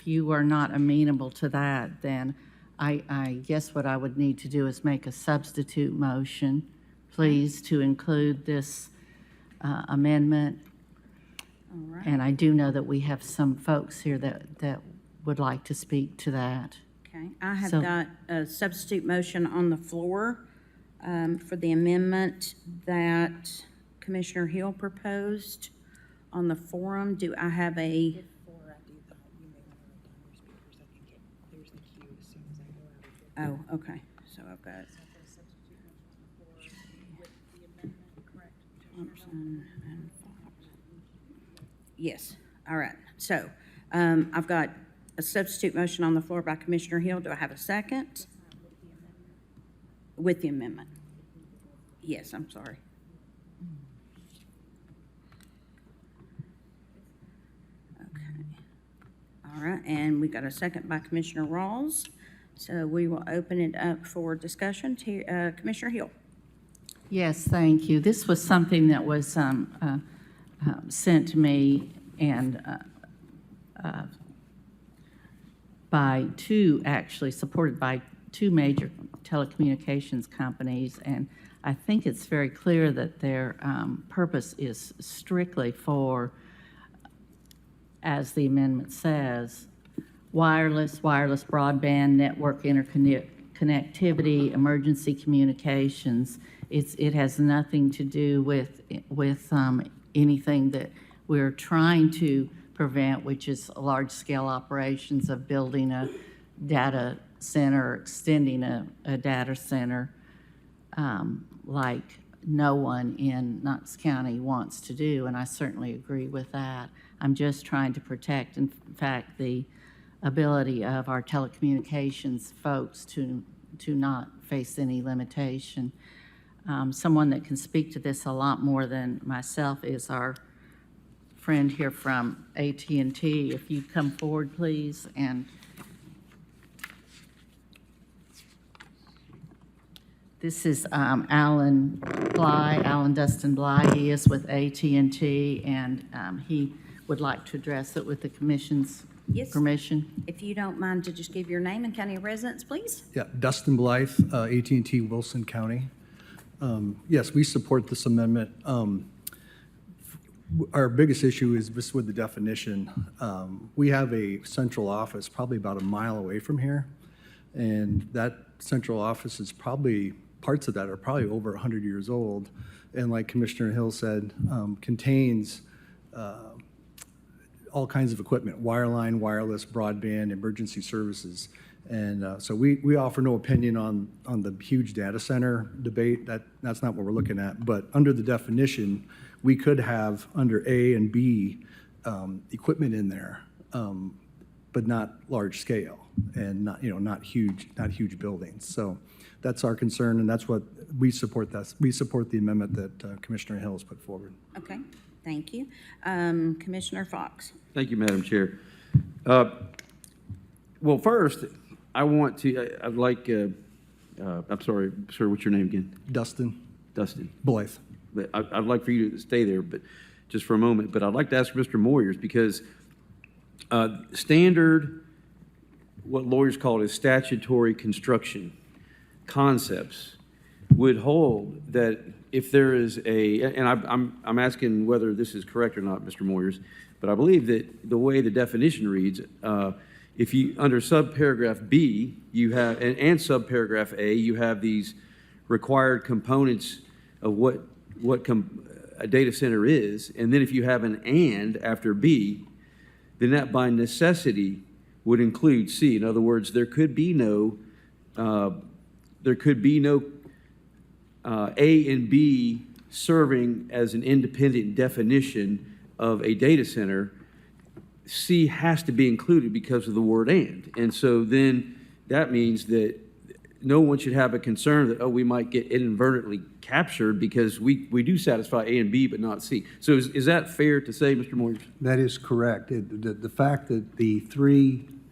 Q: you are not amenable to that, then I guess what I would need to do is make a substitute motion, please, to include this amendment.
A: All right.
Q: And I do know that we have some folks here that would like to speak to that.
A: Okay, I have
Q: So-
A: got a substitute motion on the floor for the amendment that Commissioner Hill proposed on the forum. Do I have a? Oh, okay, so I've got. Thompson and Fox. Yes, all right. So I've got a substitute motion on the floor by Commissioner Hill. Do I have a second? With the amendment. Yes, I'm sorry. Okay. All right, and we got a second by Commissioner Rawls. So we will open it up for discussion. Commissioner Hill.
Q: Yes, thank you. This was something that was sent to me and by two, actually, supported by two major telecommunications companies, and I think it's very clear that their purpose is strictly for, as the amendment says, wireless broadband network interconnectivity, emergency communications. It has nothing to do with anything that we're trying to prevent, which is large-scale operations of building a data center, or extending a data center, like no one in Knox County wants to do, and I certainly agree with that. I'm just trying to protect, in fact, the ability of our telecommunications folks to not face any limitation. Someone that can speak to this a lot more than myself is our friend here from AT&T. If you'd come forward, please. And this is Alan Dustin Bly. He is with AT&T, and he would like to address it with the commission's permission.
A: If you don't mind to just give your name and county of residence, please.
H: Yeah, Dustin Blythe, AT&T Wilson County. Yes, we support this amendment. Our biggest issue is just with the definition. We have a central office probably about a mile away from here, and that central office is probably, parts of that are probably over 100 years old, and like Commissioner Hill said, contains all kinds of equipment, wireline, wireless, broadband, emergency services. And so we offer no opinion on the huge data center debate. That's not what we're looking at. But under the definition, we could have under A and B equipment in there, but not large scale and not huge buildings. So that's our concern, and that's what we support. We support the amendment that Commissioner Hill has put forward.
A: Okay, thank you. Commissioner Fox.
P: Thank you, Madam Chair. Well, first, I'd like, I'm sorry, sir, what's your name again?
H: Dustin.
P: Dustin.
H: Blythe.
P: I'd like for you to stay there, but just for a moment. But I'd like to ask Mr. Moyers, because standard, what lawyers call is statutory construction concepts, would hold that if there is and I'm asking whether this is correct or not, Mr. Moyers, but I believe that the way the definition reads, if you, under subparagraph B, you have, and subparagraph A, you have these required components of what a data center is, and then if you have an and after B, then that by necessity would include C. In other words, there could be no A and B serving as an independent definition of a data center. C has to be included because of the word and so then that means that no one should have a concern that, oh, we might get inadvertently captured because we do satisfy A and B but not C. So is that fair to say, Mr. Moyers?
O: That is correct. The fact that the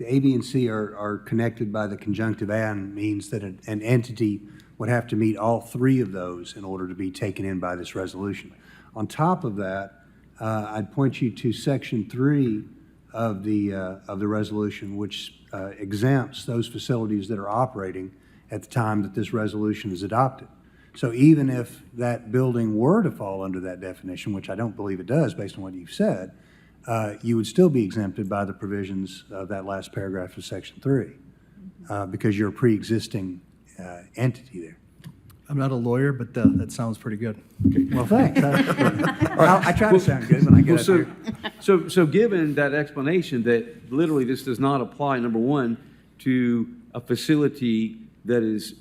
O: A, B, and C are connected by the conjunctive and means that an entity would have to meet all three of those in order to be taken in by this resolution. On top of that, I'd point you to Section 3 of the resolution, which exempts those facilities that are operating at the time that this resolution is adopted. So even if that building were to fall under that definition, which I don't believe it does based on what you've said, you would still be exempted by the provisions of that last paragraph of Section 3 because you're a pre-existing entity there.
H: I'm not a lawyer, but that sounds pretty good.
O: Well, thanks. I try to sound good when I get up here.
P: So given that explanation that literally this does not apply, number one, to a facility that is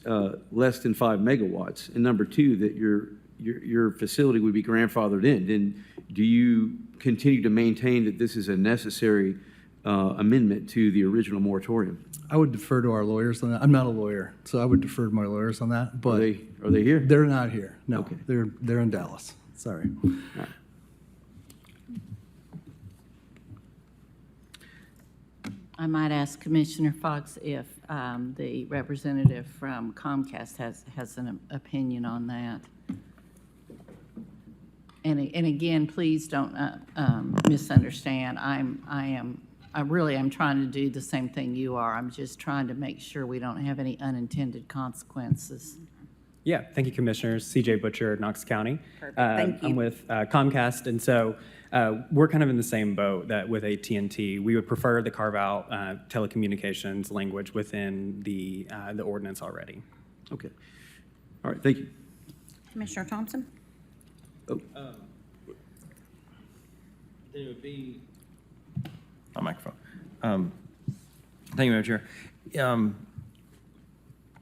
P: less than 5 megawatts, and number two, that your facility would be grandfathered in, then do you continue to maintain that this is a necessary amendment to the original moratorium?
H: I would defer to our lawyers on that. I'm not a lawyer, so I would defer to my lawyers on that, but.
P: Are they here?
H: They're not here, no.
P: Okay.
H: They're in Dallas, sorry.
Q: I might ask Commissioner Fox if the representative from Comcast has an opinion on that. And again, please don't misunderstand. I really am trying to do the same thing you are. I'm just trying to make sure we don't have any unintended consequences.
S: Yeah, thank you, Commissioners. CJ Butcher, Knox County.
A: Perfect, thank you.
S: I'm with Comcast, and so we're kind of in the same boat that with AT&T. We would prefer the carve-out telecommunications language within the ordinance already.
P: Okay. All right, thank you.
A: Commissioner Thompson?
P: Oh.
G: It would be. My microphone. Thank you, Madam Chair.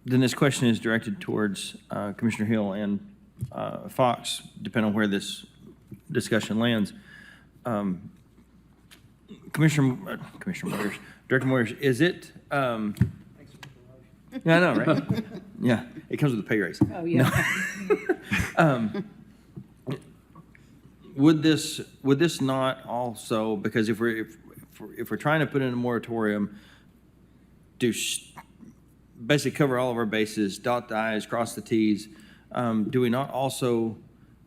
G: Then this question is directed towards Commissioner Hill and Fox, depending on where this discussion lands. Commissioner Moyers, Director Moyers, is it? Yeah, I know, right? Yeah, it comes with a pay raise.
Q: Oh, yeah.
G: No. Would this not also, because if we're trying to put in a moratorium, basically cover all of our bases, dot the i's, cross the t's, would it not also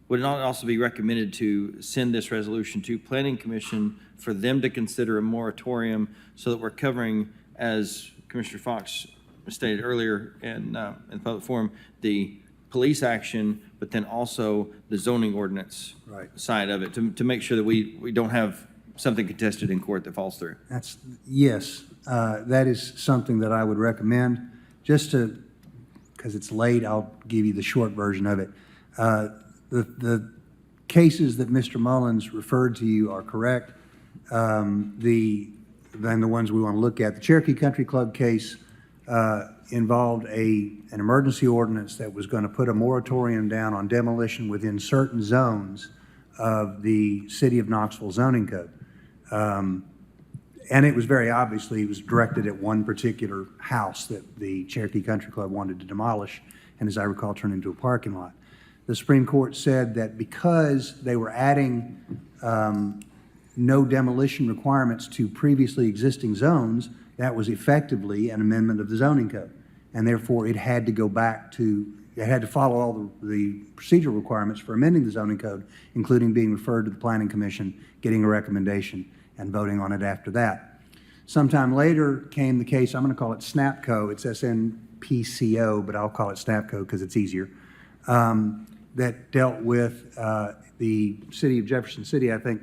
G: be recommended to send this resolution to Planning Commission for them to consider a moratorium so that we're covering, as Commissioner Fox stated earlier in public forum, the police action, but then also the zoning ordinance side of it to make sure that we don't have something contested in court that falls through?
O: Yes, that is something that I would recommend. Just because it's late, I'll give you the short version of it. The cases that Mr. Mullins referred to you are correct. Then the ones we want to look at, the Cherokee Country Club case involved an emergency ordinance that was going to put a moratorium down on demolition within certain zones of the City of Knoxville zoning code. And it was very obviously, it was directed at one particular house that the Cherokee Country Club wanted to demolish, and as I recall, turn into a parking lot. The Supreme Court said that because they were adding no demolition requirements to previously existing zones, that was effectively an amendment of the zoning code. And therefore, it had to go back to, it had to follow all the procedural requirements for amending the zoning code, including being referred to the Planning Commission, getting a recommendation, and voting on it after that. Sometime later came the case, I'm going to call it SNAPCO, it's SNPCO, but I'll call it SNAPCO because it's easier, that dealt with the city of Jefferson City, I think,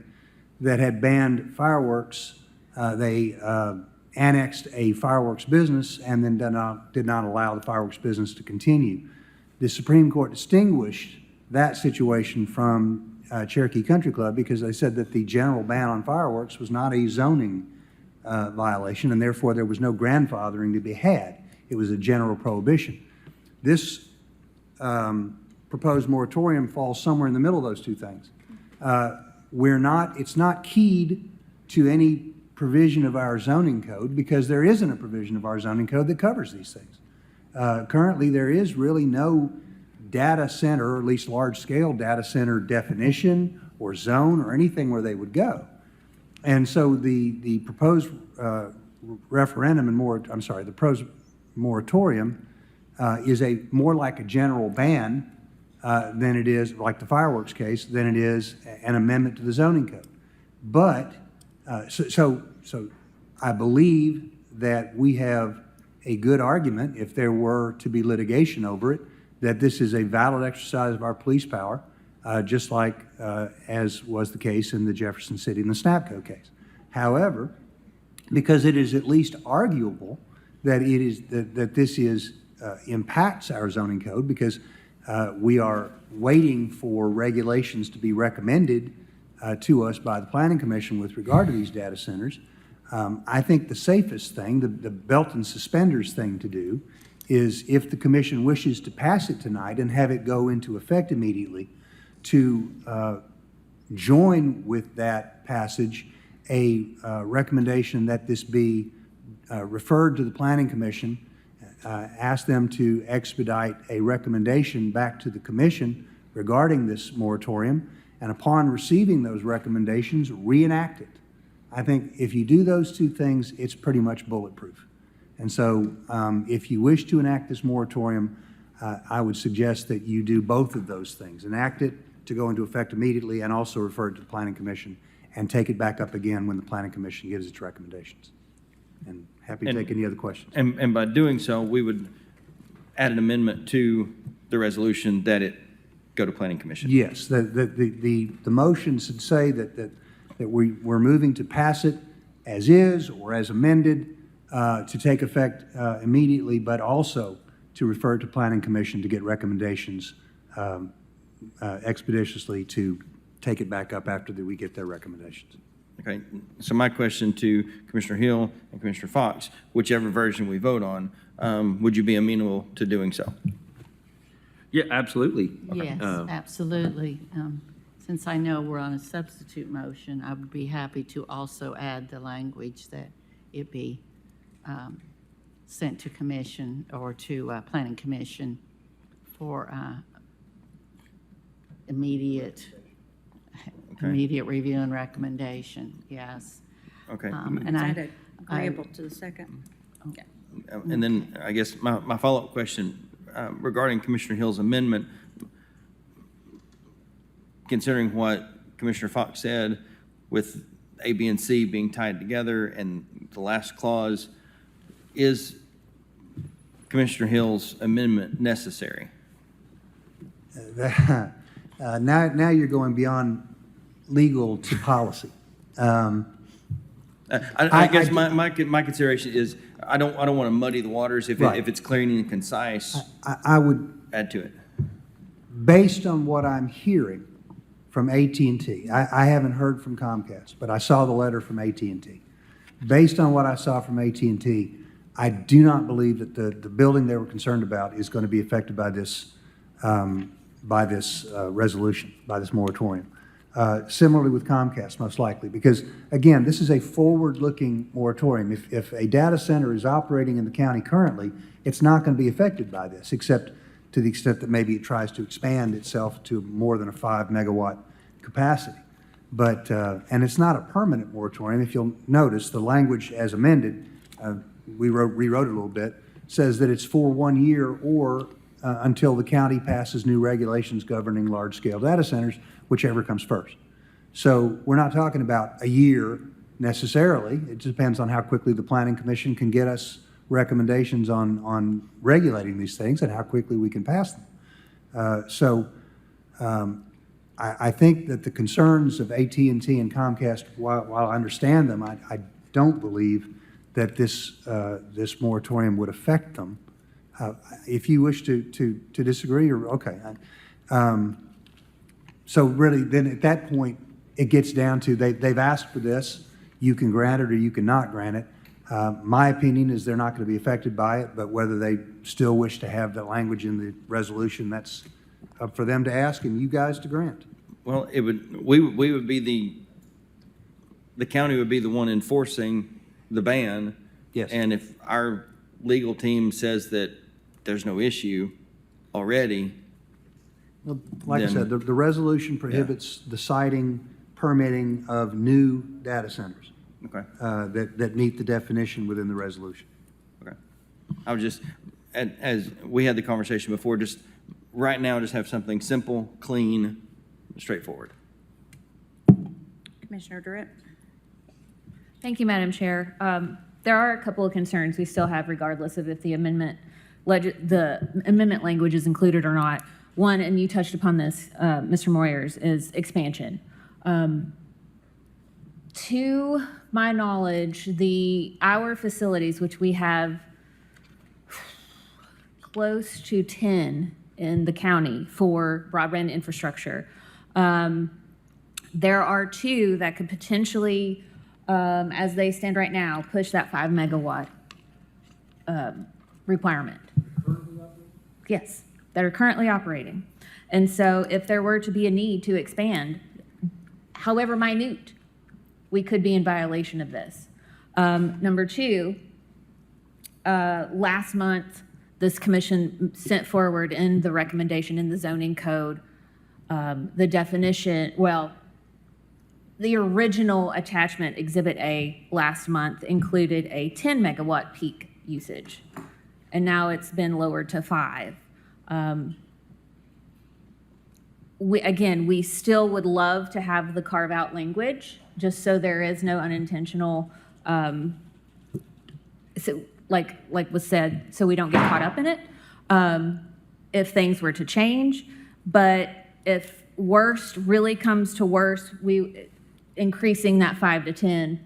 O: that had banned fireworks. They annexed a fireworks business and then did not allow the fireworks business to continue. The Supreme Court distinguished that situation from Cherokee Country Club because they said that the general ban on fireworks was not a zoning violation, and therefore there was no grandfathering to be had. It was a general prohibition. This proposed moratorium falls somewhere in the middle of those two things. It's not keyed to any provision of our zoning code because there isn't a provision of our zoning code that covers these things. Currently, there is really no data center, or at least large-scale data center definition or zone or anything where they would go. And so the proposed referendum and the proposed moratorium is more like a general ban than it is, like the fireworks case, than it is an amendment to the zoning code. But, so I believe that we have a good argument, if there were to be litigation over it, that this is a valid exercise of our police power, just like as was the case in the Jefferson City and the SNAPCO case. However, because it is at least arguable that it is that this impacts our zoning code, because we are waiting for regulations to be recommended to us by the Planning Commission with regard to these data centers. I think the safest thing, the belt and suspenders thing to do, is if the commission wishes to pass it tonight and have it go into effect immediately, to join with that passage a recommendation that this be referred to the Planning Commission, ask them to expedite a recommendation back to the commission regarding this moratorium, and upon receiving those recommendations, reenact it. I think if you do those two things, it's pretty much bulletproof. And so if you wish to enact this moratorium, I would suggest that you do both of those things. Enact it to go into effect immediately and also refer it to the Planning Commission and take it back up again when the Planning Commission gives its recommendations. And happy to take any other questions.
G: And by doing so, we would add an amendment to the resolution that it go to Planning Commission.
O: Yes, the motion should say that we're moving to pass it as is or as amended to take effect immediately, but also to refer it to Planning Commission to get recommendations expeditiously to take it back up after we get their recommendations.
G: Okay, so my question to Commissioner Hill and Commissioner Fox, whichever version we vote on, would you be amenable to doing so?
P: Yeah, absolutely.
Q: Yes, absolutely. Since I know we're on a substitute motion, I would be happy to also add the language that it be sent to commission or to Planning Commission for immediate review and recommendation, yes.
G: Okay.
Q: And
A: Is that agreeable to the second? Okay.
G: And then I guess my follow-up question regarding Commissioner Hill's amendment, considering what Commissioner Fox said with A, B, and C being tied together and the last clause, is Commissioner Hill's amendment necessary?
O: Now you're going beyond legal to policy.
G: I guess my consideration is I don't want to muddy the waters if
O: Right.
G: if it's clear and concise.
O: I would,
G: add to it.
O: based on what I'm hearing from AT&T, I haven't heard from Comcast, but I saw the letter from AT&T. Based on what I saw from AT&T, I do not believe that the building they were concerned about is going to be affected by this resolution, by this moratorium. Similarly with Comcast, most likely, because again, this is a forward-looking moratorium. If a data center is operating in the county currently, it's not going to be affected by this, except to the extent that maybe it tries to expand itself to more than a 5 megawatt capacity. But, and it's not a permanent moratorium. If you'll notice, the language as amended, we rewrote it a little bit, says that it's for 1 year or until the county passes new regulations governing large-scale data centers, whichever comes first. So we're not talking about a year necessarily. It depends on how quickly the Planning Commission can get us recommendations on regulating these things and how quickly we can pass them. I think that the concerns of AT&T and Comcast, while I understand them, I don't believe that this moratorium would affect them. If you wish to disagree, or okay. So really, then at that point, it gets down to they've asked for this. You can grant it or you cannot grant it. My opinion is they're not going to be affected by it, but whether they still wish to have the language in the resolution, that's up for them to ask and you guys to grant.
G: Well, we would be the county would be the one enforcing the ban.
O: Yes.
G: And if our legal team says that there's no issue already.
O: Well, like I
G: then-
O: said, the resolution prohibits the siting, permitting of new data centers.
G: Okay.
O: That meet the definition within the resolution.
G: Okay. I was just, as we had the conversation before, just right now, just have something simple, clean, straightforward.
A: Commissioner Durrett?
B: Thank you, Madam Chair. There are a couple of concerns we still have regardless of if the amendment language is included or not. One, and you touched upon this, Mr. Moyers, is expansion. To my knowledge, our facilities, which we have close to 10 in the county for broadband infrastructure, there are 2 that could potentially, as they stand right now, push that 5 megawatt requirement. Yes, that are currently operating. And so if there were to be a need to expand, however minute, we could be in violation of this. Number two, last month, this commission sent forward in the recommendation in the zoning code, the definition, well, the original attachment, Exhibit A, last month included a 10 megawatt peak usage, and now it's been lowered to 5. We still would love to have the carve-out language, just so there is no unintentional, so like was said, so we don't get caught up in it, if things were to change. But if worst really comes to worst, increasing that 5 to 10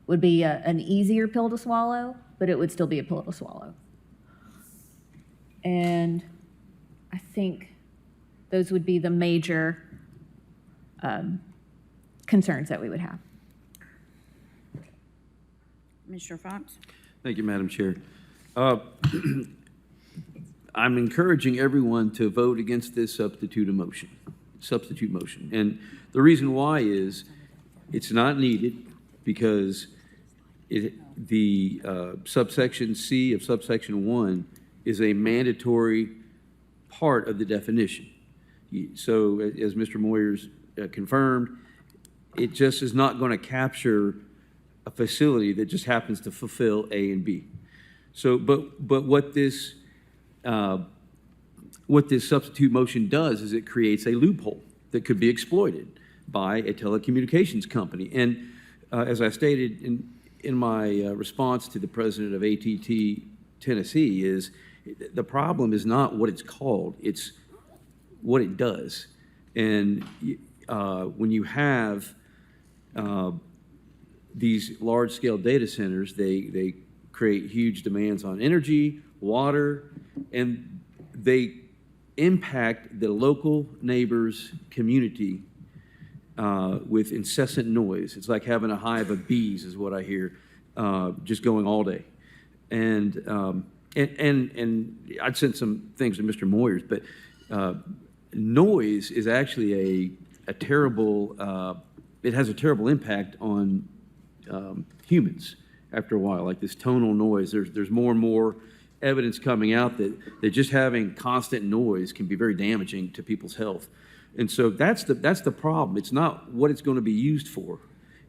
B: would be an easier pill to swallow, but it would still be a pill to swallow. And I think those would be the major concerns that we would have.
A: Commissioner Fox?
P: Thank you, Madam Chair. I'm encouraging everyone to vote against this substitute motion. And the reason why is it's not needed because the subsection C of subsection 1 is a mandatory part of the definition. So as Mr. Moyers confirmed, it just is not going to capture a facility that just happens to fulfill A and B. So, but what this substitute motion does is it creates a loophole that could be exploited by a telecommunications company. And as I stated in my response to the president of AT&T Tennessee, is the problem is not what it's called, it's what it does. And when you have these large-scale data centers, they create huge demands on energy, water, and they impact the local neighbors' community with incessant noise. It's like having a hive of bees is what I hear, just going all day. And I'd sent some things to Mr. Moyers, but noise is actually a terrible, it has a terrible impact on humans after a while, like this tonal noise. There's more and more evidence coming out that just having constant noise can be very damaging to people's health. And so that's the problem. It's not what it's going to be used for.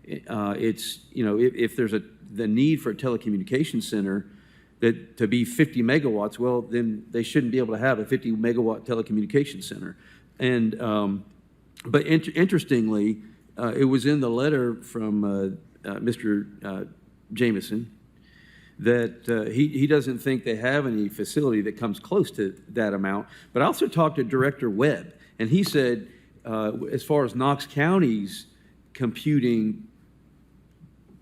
P: It's, if there's the need for a telecommunications center that to be 50 megawatts, well, then they shouldn't be able to have a 50 megawatt telecommunications center. And but interestingly, it was in the letter from Mr. Jameson that he doesn't think they have any facility that comes close to that amount. But I also talked to Director Webb, and he said, as far as Knox County's computing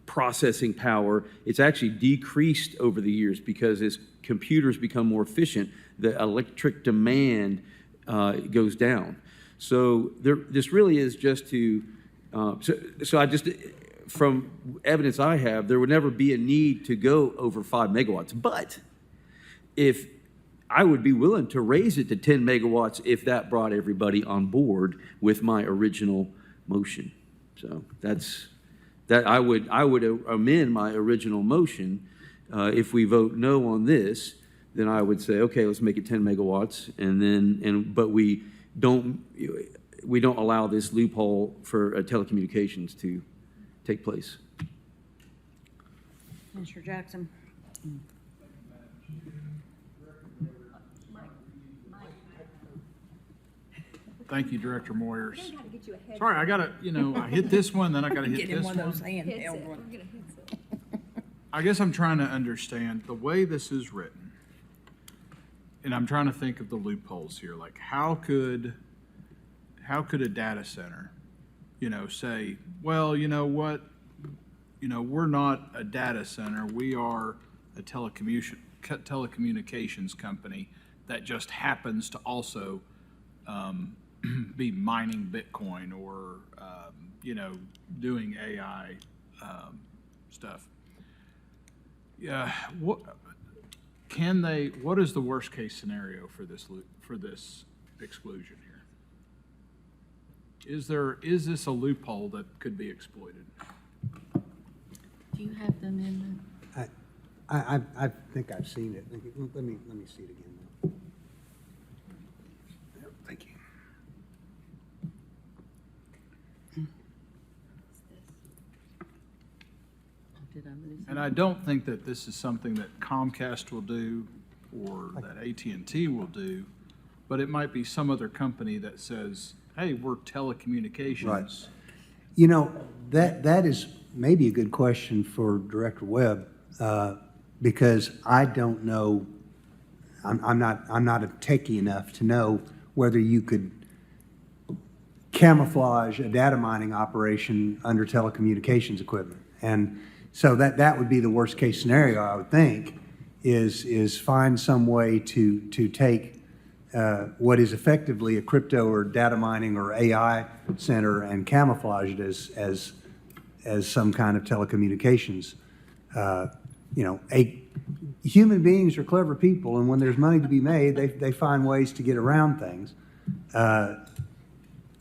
P: processing power, it's actually decreased over the years because as computers become more efficient, the electric demand goes down. So this really is just to, so I just, from evidence I have, there would never be a need to go over 5 megawatts. But if I would be willing to raise it to 10 megawatts if that brought everybody on board with my original motion. So that's that. I would amend my original motion. If we vote no on this, then I would say, okay, let's make it 10 megawatts, but we don't allow this loophole for telecommunications to take place.
A: Mr. Jackson?
N: Thank you, Director Moyers. Sorry, I gotta, I hit this one, then I gotta hit
A: Get him
N: this
A: one of
N: one.
A: those handheld ones.
N: I guess I'm trying to understand the way this is written, and I'm trying to think of the loopholes here. Like, how could a data center, say, well, you know what, we're not a data center, we are a telecommunications company that just happens to also be mining Bitcoin or, doing AI stuff. Yeah, can they, what is the worst-case scenario for this, for this exclusion here? Is this a loophole that could be exploited?
Q: Do you have them in
O: I think I've seen it. Let me see it again. Thank you.
Q: Did I lose
N: And I don't think that this is something that Comcast will do or that AT&T will do, but it might be some other company that says, hey, we're telecommunications.
O: Right. You know, that is maybe a good question for Director Webb, because I don't know, I'm not a techie enough to know whether you could camouflage a data mining operation under telecommunications equipment. And so that would be the worst case scenario, I would think, is find some way to take what is effectively a crypto or data mining or AI center and camouflage it as some kind of telecommunications. You know, human beings are clever people, and when there's money to be made, they find ways to get around things.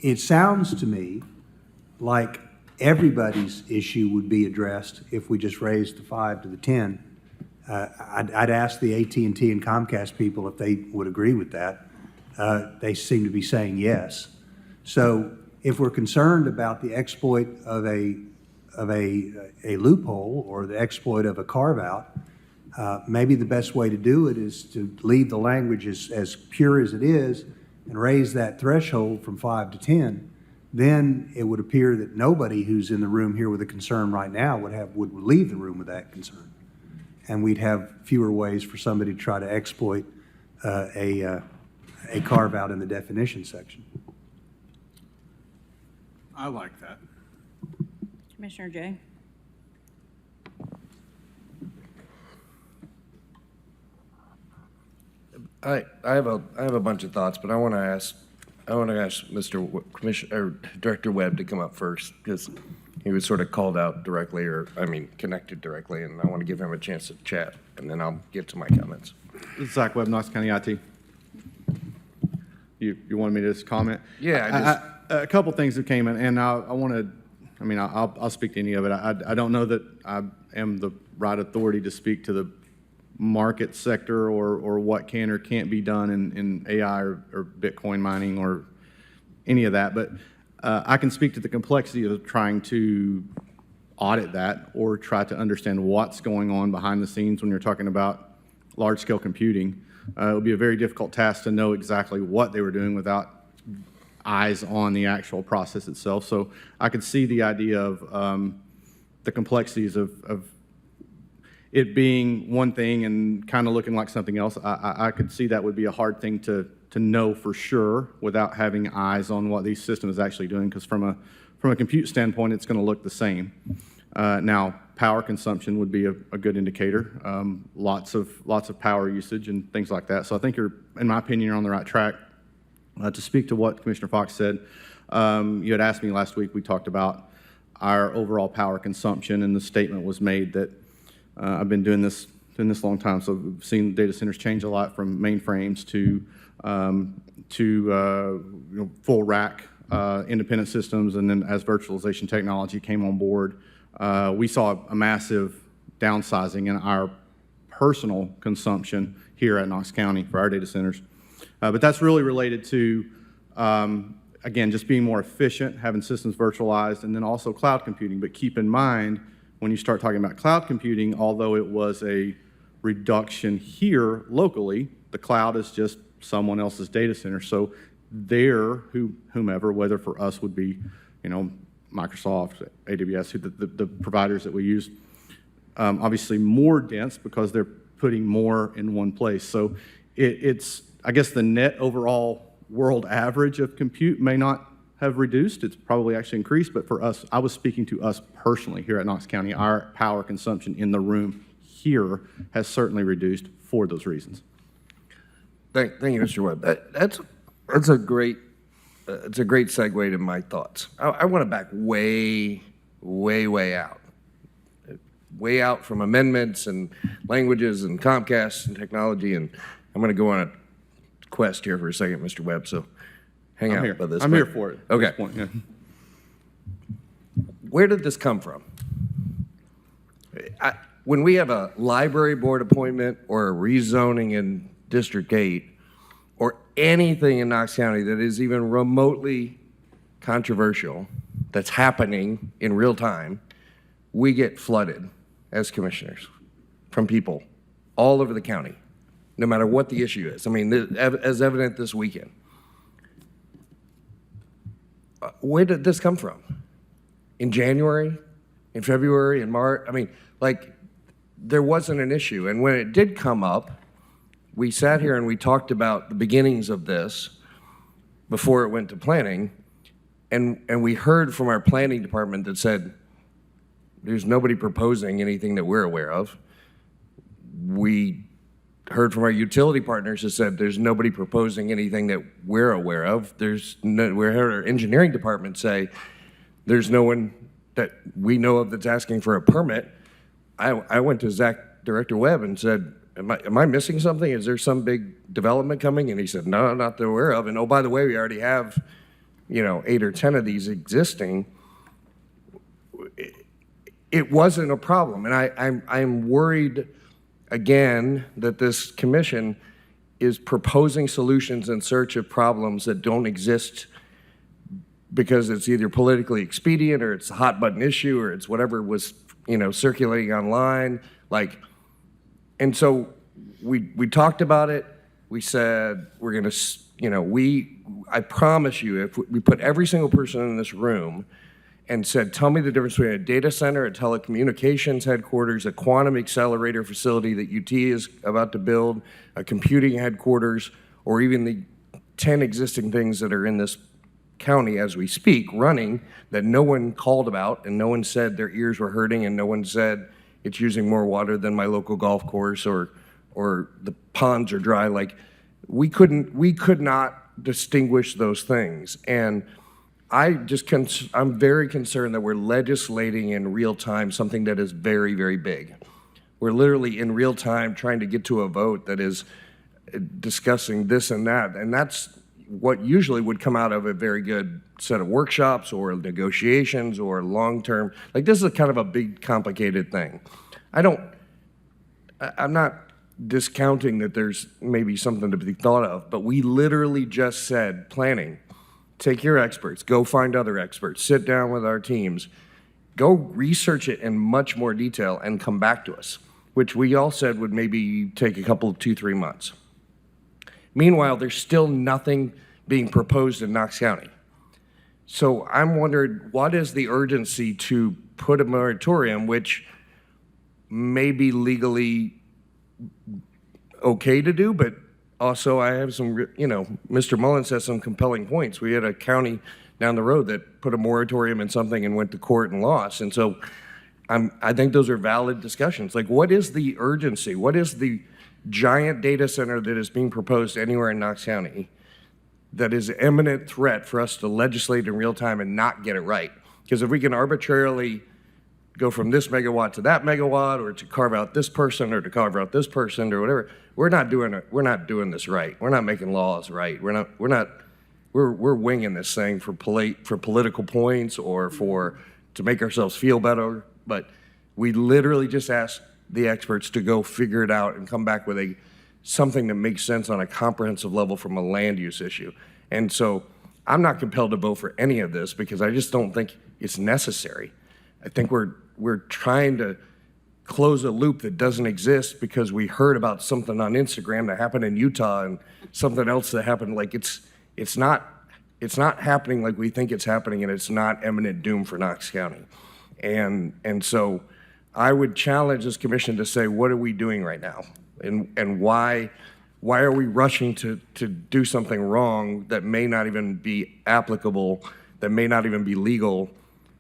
O: It sounds to me like everybody's issue would be addressed if we just raised the 5 to the 10. I'd ask the AT&T and Comcast people if they would agree with that. They seem to be saying yes. So if we're concerned about the exploit of a loophole or the exploit of a carve-out, maybe the best way to do it is to leave the language as pure as it is and raise that threshold from 5 to 10. Then it would appear that nobody who's in the room here with a concern right now would leave the room with that concern. And we'd have fewer ways for somebody to try to exploit a carve-out in the definition section.
N: I like that.
A: Commissioner Jay?
I: I have a bunch of thoughts, but I want to ask Mr. Commissioner or Director Webb to come up first, because he was sort of called out directly, connected directly, and I want to give him a chance to chat, and then I'll get to my comments.
U: This is Zach Webb, Knox County IT. You wanted me to just comment?
I: Yeah,
U: a couple things that came in, and I'll speak to any of it. I don't know that I am the right authority to speak to the market sector or what can or can't be done in AI or Bitcoin mining or any of that, but I can speak to the complexity of trying to audit that or try to understand what's going on behind the scenes when you're talking about large-scale computing. It would be a very difficult task to know exactly what they were doing without eyes on the actual process itself. So I could see the idea of the complexities of it being one thing and kind of looking like something else. I could see that would be a hard thing to know for sure without having eyes on what these systems is actually doing, because from a compute standpoint, it's going to look the same. Now, power consumption would be a good indicator. Lots of power usage and things like that. So I think you're, in my opinion, you're on the right track. To speak to what Commissioner Fox said, you had asked me last week, we talked about our overall power consumption, and the statement was made that I've been doing this a long time, so we've seen data centers change a lot from mainframes to full rack independent systems, and then as virtualization technology came on board, we saw a massive downsizing in our personal consumption here at Knox County for our data centers. But that's really related to, again, just being more efficient, having systems virtualized, and then also cloud computing. But keep in mind, when you start talking about cloud computing, although it was a reduction here locally, the cloud is just someone else's data center. So whomever, whether for us would be, Microsoft, AWS, the providers that we use, obviously more dense because they're putting more in one place. So it's, I guess the net overall world average of compute may not have reduced. It's probably actually increased, but for us, I was speaking to us personally here at Knox County. Our power consumption in the room here has certainly reduced for those reasons.
I: Thank you, Mr. Webb. That's a great segue to my thoughts. I want to back way out. way out from amendments and languages and Comcast and technology, and I'm going to go on a quest here for a second, Mr. Webb, so hang out with this.
U: I'm here for it. At
I: Okay.
U: this point, yeah.
I: Where did this come from? When we have a library board appointment or a rezoning in District 8 or anything in Knox County that is even remotely controversial that's happening in real time, we get flooded as commissioners from people all over the county, no matter what the issue is. I mean, as evident this weekend. Where did this come from? In January, in February, in March? I mean, like, there wasn't an issue. And when it did come up, we sat here and we talked about the beginnings of this before it went to planning. And we heard from our planning department that said, there's nobody proposing anything that we're aware of. We heard from our utility partners that said, there's nobody proposing anything that we're aware of. We heard our engineering department say, there's no one that we know of that's asking for a permit. I went to Director Webb and said, am I missing something? Is there some big development coming? And he said, no, not that we're aware of. And oh, by the way, we already have, 8 or 10 of these existing. It wasn't a problem. And I'm worried, again, that this commission is proposing solutions in search of problems that don't exist because it's either politically expedient or it's a hot button issue or it's whatever was circulating online. And so we talked about it. We said, we're going to, I promise you, if we put every single person in this room and said, tell me the difference between a data center, a telecommunications headquarters, a quantum accelerator facility that UT is about to build, a computing headquarters, or even the 10 existing things that are in this county as we speak running that no one called about and no one said their ears were hurting and no one said it's using more water than my local golf course or the ponds are dry. We could not distinguish those things. And I'm very concerned that we're legislating in real time something that is very, very big. We're literally in real time trying to get to a vote that is discussing this and that. And that's what usually would come out of a very good set of workshops or negotiations or long-term. This is kind of a big, complicated thing. I'm not discounting that there's maybe something to be thought of, but we literally just said, planning, take your experts, go find other experts, sit down with our teams, go research it in much more detail and come back to us, which we all said would maybe take a couple, 2-3 months. Meanwhile, there's still nothing being proposed in Knox County. So I'm wondering, what is the urgency to put a moratorium, which may be legally okay to do, but also I have some, Mr. Mullins has some compelling points. We had a county down the road that put a moratorium in something and went to court and lost. And so I think those are valid discussions. What is the urgency? What is the giant data center that is being proposed anywhere in Knox County that is an imminent threat for us to legislate in real time and not get it right? Because if we can arbitrarily go from this megawatt to that megawatt, or to carve out this person, or to carve out this person, or whatever, we're not doing this right. We're not making laws right. We're winging this thing for political points or to make ourselves feel better. But we literally just asked the experts to go figure it out and come back with something that makes sense on a comprehensive level from a land use issue. And so I'm not compelled to vote for any of this because I just don't think it's necessary. I think we're trying to close a loop that doesn't exist because we heard about something on Instagram that happened in Utah and something else that happened. It's not happening like we think it's happening, and it's not imminent doom for Knox County. And so I would challenge this commission to say, what are we doing right now? And why are we rushing to do something wrong that may not even be applicable, that may not even be legal,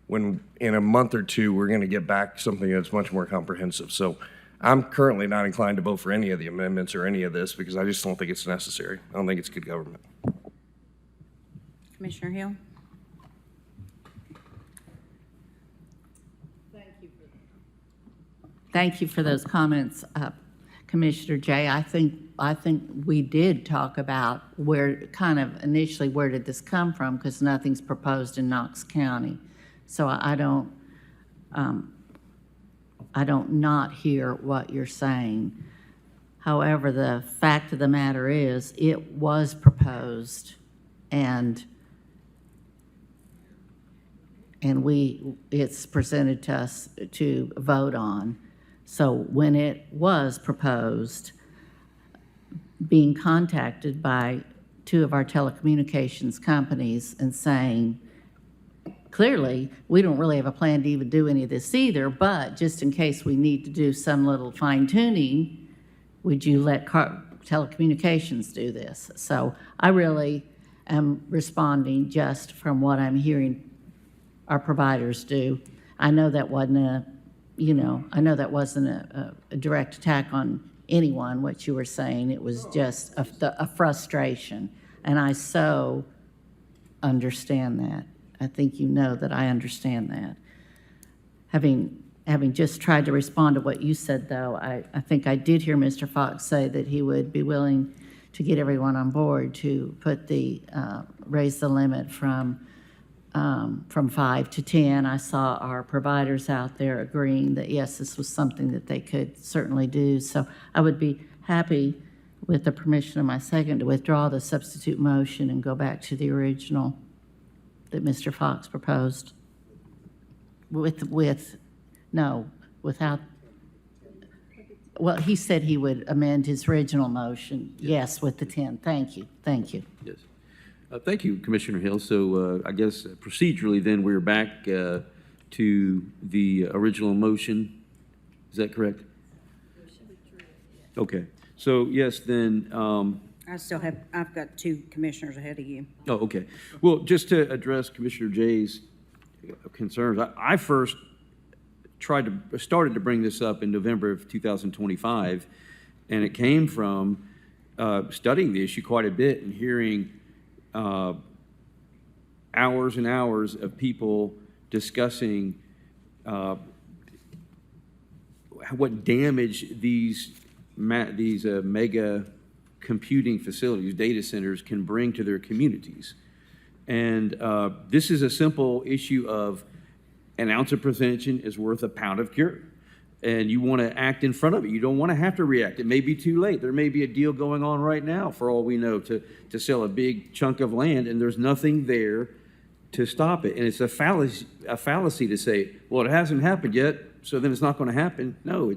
I: when in a month or two we're going to get back something that's much more comprehensive. So I'm currently not inclined to vote for any of the amendments or any of this because I just don't think it's necessary. I don't think it's good government.
A: Commissioner Hill?
Q: thank you for those comments, Commissioner Jay. I think we did talk about where, kind of initially, where did this come from? Because nothing's proposed in Knox County. So I don't not hear what you're saying. However, the fact of the matter is, it was proposed, and it's presented to us to vote on. So when it was proposed, being contacted by two of our telecommunications companies and saying, clearly, we don't really have a plan to even do any of this either, but just in case we need to do some little fine tuning, would you let telecommunications do this? So I really am responding just from what I'm hearing our providers do. I know that wasn't a direct attack on anyone, what you were saying. It was just a frustration. And I so understand that. I think you know that I understand that. Having just tried to respond to what you said, though, I think I did hear Mr. Fox say that he would be willing to get everyone on board to put raise the limit from 5 to 10. I saw our providers out there agreeing that, yes, this was something that they could certainly do. So I would be happy, with the permission of my second, to withdraw the substitute motion and go back to the original that Mr. Fox proposed. Without, well, he said he would amend his original motion. Yes, with the 10. Thank you.
P: Yes. Thank you, Commissioner Hill. So I guess procedurally then we're back to the original motion. Is that correct? Okay. So yes, then.
A: I've got two commissioners ahead of you.
P: Oh, okay. Well, just to address Commissioner Jay's concerns, I first started to bring this up in November of 2025, and it came from studying the issue quite a bit and hearing hours and hours of people discussing what damage these mega computing facilities, data centers, can bring to their communities. And this is a simple issue of an ounce of prevention is worth a pound of cure. And you want to act in front of it. You don't want to have to react. It may be too late. There may be a deal going on right now, for all we know, to sell a big chunk of land, and there's nothing there to stop it. And it's a fallacy to say, well, it hasn't happened yet, so then it's not going to happen. No,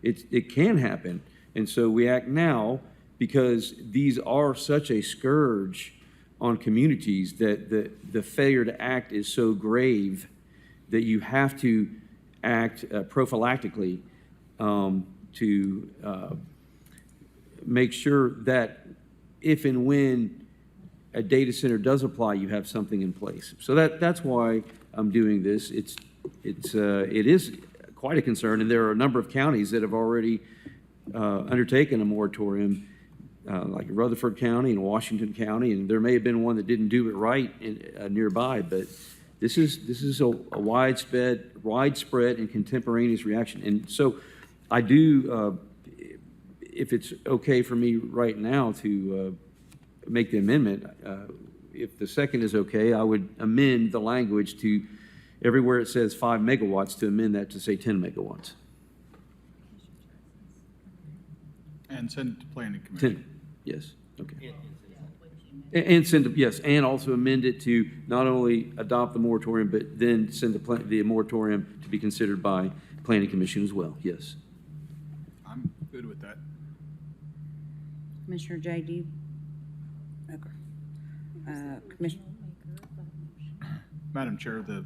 P: it can happen. And so we act now because these are such a scourge on communities that the failure to act is so grave that you have to act prophylactically to make sure that if and when a data center does apply, you have something in place. So that's why I'm doing this. It is quite a concern, and there are a number of counties that have already undertaken a moratorium, like Rutherford County and Washington County, and there may have been one that didn't do it right nearby, but this is a widespread and contemporaneous reaction. And so I do, if it's okay for me right now to make the amendment, if the second is okay, I would amend the language to everywhere it says 5 megawatts to amend that to say 10 megawatts.
N: And send it to planning commission.
P: 10, yes, okay. And send it, yes, and also amend it to not only adopt the moratorium, but then send the moratorium to be considered by planning commission as well, yes.
N: I'm good with that.
A: Commissioner J, do you? Okay. Commissioner.
N: Madam Chair, the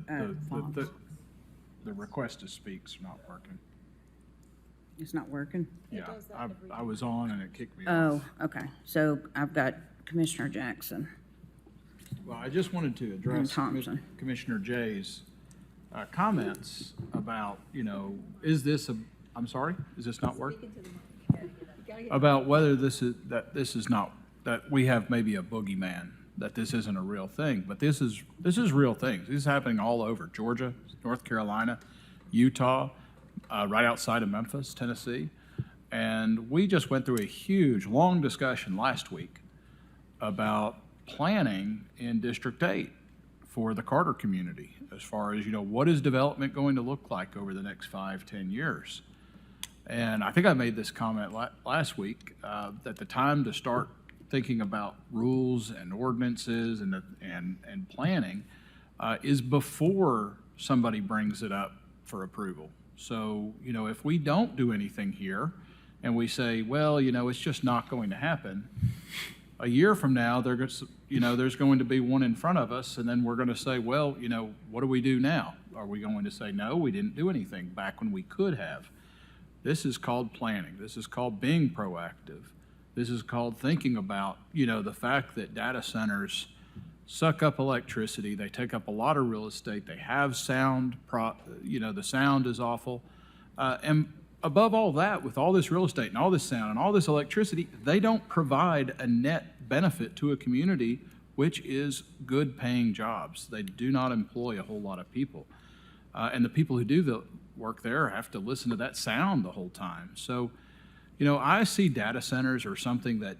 N: request to speak's not working.
A: It's not working?
N: Yeah, I was on and it kicked me off.
A: Oh, okay. So I've got Commissioner Jackson.
N: Well, I just wanted to address
A: Thompson.
N: Commissioner Jay's comments about, is this not working? About whether this is not, that we have maybe a boogeyman, that this isn't a real thing, but this is real things. This is happening all over Georgia, North Carolina, Utah, right outside of Memphis, Tennessee. And we just went through a huge, long discussion last week about planning in District 8 for the Carter community, as far as, what is development going to look like over the next 5-10 years? And I think I made this comment last week, that the time to start thinking about rules and ordinances and planning is before somebody brings it up for approval. So, if we don't do anything here and we say, well, it's just not going to happen, a year from now, there's going to be one in front of us, and then we're going to say, well, what do we do now? Are we going to say, no, we didn't do anything back when we could have? This is called planning. This is called being proactive. This is called thinking about, the fact that data centers suck up electricity. They take up a lot of real estate. They have sound, the sound is awful. And above all that, with all this real estate and all this sound and all this electricity, they don't provide a net benefit to a community, which is good paying jobs. They do not employ a whole lot of people. And the people who do the work there have to listen to that sound the whole time. So, I see data centers or something that,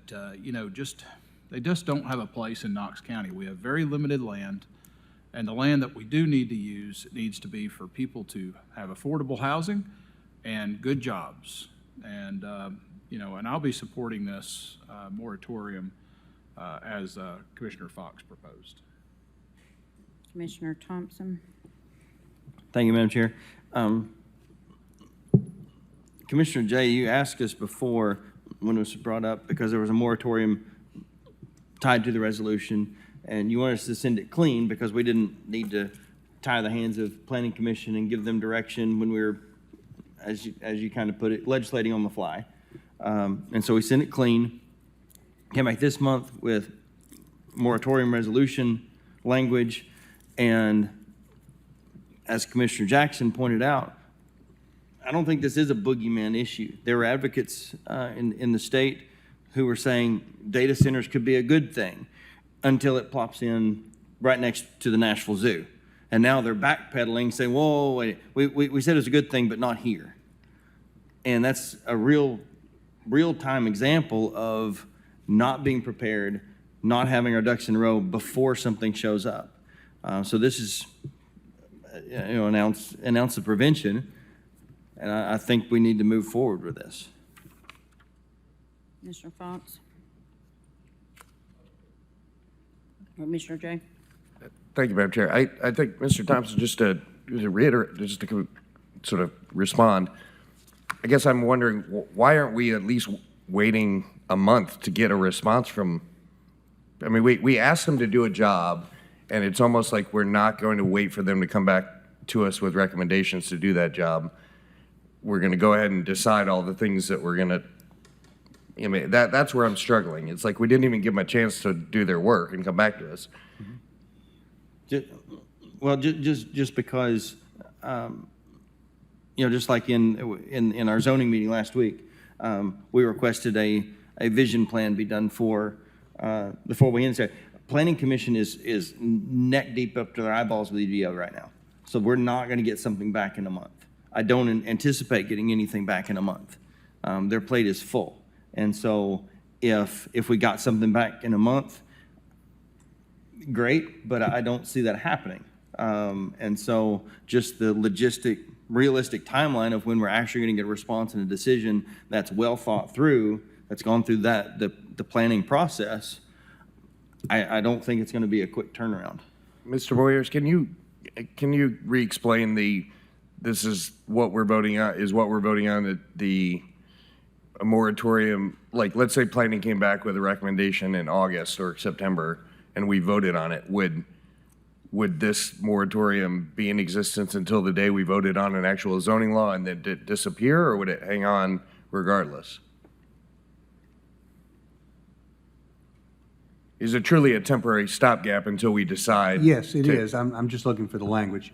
N: they just don't have a place in Knox County. We have very limited land, and the land that we do need to use needs to be for people to have affordable housing and good jobs. And, and I'll be supporting this moratorium as Commissioner Fox proposed.
A: Commissioner Thompson.
G: Thank you, Madam Chair. Commissioner Jay, you asked us before when it was brought up, because there was a moratorium tied to the resolution, and you wanted us to send it clean because we didn't need to tie the hands of Planning Commission and give them direction when we were, as you kind of put it, legislating on the fly. And so we sent it clean. Came back this month with moratorium resolution language, and as Commissioner Jackson pointed out, I don't think this is a boogeyman issue. There were advocates in the state who were saying data centers could be a good thing until it plops in right next to the Nashville Zoo. And now they're backpedaling, saying, whoa, wait, we said it was a good thing, but not here. And that's a real-time example of not being prepared, not having our ducks in a row before something shows up. So this is, an ounce of prevention, and I think we need to move forward with this.
A: Commissioner Fox. Commissioner Jay.
I: Thank you, Madam Chair. I think, Mr. Thompson, just to reiterate, just to sort of respond, I guess I'm wondering, why aren't we at least waiting a month to get a response from, I mean, we asked them to do a job, and it's almost like we're not going to wait for them to come back to us with recommendations to do that job. We're going to go ahead and decide all the things that we're going to, I mean, that's where I'm struggling. It's like we didn't even give them a chance to do their work and come back to us.
G: Well, just because, just like in our zoning meeting last week, we requested a vision plan be done before we end. Planning Commission is neck deep up to their eyeballs with EDO right now. So we're not going to get something back in a month. I don't anticipate getting anything back in a month. Their plate is full. And so if we got something back in a month, great, but I don't see that happening. And so just the realistic timeline of when we're actually going to get a response and a decision that's well thought through, that's gone through the planning process, I don't think it's going to be a quick turnaround.
I: Mr. Boyers, can you re-explain this is what we're voting on, the moratorium, like, let's say planning came back with a recommendation in August or September and we voted on it, would this moratorium be in existence until the day we voted on an actual zoning law and then disappear, or would it hang on regardless? Is it truly a temporary stopgap until we decide?
O: Yes, it is. I'm just looking for the language.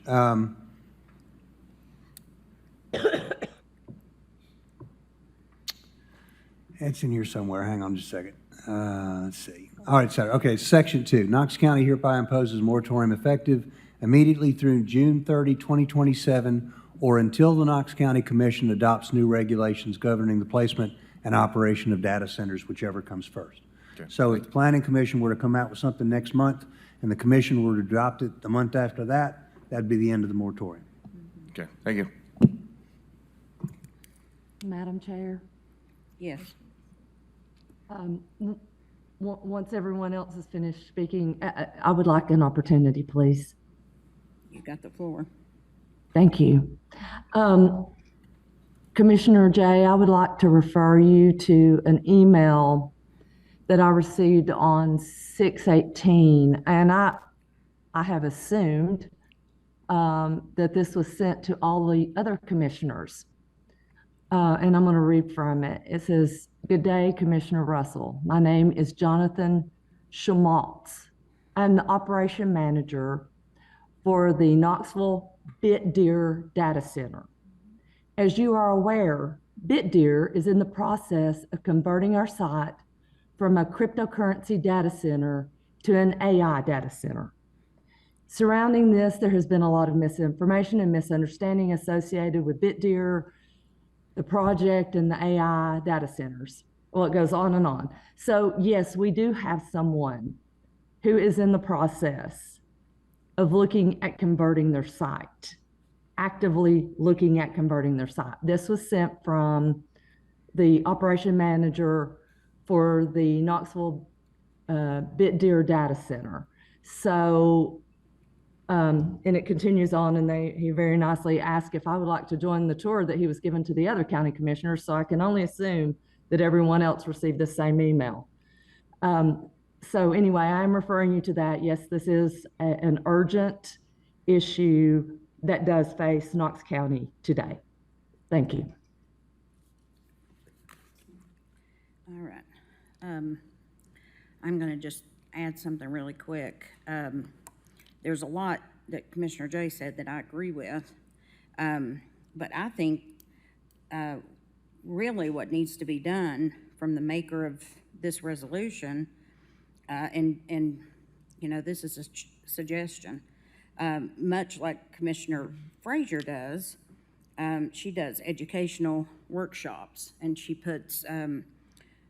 O: It's in here somewhere. Hang on just a second. Let's see. All right, sorry. Okay, Section 2. Knox County hereby imposes moratorium effective immediately through June 30, 2027, or until the Knox County Commission adopts new regulations governing the placement and operation of data centers, whichever comes first. So if the Planning Commission were to come out with something next month and the commission were to adopt it the month after that, that'd be the end of the moratorium.
I: Okay, thank you.
F: Madam Chair,
A: Yes.
F: once everyone else has finished speaking, I would like an opportunity, please.
A: You got the floor.
F: Thank you. Commissioner Jay, I would like to refer you to an email that I received on 6/18, and I have assumed that this was sent to all the other commissioners. And I'm going to read from it. It says, "Good day, Commissioner Russell. My name is Jonathan Schmaltz. I'm the operation manager for the Knoxville BitDeer Data Center. As you are aware, BitDeer is in the process of converting our site from a cryptocurrency data center to an AI data center. Surrounding this, there has been a lot of misinformation and misunderstanding associated with BitDeer, the project, and the AI data centers." Well, it goes on and on. So yes, we do have someone who is in the process of looking at converting their site, actively looking at converting their site. This was sent from the operation manager for the Knoxville BitDeer Data Center. So, and it continues on, and he very nicely asked if I would like to join the tour that he was given to the other county commissioners, so I can only assume that everyone else received the same email. So anyway, I'm referring you to that. Yes, this is an urgent issue that does face Knox County today. Thank you.
A: All right. I'm going to just add something really quick. There's a lot that Commissioner Jay said that I agree with, but I think really what needs to be done from the maker of this resolution, and you know, this is a suggestion, much like Commissioner Frazier does, she does educational workshops, and she puts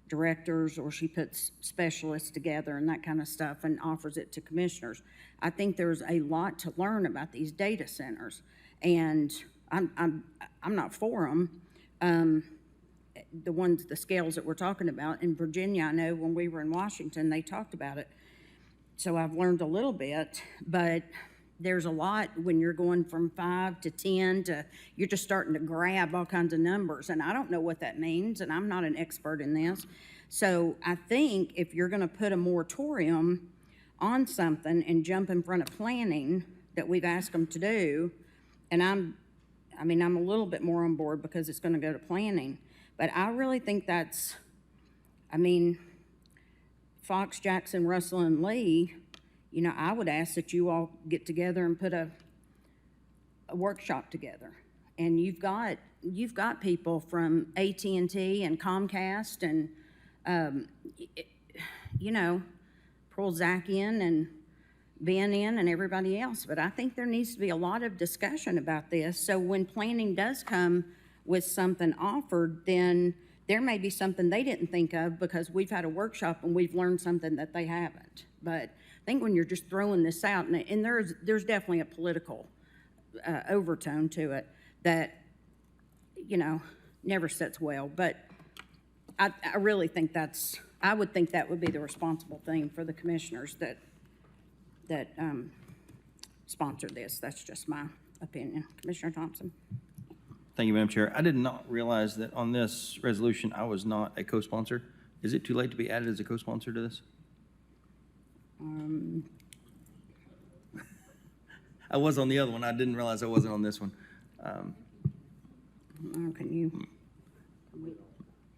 A: directors, or she puts specialists together and that kind of stuff and offers it to commissioners. I think there's a lot to learn about these data centers, and I'm not for them. The scales that we're talking about in Virginia, I know when we were in Washington, they talked about it. So I've learned a little bit, but there's a lot when you're going from 5 to 10 to, you're just starting to grab all kinds of numbers, and I don't know what that means, and I'm not an expert in this. So I think if you're going to put a moratorium on something and jump in front of planning that we've asked them to do, and I'm a little bit more on board because it's going to go to planning, but I really think that's, Fox, Jackson, Russell, and Lee, you know, I would ask that you all get together and put a workshop together. And you've got people from AT&T and Comcast and, you know, Prozac-in and Ben-in and everybody else. But I think there needs to be a lot of discussion about this. So when planning does come with something offered, then there may be something they didn't think of because we've had a workshop and we've learned something that they haven't. But I think when you're just throwing this out, and there's definitely a political overtone to it that, you know, never sits well. But I really think I would think that would be the responsible thing for the commissioners that sponsor this. That's just my opinion. Commissioner Thompson?
G: Thank you, Madam Chair. I did not realize that on this resolution, I was not a co-sponsor. Is it too late to be added as a co-sponsor to this? I was on the other one. I didn't realize I wasn't on this one.
A: Can you?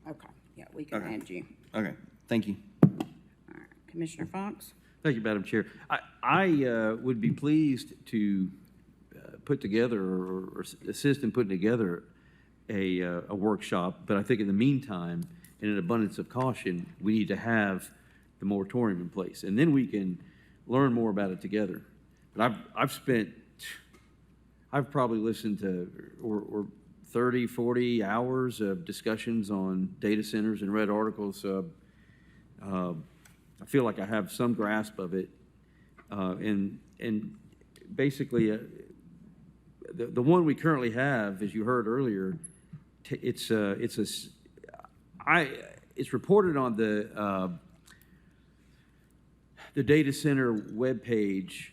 A: Okay, yeah, we can add you.
G: Okay, thank you.
A: All right, Commissioner Fox?
P: Thank you, Madam Chair. I would be pleased to put together or assist in putting together a workshop, but I think in the meantime, in an abundance of caution, we need to have the moratorium in place, and then we can learn more about it together. But I've spent I've probably listened to, or 30, 40 hours of discussions on data centers and read articles. I feel like I have some grasp of it. And basically, the one we currently have, as you heard earlier, it's reported on the data center webpage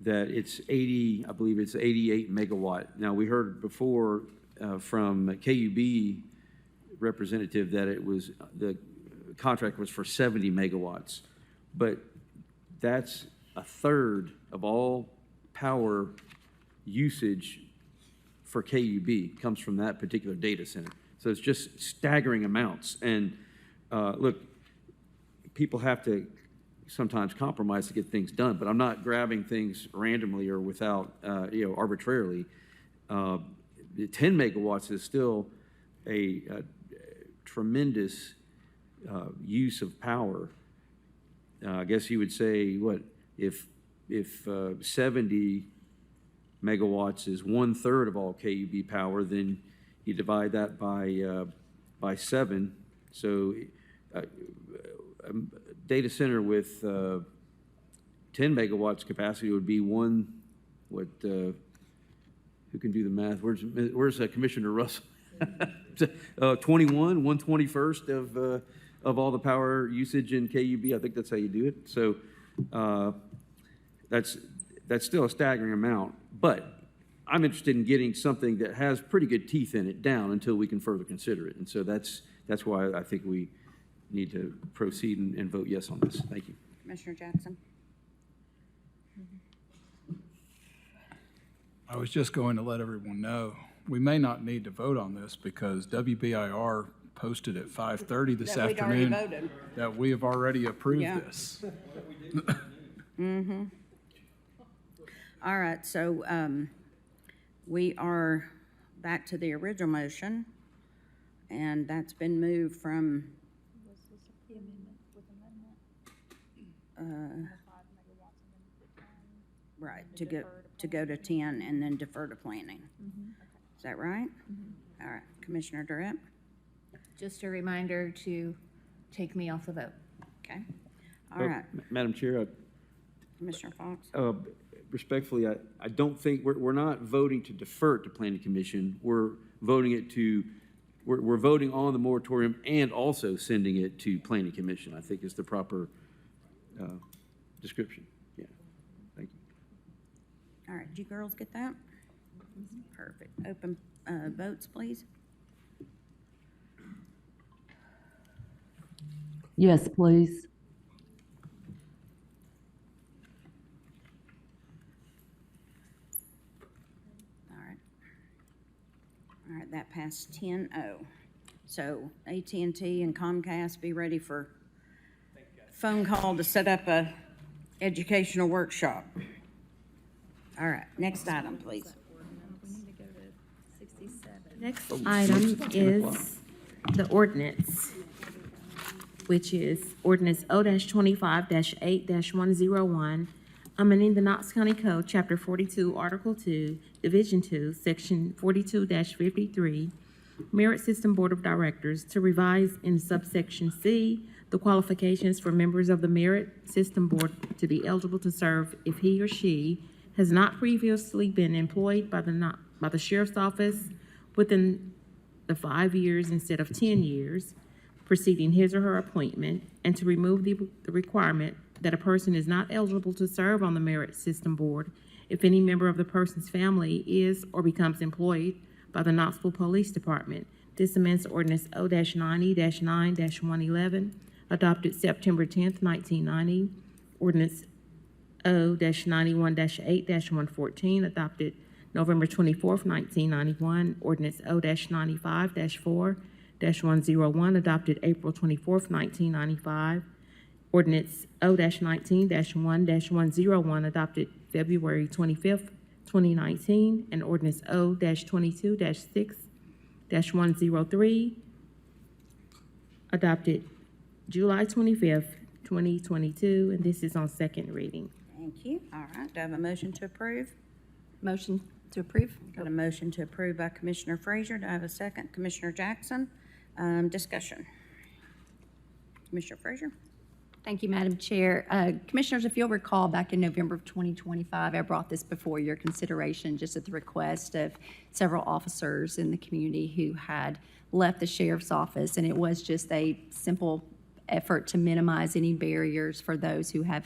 P: that it's 80, I believe it's 88 megawatt. Now, we heard before from KUB representative that it was, the contract was for 70 megawatts, but that's a third of all power usage for KUB comes from that particular data center. So it's just staggering amounts. And look, people have to sometimes compromise to get things done, but I'm not grabbing things randomly or without, arbitrarily. 10 megawatts is still a tremendous use of power. I guess you would say, what, if 70 megawatts is 1/3 of all KUB power, then you divide that by 7. So data center with 10 megawatts capacity would be who can do the math? Where's Commissioner Russell? 1/21st of all the power usage in KUB. I think that's how you do it. So that's still a staggering amount. But I'm interested in getting something that has pretty good teeth in it down until we can further consider it. And so that's why I think we need to proceed and vote yes on this. Thank you.
A: Commissioner Jackson?
N: I was just going to let everyone know, we may not need to vote on this because WBIR posted at 5:30 this
A: That we'd already
N: afternoon
A: voted.
N: that we have already approved
A: Yeah.
N: this.
A: Mm-hmm. All right, so we are back to the original motion, and that's been moved from right, to go to 10 and then defer to planning. Is that right? All right, Commissioner Durrett?
B: Just a reminder to take me off the vote.
A: Okay. All right,
P: Madam Chair,
A: Commissioner Fox?
P: respectfully, I don't think, we're not voting to defer it to Planning Commission. We're voting we're voting on the moratorium and also sending it to Planning Commission, I think is the proper description. Yeah, thank you.
A: All right, did you girls get that? Perfect. Open votes, please.
F: Yes, please.
A: All right, that passed 10-0. So AT&T and Comcast, be ready for phone call to set up a educational workshop. All right, next item, please.
C: Next item is the ordinance, which is ordinance O-25-8-101, amending the Knox County Code, Chapter 42, Article 2, Division 2, Section 42-53, Merit System Board of Directors, to revise in subsection C the qualifications for members of the Merit System Board to be eligible to serve if he or she has not previously been employed by the Sheriff's Office within the 5 years instead of 10 years preceding his or her appointment, and to remove the requirement that a person is not eligible to serve on the Merit System Board if any member of the person's family is or becomes employed by the Knoxville Police Department. This amends ordinance O-90-9-111, adopted September 10th, 1990. Ordinance O-91-8-114, adopted November 24th, 1991. Ordinance O-95-4-101, adopted April 24th, 1995. Ordinance O-19-1-101, adopted February 25th, 2019. And ordinance O-22-6-103, adopted July 25th, 2022. And this is on second reading.
A: Thank you. All right, do I have a motion to approve?
C: Motion.
A: To approve. Got a motion to approve by Commissioner Frazier. Do I have a second? Commissioner Jackson. Discussion. Commissioner Frazier.
J: Thank you, Madam Chair. Commissioners, if you'll recall, back in November of 2025, I brought this before your consideration just at the request of several officers in the community who had left the sheriff's office, and it was just a simple effort to minimize any barriers for those who have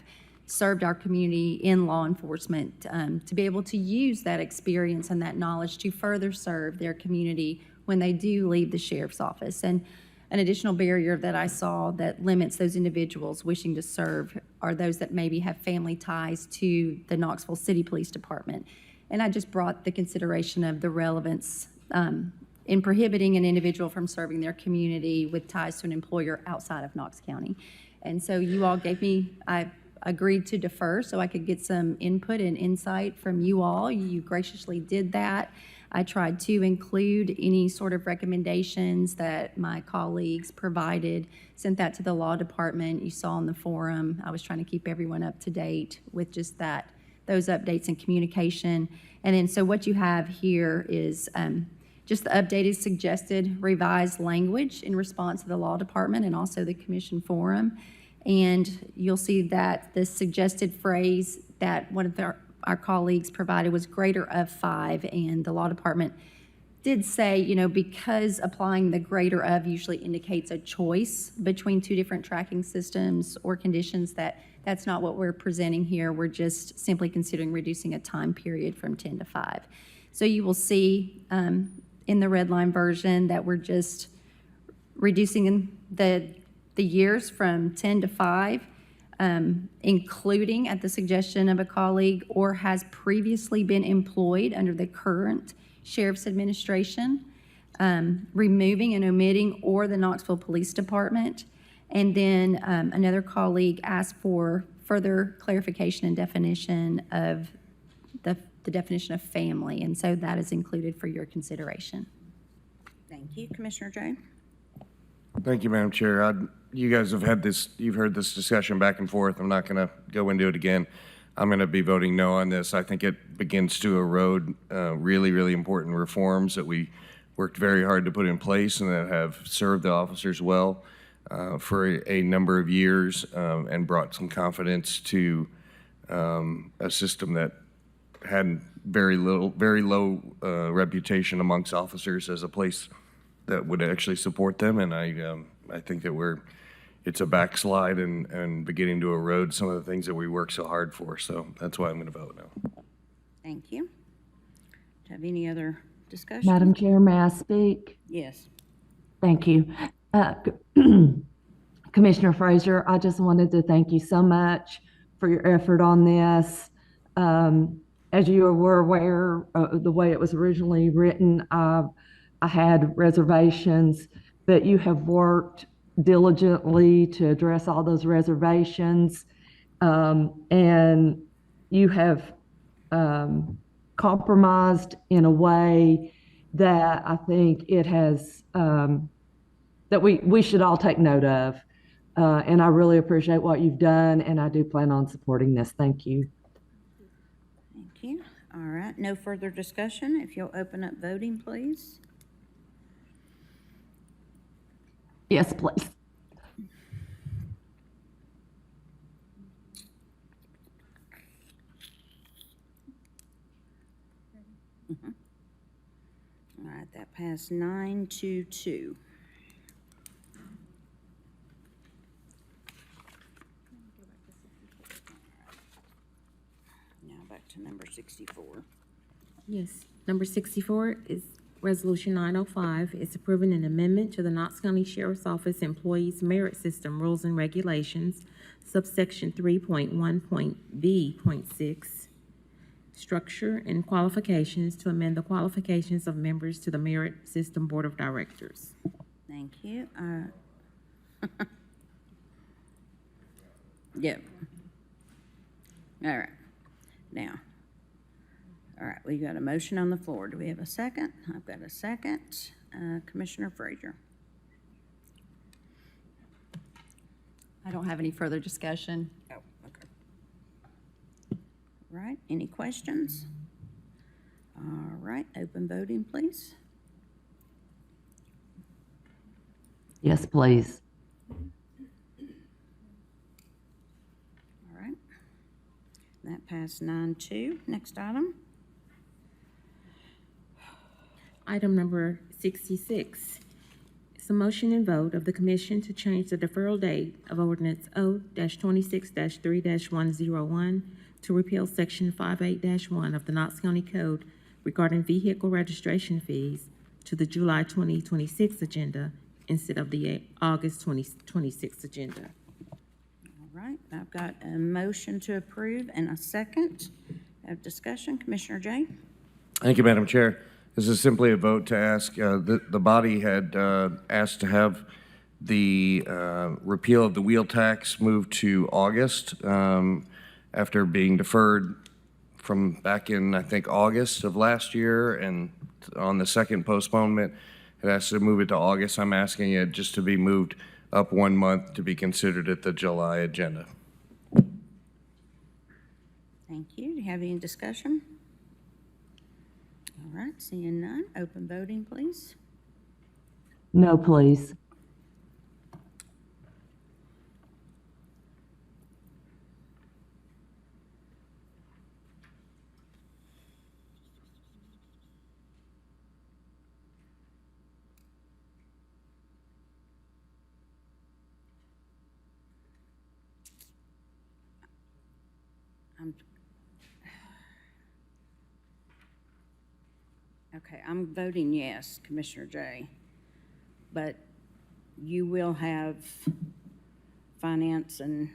J: served our community in law enforcement, to be able to use that experience and that knowledge to further serve their community when they do leave the sheriff's office. And an additional barrier that I saw that limits those individuals wishing to serve are those that maybe have family ties to the Knoxville City Police Department. And I just brought the consideration of the relevance in prohibiting an individual from serving their community with ties to an employer outside of Knox County. And so you all gave me, I agreed to defer so I could get some input and insight from you all. You graciously did that. I tried to include any sort of recommendations that my colleagues provided, sent that to the law department. You saw in the forum, I was trying to keep everyone up to date with just that, those updates and communication. And then so what you have here is just the updated suggested revised language in response to the law department and also the commission forum. And you'll see that the suggested phrase that one of our colleagues provided was greater of 5, and the law department did say, you know, because applying the greater of usually indicates a choice between two different tracking systems or conditions, that's not what we're presenting here. We're just simply considering reducing a time period from 10 to 5. So you will see in the red line version that we're just reducing the years from 10 to 5, including at the suggestion of a colleague or has previously been employed under the current sheriff's administration, removing and omitting or the Knoxville Police Department. And then another colleague asked for further clarification and definition of the definition of family. And so that is included for your consideration.
A: Thank you. Commissioner Jay.
I: Thank you, Madam Chair. You guys have had this, you've heard this discussion back and forth. I'm not going to go into it again. I'm going to be voting no on this. I think it begins to erode really, really important reforms that we worked very hard to put in place and that have served the officers well for a number of years and brought some confidence to a system that had very low reputation amongst officers as a place that would actually support them. And I think that it's a backslide and beginning to erode some of the things that we work so hard for. So that's why I'm going to vote no.
A: Thank you. Do you have any other discussion?
F: Madam Chair, may I speak?
A: Yes.
F: Thank you. Commissioner Frazier, I just wanted to thank you so much for your effort on this. As you were aware, the way it was originally written, I had reservations, but you have worked diligently to address all those reservations, and you have compromised in a way that I think it has, that we should all take note of. And I really appreciate what you've done, and I do plan on supporting this. Thank you.
A: Thank you. All right, no further discussion. If you'll open up voting, please.
F: Yes, please.
A: All right, that passed 9-2. Now back to number 64.
C: Yes, number 64 is Resolution 905. It's approving an amendment to the Knox County Sheriff's Office Employees Merit System Rules and Regulations, subsection 3.1.B.6, structure and qualifications to amend the qualifications of members to the Merit System Board of Directors.
A: Thank you. Yep. All right. Now, all right, we got a motion on the floor. Do we have a second? I've got a second. Commissioner Frazier.
J: I don't have any further discussion.
A: Oh, okay. Right, any questions? All right, open voting, please.
F: Yes, please.
A: All right. That passed 9-2. Next item.
C: Item number 66. It's a motion and vote of the commission to change the deferral date of ordinance O-26-3-101 to repeal section 58-1 of the Knox County Code regarding vehicle registration fees to the July 2026 agenda instead of the August 2026 agenda.
A: All right, I've got a motion to approve and a second. Have discussion. Commissioner Jay?
I: Thank you, Madam Chair. This is simply a vote to ask, the body had asked to have the repeal of the wheel tax moved to August after being deferred from back in, I think, August of last year, and on the second postponement, it asked to move it to August. I'm asking it just to be moved up 1 month to be considered at the July agenda.
A: Thank you. Do you have any discussion? All right, seeing none, open voting, please.
F: No, please.
A: Okay, I'm voting yes, Commissioner Jay. But you will have Finance and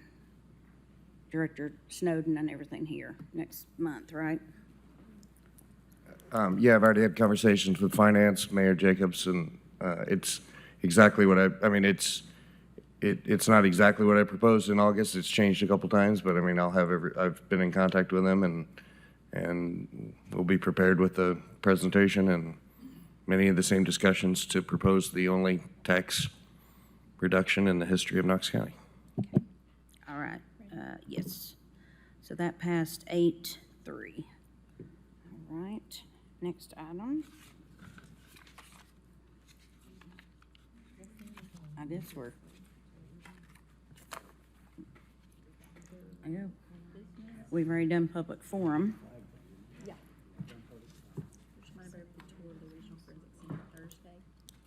A: Director Snowden and everything here next month, right?
I: Yeah, I've already had conversations with Finance, Mayor Jacobs, and it's exactly what it's not exactly what I proposed in August. It's changed a couple times, but I mean, I've been in contact with them, and we'll be prepared with the presentation and many of the same discussions to propose the only tax reduction in the history of Knox County.
A: All right, yes. So that passed 8-3. All right, next item. I guess we've already done public forum.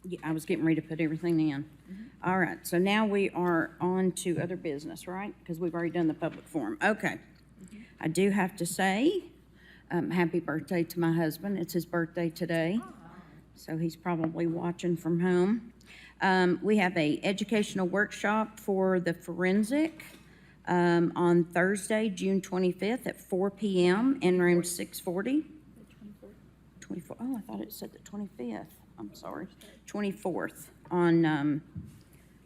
A: Yeah, I was getting ready to put everything in. All right, so now we are on to other business, right? Because we've already done the public forum. Okay. I do have to say, happy birthday to my husband. It's his birthday today, so he's probably watching from home. We have a educational workshop for the forensic on Thursday, June 25th at 4 p.m. in room 640. 24. Oh, I thought it said the 25th. I'm sorry. 24th on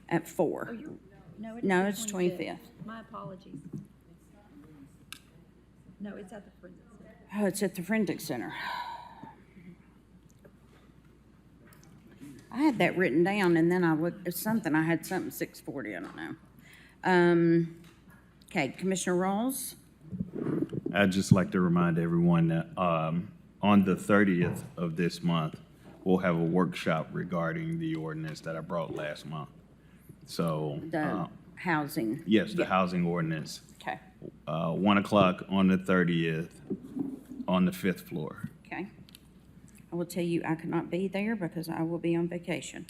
A: at 4. No, it's 25th.
J: My apologies. No, it's at the Forensic Center.
A: Oh, it's at the Forensic Center. I had that written down, and then I looked at something. I had something 6:40. I don't know. Okay, Commissioner Rawls.
K: I'd just like to remind everyone that on the 30th of this month, we'll have a workshop regarding the ordinance that I brought last month. So
A: The housing.
K: yes, the housing ordinance.
A: Okay.
K: 1 o'clock on the 30th on the 5th floor.
A: Okay. I will tell you, I could not be there because I will be on vacation.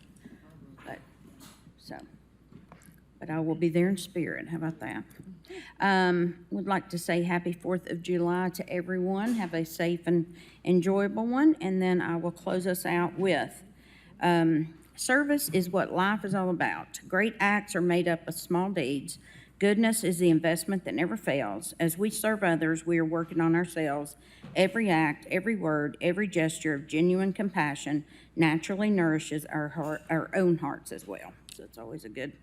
A: But I will be there in spirit. How about that? Would like to say happy 4th of July to everyone. Have a safe and enjoyable one. And then I will close us out with, service is what life is all about. Great acts are made up of small deeds. Goodness is the investment that never fails. As we serve others, we are working on ourselves. Every act, every word, every gesture of genuine compassion naturally nourishes our own hearts as well. So it's always a good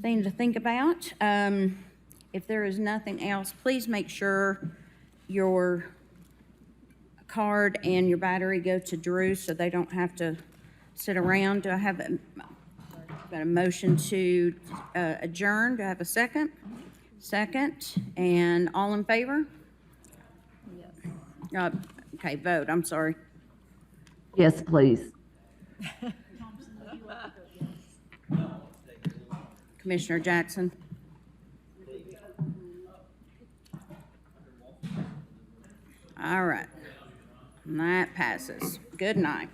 A: thing to think about. If there is nothing else, please make sure your card and your battery go to Drew so they don't have to sit around. Do I have got a motion to adjourn? Do I have a second? Second. And all in favor? Yes. Okay, vote, I'm sorry.
F: Yes, please.
A: Commissioner Jackson? All right. And that passes. Good night.